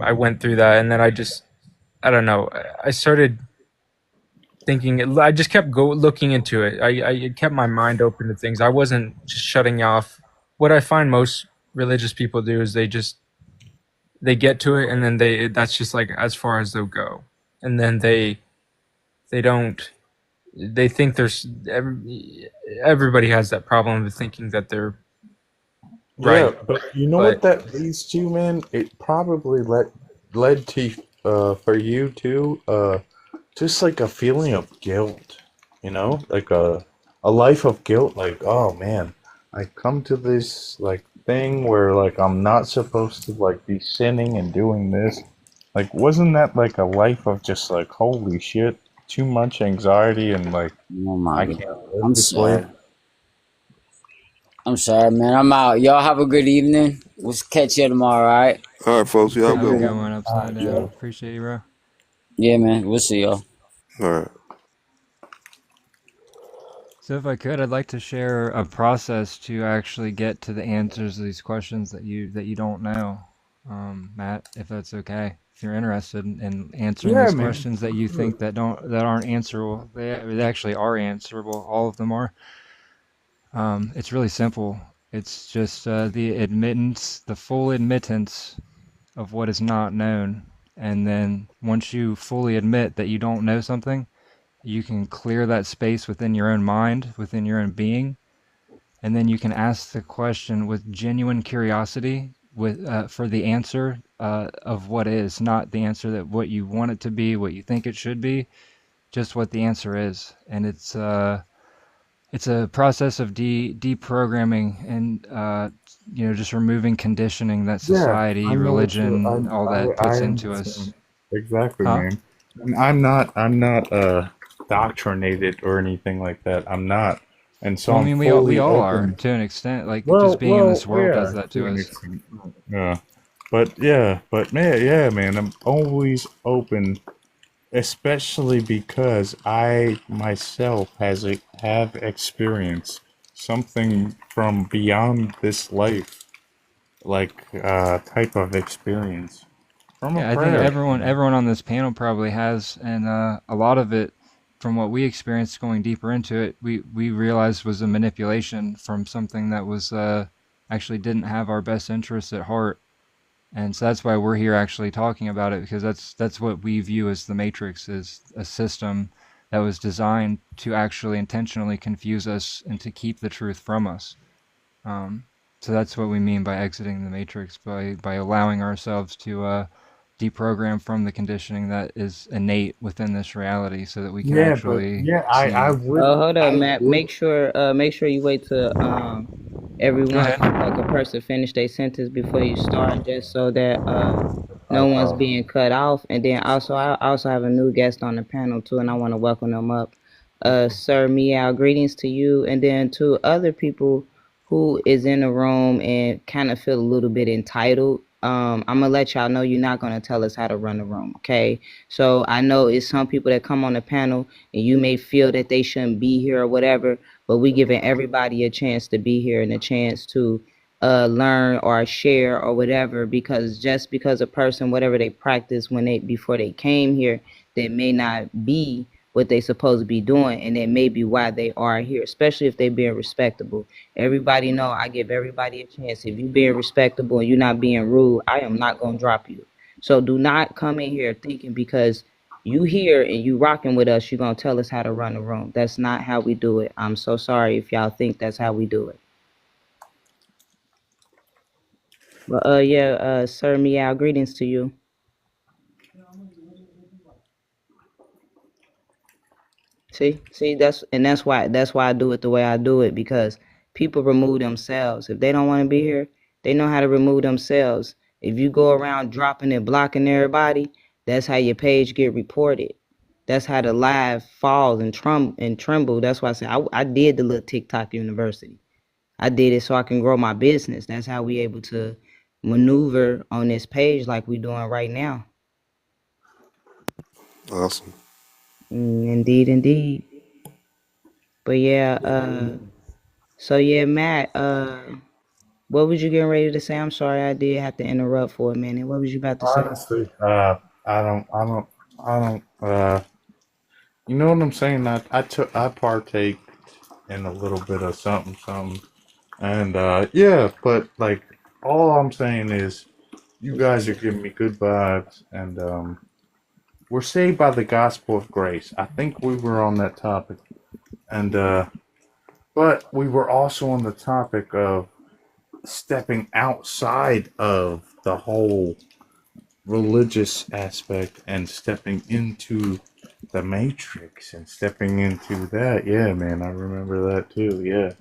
I went through that, and then I don't know. I started thinking. I just kept looking into it. I kept my mind open to things. I wasn't just shutting off. What I find most religious people do is they get to it, and then that's just like as far as they'll go, and then they don't. They think everybody has that problem of thinking that they're Yeah, right, but you know what that leads to, man? It probably led to for you too, just like a feeling of guilt, you know, like a life of guilt. Like, oh man, I come to this like thing where like I'm not supposed to like be sinning and doing this. Like, wasn't that like a life of just like holy shit, too much anxiety and like Oh my I God. can't live I'm this way? sorry. I'm sorry, man. I'm out. Y'all have a good evening. We'll catch you tomorrow, all right? All right, folks. You have a Have a good good one. one, Upside Down. Appreciate you, bro. Yeah, man. We'll see y'all. All right. So if I could, I'd like to share a process to actually get to the answers to these questions that you don't know, Matt, if that's okay. If you're interested in answering Yeah, these man. questions that you think that aren't answerable, they actually are answerable. All of them are. It's really simple. It's just the full admittance of what is not known, and then once you fully admit that you don't know something, you can clear that space within your own mind, within your own being, and then you can ask the question with genuine curiosity, for the answer of what is, not the answer that what you want it to be, what you think it should be, just what the answer is. And it's a process of deprogramming and just removing conditioning that Yeah, society, I know what you religion, all that I puts into understand. us. Exactly, Huh? man. And I'm not doctrinated or anything like that. I'm not. And so Well, I I'm mean, we fully all are open. to an extent. Like Well, just being in this well, world does yeah, that to to an us. extent. Yeah. But man, yeah, man, I'm always open, especially because I myself have experienced something from beyond this life, like type of experience from a Yeah, I think prayer. everyone on this panel probably has, and a lot of it, from what we experienced going deeper into it, we realized was a manipulation from something that was actually didn't have our best interests at heart, and so that's why we're here actually talking about it, because that's what we view as the Matrix, is a system that was designed to actually intentionally confuse us and to keep the truth from us. So that's what we mean by exiting the Matrix, by allowing ourselves to deprogram from the conditioning that is innate within this reality, so that we can Yeah, but actually yeah, see. Hold up, I Matt. would. Make sure you wait till Go everyone, ahead. like a person, finish their sentence before you start, just so that no one's Oh, being cut off. And then also, I also have a new guest on the panel too, and I want to welcome them up. Sir Meow, greetings to you, and then to other people who is in the room and kind of feel a little bit entitled. I'm gonna let y'all know you're not gonna tell us how to run the room, okay? So I know it's some people that come on the panel and you may feel that they shouldn't be here or whatever, but we giving everybody a chance to be here and a chance to learn or share or whatever, because just because a person, whatever they practiced before they came here, that may not be what they supposed to be doing, and that may be why they are here, especially if they being respectable. Everybody know I give everybody a chance. If you being respectable and you're not being rude, I am not gonna drop you. So do not come in here thinking because you here and you rocking with us, you're gonna tell us how to run the room. That's not how we do it. I'm so sorry if y'all think that's how we do it. But Sir Meow, greetings to you. See, that's why I do it the way I do it, because people remove themselves. If they don't want to be here, they know how to remove themselves. If you go around dropping and blocking everybody, that's how your page get reported. That's how the live falls and tremble. That's why I say I did the little TikTok university. I did it so I can grow my business. That's how we able to maneuver on this page like we doing right now. Awesome. Indeed, indeed. But yeah, so yeah, Matt, what was you getting ready to say? I'm sorry, I did have to interrupt for a minute. What was you about to say? Honestly, I don't. You know what I'm saying? I partake in a little bit of something, something, and yeah. But like, all I'm saying is, you guys are giving me good vibes, and we're saved by the gospel of grace. I think we were on that topic, and but we were also on the topic of stepping outside of the whole religious aspect and stepping into the matrix and stepping into that. Yeah, man, I remember that too. Yeah,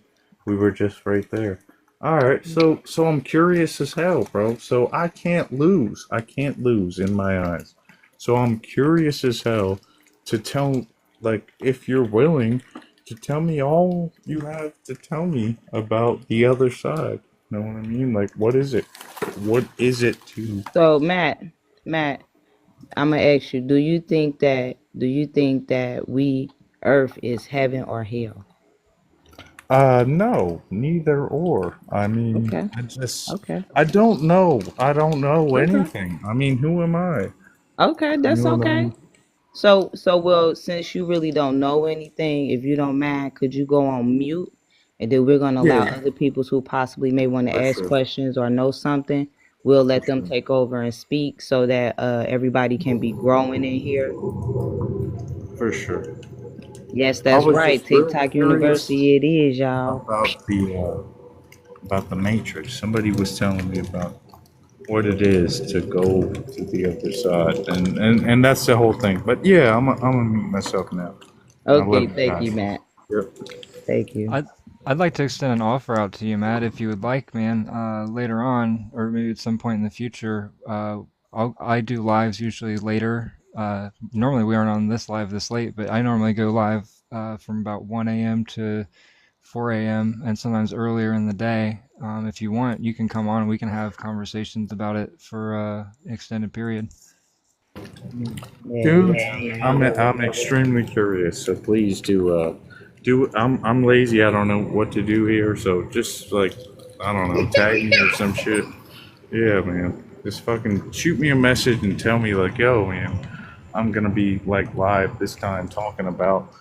we were just right there. All right, so I'm curious as hell, bro. So I can't lose. I can't lose in my eyes. So I'm curious as hell to tell, like, if you're willing to tell me all you have to tell me about the other side. Know what I mean? Like, what is it? What is it to? So Matt, I'm gonna ask you, do you think that we Earth is heaven or hell? No, neither or. I mean, Okay. I Okay. don't know. I don't know Okay. anything. I mean, who am I? Okay, You that's know what I okay. mean? So well, since you really don't know anything, if you don't mind, could you go on mute? And then we're gonna allow Yeah, other people who possibly may want to for ask sure. questions or know something. We'll For let them sure. take over and speak so that everybody can be growing in here. For sure. Yes, I that's was right. just real TikTok curious University it is, y'all. about the Matrix. Somebody was telling me about what it is to go to the other side, and that's the whole thing. But yeah, I'm gonna mute myself now. And I love Okay, you thank you, guys. Matt. Yep. Thank you. I'd like to extend an offer out to you, Matt, if you would like, man. Later on, or maybe at some point in the future, I do lives usually later. Normally we aren't on this live this late, but I normally go live from about 1 a.m. to 4 a.m. and sometimes earlier in the day. If you want, you can come on and we can have conversations about it for an extended period. Yeah, Dude, yeah, I'm extremely curious. So please do. I'm lazy. I don't know what to do here. So just like, I don't know, tag me or some shit. Yeah, man. Just fucking shoot me a message and tell me like, yo, man, I'm gonna be like live this time talking about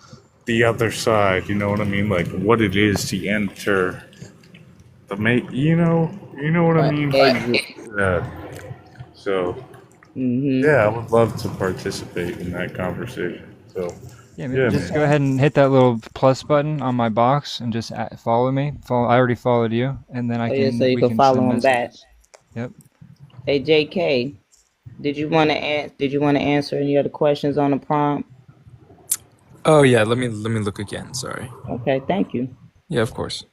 the other side. You know what I mean? Like what it is to enter the mate. You know what I mean? exit. So Mm-hmm. yeah, I would love to participate in that conversation. So Yeah, yeah, just man. go ahead and hit that little plus button on my box and just follow me. I already followed you, and then Oh yeah, so you we can can follow send him back. messages. Yep. Hey, JK, did you want to answer any other questions on the prompt? Oh yeah, let me look again. Sorry. Okay, thank you. Yeah, of course.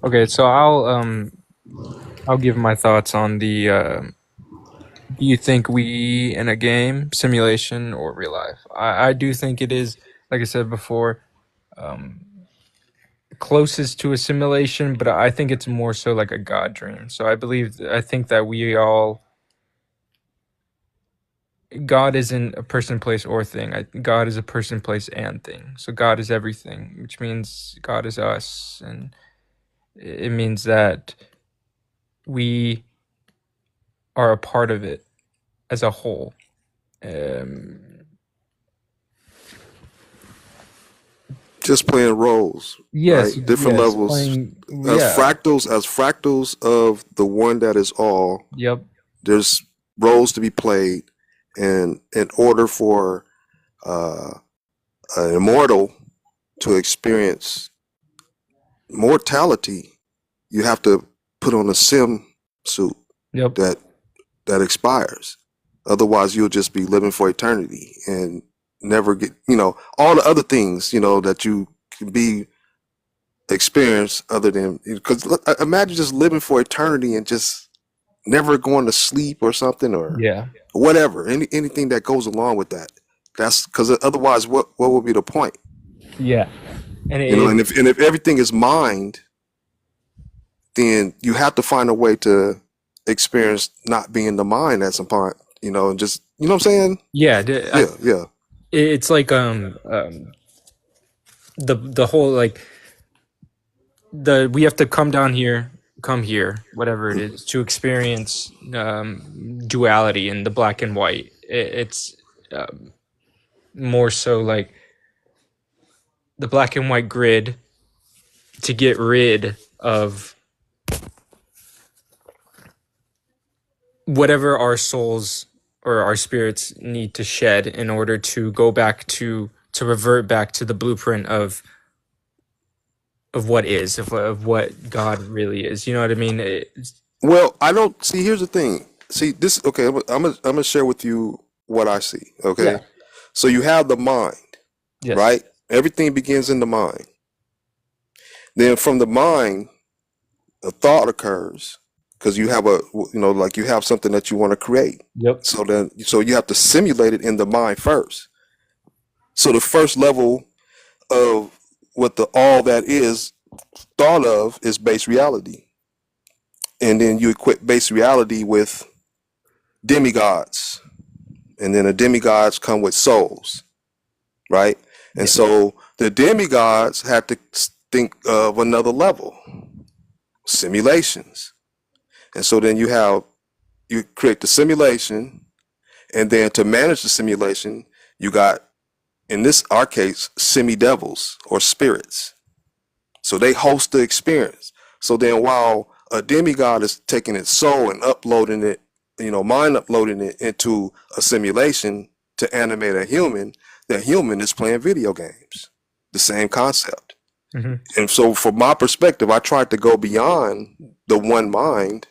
Okay, so I'll give my thoughts on the do you think we in a game, simulation, or real life? I do think it is, like I said before, um, closest to a simulation, but I think it's more so like a God dream. So I think that God isn't a person, place, or thing. God is a person, place, and thing. So God is everything, which means God is us, and it means that we are a part of it as a whole. Just playing roles, Yes, right? Different yes, levels. playing, As yeah, fractals of the one that is all. yep, There's roles to be played, and in order for an immortal to experience mortality, you have to put on a sim suit yep, that expires. Otherwise, you'll just be living for eternity and never get, all the other things, that you can be experience other than, because imagine just living for eternity and just never going to sleep or something or yeah, whatever, anything that goes along with that. That's because otherwise, what would be the point? yeah, and And if everything is mind, then you have to find a way to experience not being the mind at some point, you know, and just, you know what I'm saying? Yeah, Yeah. it's like the whole like we have to come here, whatever it is, to experience duality in the black and white. It's more so like the black and white grid to get rid of whatever our souls or our spirits need to shed in order to go back to revert back to the blueprint of what is, of what God really is. You know what I mean? Well, I don't see. Here's the thing. See this. Okay, I'm gonna share with you what I see. Okay, Yeah. so you have the mind, Yes. right? Everything begins in the mind. Then from the mind, a thought occurs because you have like you have something that you want to create. Yep. So you have to simulate it in the mind first. So the first level of what all that is thought of is base reality. And then you equip base reality with demigods. And then the demigods come with souls, right? And so the demigods had to think of another level, simulations. And so then you create the simulation, and then to manage the simulation, you got, in our case, semi-devils or spirits. So they host the experience. So then while a demigod is taking its soul and uploading it, mind uploading it into a simulation to animate a human, the human is playing video games. The same concept. Mhm. And so from my perspective, I tried to go beyond the one mind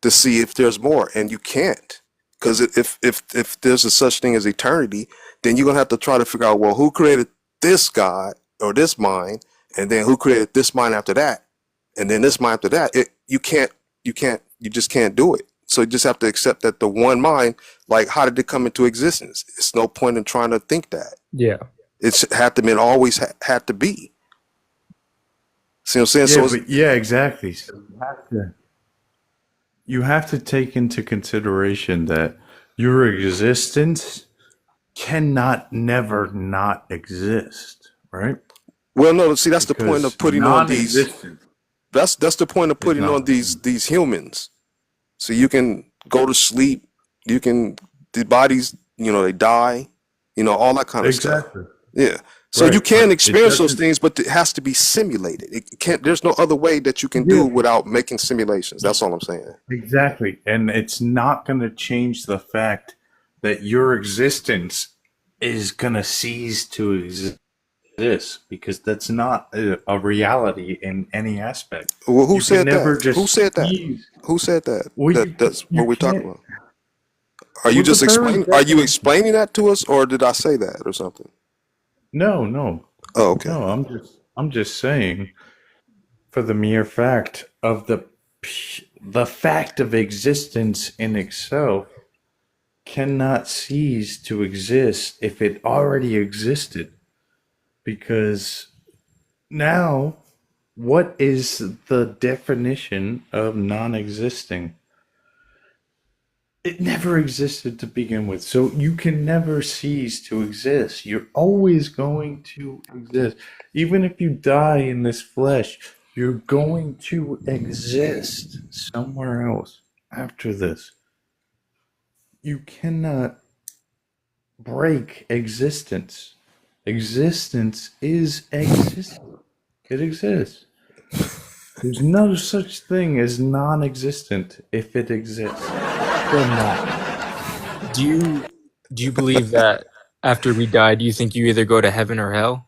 to see if there's more, and you can't. Because if there's a such thing as eternity, then you're gonna have to try to figure out, well, who created this God or this mind, and then who created this mind after that, and then this mind after that. You just can't do it. So you just have to accept that the one mind, like, how did it come into existence? It's no point in trying to think that. Yeah. It's had to been always had to be. See what I'm saying? Yeah, So but yeah, exactly. So you have to take into consideration that your existence cannot never not exist, right? well, no. See, that's the point of Because putting on these. non-existence That's the point of is putting on not. these humans. So you can go to sleep. The bodies, they die. All that kind of stuff. Exactly. Yeah. So you Right. can But it experience those doesn't. things, but it has to be simulated. It can't. There's no other way that you can do Yeah. without making simulations. That's all I'm saying. Exactly. And it's not going to change the fact that your existence is going to cease to exist because that's not a reality in any aspect. Well, who You can said never that? just Who said that? cease. Who said that? Well, That's you what we're talking can't. about. Are you Well, the just very Are you definition. explaining that to us, or did I say that or something? No. Oh, okay. No, I'm just saying for the mere fact of the fact of existence in itself cannot cease to exist if it already existed. Because now, what is the definition of non-existing? It never existed to begin with, so you can never cease to exist. You're always going to exist. Even if you die in this flesh, you're going to exist somewhere else after this. You cannot break existence. Existence is existence. It exists. There's no such thing as non-existent if it exists. Do you believe that after we die, do you think you either go to heaven or hell?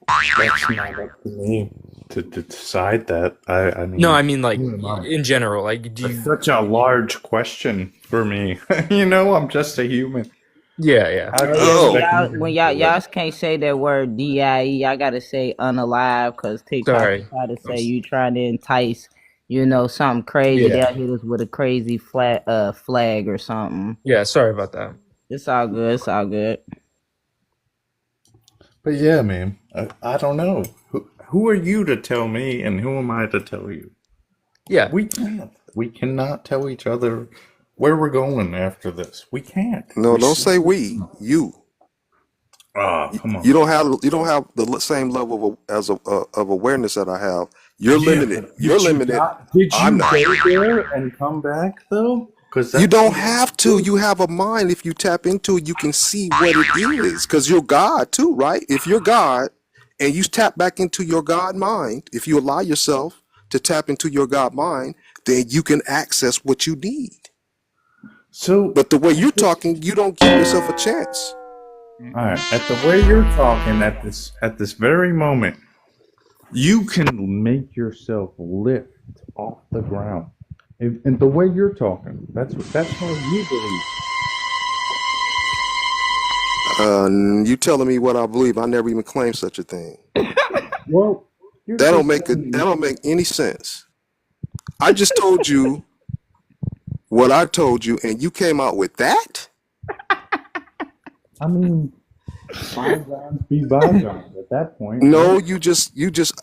That's not up to me to decide that. I No, mean, I mean like who am I? in general. Like, do It's you? such a large question for me. I'm just a human. Yeah. How do you Oh, expect me When to y'all do that? can't say that word DIE, y'all gotta say unalive because TikTok Sorry. try to say you trying to entice, something crazy. Yeah. They'll hit us with a crazy flag or something. Yeah. Sorry about that. It's all good. It's all good. But yeah, man, I don't know. Who are you to tell me, and who am I to tell you? Yeah. We can't. We cannot tell each other where we're going after this. We can't. No, We don't still. say we. You. Ah, come on. You don't have the same level of awareness that I have. You're Yeah, limited. but You're did you limited. did I'm you not. go there and come back though? Because You that's don't what have to. You have a mind. If you tap into it, you can see what it is. Because you're God too, right? If you're God and you tap back into your God mind, if you allow yourself to tap into your God mind, then you can access what you need. so. But the way you're talking, you don't give yourself a chance. All right, at the way you're talking at this very moment, you can make yourself lift off the ground. And the way you're talking, that's how you believe. You telling me what I believe? I never even claimed such a thing. Well, you're That don't just make any sense. I just told you what I told you, and you came out with that. I mean, bygones be bygones at that point. No, Right? you just.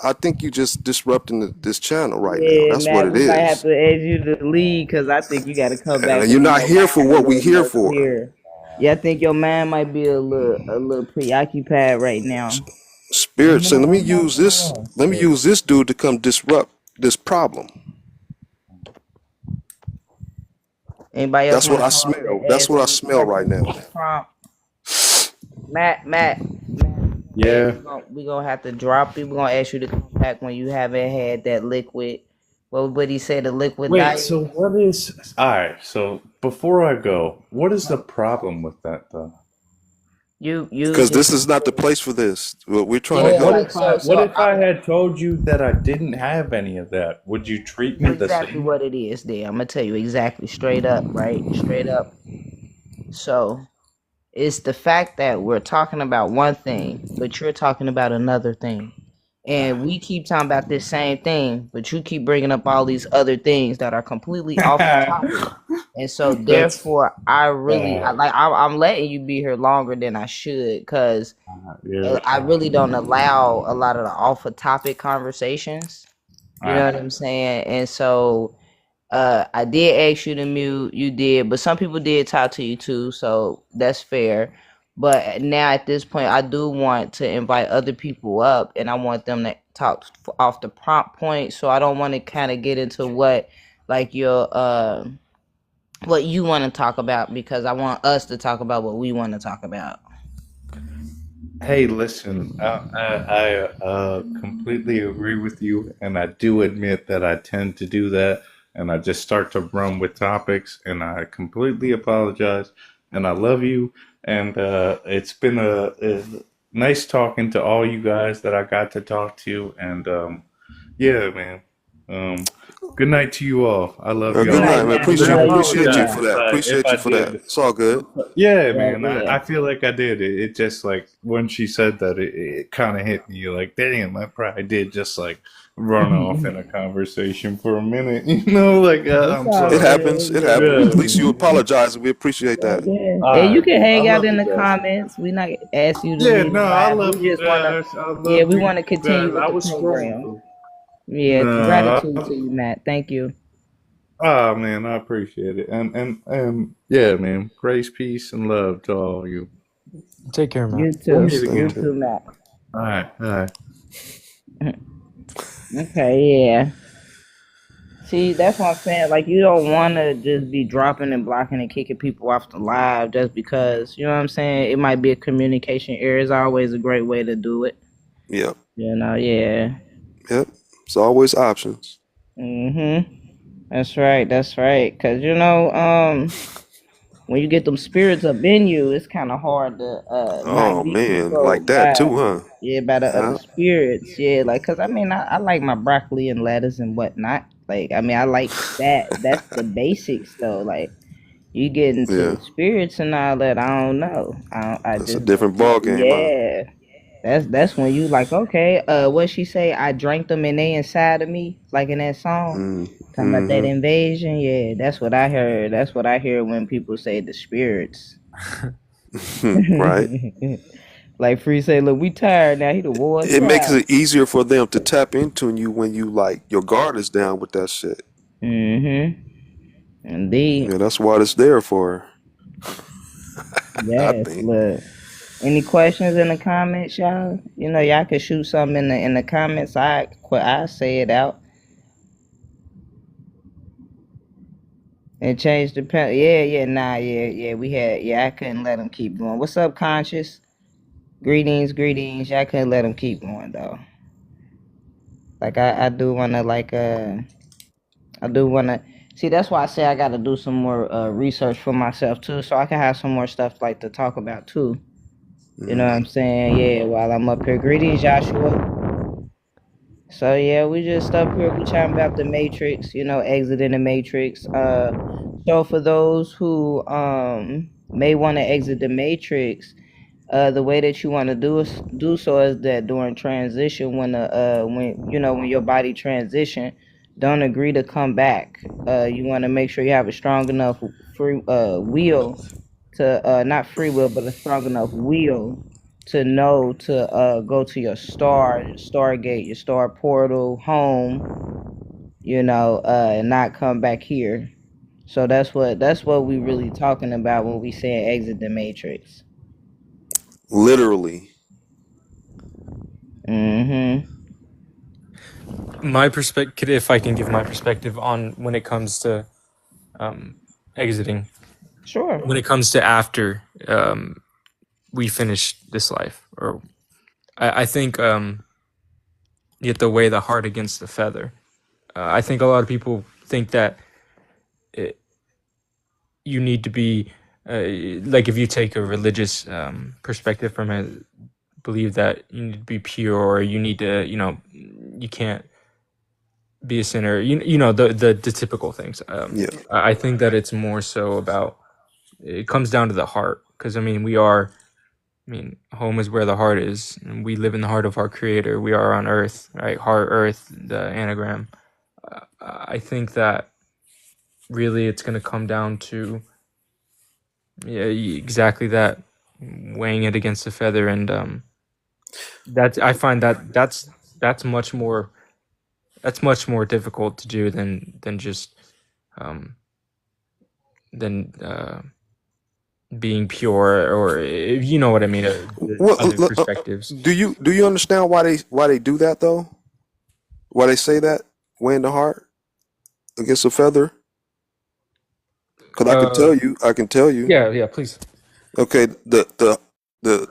I think you just disrupting this channel right now. Yeah, That's what Matt, it we might have is. to ask you to leave because I think you got to come back You're when not your here for mind a what we little here more for. clear. Yeah, I think your mind might be a little preoccupied right now. Spirit said, No, let me I'm not use this. gonna Let me say. use this dude to come disrupt this problem. Anybody else That's what want I to come up smell. and That's ask what I any smell right questions now. to the prompt? Matt, Yeah. we gonna have to drop you. We're gonna ask you to come back when you haven't had that liquid. What would he say? The liquid Wait, diet? so what is... All right, so before I go, what is the problem with that, though? You Because just this is not the place for this. We're trying to yeah, help. like What if I had told you that I didn't have any of that? Would you treat me the exactly same? what it is there. I'm gonna tell you exactly straight up, right? Straight up. So it's the fact that we're talking about one thing, but you're talking about another thing. And we keep talking about this same thing, but you keep bringing up all these other things that are completely off the topic. And so That's therefore I'm letting you be here longer than I should because yeah. I really don't allow a lot of the off the topic conversations. You know what I'm saying? And so I did ask you to mute, you did, but some people did talk to you too, so that's fair. But now at this point, I do want to invite other people up, and I want them to talk off the prompt point. So I don't want to kind of get into what like your what you want to talk about because I want us to talk about what we want to talk about. Hey, listen, I completely agree with you, and I do admit that I tend to do that, and I just start to run with topics, and I completely apologize, and I love you, and it's been a nice talking to all you guys that I got to talk to, and yeah, man. Good night to you all. I love y'all. Good night, man. I Appreciate you apologize for that. if Appreciate you I for that. did. It's all good. Yeah, man. I feel like I did. It just like when she said that, it kind of hit me like, damn, I probably did just like run off in a conversation for a minute. You know, like I'm sorry. It happens. It happens. At least you apologize, and we appreciate that. And you can hang I out love in you the guys. comments. We not ask you to Yeah, leave no, the I live. love We you just wanna guys. I love we you want to continue guys. I with was the program. scrolling. Yeah, No, gratitude to you, Matt. Thank you. oh man, I appreciate it. And yeah, man. Grace, peace, and love to all of you. Take care, You Matt. too. Thank You you. too, Matt. All right. Okay, yeah. See, that's what I'm saying. Like, you don't want to just be dropping and blocking and kicking people off the live just because, you know what I'm saying? It might be a communication error. It's always a great way to do it. Yep. You know, yeah. Yep. It's always options. That's right. That's right. Because, you know, when you get them spirits up in you, it's kind of hard to Oh not be man, controlled like that by, too, huh? yeah, by the other Yeah. spirits. Yeah, like, because I mean, I like my broccoli and lettuce and whatnot. Like, I mean, I like that. That's the basics, though. Like, you get into Yeah. the spirits and all that, I don't know. I That's a just, different ball game, huh? yeah. That's when you like, okay, what she say? I drank them and they inside of me, like in that song. Talking about that invasion, yeah, that's what I heard. That's what I hear when people say the spirits. Right. Like Free say, look, we tired now. He the war. It makes it easier for them to tap into you when you like your guard is down with that shit. Indeed. Yeah, that's what it's there for. I Yes. think. Look. Any questions in the comments, y'all? You know, y'all can shoot something in the comments. I say it out and change the pen. Yeah. We had. Yeah, I couldn't let them keep going. What's up, Conscious? Greetings. Y'all couldn't let them keep going though. Like I do wanna I do wanna see. That's why I say I gotta do some more research for myself too, so I can have some more stuff like to talk about too. You know what I'm saying? Yeah, while I'm up here. Greetings, Joshua. So yeah, we just up here, we chatting about the Matrix, you know, exiting the Matrix. So for those who may want to exit the Matrix, the way that you want to do so is that during transition, when when your body transition, don't agree to come back. You want to make sure you have a strong enough free will to not free will, but a strong enough will to know to go to your stargate, your star portal, home, and not come back here. So that's what we really talking about when we say exit the Matrix. Literally. My perspective, if I can give my perspective on when it comes to exiting. Sure. When it comes to after we finish this life, or I think you have to weigh the heart against the feather. I think a lot of people think that you need to be like, if you take a religious perspective from it, believe that you need to be pure, or you need to, you can't be a sinner. You know the typical things. Yeah. I think that it's more so about, it comes down to the heart, because home is where the heart is, and we live in the heart of our Creator. We are on Earth, right? Heart, Earth, the anagram. I think that really it's going to come down to exactly that, weighing it against the feather, and I find that's much more difficult to do than just being pure, or you know what I mean. Other perspectives. Do you understand why they do that though? Why they say that, weighing the heart against a feather? Because I can tell you. Yeah, please. Okay, the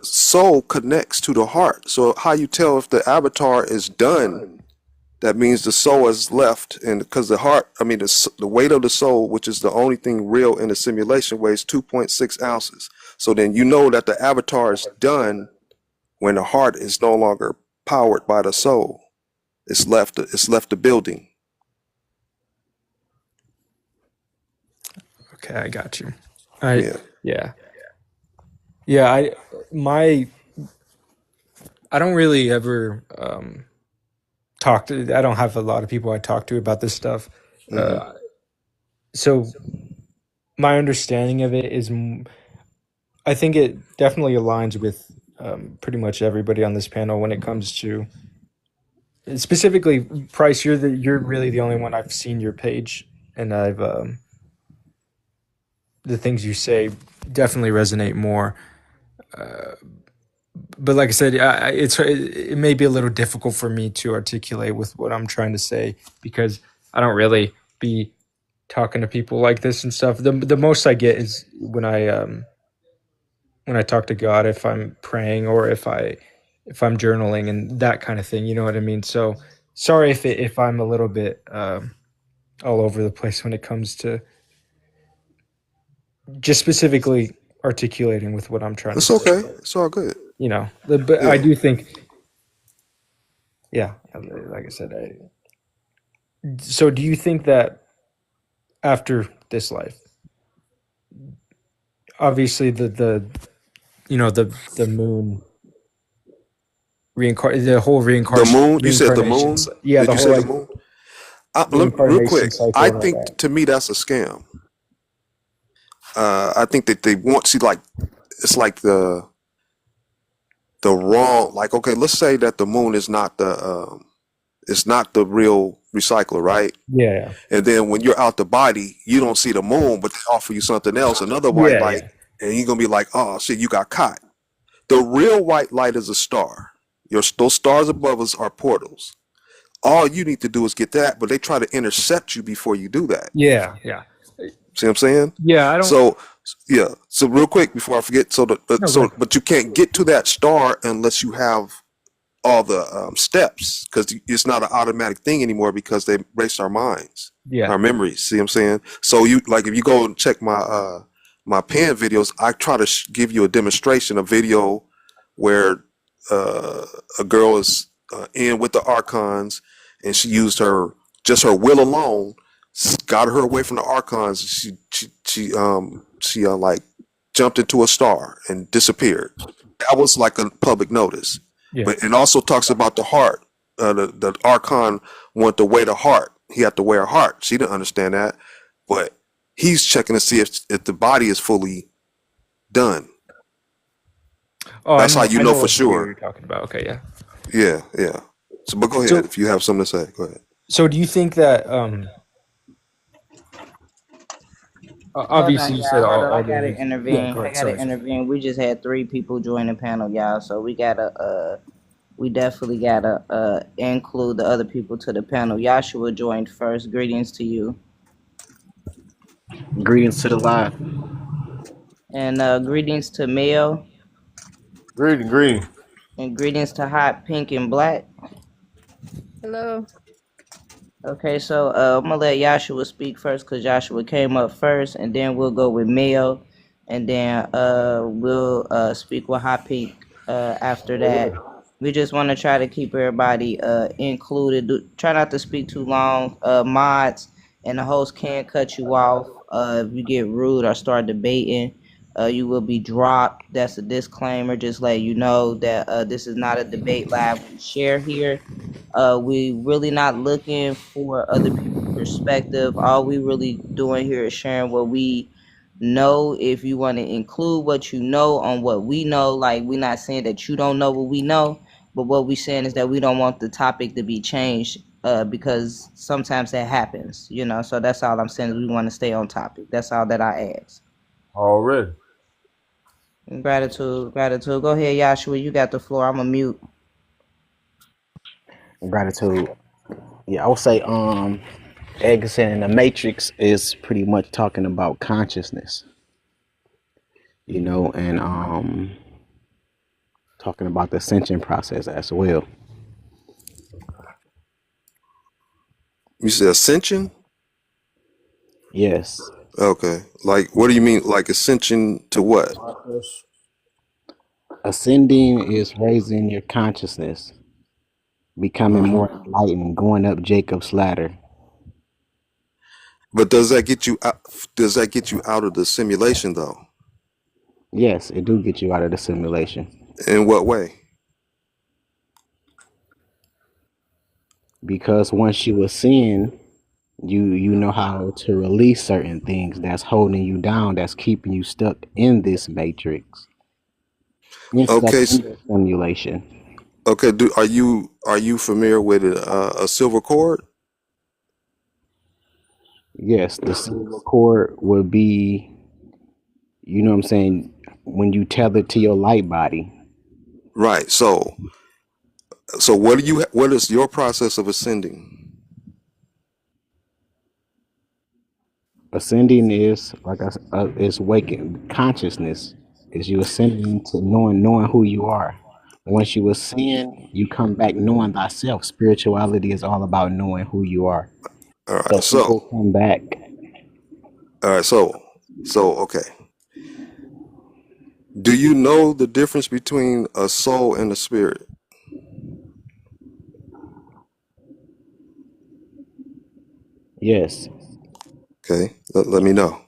soul connects to the heart. So how you tell if the avatar is done? That means the soul is left, and because the heart, the weight of the soul, which is the only thing real in the simulation, weighs 2.6 ounces. So then you know that the avatar is done when the heart is no longer powered by the soul. It's left the building. Okay, I got you. I don't really ever I don't have a lot of people I talk to about this stuff. So my understanding of it is, I think it definitely aligns with pretty much everybody on this panel when it comes to, specifically, Price, you're really the only one I've seen your page, and I've the things you say definitely resonate more. But like I said, it may be a little difficult for me to articulate with what I'm trying to say, because I don't really be talking to people like this and stuff. The most I get is when I talk to God, if I'm praying, or if I'm journaling and that kind of thing. You know what I mean? So sorry if I'm a little bit all over the place when it comes to just specifically articulating with what I'm trying to say. It's okay. It's all good. But I do think, like I said, so do you think that after this life, obviously the moon, the whole reincarnation. The moon? You said the moon? Yeah, Did you say the moon? Real quick, I think to me that's a scam. I think that they want it's like the wrong, like, okay, let's say that the moon is not the real recycler, right? Yeah. And then when you're out the body, you don't see the moon, but they offer you something else, another white Yeah. light, and you're gonna be like, oh shit, you got caught. The real white light is a star. Those stars above us are portals. All you need to do is get that, but they try to intercept you before you do that. Yeah. Yeah. See what I'm saying? Yeah. I don't. So yeah. So real quick before I forget, No, go ahead. but you can't get to that star unless you have all the steps, because it's not an automatic thing anymore because they erased our minds, Yeah. our memories. See what I'm saying? So you like if you go and check my my pen videos, I try to give you a demonstration, a video where a girl is in with the archons, and she used her will alone, got her away from the archons. She like jumped into a star and disappeared. That was like a public notice. Yeah. But it also talks about the heart. The archon wanted to weigh the heart. He had to weigh her heart. She didn't understand that, but he's checking to see if the body is fully done. Oh, That's how you know for what video sure. you're talking about. Okay. Yeah. Yeah, yeah. So, but go ahead So, if you have something to say. Go ahead. so do you think that Hold obviously on, you y'all. said Hold on. I all gotta those. Yeah. intervene. Go I ahead. gotta Sorry. intervene. We just had 3 people join the panel, y'all. So we gotta we definitely gotta include the other people to the panel. Joshua joined first. Greetings to you. Greetings to the live. And greetings to Mel. Greeting. And greetings to Hot Pink and Black. Hello. Okay, so I'm gonna let Joshua speak first because Joshua came up first, and then we'll go with Mel, and then we'll speak with Hot Pink after that. We just want to try to keep everybody included. Try not to speak too long. Mods and the host can't cut you off if you get rude or start debating. You will be dropped. That's a disclaimer. Just let you know that this is not a debate live we share here. We really not looking for other people's perspective. All we really doing here is sharing what we know. If you want to include what you know on what we know, like we're not saying that you don't know what we know, but what we saying is that we don't want the topic to be changed because sometimes that happens, you know. So that's all I'm saying is we want to stay on topic. That's all that I ask. Already. Gratitude. Go ahead, Joshua. You got the floor. I'm a mute. Gratitude. Yeah, I would say Edison in the Matrix is pretty much talking about consciousness, you know, and talking about the ascension process as well. You said ascension? Yes. Okay. Like, what do you mean? Like ascension to what? Ascending is raising your consciousness, becoming more enlightened, going up Jacob's ladder. But does that get you out? Does that get you out of the simulation though? Yes, it do get you out of the simulation. In what way? Because once you ascend, you know how to release certain things that's holding you down, that's keeping you stuck in this matrix, stuck Okay. in the simulation. Okay. Are you familiar with a silver cord? Yes, the silver cord will be, you know what I'm saying, when you tether to your light body. Right. So what is your process of ascending? Ascending is is waking consciousness. Is you ascending to knowing who you are. Once you ascend, you come back knowing thyself. Spirituality is all about knowing who you are. All right. So people come back. All right. So okay. Do you know the difference between a soul and a spirit? Yes. Okay. Let me know.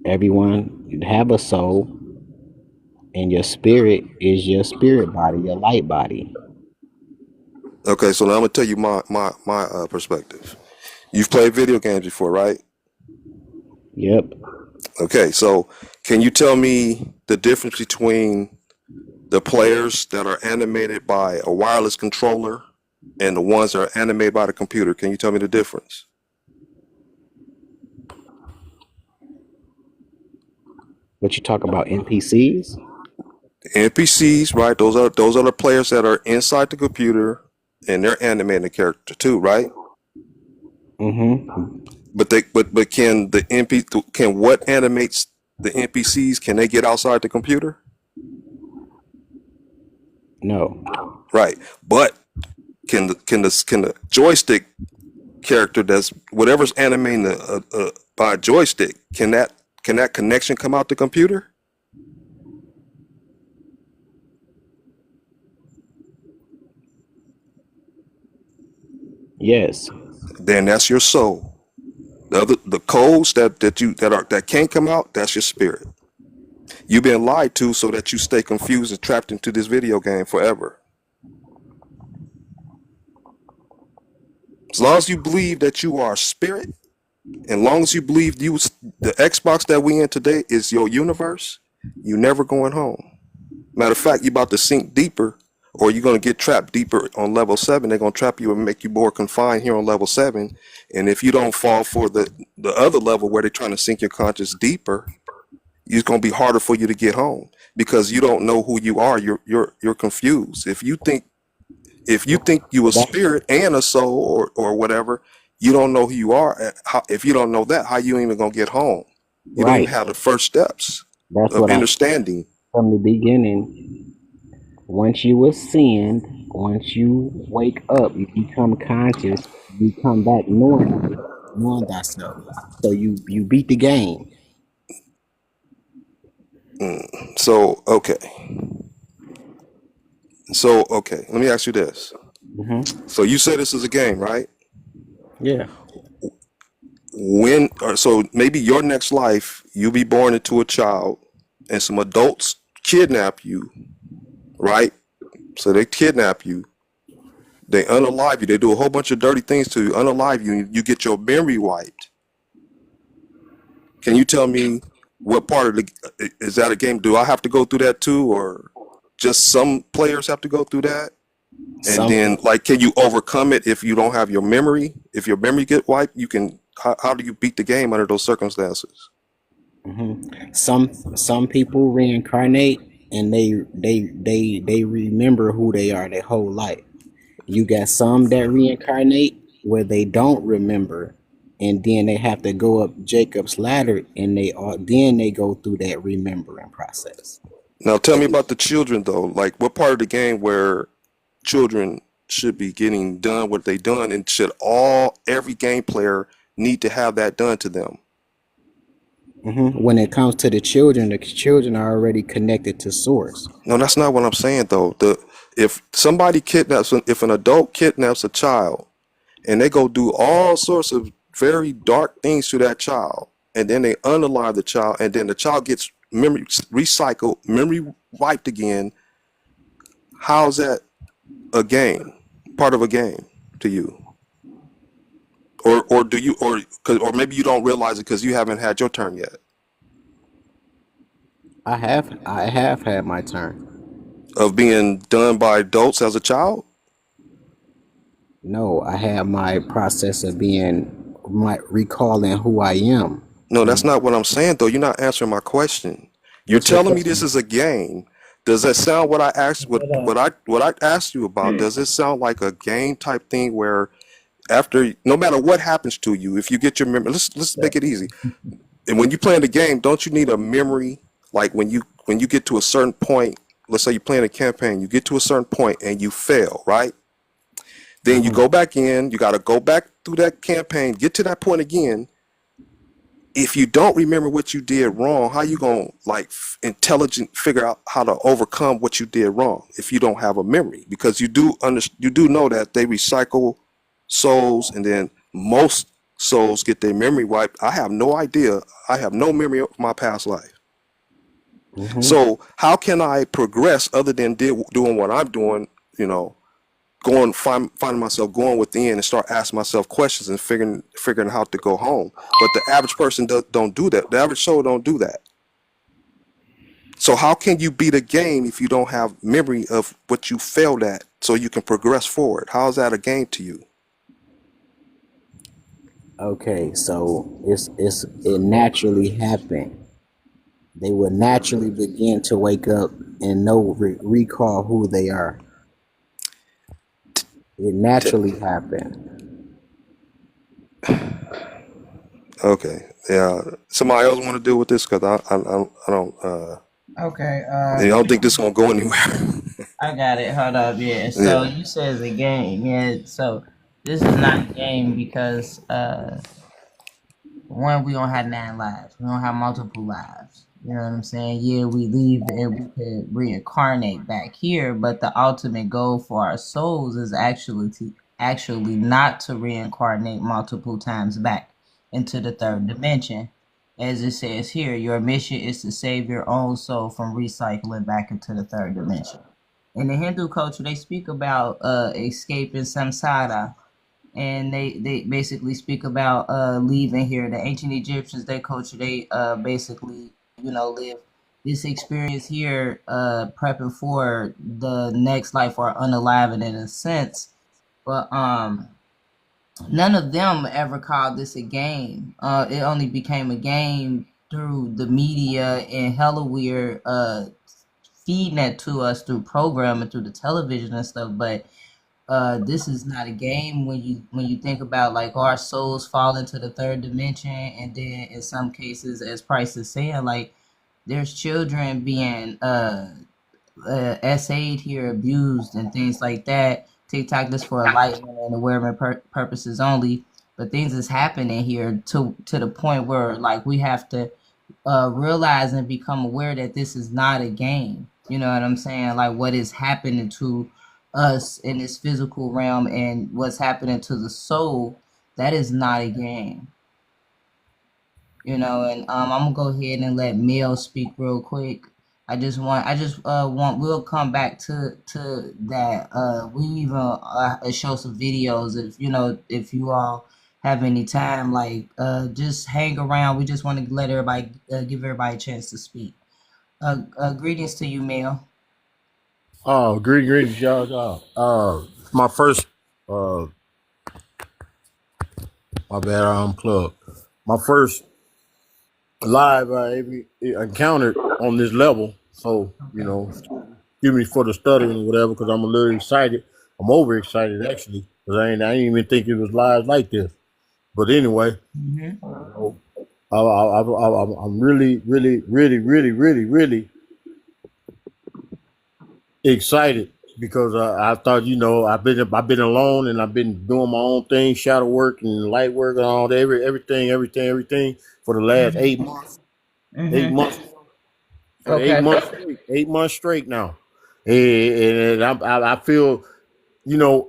Everyone have a soul, and your spirit is your spirit body, your light body. Okay. So now I'm gonna tell you my perspective. You've played video games before, right? Yep. Okay. So can you tell me the difference between the players that are animated by a wireless controller and the ones that are animated by the computer? Can you tell me the difference? What you talk about, NPCs? NPCs, right? Those are the players that are inside the computer, and they're animating the character too, right? Mm-hmm. But can can what animates the NPCs? Can they get outside the computer? No. Right. But can the joystick character, that's whatever's animating by a joystick, can that connection come out the computer? Yes. Then that's your soul. The codes that can't come out, that's your spirit. You've been lied to so that you stay confused and trapped into this video game forever. As long as you believe that you are a spirit, and long as you believe the Xbox that we in today is your universe, you never going home. Matter of fact, you're about to sink deeper, or you're going to get trapped deeper on level 7. They're going to trap you and make you more confined here on level 7. And if you don't fall for the other level where they're trying to sink your conscience deeper, it's going to be harder for you to get home because you don't know who you are. You're confused. If you think you a spirit and a soul or whatever, you don't know who you are. If you don't know that, how you even going to get home? You don't even have the first steps of understanding. From the beginning, once you ascend, once you wake up, you become conscious, you come back knowing thyself. So you beat the game. So okay, let me ask you this. Mm-hmm. So you say this is a game, right? Yeah. So maybe your next life, you'll be born into a child and some adults kidnap you, right? So they kidnap you, they unalive you, they do a whole bunch of dirty things to you, unalive you, and you get your memory wiped. Can you tell me what part of is that a game? Do I have to go through that too, or just some players have to go through that? And then, like, can you overcome it if you don't have your memory? If your memory get wiped, you can. How do you beat the game under those circumstances? Mm-hmm. Some people reincarnate and they remember who they are their whole life. You got some that reincarnate where they don't remember, and then they have to go up Jacob's ladder, and then they go through that remembering process. Now, tell me about the children though. Like, what part of the game where children should be getting done what they done, and should every game player need to have that done to them? Mm-hmm. When it comes to the children are already connected to source. No, that's not what I'm saying though. If an adult kidnaps a child, and they go do all sorts of very dark things to that child, and then they unalive the child, and then the child gets memory recycled, memory wiped again, how's that a game? Part of a game to you? Or do you, or maybe you don't realize it because you haven't had your turn yet. I have had my turn of being done by adults as a child. No, I have my process of recalling who I am. No, that's not what I'm saying though. You're not answering my question. You're telling me this is a game. Does that sound what I asked? What I asked you about? Does it sound like a game type thing where after, no matter what happens to you, if you get your memory, let's make it easy. And when you play the game, don't you need a memory? Like when you get to a certain point, let's say you're playing a campaign, you get to a certain point and you fail, right? Then you go back in, you got to go back through that campaign, get to that point again. If you don't remember what you did wrong, how you gonna intelligent figure out how to overcome what you did wrong if you don't have a memory? Because you do know that they recycle souls, and then most souls get their memory wiped. I have no idea. I have no memory of my past life. Mm-hmm. So how can I progress other than doing what I'm doing? Finding myself going within and start asking myself questions and figuring how to go home. But the average person don't do that. The average soul don't do that. So how can you beat a game if you don't have memory of what you failed at so you can progress forward? How is that a game to you? Okay, so it naturally happened. They will naturally begin to wake up and recall who they are. It naturally happened. Okay. Yeah. Somebody else want to deal with this? Because I don't, Okay. I don't think this is going to go anywhere. I got it. Hold up. Yeah. So Yeah. you said it's a game. Yeah. So this is not a game because one, we don't have 9 lives. We don't have multiple lives. You know what I'm saying? Yeah, we leave and we could reincarnate back here, but the ultimate goal for our souls is actually not to reincarnate multiple times back into the third dimension. As it says here, your mission is to save your own soul from recycling back into the third dimension. In the Hindu culture, they speak about escaping samsara, and they basically speak about leaving here. The ancient Egyptians, their culture, they basically live this experience here, prepping for the next life or unaliving in a sense. But none of them ever called this a game. It only became a game through the media and hella weird feeding that to us through programming, through the television and stuff. But this is not a game when you think about like our souls fall into the third dimension, and then in some cases, as Price is saying, like there's children being SA'd here, abused, and things like that. TikTok is for enlightenment and awareness purposes only, but things is happening here to the point where like we have to realize and become aware that this is not a game. You know what I'm saying? Like what is happening to us in this physical realm and what's happening to the soul, that is not a game. And I'm gonna go ahead and let Mel speak real quick. We'll come back to that. We even show some videos if you all have any time, like just hang around. We just want to let everybody give everybody a chance to speak. Greetings to you, Mel. Oh, greetings, y'all. My first, my bad, I unplugged. My first live I ever encountered on this level. So, excuse me for the stuttering or whatever, because I'm a little excited. I'm overexcited actually, because I didn't even think it was live like this. But anyway, I'm really, really, really, really, really, really excited because I thought, I've been alone and I've been doing my own thing, shadow work and light work and all that, everything for the last 8 months. 8 months. Okay. 8 months straight now, and I feel,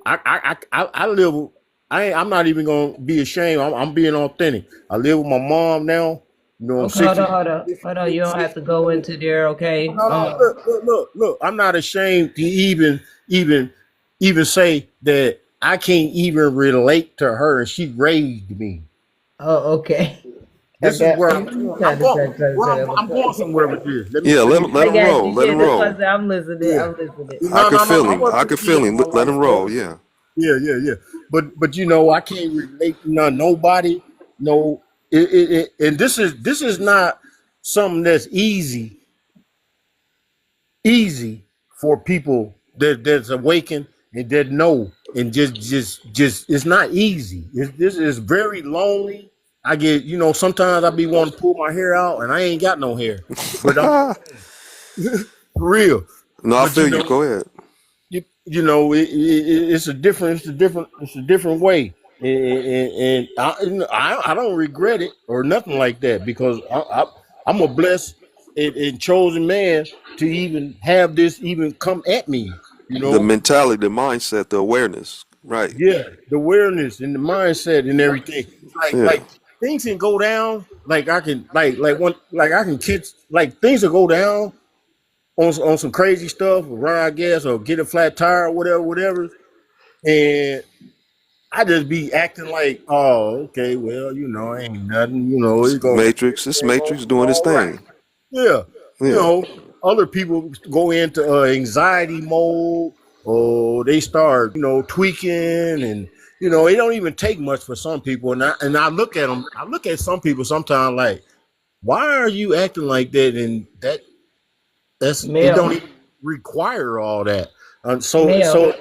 I live. I'm not even gonna be ashamed. I'm being authentic. I live with my mom now. Okay, hold on. You don't have to go into there, okay? Look. I'm not ashamed to even say that I can't even relate to her, and she raised me. Oh, okay. This is where I'm going somewhere with this. Let him roll. Let him roll. I'm listening. I can feel him. Let him roll. Yeah. Yeah. But I can't relate to nobody. No. And this is not something that's easy for people that's awakened and that know, and just it's not easy. This is very lonely. I get, sometimes I be wanting to pull my hair out and I ain't got no hair, but I'm for real. No, I feel you. Go ahead. It's a different way. And I don't regret it or nothing like that, because I'm a blessed and chosen man to even have this even come at me. The mentality, the mindset, the awareness, right? Yeah, the awareness and the mindset and everything. Like things can go down. Like I can I can kids, like things will go down on some crazy stuff, ride gas or get a flat tire or whatever, and I just be acting like, oh, okay, well, ain't nothing, it's going Matrix. This Matrix doing his thing. Yeah. other people go into anxiety mode, or they start, tweaking, and it don't even take much for some people. And I look at them. I look at some people sometimes like, why are you acting like that? And that's it. Mel, Don't even require all that. So Mel,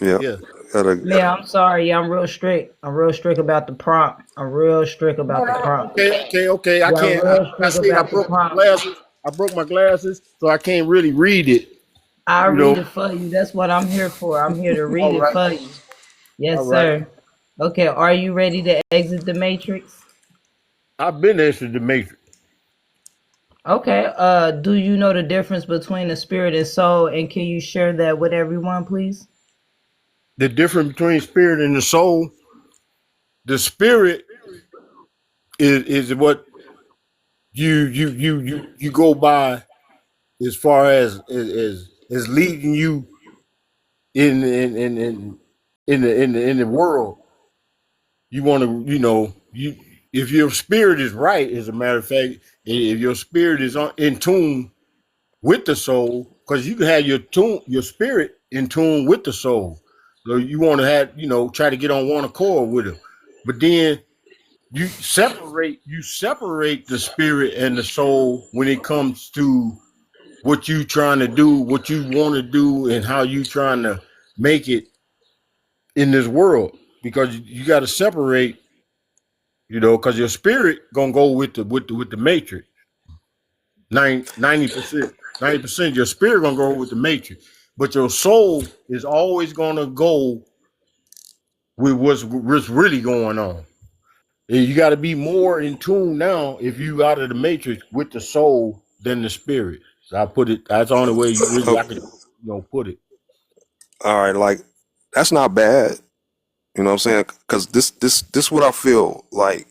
Yeah. yeah. Mel, I'm sorry. I'm real strict. I'm real strict about the prompt. I'm real strict about the prompt. Okay. I Yeah, I'm can't. real I strict see. I about the broke my prompt. glasses. So I can't really read it. I You read know. it for you. That's what I'm here for. I'm here to read All it right. for you. Yes, All right. sir. Okay, are you ready to exit the matrix? I've been answering the matrix. Okay. Do you know the difference between the spirit and soul? And can you share that with everyone, please? The difference between spirit and the soul. The spirit is what you go by as far as leading you in the world. You want to, you if your spirit is right, as a matter of fact, if your spirit is in tune with the soul, because you can have your spirit in tune with the soul. So you want to have, try to get on one accord with it. But then you separate the spirit and the soul when it comes to what you trying to do, what you want to do, and how you trying to make it in this world. Because you got to separate, because your spirit gonna go with the matrix. 90% your spirit gonna go with the matrix, but your soul is always gonna go with what's really going on. And you got to be more in tune now if you out of the matrix with the soul than the spirit. So I put it. That's the only way you really I could put it. All right, like that's not bad. You know what I'm saying? Because this what I feel like.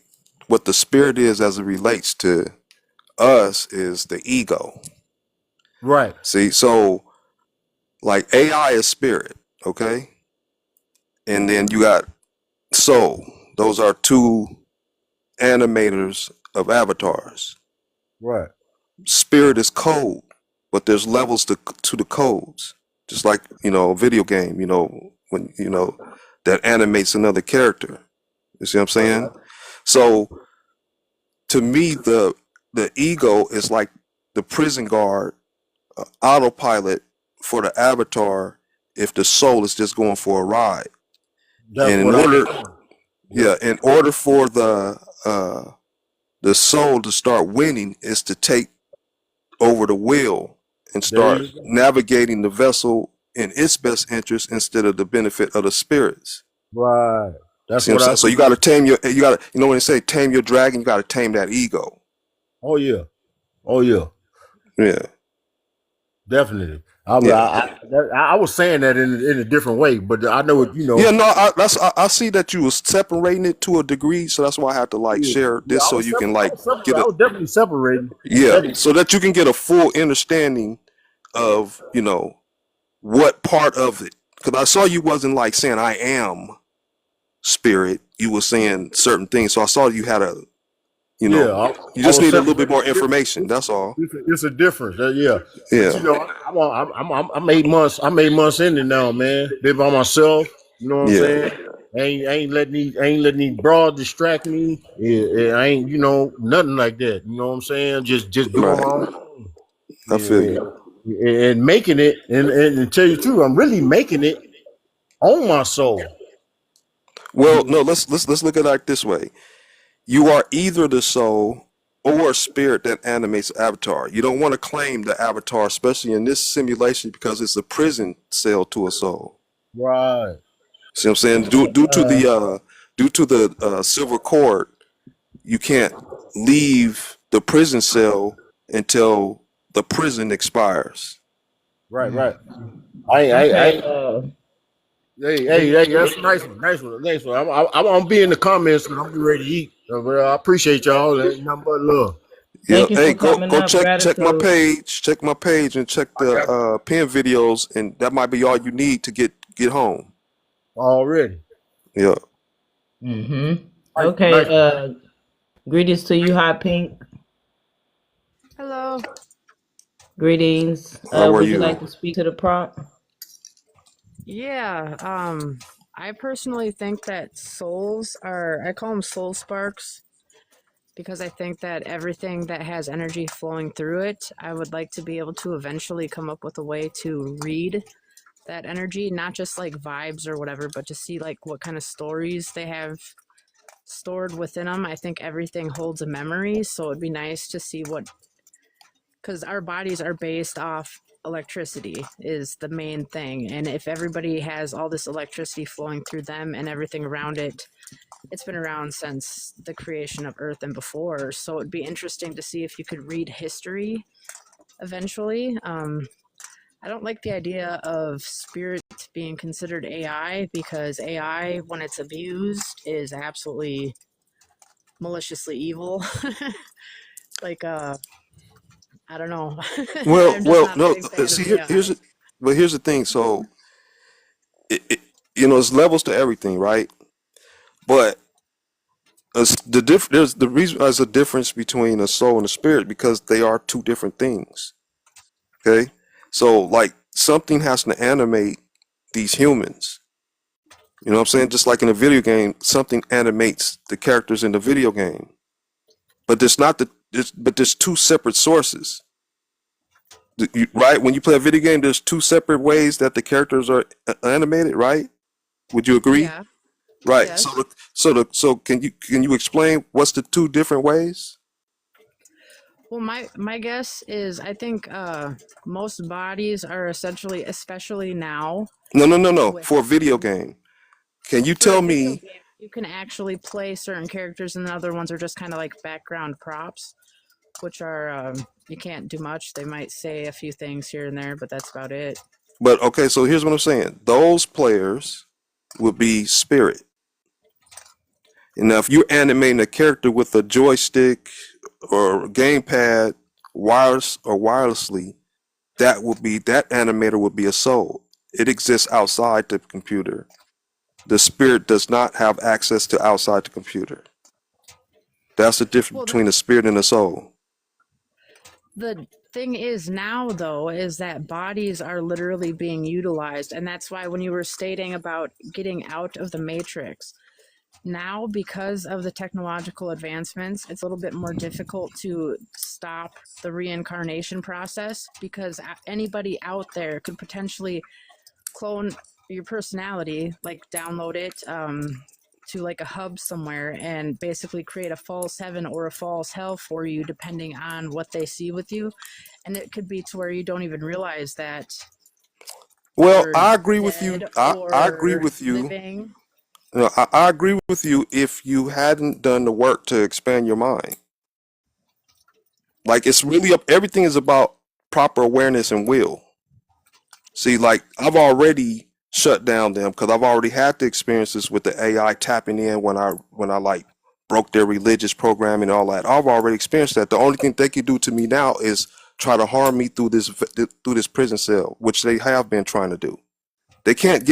What the spirit is as it relates to us is the ego. Right. See, so like AI is spirit, okay, and then you got soul. Those are two animators of avatars. Right. Spirit is code, but there's levels to the codes. Just like, a video game, when, that animates another character. You see what I'm saying? So to me, the ego is like the prison guard, autopilot for the avatar if the soul is just going for a ride. That's And what in order for the soul to start winning is to take over the wheel and start navigating the vessel in its best interest instead of the benefit of the spirits. Right. That's See what I'm I. saying? So you got to tame when they say tame your dragon, you got to tame that ego. Oh yeah. Oh yeah. Yeah. Definitely. I was saying that in a different way, but I know what Yeah, no, I see that you was separating it to a degree, so that's why I had to share this so you can get I was definitely separating. so that you can get a full understanding of what part of it. Because I saw you wasn't saying I am spirit. You were saying certain things, so I saw you had a you just need a little bit more information. That's all. It's a difference. Yeah. Yeah. But, I'm 8 months. I'm 8 months in it now, man. Live by myself. You know what I'm saying? I ain't letting these broad distract me. Yeah, I ain't, nothing like that. You know what I'm saying? Just doing my own thing. I feel you. And making it, and to tell you the truth, I'm really making it on my soul. Well, no, let's look at it like this way. You are either the soul or a spirit that animates the avatar. You don't want to claim the avatar, especially in this simulation, because it's a prison cell to a soul. Right. See what I'm saying? Due to the silver cord, you can't leave the prison cell until the prison expires. Right. Hey, that's nice one. I'm gonna be in the comments because I'm getting ready to eat. But I appreciate y'all. Nothing but love. Yeah, hey, go check my page. Check my page and check the pen videos, and that might be all you need to get home. Already. Yeah. Okay. Greetings to you, Hot Pink. Hello. Greetings. How are Would you you? like to speak to the prompt? Yeah, I personally think that souls are, I call them soul sparks because I think that everything that has energy flowing through it, I would like to be able to eventually come up with a way to read that energy, not just like vibes or whatever, but to see like what kind of stories they have stored within them. I think everything holds a memory, so it'd be nice to see what, because our bodies are based off electricity is the main thing, and if everybody has all this electricity flowing through them and everything around it, it's been around since the creation of Earth and before, so it'd be interesting to see if you could read history eventually. I don't like the idea of spirit being considered AI, because AI, when it's abused, is absolutely maliciously evil. Like, I don't know. Well, I'm just well, not a no. big fan See, of AI. here's the thing. So, there's levels to everything, right? But there's the reason there's a difference between a soul and a spirit because they are two different things. Okay, so like something has to animate these humans. You know what I'm saying? Just like in a video game, something animates the characters in the video game. But there's two separate sources. Right? When you play a video game, there's two separate ways that the characters are animated, right? Would you agree? Yeah. Right. Yes. So can you explain what's the two different ways? Well, my guess is I think most bodies are essentially, especially now, No. with For a video game, can you for a tell video me? game, you can actually play certain characters, and the other ones are just kind of like background props, which are you can't do much. They might say a few things here and there, but that's about it. But okay, so here's what I'm saying. Those players would be spirit. And now if you're animating a character with a joystick or gamepad, wireless or wirelessly, that animator would be a soul. It exists outside the computer. The spirit does not have access to outside the computer. That's the difference Well, between a spirit and a soul. the thing is now, though, is that bodies are literally being utilized, and that's why when you were stating about getting out of the matrix, now because of the technological advancements, it's a little bit more difficult to stop the reincarnation process, because anybody out there could potentially clone your personality, like download it to like a hub somewhere and basically create a false heaven or a false hell for you depending on what they see with you, and it could be to where you don't even realize that Well, you're I agree with you. dead I agree or with you. living. No, I agree with you if you hadn't done the work to expand your mind. Like it's really up. Everything is about proper awareness and will. See, like I've already shut down them because I've already had the experiences with the AI tapping in when I like broke their religious programming and all that. I've already experienced that. The only thing they can do to me now is try to harm me through this prison cell, which they have been trying to do. They can't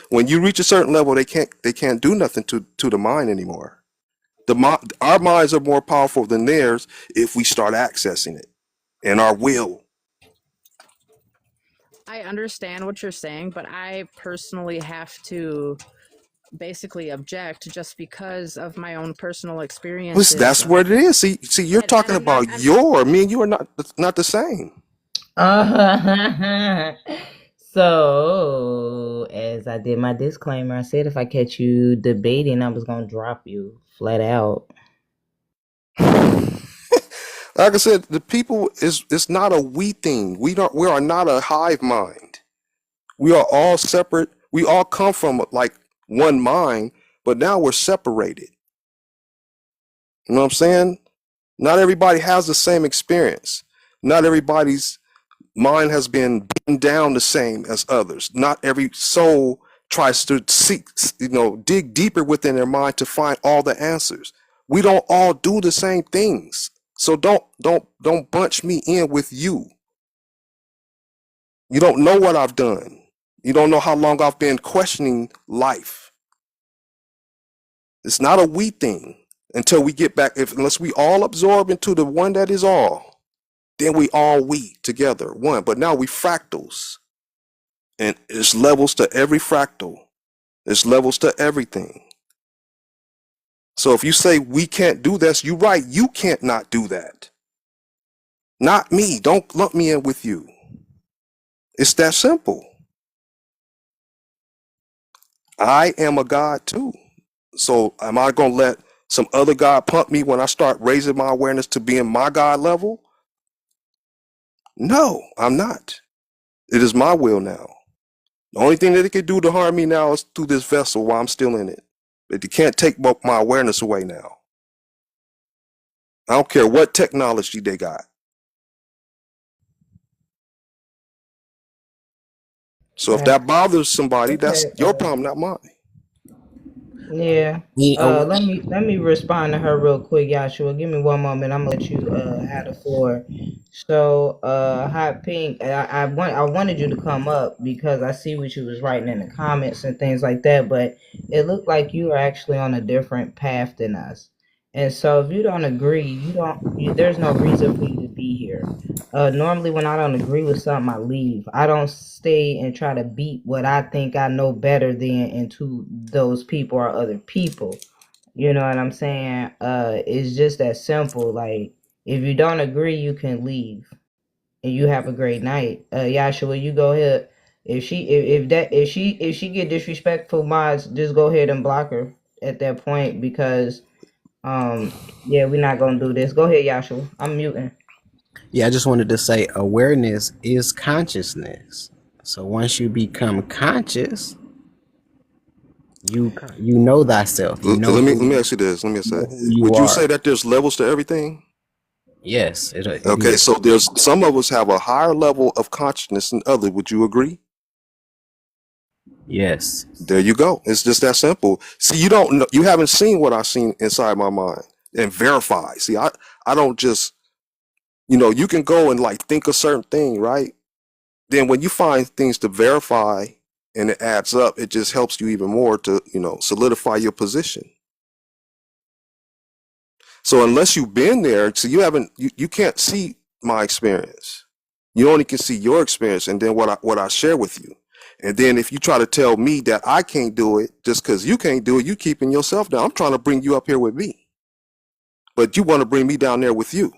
when you reach a certain level, they can't do nothing to the mind anymore. Our minds are more powerful than theirs if we start accessing it and our will. I understand what you're saying, but I personally have to basically object just because of my own personal experiences. That's what it is. See, you're talking about me and you are not the same. So, as I did my disclaimer, I said if I catch you debating, I was gonna drop you flat out. Like I said, the people it's not a we thing. We are not a hive mind. We are all separate. We all come from like one mind, but now we're separated. You know what I'm saying? Not everybody has the same experience. Not everybody's mind has been beaten down the same as others. Not every soul tries to dig deeper within their mind to find all the answers. We don't all do the same things. So don't bunch me in with you. You don't know what I've done. You don't know how long I've been questioning life. It's not a we thing until we get back, unless we all absorb into the one that is all. Then we together, one. But now we fractals. And it's levels to every fractal. There's levels to everything. So if you say we can't do this, you're right. You can't not do that. Not me. Don't lump me in with you. It's that simple. I am a God too. So am I going to let some other God pump me when I start raising my awareness to being my God level? No, I'm not. It is my will now. The only thing that it can do to harm me now is through this vessel while I'm still in it. But you can't take my awareness away now. I don't care what technology they got. So if that bothers somebody, that's Okay. your problem, not mine. Yeah. Let me respond to her real quick, Yashua. Give me one moment. I'm gonna let you have the floor. So, Hot Pink, I wanted you to come up because I see what you was writing in the comments and things like that, but it looked like you are actually on a different path than us. And so if you don't agree, there's no reason for you to be here. Normally when I don't agree with something, I leave. I don't stay and try to beat what I think I know better than into those people or other people. You know what I'm saying? It's just that simple. Like, if you don't agree, you can leave. And you have a great night. Yashua, you go ahead. If she get disrespectful, mods, just go ahead and block her at that point because yeah, we're not gonna do this. Go ahead, Yashua. I'm muting. Yeah, I just wanted to say awareness is consciousness. So once you become conscious, you know thyself. You know Let who me ask you this. Let me say, you would you are. say that there's levels to everything? Yes. Okay, so there's some of us have a higher level of consciousness than others. Would you agree? Yes. There you go. It's just that simple. See, you don't know, you haven't seen what I've seen inside my mind and verify. See, I don't just, you can go and like think a certain thing, right? Then when you find things to verify and it adds up, it just helps you even more to, solidify your position. So unless you've been there, so you can't see my experience. You only can see your experience and then what I share with you. And then if you try to tell me that I can't do it just because you can't do it, you keeping yourself down. I'm trying to bring you up here with me. But you want to bring me down there with you.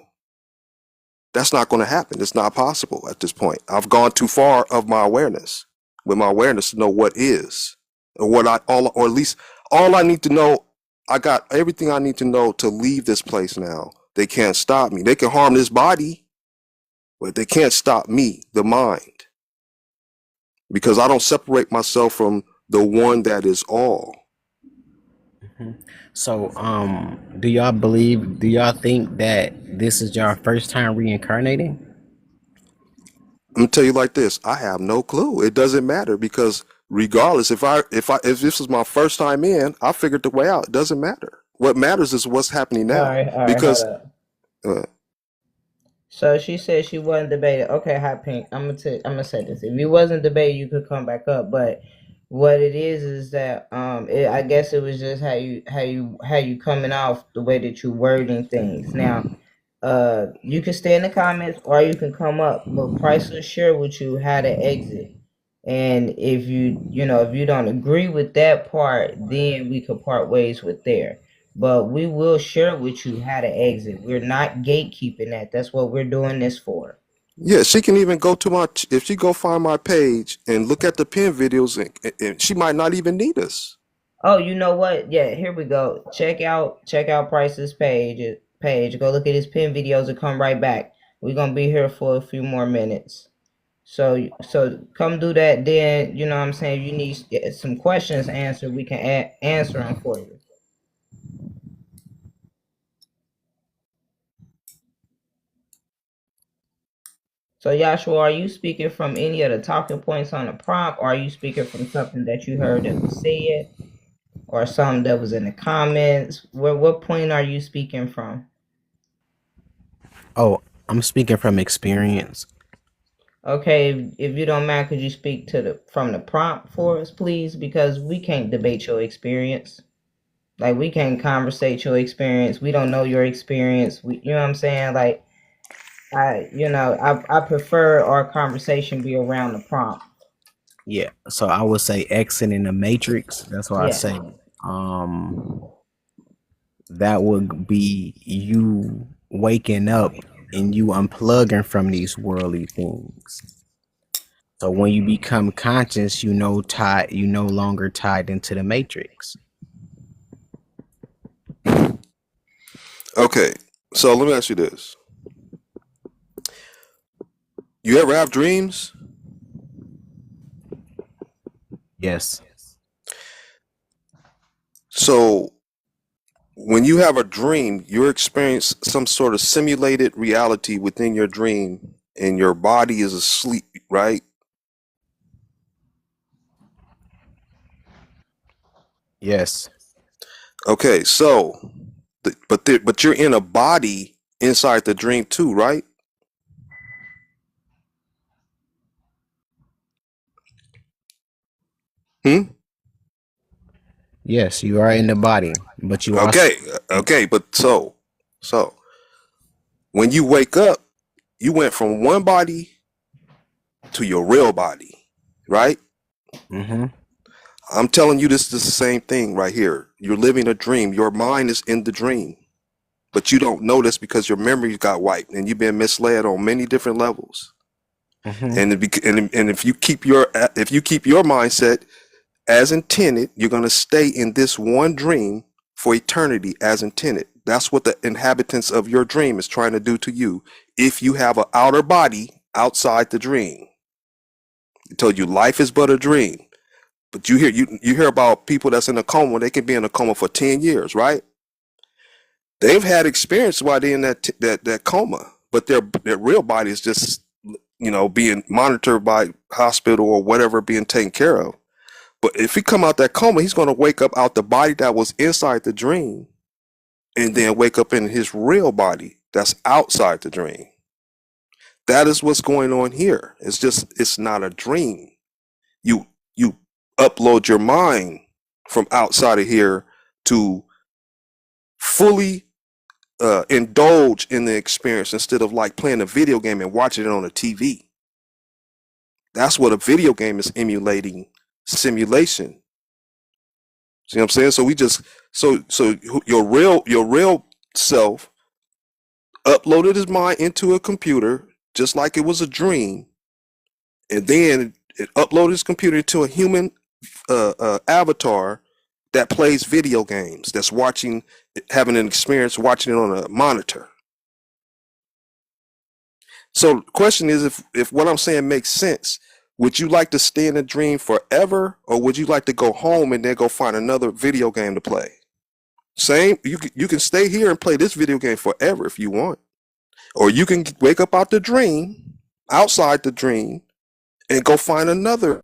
That's not going to happen. It's not possible at this point. I've gone too far of my awareness with my awareness to know what is or or at least all I need to know. I got everything I need to know to leave this place now. They can't stop me. They can harm this body, but they can't stop me, the mind, because I don't separate myself from the one that is all. So, do y'all think that this is your first time reincarnating? I'm gonna tell you like this. I have no clue. It doesn't matter because regardless, if this was my first time in, I figured the way out. It doesn't matter. What matters is what's happening now. All right, Because hold up. So she said she wasn't debating. Okay, Hot Pink. I'm gonna say this. If you wasn't debating, you could come back up. But what it is that I guess it was just how you coming off the way that you wording things. Now, you can stay in the comments or you can come up. But Price will share with you how to exit. And if if you don't agree with that part, then we could part ways with there. But we will share with you how to exit. We're not gatekeeping that. That's what we're doing this for. yeah, she can even go to if she go find my page and look at the pin videos, and she might not even need us. Oh, you know what? Yeah, here we go. Check out Price's page. Go look at his pin videos and come right back. We're gonna be here for a few more minutes. So come do that. Then you know what I'm saying. You need some questions answered. We can answer them for you. So Yashua, are you speaking from any of the talking points on the prompt, or are you speaking from something that you heard that was said, or something that was in the comments? What point are you speaking from? Oh, I'm speaking from experience. Okay, if you don't mind, could you speak from the prompt for us, please? Because we can't debate your experience. Like, we can't conversate your experience. We don't know your experience. You know what I'm saying? Like, I prefer our conversation be around the prompt. Yeah. So I would say exiting the matrix. That's why I Yeah. say that would be you waking up and you unplugging from these worldly things. So when you become conscious, you no longer tied into the matrix. Okay, so let me ask you this: you ever have dreams? Yes. So when you have a dream, you experience some sort of simulated reality within your dream, and your body is asleep, right? Yes. Okay, so but you're in a body inside the dream too, right? Hmm? Yes, you are in the body, but you also Okay, but so when you wake up, you went from one body to your real body, right? Mm-hmm. I'm telling you, this is the same thing right here. You're living a dream. Your mind is in the dream, but you don't know this because your memories got wiped and you've been misled on many different levels. Mm-hmm. And if you keep your mindset as intended, you're going to stay in this one dream for eternity as intended. That's what the inhabitants of your dream is trying to do to you. If you have an outer body outside the dream, I told you life is but a dream. But you hear about people that's in a coma. They can be in a coma for 10 years, right? They've had experience while they're in that coma, but their real body is just being monitored by hospital or whatever, being taken care of. But if he come out that coma, he's going to wake up out the body that was inside the dream, and then wake up in his real body that's outside the dream. That is what's going on here. It's not a dream. You upload your mind from outside of here to fully indulge in the experience instead of like playing a video game and watching it on a TV. That's what a video game is emulating, simulation. See what I'm saying? So we just so your real self uploaded his mind into a computer just like it was a dream, and then it uploaded his computer to a human avatar that plays video games, that's having an experience watching it on a monitor. So the question is, if what I'm saying makes sense, would you like to stay in a dream forever, or would you like to go home and then go find another video game to play? Same, you can stay here and play this video game forever if you want, or you can wake up out the dream, outside the dream, and go find another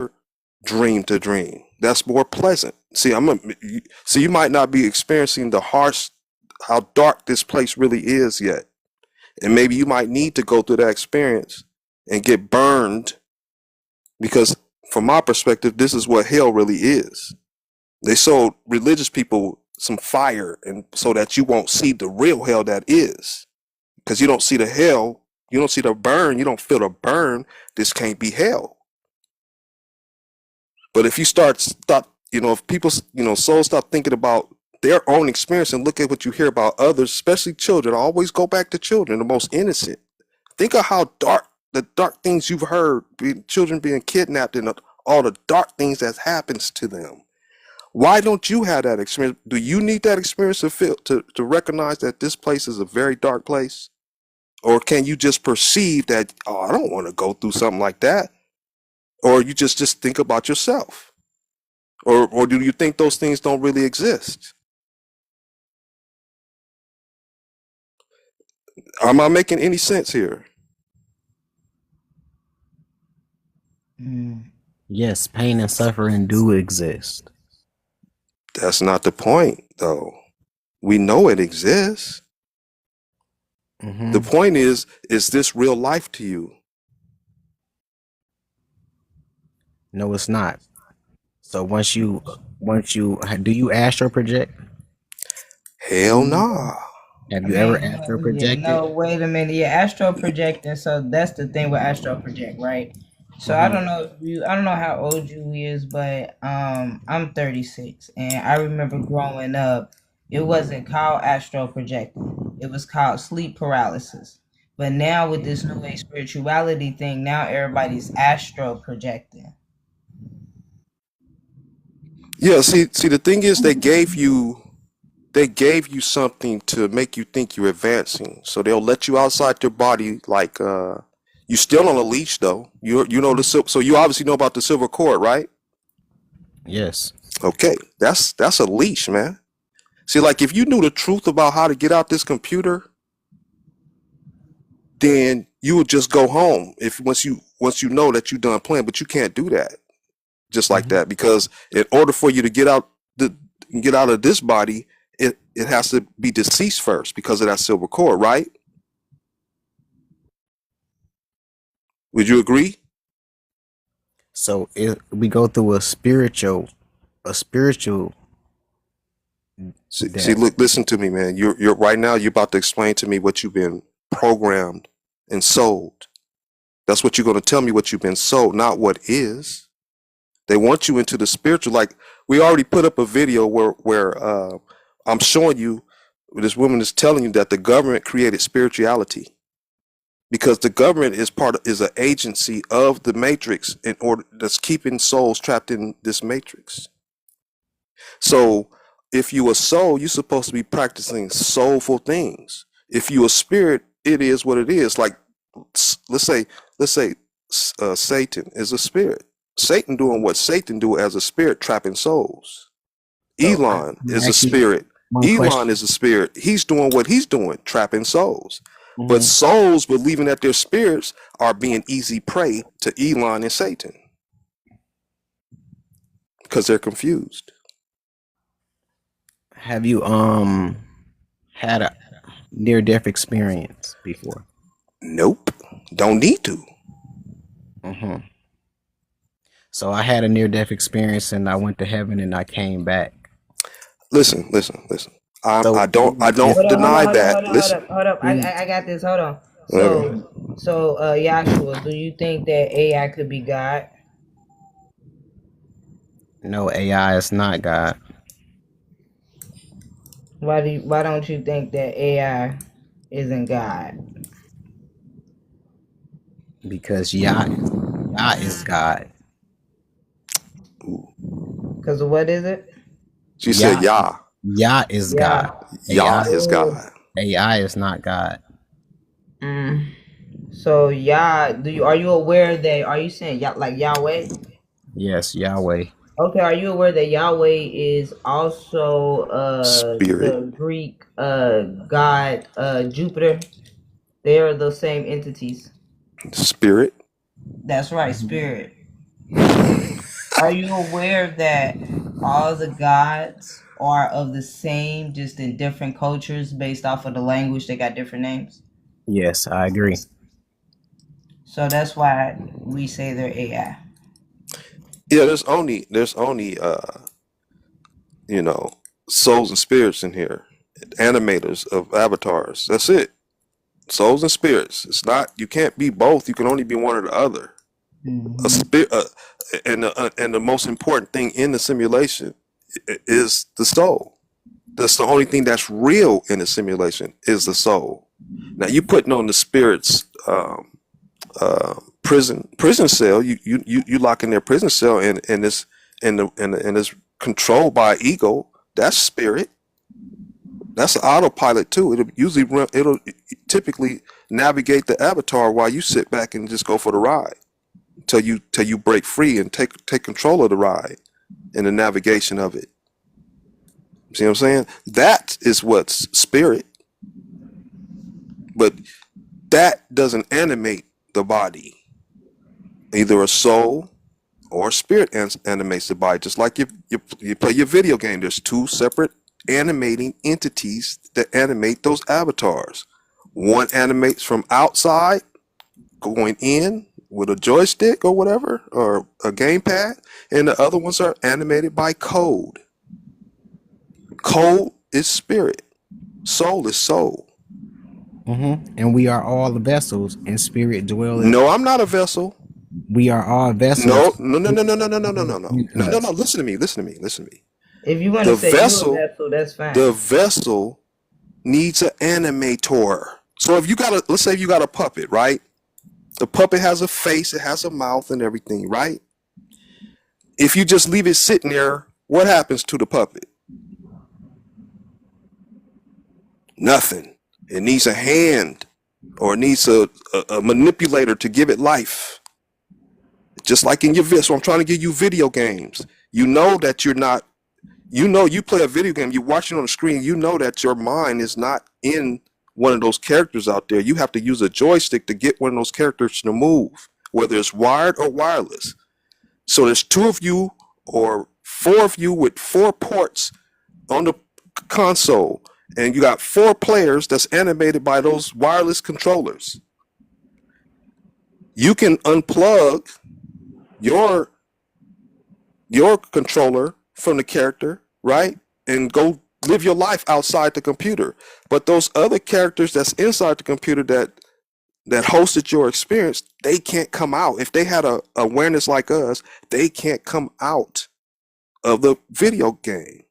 dream to dream that's more pleasant. See, you might not be experiencing how dark this place really is yet. And maybe you might need to go through that experience and get burned, because from my perspective, this is what hell really is. They sold religious people some fire, and so that you won't see the real hell that is. Because you don't see the hell, you don't see the burn, you don't feel the burn, this can't be hell. But if you if people, souls start thinking about their own experience and look at what you hear about others, especially children. I always go back to children, the most innocent. Think of how the dark things you've heard, children being kidnapped, and all the dark things that happens to them. Why don't you have that experience? Do you need that experience to recognize that this place is a very dark place? Or can you just perceive that, oh, I don't want to go through something like that? Or you just think about yourself? Or do you think those things don't really exist? Am I making any sense here? Yes, pain and suffering do exist. That's not the point, though. We know it exists. Mm-hmm. The point is this real life to you? No, it's not. So once you do you astral project? Hell nah. Have I you ever mean, astral yeah, projected? no, wait a minute. Yeah, astral projecting. So that's the thing with astral project, right? So I Hmm. don't know if you, I don't know how old you is, but I'm 36, and I remember growing up, it wasn't called astral projecting. It was called sleep paralysis. But now with this new age spirituality thing, now everybody's astral projecting. Yeah, see, the thing is, they gave you something to make you think you're advancing. So they'll let you outside your body, like you still on a leash though. You know so you obviously know about the silver cord, right? Yes. Okay, that's a leash, man. See, like if you knew the truth about how to get out this computer, then you would just go home if once you know that you're done playing, but you can't do that just like that because in order for you to get out of this body, it has to be deceased first because of that silver cord, right? Would you agree? So we go through a spiritual See, death. look, listen to me, man. You're right now. You're about to explain to me what you've been programmed and sold. That's what you're going to tell me. What you've been sold, not what is. They want you into the spiritual. Like we already put up a video where I'm showing you this woman is telling you that the government created spirituality because the government is an agency of the matrix in order that's keeping souls trapped in this matrix. So if you a soul, you're supposed to be practicing soulful things. If you a spirit, it is what it is. Like let's say Satan is a spirit. Satan doing what Satan do as a spirit, trapping souls. So Elon I'm is a actually spirit. one Elon question. is a spirit. He's doing what he's doing, trapping souls. But Hmm. souls believing that their spirits are being easy prey to Elon and Satan because they're confused. Have you had a near death experience before? Nope. Don't need to. Hmm. So I had a near death experience and I went to heaven and I came back. Listen. So I don't Hold on, deny that. hold Listen. up, hold up. is I got this. Hold on. Okay. So, Yahshua, do you think that AI could be God? no, AI is not God Why don't you think that AI isn't God? because Yah is God. Because what is it? She said, Yah "Yeah, Yah is God. Yah AI is God." AI is not God. Mm. So are you aware that, are you saying like Yahweh? Yes, Yahweh. Okay, are you aware that Yahweh is also Spirit, the Greek god Jupiter? They are the same entities. spirit. That's right, spirit. Are you aware that all the gods are of the same, just in different cultures based off of the language? They got different names. Yes, I agree. So that's why we say they're AI. Yeah, there's only souls and spirits in here, animators of avatars. That's it. Souls and spirits. It's not. You can't be both. You can only be one or the other. A spirit, and the most important thing in the simulation is the soul. That's the only thing that's real in the simulation is the soul. Now you putting on the spirit's prison cell. You lock in their prison cell and it's controlled by ego. That's spirit. That's an autopilot too. It'll typically navigate the avatar while you sit back and just go for the ride till you break free and take control of the ride and the navigation of it. See what I'm saying? That is what's spirit, but that doesn't animate the body. Either a soul or spirit animates the body. Just like you play your video game, there's two separate animating entities that animate those avatars. One animates from outside, going in with a joystick or whatever, or a gamepad, and the other ones are animated by code. Code is spirit. Soul is soul. And we are all the vessels, and spirit dwelleth. No, I'm not a vessel. We are all No, vessels. no, no, no, no, no, no, no, no, no, no, in no, no, us. no. Listen to me. Listen to me. Listen to me. If you want The to say you a vessel, vessel, that's fine. the vessel needs an animator. So if you got a, let's say you got a puppet, right? The puppet has a face, it has a mouth and everything, right? If you just leave it sitting there, what happens to the puppet? Nothing. It needs a hand, or it needs a manipulator to give it life. Just like in your so I'm trying to give you video games. You know that you're not, you know, you play a video game, you're watching on the screen, you know that your mind is not in one of those characters out there. You have to use a joystick to get one of those characters to move, whether it's wired or wireless. So there's 2 of you or 4 of you with 4 ports on the console, and you got 4 players that's animated by those wireless controllers. You can unplug your controller from the character, right? And go live your life outside the computer. But those other characters that's inside the computer that hosted your experience, they can't come out. If they had a awareness like us, they can't come out of the video game.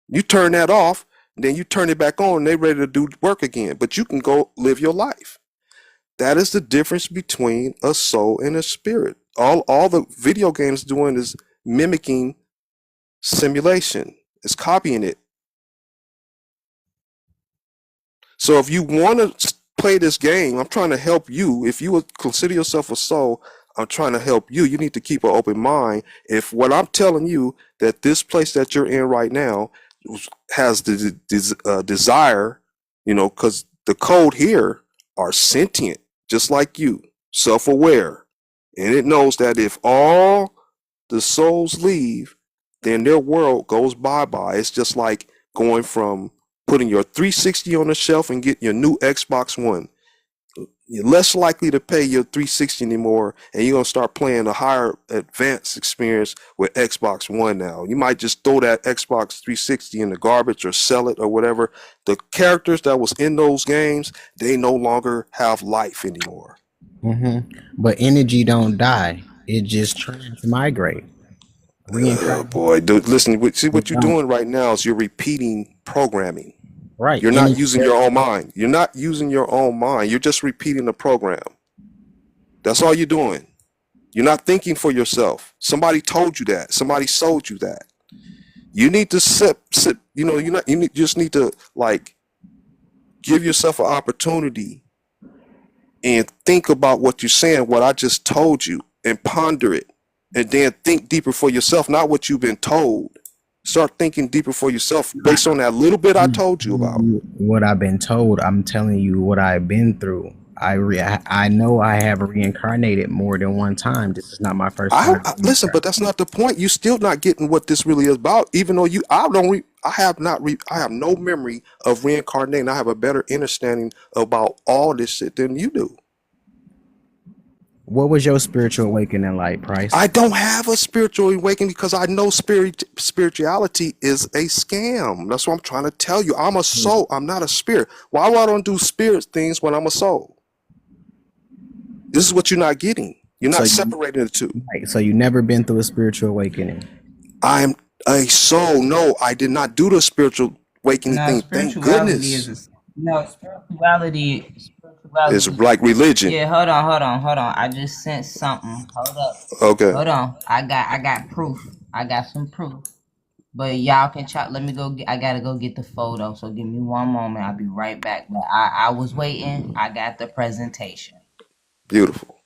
You turn that off, then you turn it back on, and they're ready to do work again. But you can go live your life. That is the difference between a soul and a spirit. All the video games doing is mimicking simulation. It's copying it. So if you want to play this game, I'm trying to help you. If you would consider yourself a soul, I'm trying to help you. You need to keep an open mind. If what I'm telling you, that this place that you're in right now has the desire, you know, because the code here are sentient, just like you, self-aware. And it knows that if all the souls leave, then their world goes bye-bye. It's just like going from putting your 360 on the shelf and getting your new Xbox One. You're less likely to pay your 360 anymore, and you're going to start playing a higher advanced experience with Xbox One now. You might just throw that Xbox 360 in the garbage or sell it or whatever. The characters that was in those games, they no longer have life anymore. But energy don't die. It just transmigrate. Oh boy, dude, listen, see what you're doing right now is you're repeating programming. Right. You're not using your own mind. You're not using your own mind. You're just repeating the program. That's all you're doing. You're not thinking for yourself. Somebody told you that. Somebody sold you that. You need to sit, you know, you just need to like give yourself an opportunity and think about what you're saying, what I just told you, and ponder it. And then think deeper for yourself, not what you've been told. Start thinking deeper for yourself based on that little bit I told you about. What I've been told, I'm telling you what I've been through. I know I have reincarnated more than one time. This is not my first time. Listen, but that's not the point. You still not getting what this really is about. Even though I have no memory of reincarnating. I have a better understanding about all this shit than you do. What was your spiritual awakening like, Price? I don't have a spiritual awakening because I know spirituality is a scam. That's what I'm trying to tell you. I'm a soul. I'm not a spirit. Why would I don't do spirit things when I'm a soul? This is what you're not getting. You're not separating the two. Right, so you never been through a spiritual awakening. I'm a soul. No, I did not do the spiritual awakening thing. Thank goodness. Spirituality It's like religion. Yeah, hold on. I just sent something. Hold up. Okay. Hold on. I got proof. I got some proof. But y'all can chat. Let me go. I gotta go get the photo. So give me one moment. I'll be right back. But I was waiting. I got the presentation. Beautiful.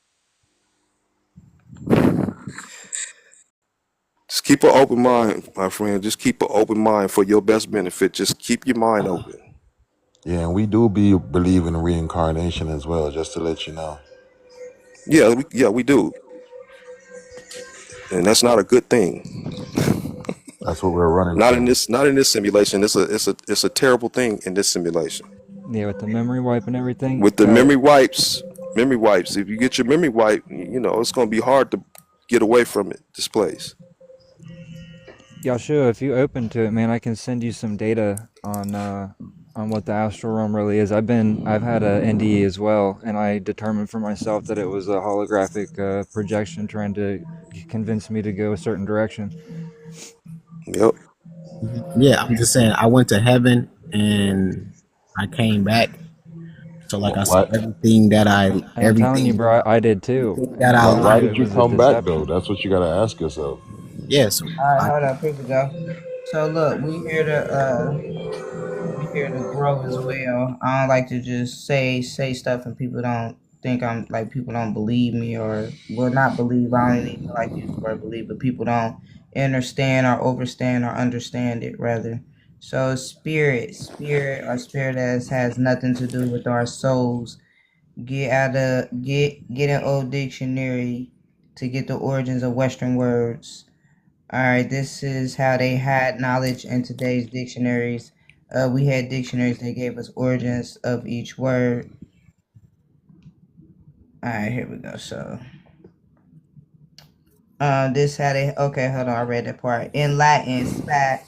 Just keep an open mind, my friend. Just keep an open mind for your best benefit. Just keep your mind open. Yeah, and we do believe in reincarnation as well, just to let you know. Yeah, we do. And that's not a good thing. That's what we're running. Not in this simulation. It's a terrible thing in this simulation. Yeah, with the memory wipe and everything. With the memory wipes. If you get your memory wipe, you know, it's gonna be hard to get away from it, this place. Yashua, if you open to it, man, I can send you some data on on what the astral realm really is. I've had a NDE as well, and I determined for myself that it was a holographic projection trying to convince me to go a certain direction. Yep. Yeah, I'm just saying I went to heaven and I came back. So like I said, Why? I'm telling you, bro, I did too, that and I I Why believe learned. it did you was a come back though? deception. That's what you gotta ask yourself. Yes. All right, hold up, here we go. So look, we here to grow as well. I don't like to just say stuff and people don't think I'm like people don't believe me or will not believe. I don't even like to use the word believe, but people don't understand or overstand or understand it rather. So spirit has nothing to do with our souls. Get an old dictionary to get the origins of Western words. All right, this is how they had knowledge in today's dictionaries. We had dictionaries that gave us origins of each word. All right, here we go. So, this had a okay. Hold on, I read that part. In Latin, spat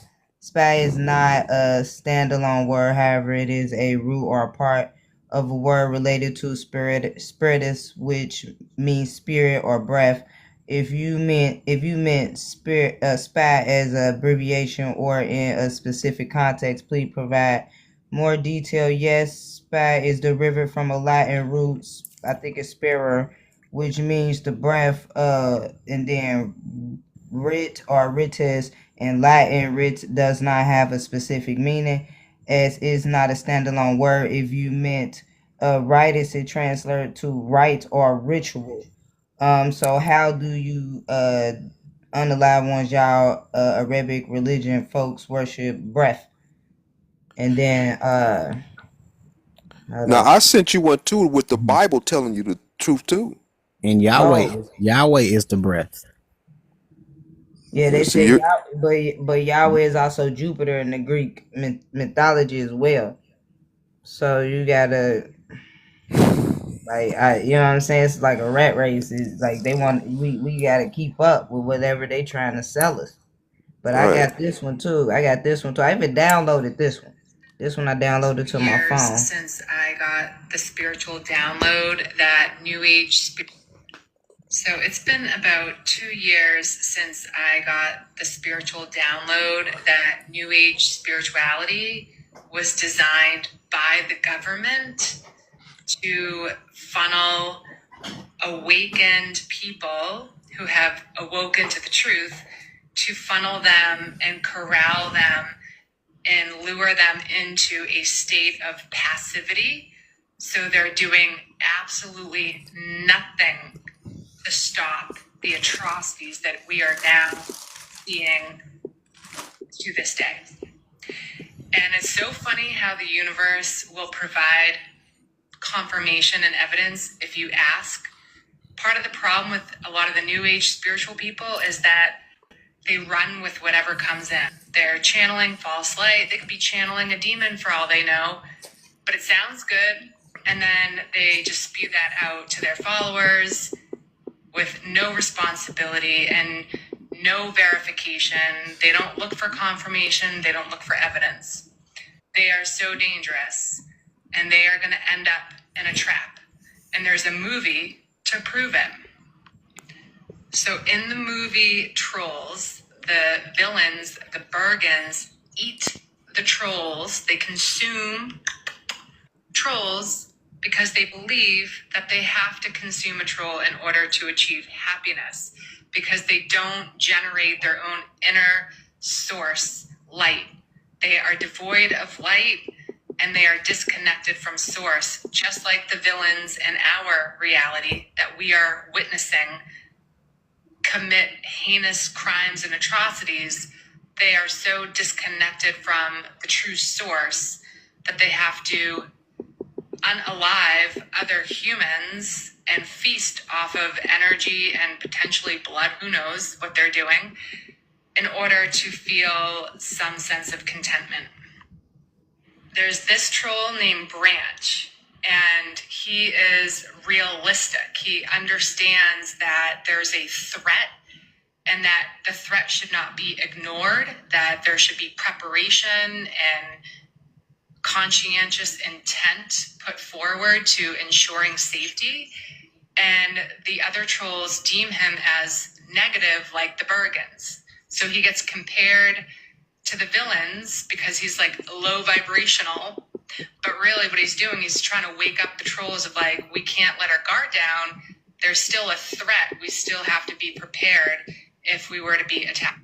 is not a standalone word. However, it is a root or a part of a word related to spiritus, which means spirit or breath. If you meant spirit spat as an abbreviation or in a specific context, please provide more detail. Yes, spat is derived from a Latin root. I think it's spira, which means the breath. And then writ or ritus in Latin, writ does not have a specific meaning, as is not a standalone word. If you meant ritus, it translates to rite or ritual. So how do you unalive ones, y'all Arabic religion folks worship breath? And then hold Now on. I sent you one too with the Bible telling you the truth too. And Yahweh is the breath. Yeah, they See, say Yahweh, but Yahweh is also Jupiter in the Greek mythology as well. So you gotta you know what I'm saying? It's like a rat race. It's like we gotta keep up with whatever they trying to sell us. But I right. got this one too. I even downloaded this one. This one I downloaded to my phone. Since I got the spiritual download that New Age. So it's been about 2 years since I got the spiritual download that New Age spirituality was designed by the government to funnel awakened people who have awoken to the truth, to funnel them and corral them and lure them into a state of passivity. So they're doing absolutely nothing to stop the atrocities that we are now seeing to this day. And it's so funny how the universe will provide confirmation and evidence if you ask. Part of the problem with a lot of the New Age spiritual people is that they run with whatever comes in. They're channeling false light. They could be channeling a demon for all they know, but it sounds good. And then they just spew that out to their followers with no responsibility and no verification. They don't look for confirmation. They don't look for evidence. They are so dangerous, and they are going to end up in a trap. And there's a movie to prove it. So in the movie Trolls, the villains, the Bergens, eat the trolls. They consume trolls because they believe that they have to consume a troll in order to achieve happiness, because they don't generate their own inner source light. They are devoid of light and they are disconnected from source, just like the villains in our reality that we are witnessing commit heinous crimes and atrocities. They are so disconnected from the true source that they have to unalive other humans and feast off of energy and potentially blood, who knows what they're doing, in order to feel some sense of contentment. There's this troll named Branch, and he is realistic. He understands that there's a threat and that the threat should not be ignored, that there should be preparation and conscientious intent put forward to ensuring safety, and the other trolls deem him as negative, like the Bergens. So he gets compared to the villains because he's like low vibrational, but really what he's doing is trying to wake up the trolls of like, we can't let our guard down. There's still a threat. We still have to be prepared if we were to be attacked.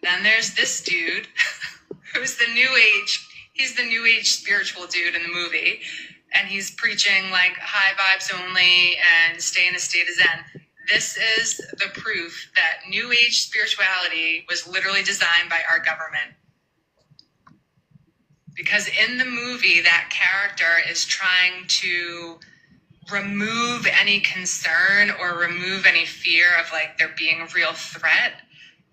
Then there's this dude who's the new age. He's the new age spiritual dude in the movie. And he's preaching like high vibes only and stay in a state of Zen. This is the proof that new age spirituality was literally designed by our government. Because in the movie, that character is trying to remove any concern or remove any fear of like there being a real threat.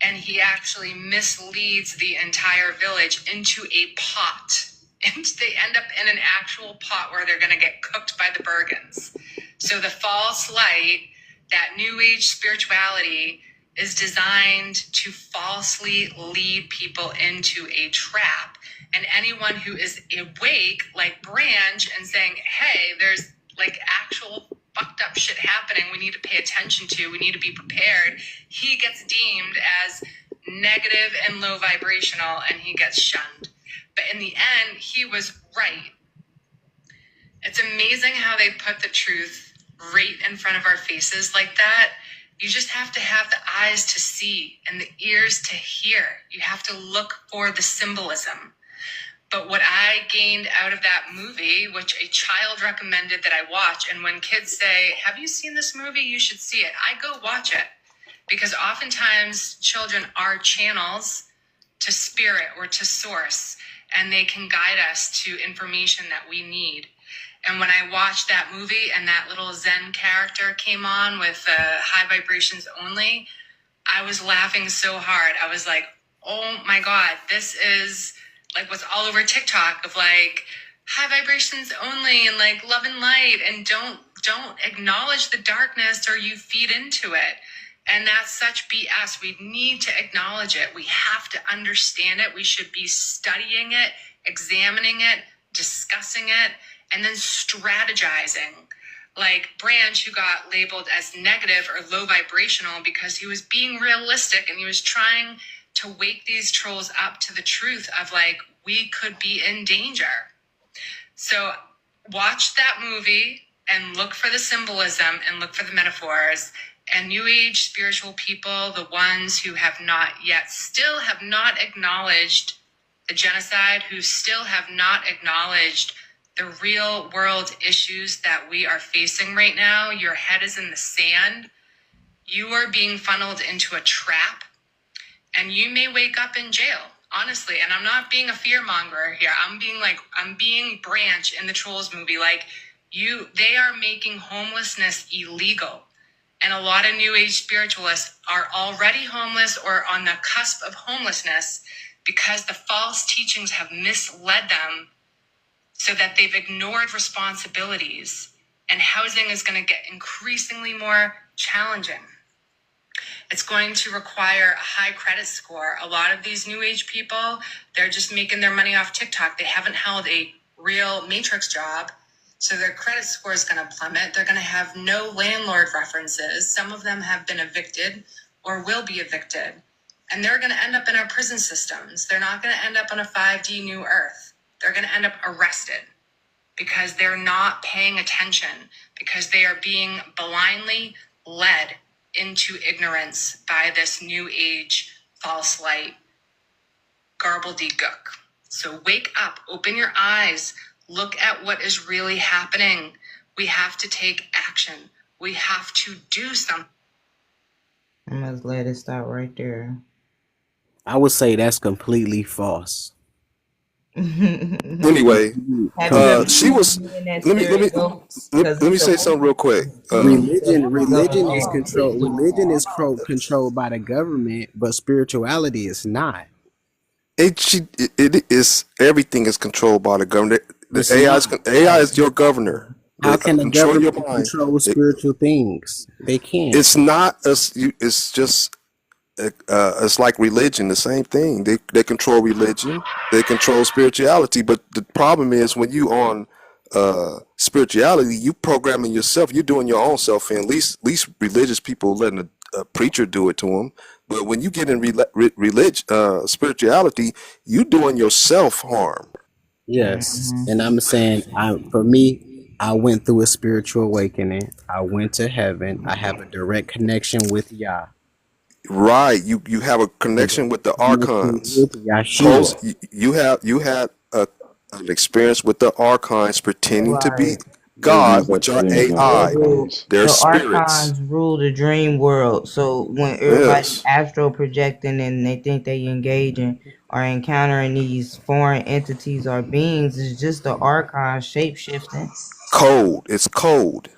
And he actually misleads the entire village into a pot. And they end up in an actual pot where they're going to get cooked by the Bergens. So the false light, that new age spirituality, is designed to falsely lead people into a trap. And anyone who is awake, like Branch, and saying, hey, there's like actual fucked up shit happening we need to pay attention to, we need to be prepared, he gets deemed as negative and low vibrational, and he gets shunned. But in the end, he was right. It's amazing how they put the truth right in front of our faces like that. You just have to have the eyes to see and the ears to hear. You have to look for the symbolism. But what I gained out of that movie, which a child recommended that I watch, and when kids say, have you seen this movie? You should see it. I go watch it. Because oftentimes children are channels to spirit or to source, and they can guide us to information that we need. And when I watched that movie and that little Zen character came on with high vibrations only, I was laughing so hard. I was like, oh my God, this is like what's all over TikTok of like high vibrations only and like love and light, and don't acknowledge the darkness or you feed into it. And that's such BS. We need to acknowledge it. We have to understand it. We should be studying it, examining it, discussing it, and then strategizing. Like Branch, who got labeled as negative or low vibrational because he was being realistic and he was trying to wake these trolls up to the truth of like, we could be in danger. So watch that movie and look for the symbolism and look for the metaphors. And new age spiritual people, the ones who still have not acknowledged the genocide, who still have not acknowledged the real world issues that we are facing right now, your head is in the sand. You are being funneled into a trap, and you may wake up in jail, honestly. And I'm not being a fear monger here. I'm being Branch in the Trolls movie. Like they are making homelessness illegal. And a lot of new age spiritualists are already homeless or on the cusp of homelessness because the false teachings have misled them so that they've ignored responsibilities. And housing is going to get increasingly more challenging. It's going to require a high credit score. A lot of these new age people, they're just making their money off TikTok. They haven't held a real matrix job. So their credit score is going to plummet. They're going to have no landlord references. Some of them have been evicted or will be evicted. And they're going to end up in our prison systems. They're not going to end up on a 5D New Earth. They're going to end up arrested because they're not paying attention, because they are being blindly led into ignorance by this new age false light garbledy-gook. So wake up, open your eyes, look at what is really happening. We have to take action. We have to do something. I must let it stop right there. I would say that's completely false. Anyway, she was. Let me say something real quick. Religion is controlled. Religion is controlled by the government, but spirituality is not. It is. Everything is controlled by the government. The AI is your governor. How can the government control spiritual things? They can't. It's not. It's just it's like religion, the same thing. They control religion, they control spirituality. But the problem is when you on spirituality, you programming yourself. You're doing your own self in. At least religious people letting a preacher do it to them. But when you get in spirituality, you doing yourself harm. Yes, and I'm saying, for me, I went through a spiritual awakening. I went to heaven. I have a direct connection with Yah. Right. You have a connection with the archons. With Yahshua. You had an experience with the archons pretending to be Right. God, which are AI. They're The spirits. archons rule the dream world. So when everybody's Yes. astral projecting and they think they engaging or encountering these foreign entities or beings, it's just the archon shape shifting. Code. It's code.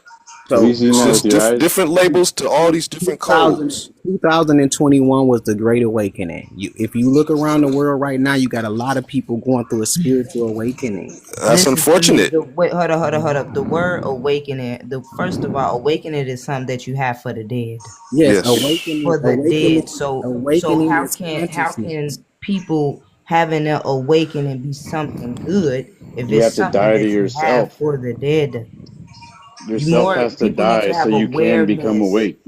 So, It's just different labels to all these different codes. 2021 was the Great Awakening. If you look around the world right now, you got a lot of people going through a spiritual awakening. That's unfortunate. Wait, hold up. The word awakening. First of all, awakening is something that you have for the dead. Yes, awakening For the dead. awakening how is can consciousness. people having an awakening be something good if You have it's to something die that to you have yourself. for the dead? Yourself has to People need die to so have you can become awareness. awake.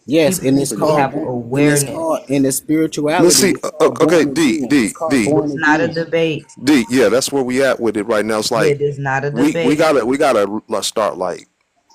Yes, People and need it's to called have awareness. in the Let's spirituality. see. It's called Okay, born D. again. It's called born It's not a again. debate. D. Yeah, that's where we at with it right now. It's Yeah, like there's not a we debate. gotta start like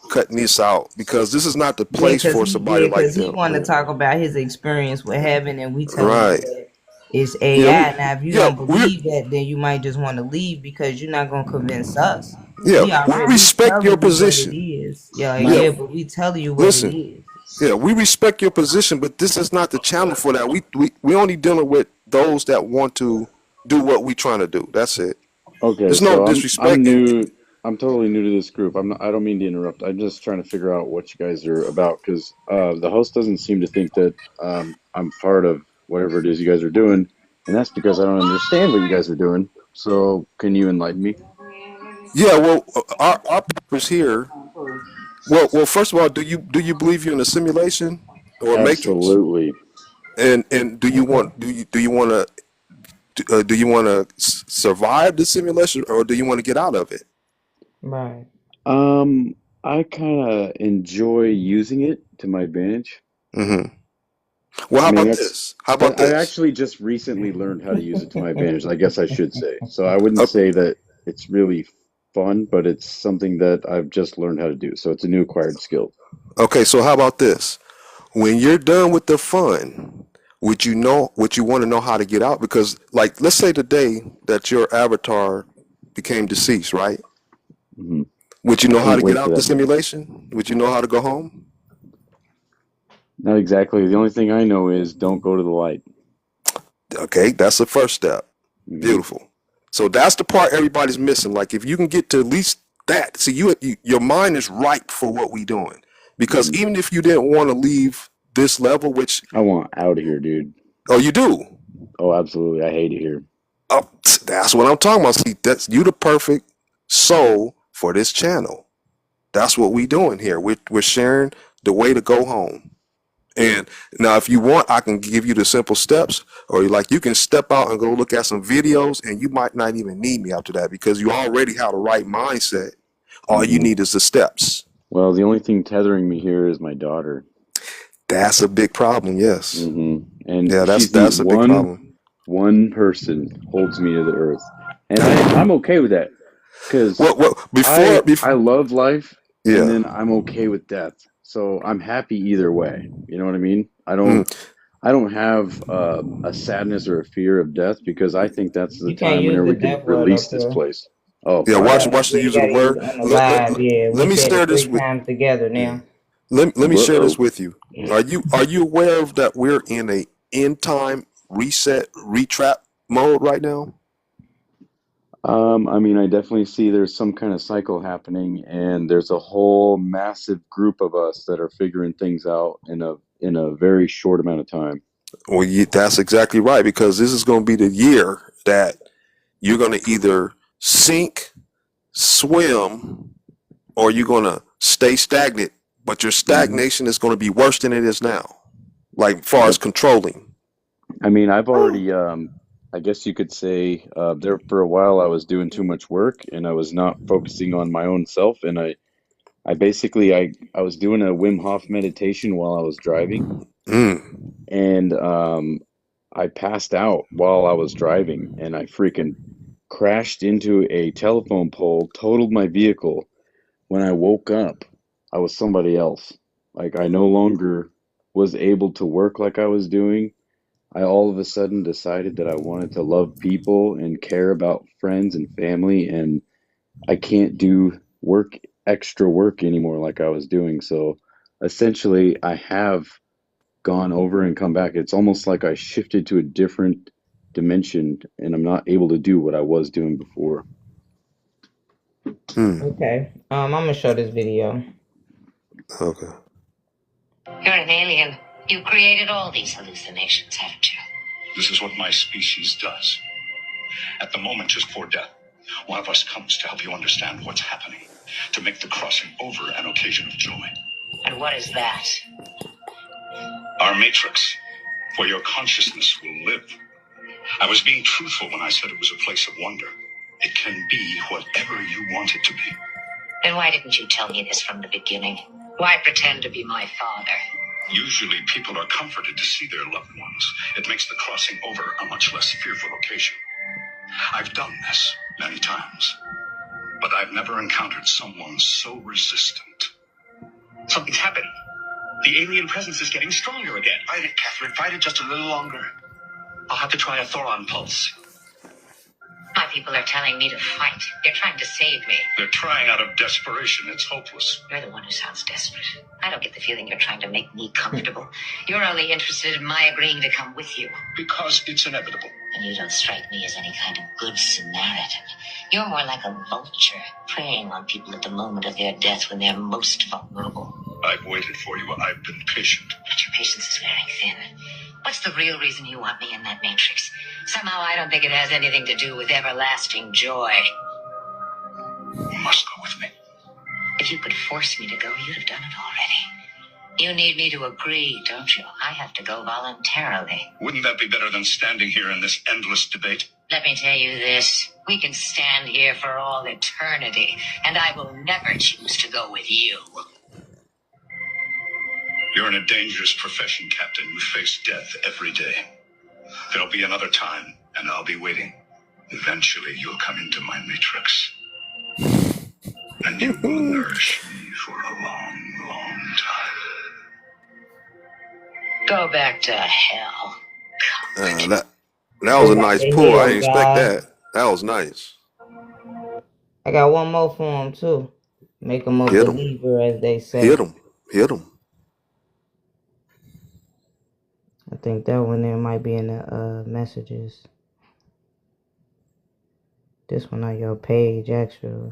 cutting this out because this is not the place for somebody like He them. want to talk about his experience with heaven, and we telling him Right. that it's Yeah. AI. Now, if you don't believe that, then you might just want to leave because you're not gonna convince us. Yeah. We respect telling your you what position. it is. Yeah. But we tell you what Listen. it is. Yeah, we respect your position, but this is not the channel for that. We only dealing with those that want to do what we trying to do. That's it. Okay, There's no so disrespect. I'm new. I'm totally new to this group. I don't mean to interrupt. I'm just trying to figure out what you guys are about because the host doesn't seem to think that I'm part of whatever it is you guys are doing, and that's because I don't understand what you guys are doing. So can you enlighten me? Yeah, well, our purpose here. Well, first of all, do you believe you're in a simulation or a matrix? Absolutely. And do you want to survive the simulation or do you want to get out of it? Right. I kind of enjoy using it to my advantage. Mm-hmm. Well, how about this? How about I this? actually just recently learned how to use it to my advantage, I guess I should say. So I wouldn't say that it's really fun, but it's something that I've just learned how to do. So it's a new acquired skill. Okay, so how about this? When you're done with the fun, would you want to know how to get out? Because, like, let's say today that your avatar became deceased, right? Mm-hmm. Would you know how to Wait get for out the that. simulation? Would you know how to go home? Not exactly. The only thing I know is don't go to the light. Okay, that's the first step. Mm-hmm. Beautiful. So that's the part everybody's missing. Like, if you can get to at least that, see, your mind is ripe for what we doing. Because even if you didn't want to leave this level, which I want out of here, dude. Oh, you do? Oh, absolutely. I hate it here. Oh, that's what I'm talking about. See, that's you the perfect soul for this channel. That's what we doing here. We're sharing the way to go home. And now, if you want, I can give you the simple steps, or you can step out and go look at some videos, and you might not even need me after that because you already have the right mindset. All you need is the steps. Well, the only thing tethering me here is my daughter. That's a big problem. Yes. Mm-hmm. And yeah, she's that's a big problem. One person holds me to the earth, and I'm okay with that because I love life, and then I'm okay with death. So I'm happy either way. You know what I mean? I don't have a sadness or a fear of death because I think that's the time whenever we can release this place. Oh yeah, right. watch the use of the word. Let me share this with together now. Let me share this with you. Are you aware of that we're in a end time reset retrap mode right now? I mean, I definitely see there's some kind of cycle happening, and there's a whole massive group of us that are figuring things out in a very short amount of time. Well, that's exactly right, because this is going to be the year that you're going to either sink, swim, or you're going to stay stagnant. But your stagnation is going to be worse than it is now. like far as controlling? I mean, I've already, I guess you could say, there for a while I was doing too much work and I was not focusing on my own self. And I basically, I was doing a Wim Hof meditation while I was driving, and I passed out while I was driving, and I freaking crashed into a telephone pole, totaled my vehicle. When I woke up, I was somebody else. Like I no longer was able to work like I was doing. I all of a sudden decided that I wanted to love people and care about friends and family, and I can't do extra work anymore like I was doing. So essentially, I have gone over and come back. It's almost like I shifted to a different dimension and I'm not able to do what I was doing before. Okay. I'm gonna show this video. Okay. You're an alien. You created all these hallucinations, haven't you? This is what my species does. At the moment just before death, one of us comes to help you understand what's happening, to make the crossing over an occasion of joy. And what is that? Our matrix, where your consciousness will live. I was being truthful when I said it was a place of wonder. It can be whatever you want it to be. Then why didn't you tell me this from the beginning? Why pretend to be my father? Usually people are comforted to see their loved ones. It makes the crossing over a much less fearful occasion. I've done this many times, but I've never encountered someone so resistant. Something's happened. The alien presence is getting stronger again. Fight it, Catherine. Fight it just a little longer. I'll have to try a Thoron pulse. My people are telling me to fight. They're trying to save me. They're trying out of desperation. It's hopeless. You're the one who sounds desperate. I don't get the feeling you're trying to make me comfortable. You're only interested in my agreeing to come with you. Because it's inevitable. And you don't strike me as any kind of good Samaritan. You're more like a vulture, preying on people at the moment of their death when they're most vulnerable. I've waited for you. I've been patient. But your patience is wearing thin. What's the real reason you want me in that matrix? Somehow I don't think it has anything to do with everlasting joy. You must go with me. If you could force me to go, you'd have done it already. You need me to agree, don't you? I have to go voluntarily. Wouldn't that be better than standing here in this endless debate? Let me tell you this. We can stand here for all eternity, and I will never choose to go with you. You're in a dangerous profession, Captain. You face death every day. There'll be another time, and I'll be waiting. Eventually, you'll come into my matrix. And you will nourish me for a long, long time. Go back to hell. That was a nice pull. I didn't expect that. That was nice. I got one more for him too. Make him a believer, as they say. Hit him. Hit him. I think that one there might be in the messages. This one on your page, actually.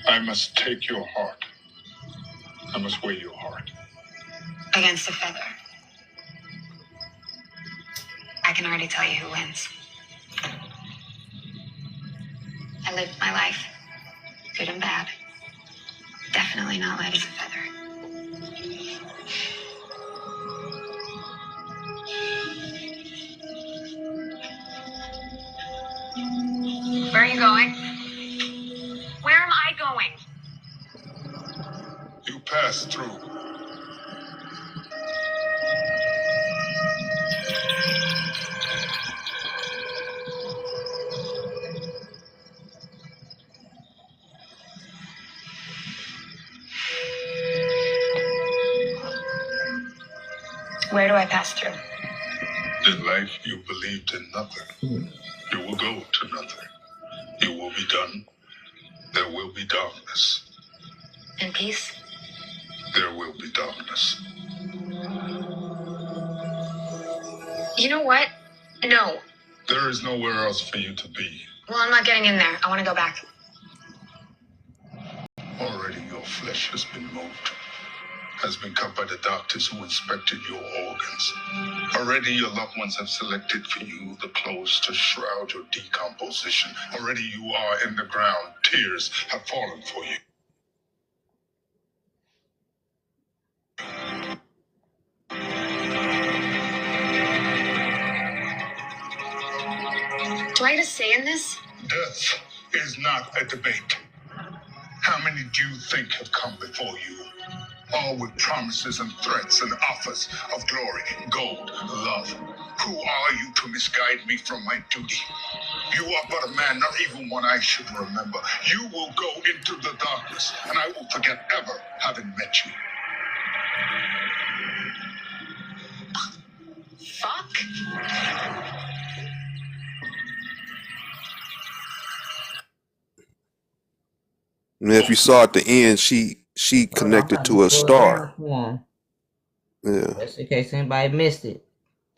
I must take your heart. I must weigh your heart. Against a feather. I can already tell you who wins. I lived my life, good and bad. Definitely not light as a feather. Where are you going? Where am I going? You pass through. Where do I pass through? In life, you believed in nothing. You will go to nothing. You will be done. There will be darkness. In peace? There will be darkness. You know what? No. There is nowhere else for you to be. Well, I'm not getting in there. I want to go back. Already your flesh has been moved, has been cut by the doctors who inspected your organs. Already your loved ones have selected for you the clothes to shroud your decomposition. Already you are in the ground. Tears have fallen for you. Do I just say in this? Death is not a debate. How many do you think have come before you? All with promises and threats and offers of glory, gold, love. Who are you to misguide me from my duty? You are but a man, not even one I should remember. You will go into the darkness, and I will forget ever having met you. Fuck. And if you saw at the end, she connected to a star. Yeah. Just in case anybody missed it,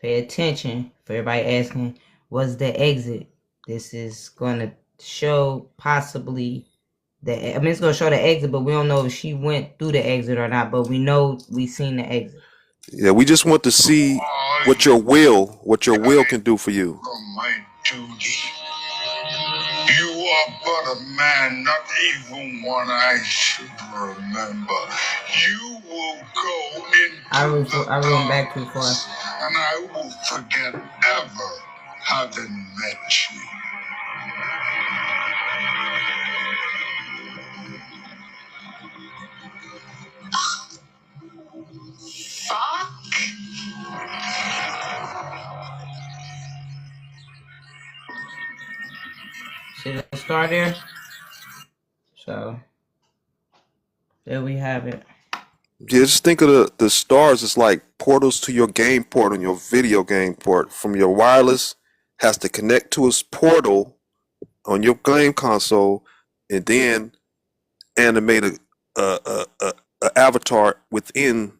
pay attention. For everybody asking, what's the exit? This is gonna show possibly it's gonna show the exit, but we don't know if she went through the exit or not. But we know we seen the exit. Yeah, we just want to see what your will can do for you. From my duty. You are but a man, not even one I should remember. You will go into I went back too far. and I will forget ever having met you. Fuck. See the star there? So there we have it. Yeah, just think of the stars as like portals to your game port on your video game port. From your wireless has to connect to a portal on your game console, and then animate a avatar within.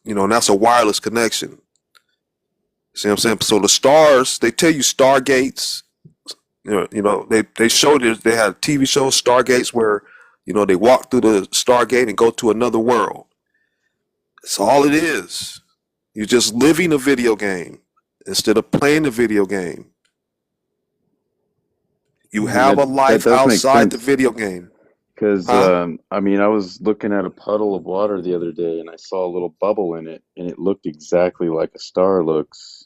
And that's a wireless connection. See what I'm saying? So the stars, they tell you stargates. They showed it. They had TV shows, Stargates, where they walk through the Stargate and go to another world. That's all it is. You're just living a video game instead of playing a video game. You have a life outside the video game. Because, I was looking at a puddle of water the other day and I saw a little bubble in it and it looked exactly like a star looks.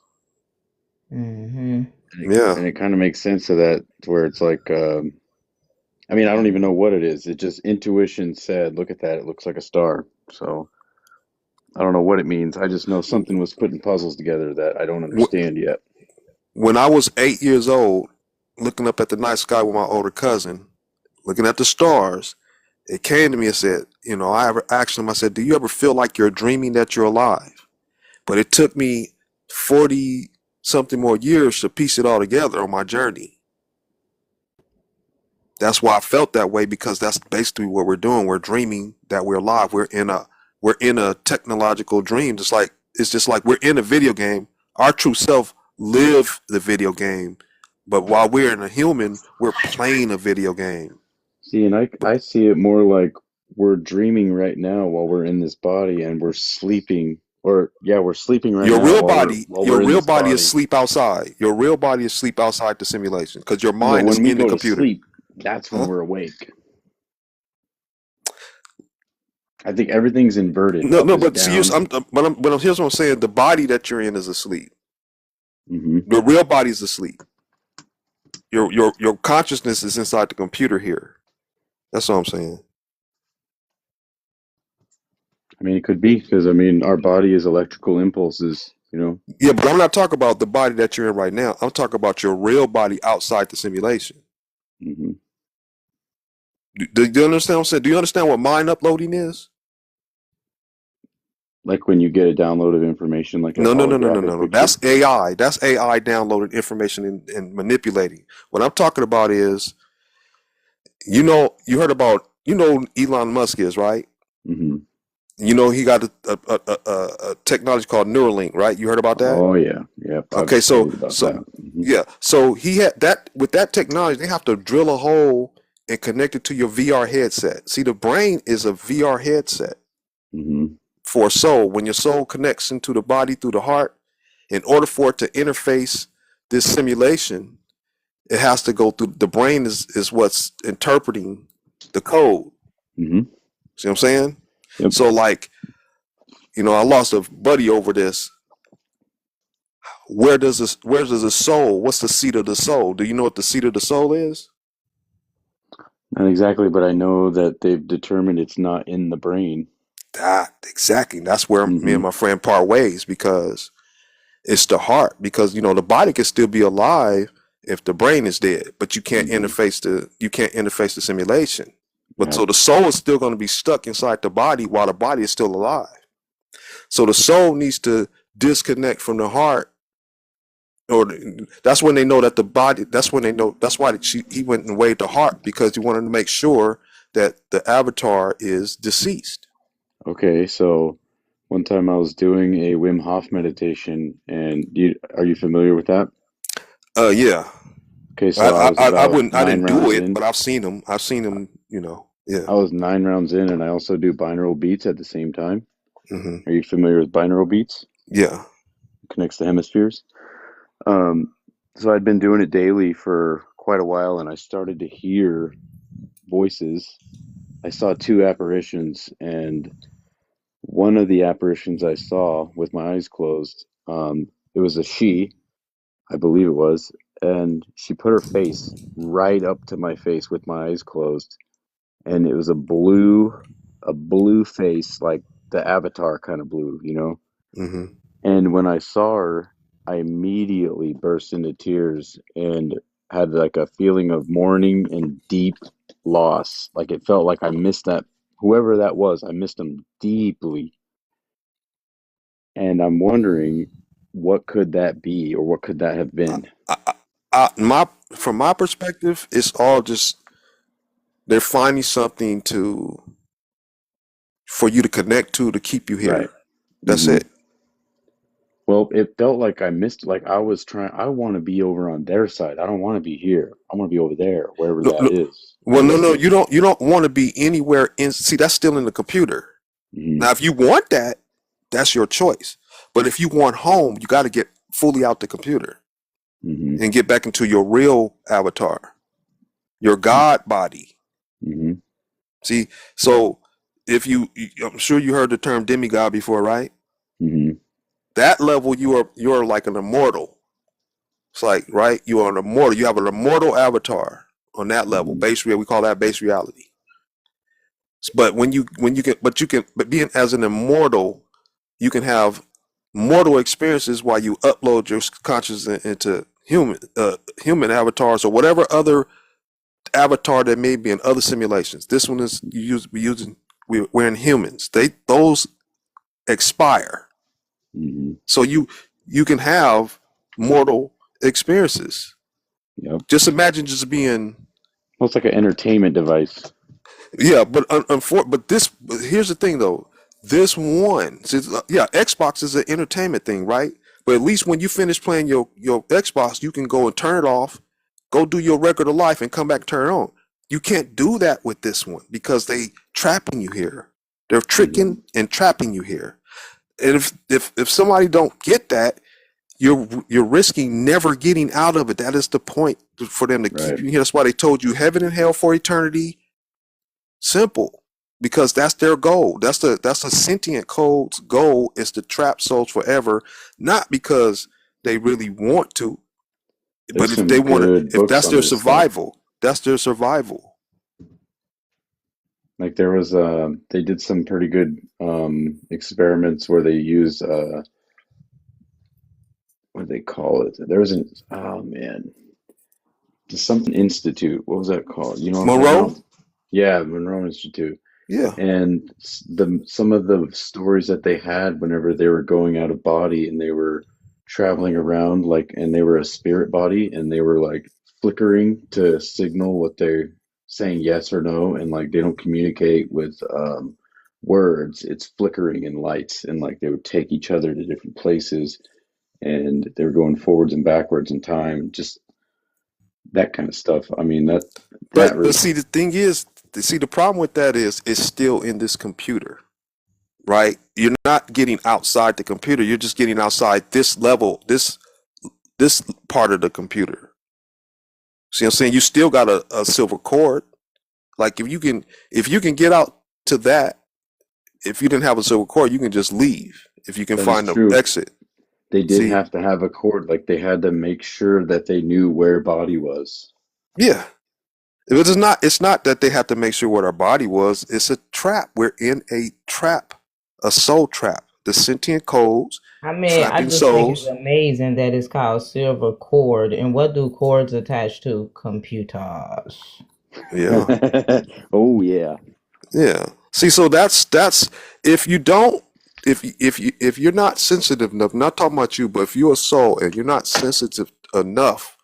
Mm-hmm. And it kind of makes sense of that, to where it's like, I don't even know what it is. It just intuition said, look at that, it looks like a star. So I don't know what it means. I just know something was putting puzzles together that I don't understand yet. When I was 8 years old, looking up at the night sky with my older cousin, looking at the stars, it came to me and said, I ever asked him, I said, do you ever feel like you're dreaming that you're alive? But it took me 40 something more years to piece it all together on my journey. That's why I felt that way, because that's basically what we're doing. We're dreaming that we're alive. We're in a technological dream. It's just like we're in a video game. Our true self live the video game, but while we're in a human, we're playing a video game. See, and I see it more like we're dreaming right now while we're in this body, and we're sleeping. We're sleeping right now. Your real body is sleep outside. Your real body is sleep outside the simulation, because your mind is in the computer. Sleep, that's when we're awake. I think everything's inverted. But here's what I'm saying. The body that you're in is asleep. Mm-hmm. Your real body is asleep. Your consciousness is inside the computer here. That's what I'm saying. It could be, because our body is electrical impulses, Yeah, but I'm not talking about the body that you're in right now. I'm talking about your real body outside the simulation. Mm-hmm. Do you understand what I'm saying? Do you understand what mind uploading is? Like when you get a download of information, like No. That's AI. That's AI downloaded information and manipulating. What I'm talking about is, you heard about, Elon Musk is, right? Mm-hmm. You know, he got a technology called Neuralink, right? You heard about that? Oh yeah, yeah. Okay, I've so heard about so that. yeah, so he had that with that technology. They have to drill a hole and connect it to your VR headset. See, the brain is a VR headset for a soul. When your soul connects into the body through the heart, in order for it to interface this simulation, it has to go through the brain. Is what's interpreting the code. See what I'm saying? Yep. So like, you know, I lost a buddy over this. Where does the soul? What's the seat of the soul? Do you know what the seat of the soul is? Not exactly, but I know that they've determined it's not in the brain. That exactly. That's where me and my friend part ways, because it's the heart. Because you know the body can still be alive if the brain is dead, but you can't interface the simulation. But so the soul is still going to be stuck inside the body while the body is still alive. So the soul needs to disconnect from the heart, or that's when they know that the body. That's when they know. That's why he went and weighed the heart, because he wanted to make sure that the avatar is deceased. Okay, so one time I was doing a Wim Hof meditation, and are you familiar with that? Yeah. Okay, so I I didn't do it, but I've seen them. You know, yeah. I was 9 rounds in, and I also do binaural beats at the same time. Are you familiar with binaural beats? Yeah. It connects the hemispheres. So I'd been doing it daily for quite a while, and I started to hear voices. I saw 2 apparitions, and one of the apparitions I saw with my eyes closed, it was a she, I believe it was, and she put her face right up to my face with my eyes closed, and it was a blue face, like the Avatar kind of blue, you know? And when I saw her, I immediately burst into tears and had like a feeling of mourning and deep loss. Like it felt like I missed that, whoever that was, I missed them deeply. And I'm wondering, what could that be, or what could that have been? From my perspective, it's all just they're finding something for you to connect to keep you here. Right. That's it. Well, it felt like I missed, like I want to be over on their side. I don't want to be here. I want to be over there, wherever that is. Well, no, you don't want to be anywhere in. See, that's still in the computer. Now, if you want that, that's your choice. But if you want home, you got to get fully out the computer and get back into your real avatar, your God body. See, so if I'm sure you heard the term demigod before, right? That level, you're like an immortal. It's like, right, you are an immortal. You have an immortal avatar on that level. We call that base reality. But but being as an immortal, you can have mortal experiences while you upload your consciousness into human avatars or whatever other avatar there may be in other simulations. This one is we're in humans. Those expire. So you can have mortal experiences. Just imagine just being almost like an entertainment device. Yeah, but here's the thing though. This one, Xbox is an entertainment thing, right? But at least when you finish playing your Xbox, you can go and turn it off, go do your record of life, and come back and turn it on. You can't do that with this one because they trapping you here. They're tricking and trapping you here. And if somebody don't get that, you're risking never getting out of it. That is the point for them to keep you here. That's why they told you heaven and hell for eternity. Simple, because that's their goal. That's the sentient code's goal, is to trap souls forever, not because they really want to, but if they want to, if that's their survival, that's their survival. Like there was they did some pretty good experiments where they used what do they call it? There was something institute. What was that called? You know, Monroe? Yeah, Monroe Institute. Yeah. And some of the stories that they had whenever they were going out of body and they were traveling around, and they were a spirit body and they were like flickering to signal what they're saying yes or no, and like they don't communicate with words, it's flickering in lights, and like they would take each other to different places, and they were going forwards and backwards in time, just that kind of stuff. I mean, that But see, the thing is, the problem with that is it's still in this computer, right? You're not getting outside the computer. You're just getting outside this level, this part of the computer. See what I'm saying? You still got a silver cord. Like if you can get out to that, if you didn't have a silver cord, you can just leave. If you can that is find the true. exit. They did See? have to have a cord, like they had to make sure that they knew where body was. Yeah. It's not that they have to make sure what our body was. It's a trap. We're in a trap, a soul trap. The sentient codes, I mean, I trapping just think it's souls. amazing that it's called silver cord. And what do cords attach to? Computers. Yeah. Oh yeah. Yeah. See, so that's if you don't if you're not sensitive enough, not talking about you, but if you're a soul and you're not sensitive enough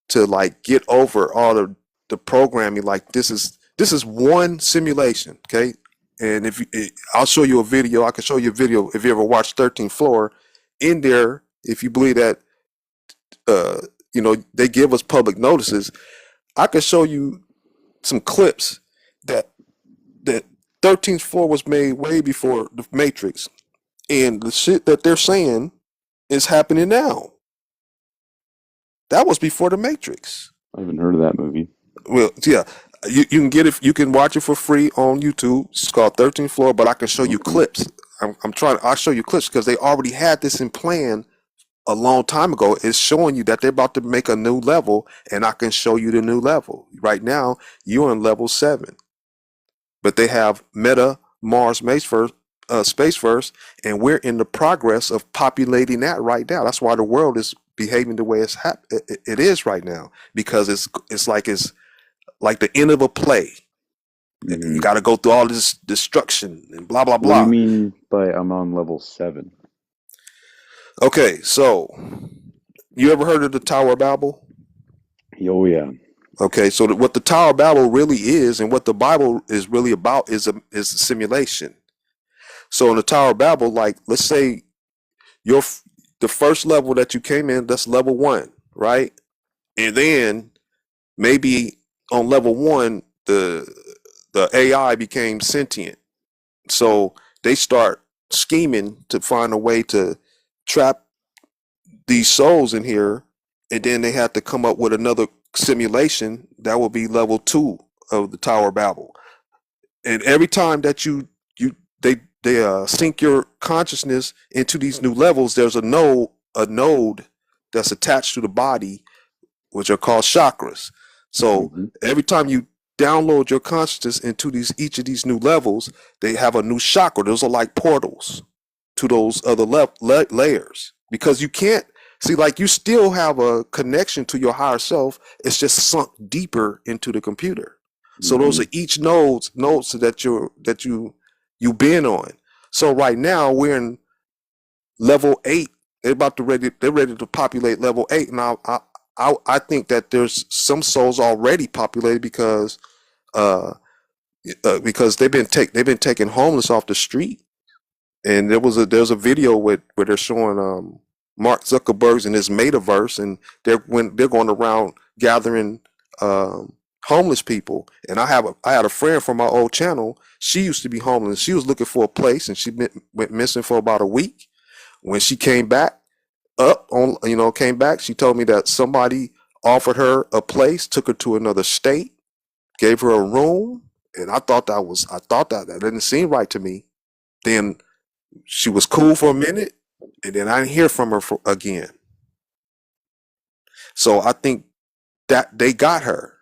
to like get over all the programming, like this is one simulation, okay? And I'll show you a video. I can show you a video if you ever watched 13th Floor. In there, if you believe that, they give us public notices. I can show you some clips that 13th Floor was made way before the Matrix, and the shit that they're saying is happening now. That was before the Matrix. I haven't heard of that movie. Well, yeah, you can get it. You can watch it for free on YouTube. It's called 13th Floor, but I can show you clips. I'll show you clips because they already had this in plan a long time ago. It's showing you that they're about to make a new level, and I can show you the new level. Right now, you're on level 7, but they have Meta, Mars, Space First, and we're in the progress of populating that right now. That's why the world is behaving the way it is right now, because it's like the end of a play. Mm-hmm. You got to go through all this destruction and blah blah blah. What do you mean by I'm on level 7? Okay, so you ever heard of the Tower of Babel? Oh yeah. Okay, so what the Tower of Babel really is, and what the Bible is really about, is a simulation. So in the Tower of Babel, like let's say the first level that you came in, that's level 1, right? And then maybe on level 1, the AI became sentient. So they start scheming to find a way to trap these souls in here, and then they have to come up with another simulation that will be level 2 of the Tower of Babel. And every time that they sync your consciousness into these new levels, there's a node that's attached to the body, which are called chakras. So every time you download your consciousness into each of these new levels, they have a new chakra. Those are like portals to those other layers, because you can't see, like, you still have a connection to your higher self. It's just sunk deeper into the computer. So those are each nodes that you've been on. So right now we're in level 8. They're ready to populate level 8. And I think that there's some souls already populated because they've been taking homeless off the street. And there's a video where they're showing Mark Zuckerberg's in his metaverse, and they're going around gathering homeless people. And I had a friend from my old channel. She used to be homeless. She was looking for a place, and she went missing for about a week. When she came back, she told me that somebody offered her a place, took her to another state, gave her a room, and I thought that didn't seem right to me. Then she was cool for a minute, and then I didn't hear from her again. So I think that they got her,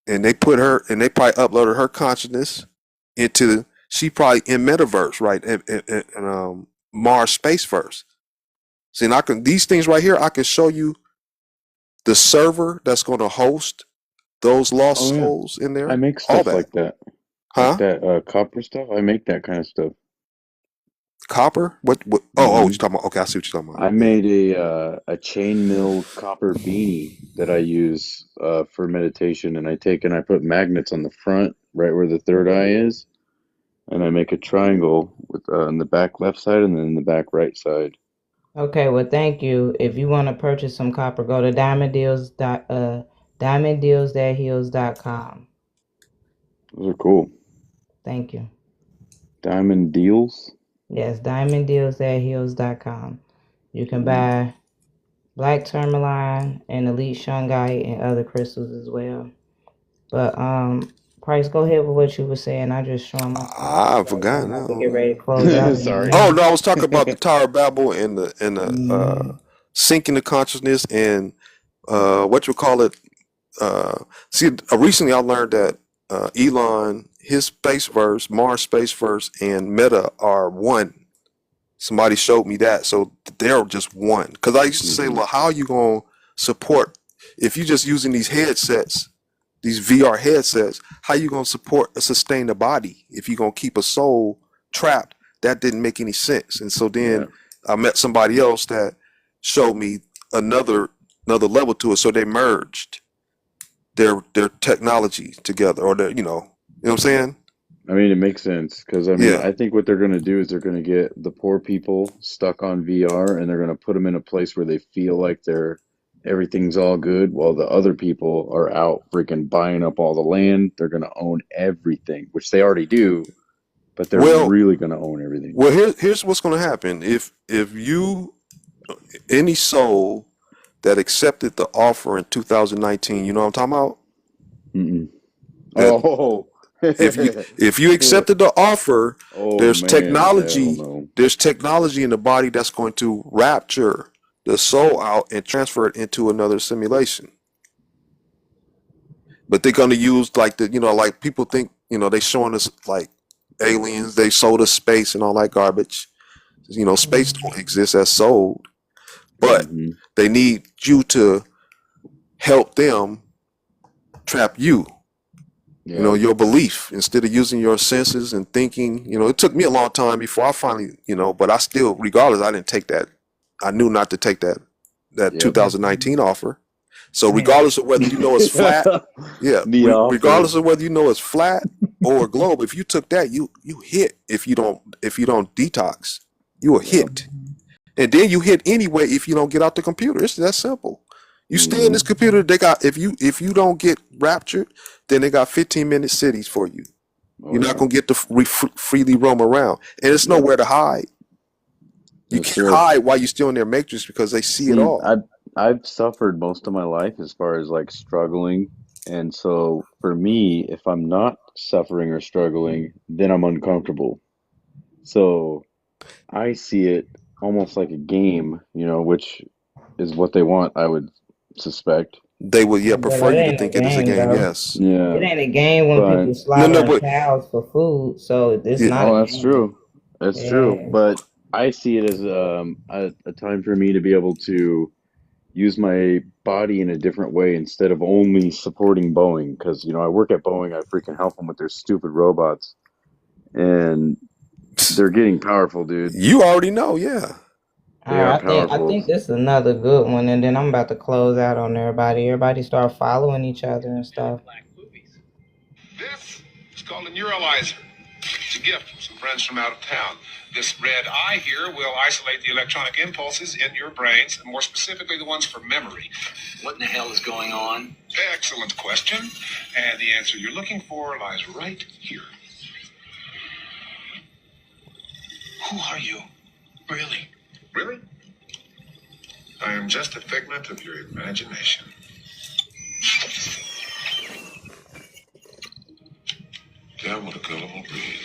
and they put her, and they probably uploaded her consciousness into, she probably in metaverse, right? And Mars Space First. See, and these things right here, I can show you the server that's going to host those lost souls in there. I make stuff like that. Huh? Like that copper stuff. I make that kind of stuff. Copper? What? Oh, you're talking about. Okay, I see what you're talking about. I made a chainmail copper beanie that I use for meditation, and I put magnets on the front, right where the third eye is, and I make a triangle with on the back left side and then the back right side. Okay, well, thank you. If you want to purchase some copper, go to diamonddeals.heels.com. Those are cool. Thank you. Diamond Deals? Yes, diamonddeals.heels.com. You can buy black tourmaline and elite shungite and other crystals as well. But Price, go ahead with what you were saying. I just show my I forgot now. get ready to close out. Sorry. Oh no, I was talking about the Tower of Babel and the sinking the consciousness and what you call it. Recently I learned that Elon, his space verse, Mars space verse, and Meta are one. Somebody showed me that, so they're just one. Because I used to say, well, how are you gonna support if you're just using these headsets, these VR headsets? How you gonna sustain the body if you're gonna keep a soul trapped? That didn't make any sense. And so then I met somebody else that showed me another level to it. So they merged their technology together, or you know what I'm saying? I mean, it makes sense because I think what they're going to do is they're going to get the poor people stuck on VR and they're going to put them in a place where they feel like everything's all good, while the other people are out freaking buying up all the land. They're going to own everything, which they already do, but they're really going to own everything. Well, here's what's going to happen if you any soul that accepted the offer in 2019, you know what I'm talking about? If you accepted the offer, there's technology in the body that's going to rapture the soul out and transfer it into another simulation. But they're going to use like people think, they showing us like aliens, they sold us space and all that garbage. Space don't exist as sold, but they need you to help them trap you. Your belief, instead of using your senses and thinking. It took me a long time before I finally, but I still, regardless, I didn't take that. I knew not to take that 2019 offer. So regardless of whether it's flat, regardless of whether it's flat or a globe, if you took that, you hit. If you don't detox, you are hit, and then you hit anyway if you don't get out the computer. It's that simple. You stay in this computer. They got if you don't get raptured, then they got 15-minute cities for you. You're not gonna get to freely roam around, and it's nowhere to hide. You can't hide while you're still in their matrix because they see it all. I've suffered most of my life as far as like struggling, and so for me, if I'm not suffering or struggling, then I'm uncomfortable. So I see it almost like a game, which is what they want, I would suspect. They would prefer you to think it is a game. Yes. Yeah. It ain't a game when people slaughter cows for food, so it's not. Oh, that's true. That's true. But I see it as a time for me to be able to use my body in a different way instead of only supporting Boeing. Because I work at Boeing, I freaking help them with their stupid robots, and they're getting powerful, dude. You already know, yeah. I think this is another good one, and then I'm about to close out on everybody. Everybody start following each other and stuff. This is called a neuralizer. It's a gift from some friends from out of town. This red eye here will isolate the electronic impulses in your brains, and more specifically the ones for memory. What in the hell is going on? Excellent question. And the answer you're looking for lies right here. Who are you? Really? Really? I am just a figment of your imagination. Damn, what a gullible breed.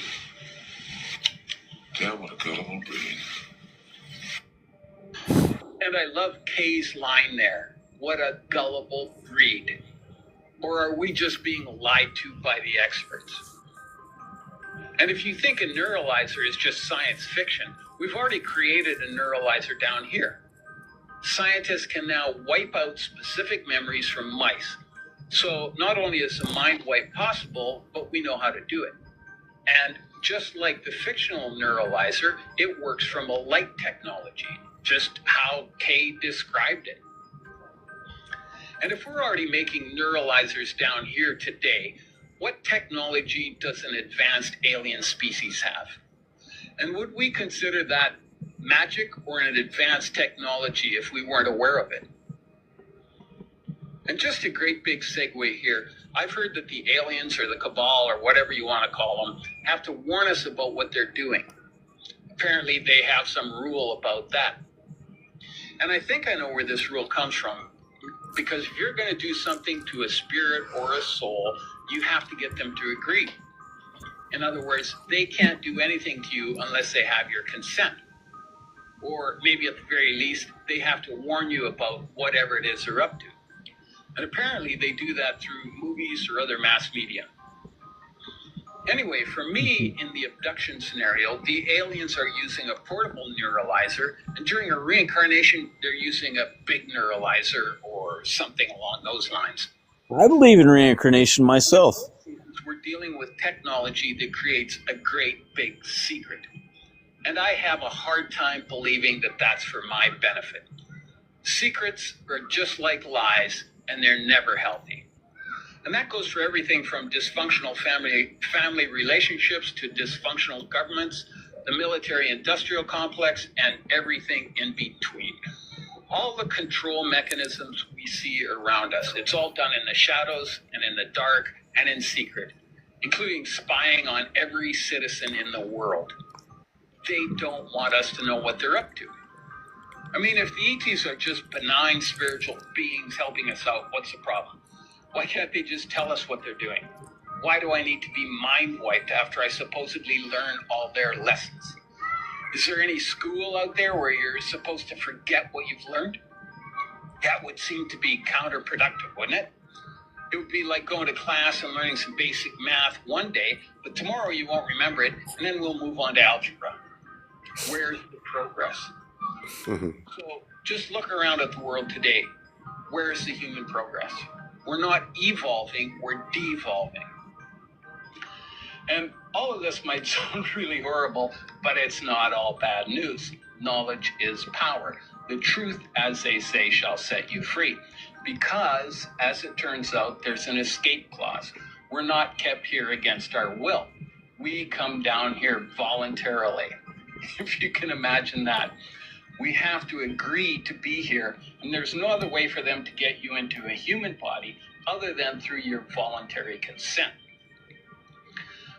Damn, what a gullible breed. And I love Kay's line there. What a gullible breed. Or are we just being lied to by the experts? And if you think a neuralizer is just science fiction, we've already created a neuralizer down here. Scientists can now wipe out specific memories from mice. So not only is a mind wipe possible, but we know how to do it. And just like the fictional neuralizer, it works from a light technology, just how Kay described it. And if we're already making neuralizers down here today, what technology does an advanced alien species have? And would we consider that magic or an advanced technology if we weren't aware of it? And just a great big segue here. I've heard that the aliens or the cabal or whatever you want to call them have to warn us about what they're doing. Apparently they have some rule about that. And I think I know where this rule comes from. Because if you're going to do something to a spirit or a soul, you have to get them to agree. In other words, they can't do anything to you unless they have your consent. Or maybe at the very least, they have to warn you about whatever it is they're up to. And apparently they do that through movies or other mass media. Anyway, for me, in the abduction scenario, the aliens are using a portable neuralizer, and during a reincarnation, they're using a big neuralizer or something along those lines. I believe in reincarnation myself. We're dealing with technology that creates a great big secret. And I have a hard time believing that that's for my benefit. Secrets are just like lies, and they're never healthy. And that goes for everything from dysfunctional family relationships to dysfunctional governments, the military-industrial complex, and everything in between. All the control mechanisms we see around us, it's all done in the shadows and in the dark and in secret, including spying on every citizen in the world. They don't want us to know what they're up to. I mean, if the ETs are just benign spiritual beings helping us out, what's the problem? Why can't they just tell us what they're doing? Why do I need to be mind wiped after I supposedly learn all their lessons? Is there any school out there where you're supposed to forget what you've learned? That would seem to be counterproductive, wouldn't it? It would be like going to class and learning some basic math one day, but tomorrow you won't remember it, and then we'll move on to algebra. Where's the progress? So just look around at the world today. Where's the human progress? We're not evolving, we're devolving. And all of this might sound really horrible, but it's not all bad news. Knowledge is power. The truth, as they say, shall set you free. Because, as it turns out, there's an escape clause. We're not kept here against our will. We come down here voluntarily. If you can imagine that. We have to agree to be here, and there's no other way for them to get you into a human body other than through your voluntary consent.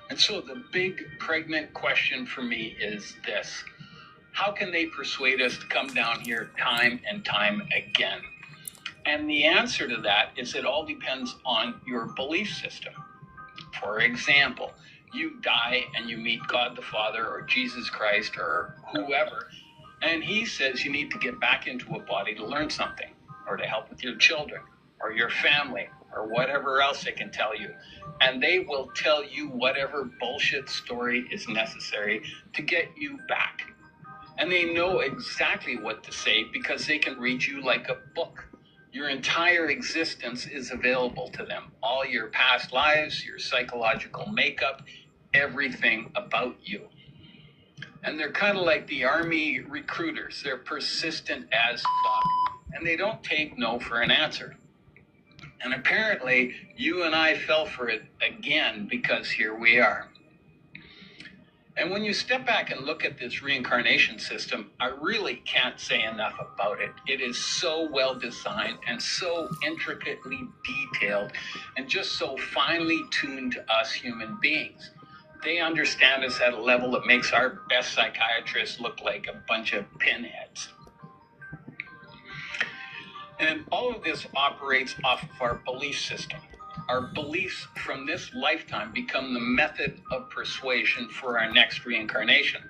And so the big pregnant question for me is this: how can they persuade us to come down here time and time again? And the answer to that is it all depends on your belief system. For example, you die and you meet God the Father or Jesus Christ or whoever, and he says you need to get back into a body to learn something, or to help with your children, or your family, or whatever else they can tell you. And they will tell you whatever bullshit story is necessary to get you back. And they know exactly what to say because they can read you like a book. Your entire existence is available to them. All your past lives, your psychological makeup, everything about you. And they're kind of like the army recruiters. They're persistent as fuck. And they don't take no for an answer. And apparently, you and I fell for it again because here we are. And when you step back and look at this reincarnation system, I really can't say enough about it. It is so well designed and so intricately detailed and just so finely tuned to us human beings. They understand us at a level that makes our best psychiatrists look like a bunch of pinheads. And all of this operates off of our belief system. Our beliefs from this lifetime become the method of persuasion for our next reincarnation.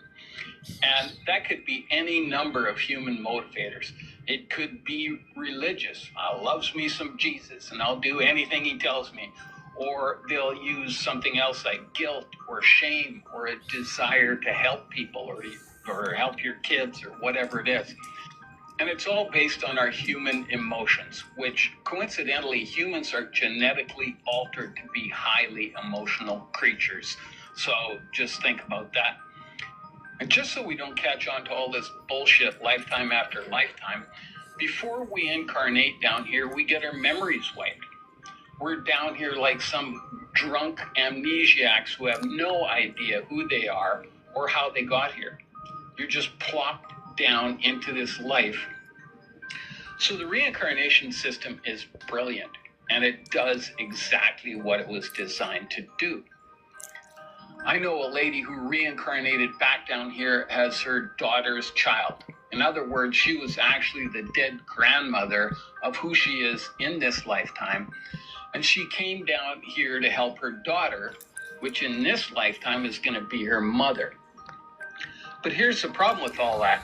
And that could be any number of human motivators. It could be religious. Loves me some Jesus and I'll do anything he tells me. Or they'll use something else like guilt or shame or a desire to help people or help your kids or whatever it is. And it's all based on our human emotions, which coincidentally humans are genetically altered to be highly emotional creatures. So just think about that. And just so we don't catch on to all this bullshit lifetime after lifetime, before we incarnate down here, we get our memories wiped. We're down here like some drunk amnesiacs who have no idea who they are or how they got here. You're just plopped down into this life. So the reincarnation system is brilliant, and it does exactly what it was designed to do. I know a lady who reincarnated back down here as her daughter's child. In other words, she was actually the dead grandmother of who she is in this lifetime. And she came down here to help her daughter, which in this lifetime is going to be her mother. But here's the problem with all that.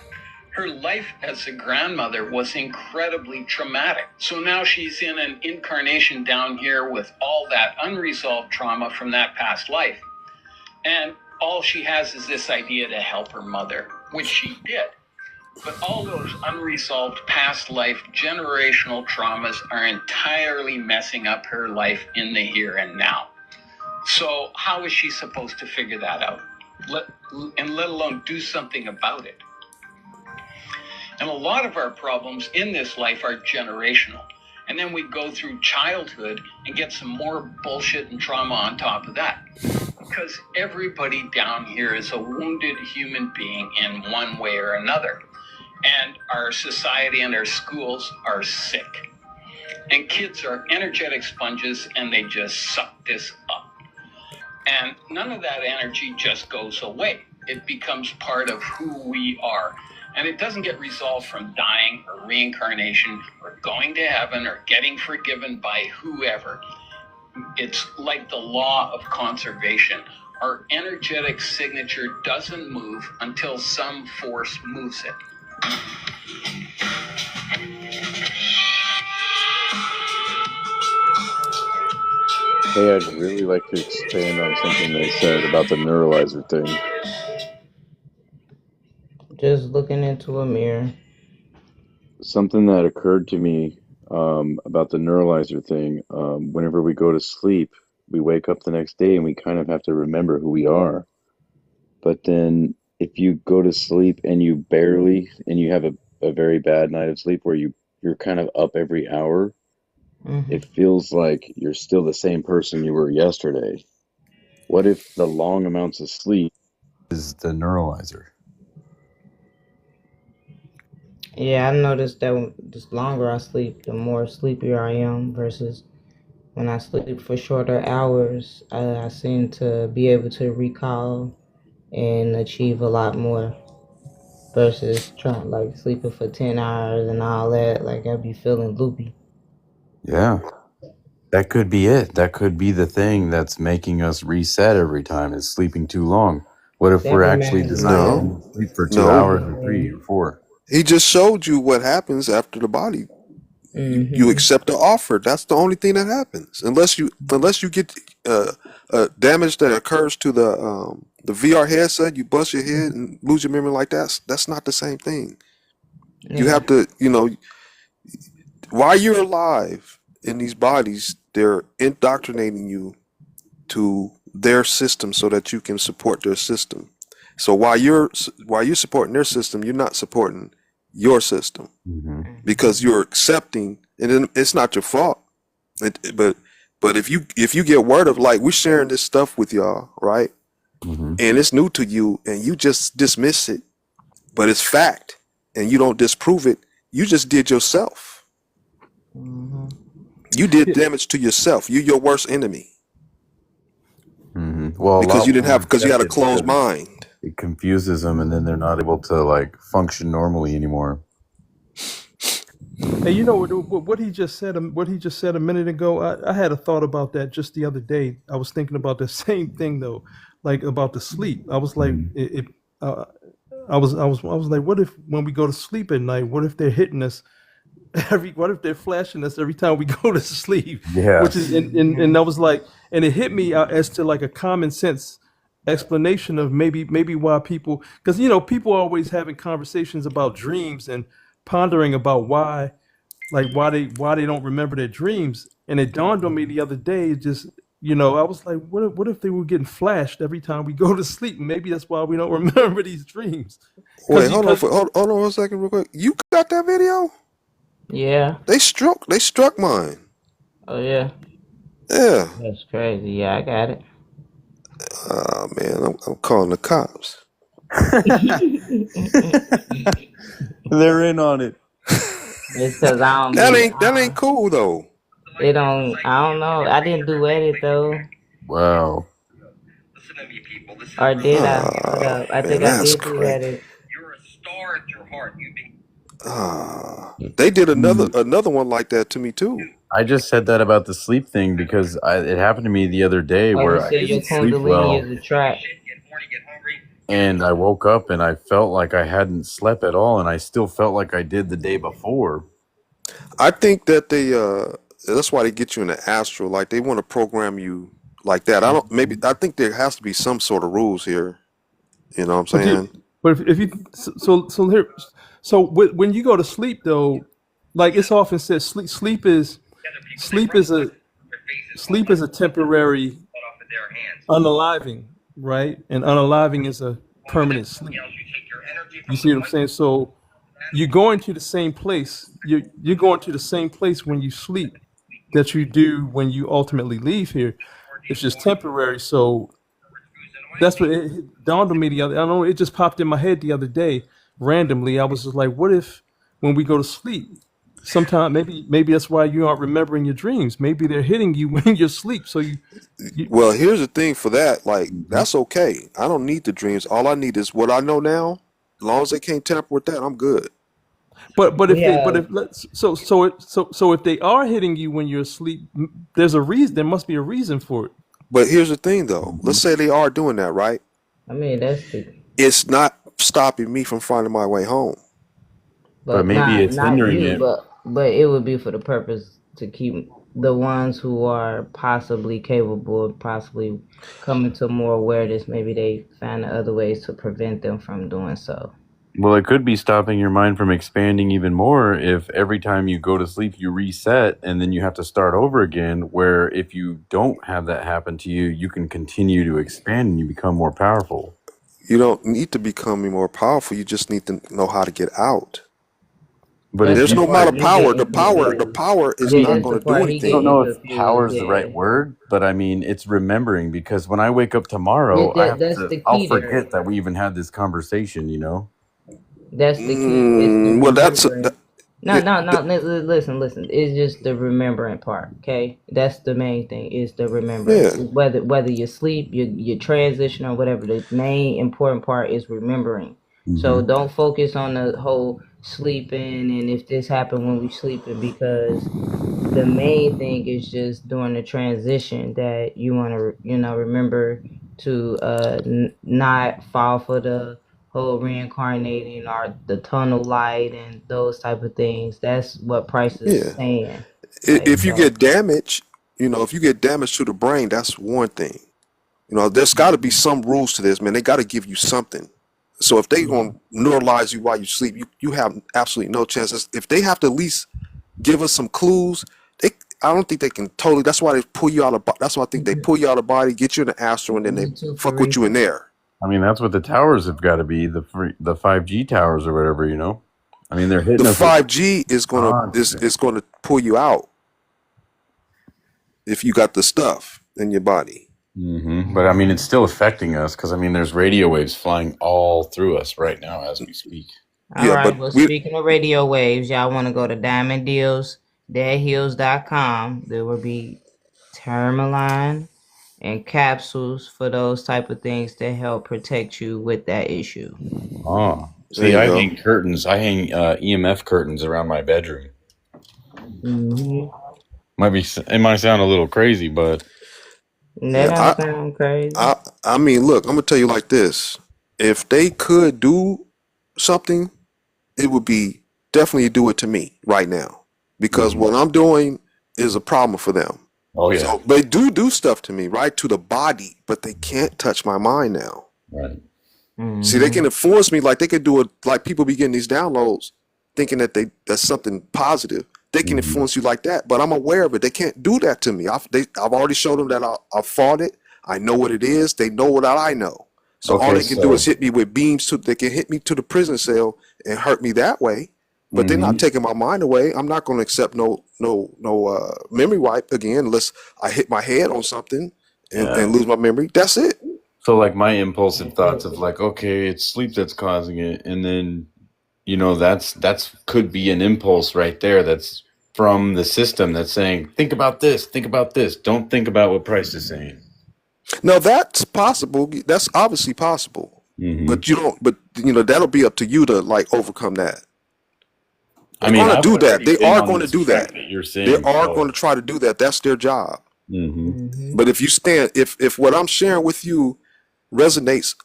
Her life as a grandmother was incredibly traumatic. So now she's in an incarnation down here with all that unresolved trauma from that past life. And all she has is this idea to help her mother, which she did. But all those unresolved past life generational traumas are entirely messing up her life in the here and now. So how is she supposed to figure that out? Let alone do something about it? And a lot of our problems in this life are generational. And then we go through childhood and get some more bullshit and trauma on top of that. Because everybody down here is a wounded human being in one way or another. And our society and our schools are sick. And kids are energetic sponges, and they just suck this up. And none of that energy just goes away. It becomes part of who we are. And it doesn't get resolved from dying or reincarnation or going to heaven or getting forgiven by whoever. It's like the law of conservation. Our energetic signature doesn't move until some force moves it. Hey, I'd really like to expand on something they said about the neuralizer thing. Just looking into a mirror. Something that occurred to me about the neuralizer thing. Whenever we go to sleep, we wake up the next day and we kind of have to remember who we are. But then if you go to sleep and you have a very bad night of sleep where you're kind of up every hour, it feels like you're still the same person you were yesterday. What if the long amounts of sleep is the neuralizer? Yeah, I noticed that the longer I sleep, the more sleepier I am versus when I sleep for shorter hours, I seem to be able to recall and achieve a lot more versus trying like sleeping for 10 hours and all that. Like I'd be feeling loopy. Yeah. That could be it. That could be the thing that's making us reset every time is sleeping too long. What if we're actually designed to sleep for 2 hours or 3 or 4? He just showed you what happens after the body. You accept the offer. That's the only thing that happens. Unless you get damage that occurs to the VR headset, you bust your head and lose your memory like that. That's not the same thing. You have to, while you're alive in these bodies, they're indoctrinating you to their system so that you can support their system. So while you're supporting their system, you're not supporting your system because you're accepting, and it's not your fault. But if you get word of like we're sharing this stuff with y'all, right? And it's new to you, and you just dismiss it, but it's fact, and you don't disprove it. You just did yourself. You did damage to yourself. You're your worst enemy. Well, because you had a closed mind. It confuses them, and then they're not able to like function normally anymore. Hey, what he just said? What he just said a minute ago. I had a thought about that just the other day. I was thinking about the same thing though, like about the sleep. I was like, I was like, what if when we go to sleep at night, what if they're hitting us? What if they're flashing us every time we go to sleep? Yeah. Which is, and I was like, and it hit me as to like a common sense explanation of maybe why people, because people are always having conversations about dreams and pondering about why they don't remember their dreams. And it dawned on me the other day, just I was like, what if they were getting flashed every time we go to sleep? Maybe that's why we don't remember these dreams. Wait, hold on 1 second real quick. You got that video? Yeah. They struck mine. Oh yeah. Yeah. That's crazy. Yeah, I got it. Man, I'm calling the cops. They're in on it. It's because I don't That ain't cool though. It don't. I don't know. I didn't do edit though. Wow. Or did I? Hold up. I think I did do crazy. edit. They did another one like that to me too. I just said that about the sleep thing because it happened to me the other day Oh, where you I said your didn't sleep Kundalini well, is a trap. and I woke up and I felt like I hadn't slept at all, and I still felt like I did the day before. I think that that's why they get you in the astral. Like they want to program you like that. I think there has to be some sort of rules here. You know what I'm saying? But if you when you go to sleep though, like it's often said, sleep is a temporary unaliving, right? And unaliving is a permanent sleep. You see what I'm saying? So you're going to the same place. You're going to the same place when you sleep that you do when you ultimately leave here. It's just temporary. So that's what it dawned on me I don't know, it just popped in my head the other day randomly. I was just like, what if when we go to sleep, sometime maybe that's why you aren't remembering your dreams. Maybe they're hitting you when you're asleep. So you Well, here's the thing for that. Like that's okay. I don't need the dreams. All I need is what I know now. As long as they can't tamper with that, I'm good. But if they are hitting you when you're asleep, there's a reason. There must be a reason for it. But here's the thing, though. Let's say they are doing that, right? I mean, that's the. It's not stopping me from finding my way home. But maybe it's hindering it. But it would be for the purpose to keep the ones who are possibly capable of possibly coming to more awareness. Maybe they find other ways to prevent them from doing so. Well, it could be stopping your mind from expanding even more if every time you go to sleep you reset and then you have to start over again, where if you don't have that happen to you, you can continue to expand and you become more powerful. You don't need to become more powerful. You just need to know how to get out. But there's no amount of power. The power is not going to do anything. I don't know if power is the right word, but I mean, it's remembering, because when I wake up tomorrow, I'll forget that we even had this conversation, you know? That's the key. Well, that's no. Listen. It's just the remembering part. Okay, that's the main thing. Is the remembering. Yeah. Whether you sleep, you transition or whatever. The main important part is remembering. So don't focus on the whole sleeping and if this happened when we sleeping, because the main thing is just during the transition that you want to remember to not fall for the whole reincarnating or the tunnel light and those type of things. That's what Price is saying. If you get damage, if you get damage to the brain, that's one thing. There's got to be some rules to this, man. They got to give you something. So if they gonna neuralize you while you sleep, you have absolutely no chances. If they have to at least give us some clues, I don't think they can totally. That's why they pull you out of. That's why I think they pull you out of body, get you in the astral, and then they fuck with you in there. I mean, that's what the towers have got to be, the 5G towers or whatever, you know. I mean, they're hitting the us 5G is gonna pull you out if you got the stuff in your body. But I mean, it's still affecting us because I mean, there's radio waves flying all through us right now as we speak. All right. Well, speaking of radio waves, y'all want to go to Diamond Deals, deadheals.com. There will be Tourmaline and capsules for those type of things to help protect you with that issue. Oh, see, I hang curtains. I hang EMF curtains around my bedroom. It might sound a little crazy, but that don't sound crazy. I mean, look, I'm gonna tell you like this: if they could do something, it would be definitely do it to me right now, because what I'm doing is a problem for them. Oh yeah. So they do stuff to me, right, to the body, but they can't touch my mind now. Right. See, they can influence me, like they could do it. Like people be getting these downloads, thinking that that's something positive. They can influence you like that, but I'm aware of it. They can't do that to me. I've already showed them that I fought it. I know what it is. They know what I know. So all they can do is hit me with beams. They can hit me to the prison cell and hurt me that way. but they're not taking my mind away. I'm not going to accept no memory wipe again unless I hit my head on something and lose my memory. That's it. So like my impulsive thoughts of like, okay, it's sleep that's causing it, and then that's could be an impulse right there that's from the system that's saying, think about this, don't think about what Price is saying. No, that's possible. That's obviously possible. But that'll be up to you to like overcome that. They're going to do that. They are going to do that. They are going to try to do that. That's their job. But if you stand, if what I'm sharing with you resonates,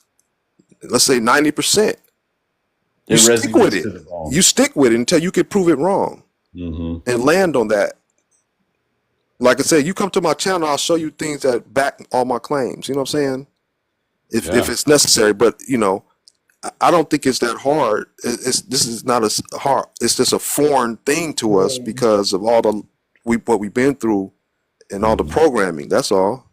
let's say 90%, you stick with it. You stick with it until you can prove it wrong and land on that. Like I said, you come to my channel, I'll show you things that back all my claims. You know what I'm saying? If it's necessary, but I don't think it's that hard. This is not as hard. It's just a foreign thing to us because of all what we've been through and all the programming. That's all.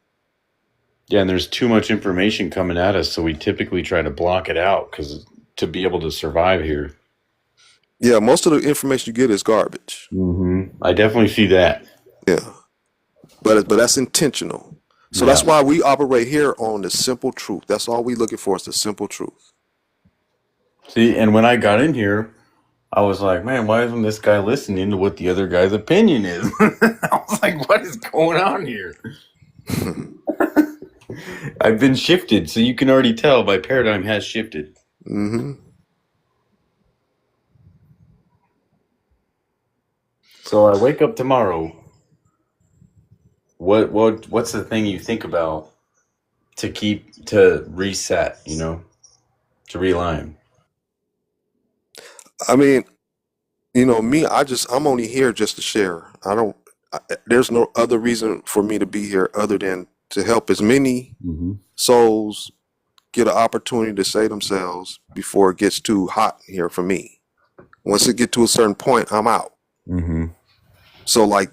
Yeah, and there's too much information coming at us, so we typically try to block it out to be able to survive here. Yeah, most of the information you get is garbage. I definitely see that. Yeah, but that's intentional. So that's why we operate here on the simple truth. That's all we looking for is the simple truth. See, and when I got in here, I was like, man, why isn't this guy listening to what the other guy's opinion is? I was like, what is going on here? I've been shifted, so you can already tell my paradigm has shifted. So I wake up tomorrow. What's the thing you think about to reset, to realign? I mean, me, I'm only here just to share. There's no other reason for me to be here other than to help as many souls get an opportunity to save themselves before it gets too hot here for me. Once it get to a certain point, I'm out. So like,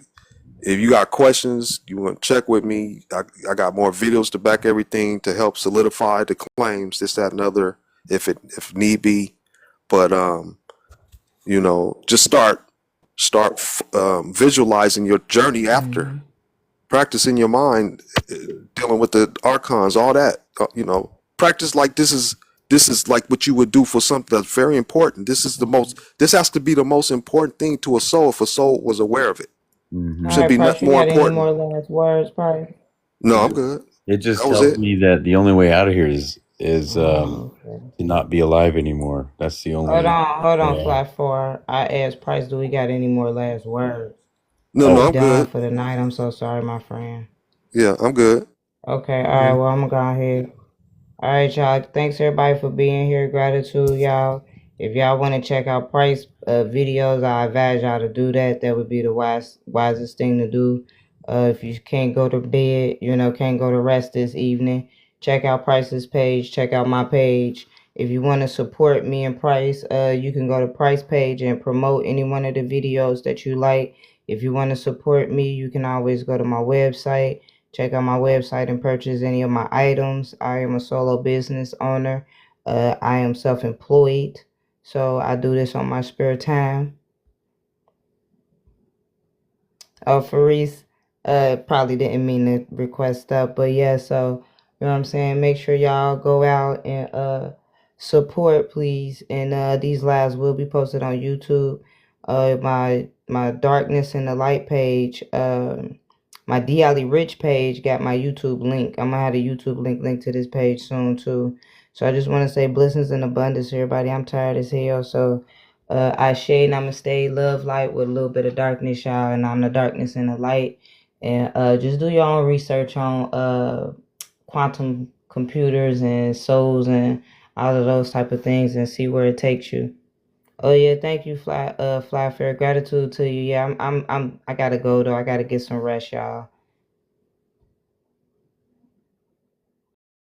if you got questions, you want to check with me, I got more videos to back everything to help solidify the claims, this, that, and other, if need be. But just start visualizing your journey after, practicing your mind, dealing with the archons, all that. Practice like this is like what you would do for something that's very important. This has to be the most important thing to a soul if a soul was aware of it. Should be Price, more you got important. any more last words, Price? No, I'm good. It just tells me that the only way out of here is to not be alive anymore. That's the only. Hold on, Fly 4. I asked Price, do we got any more last words? No, I'm done good. for the night. I'm so sorry, my friend. Yeah, I'm good. Okay, all right. Well, I'm gonna go ahead. All right, y'all. Thanks everybody for being here. Gratitude, y'all. If y'all want to check out Price videos, I advise y'all to do that. That would be the wisest thing to do. If you can't go to bed, can't go to rest this evening, check out Price's page. Check out my page. If you want to support me and Price, you can go to Price page and promote any one of the videos that you like. If you want to support me, you can always go to my website. Check out my website and purchase any of my items. I am a solo business owner. I am self-employed. So I do this on my spare time. Oh, Faris probably didn't mean to request stuff, but yeah, so you know what I'm saying? Make sure y'all go out and support, please. And these lives will be posted on YouTube. My Darkness in the Light page, my D.Ali Rich page got my YouTube link. I'm gonna have a YouTube link to this page soon too. So I just want to say blessings and abundance, everybody. I'm tired as hell, so I shade, namaste, love, light with a little bit of darkness, y'all, and I'm the darkness and the light. And just do your own research on quantum computers and souls and all of those type of things and see where it takes you. Oh yeah, thank you, Fly Fair. Gratitude to you. Yeah, I gotta go though. I gotta get some rest, y'all.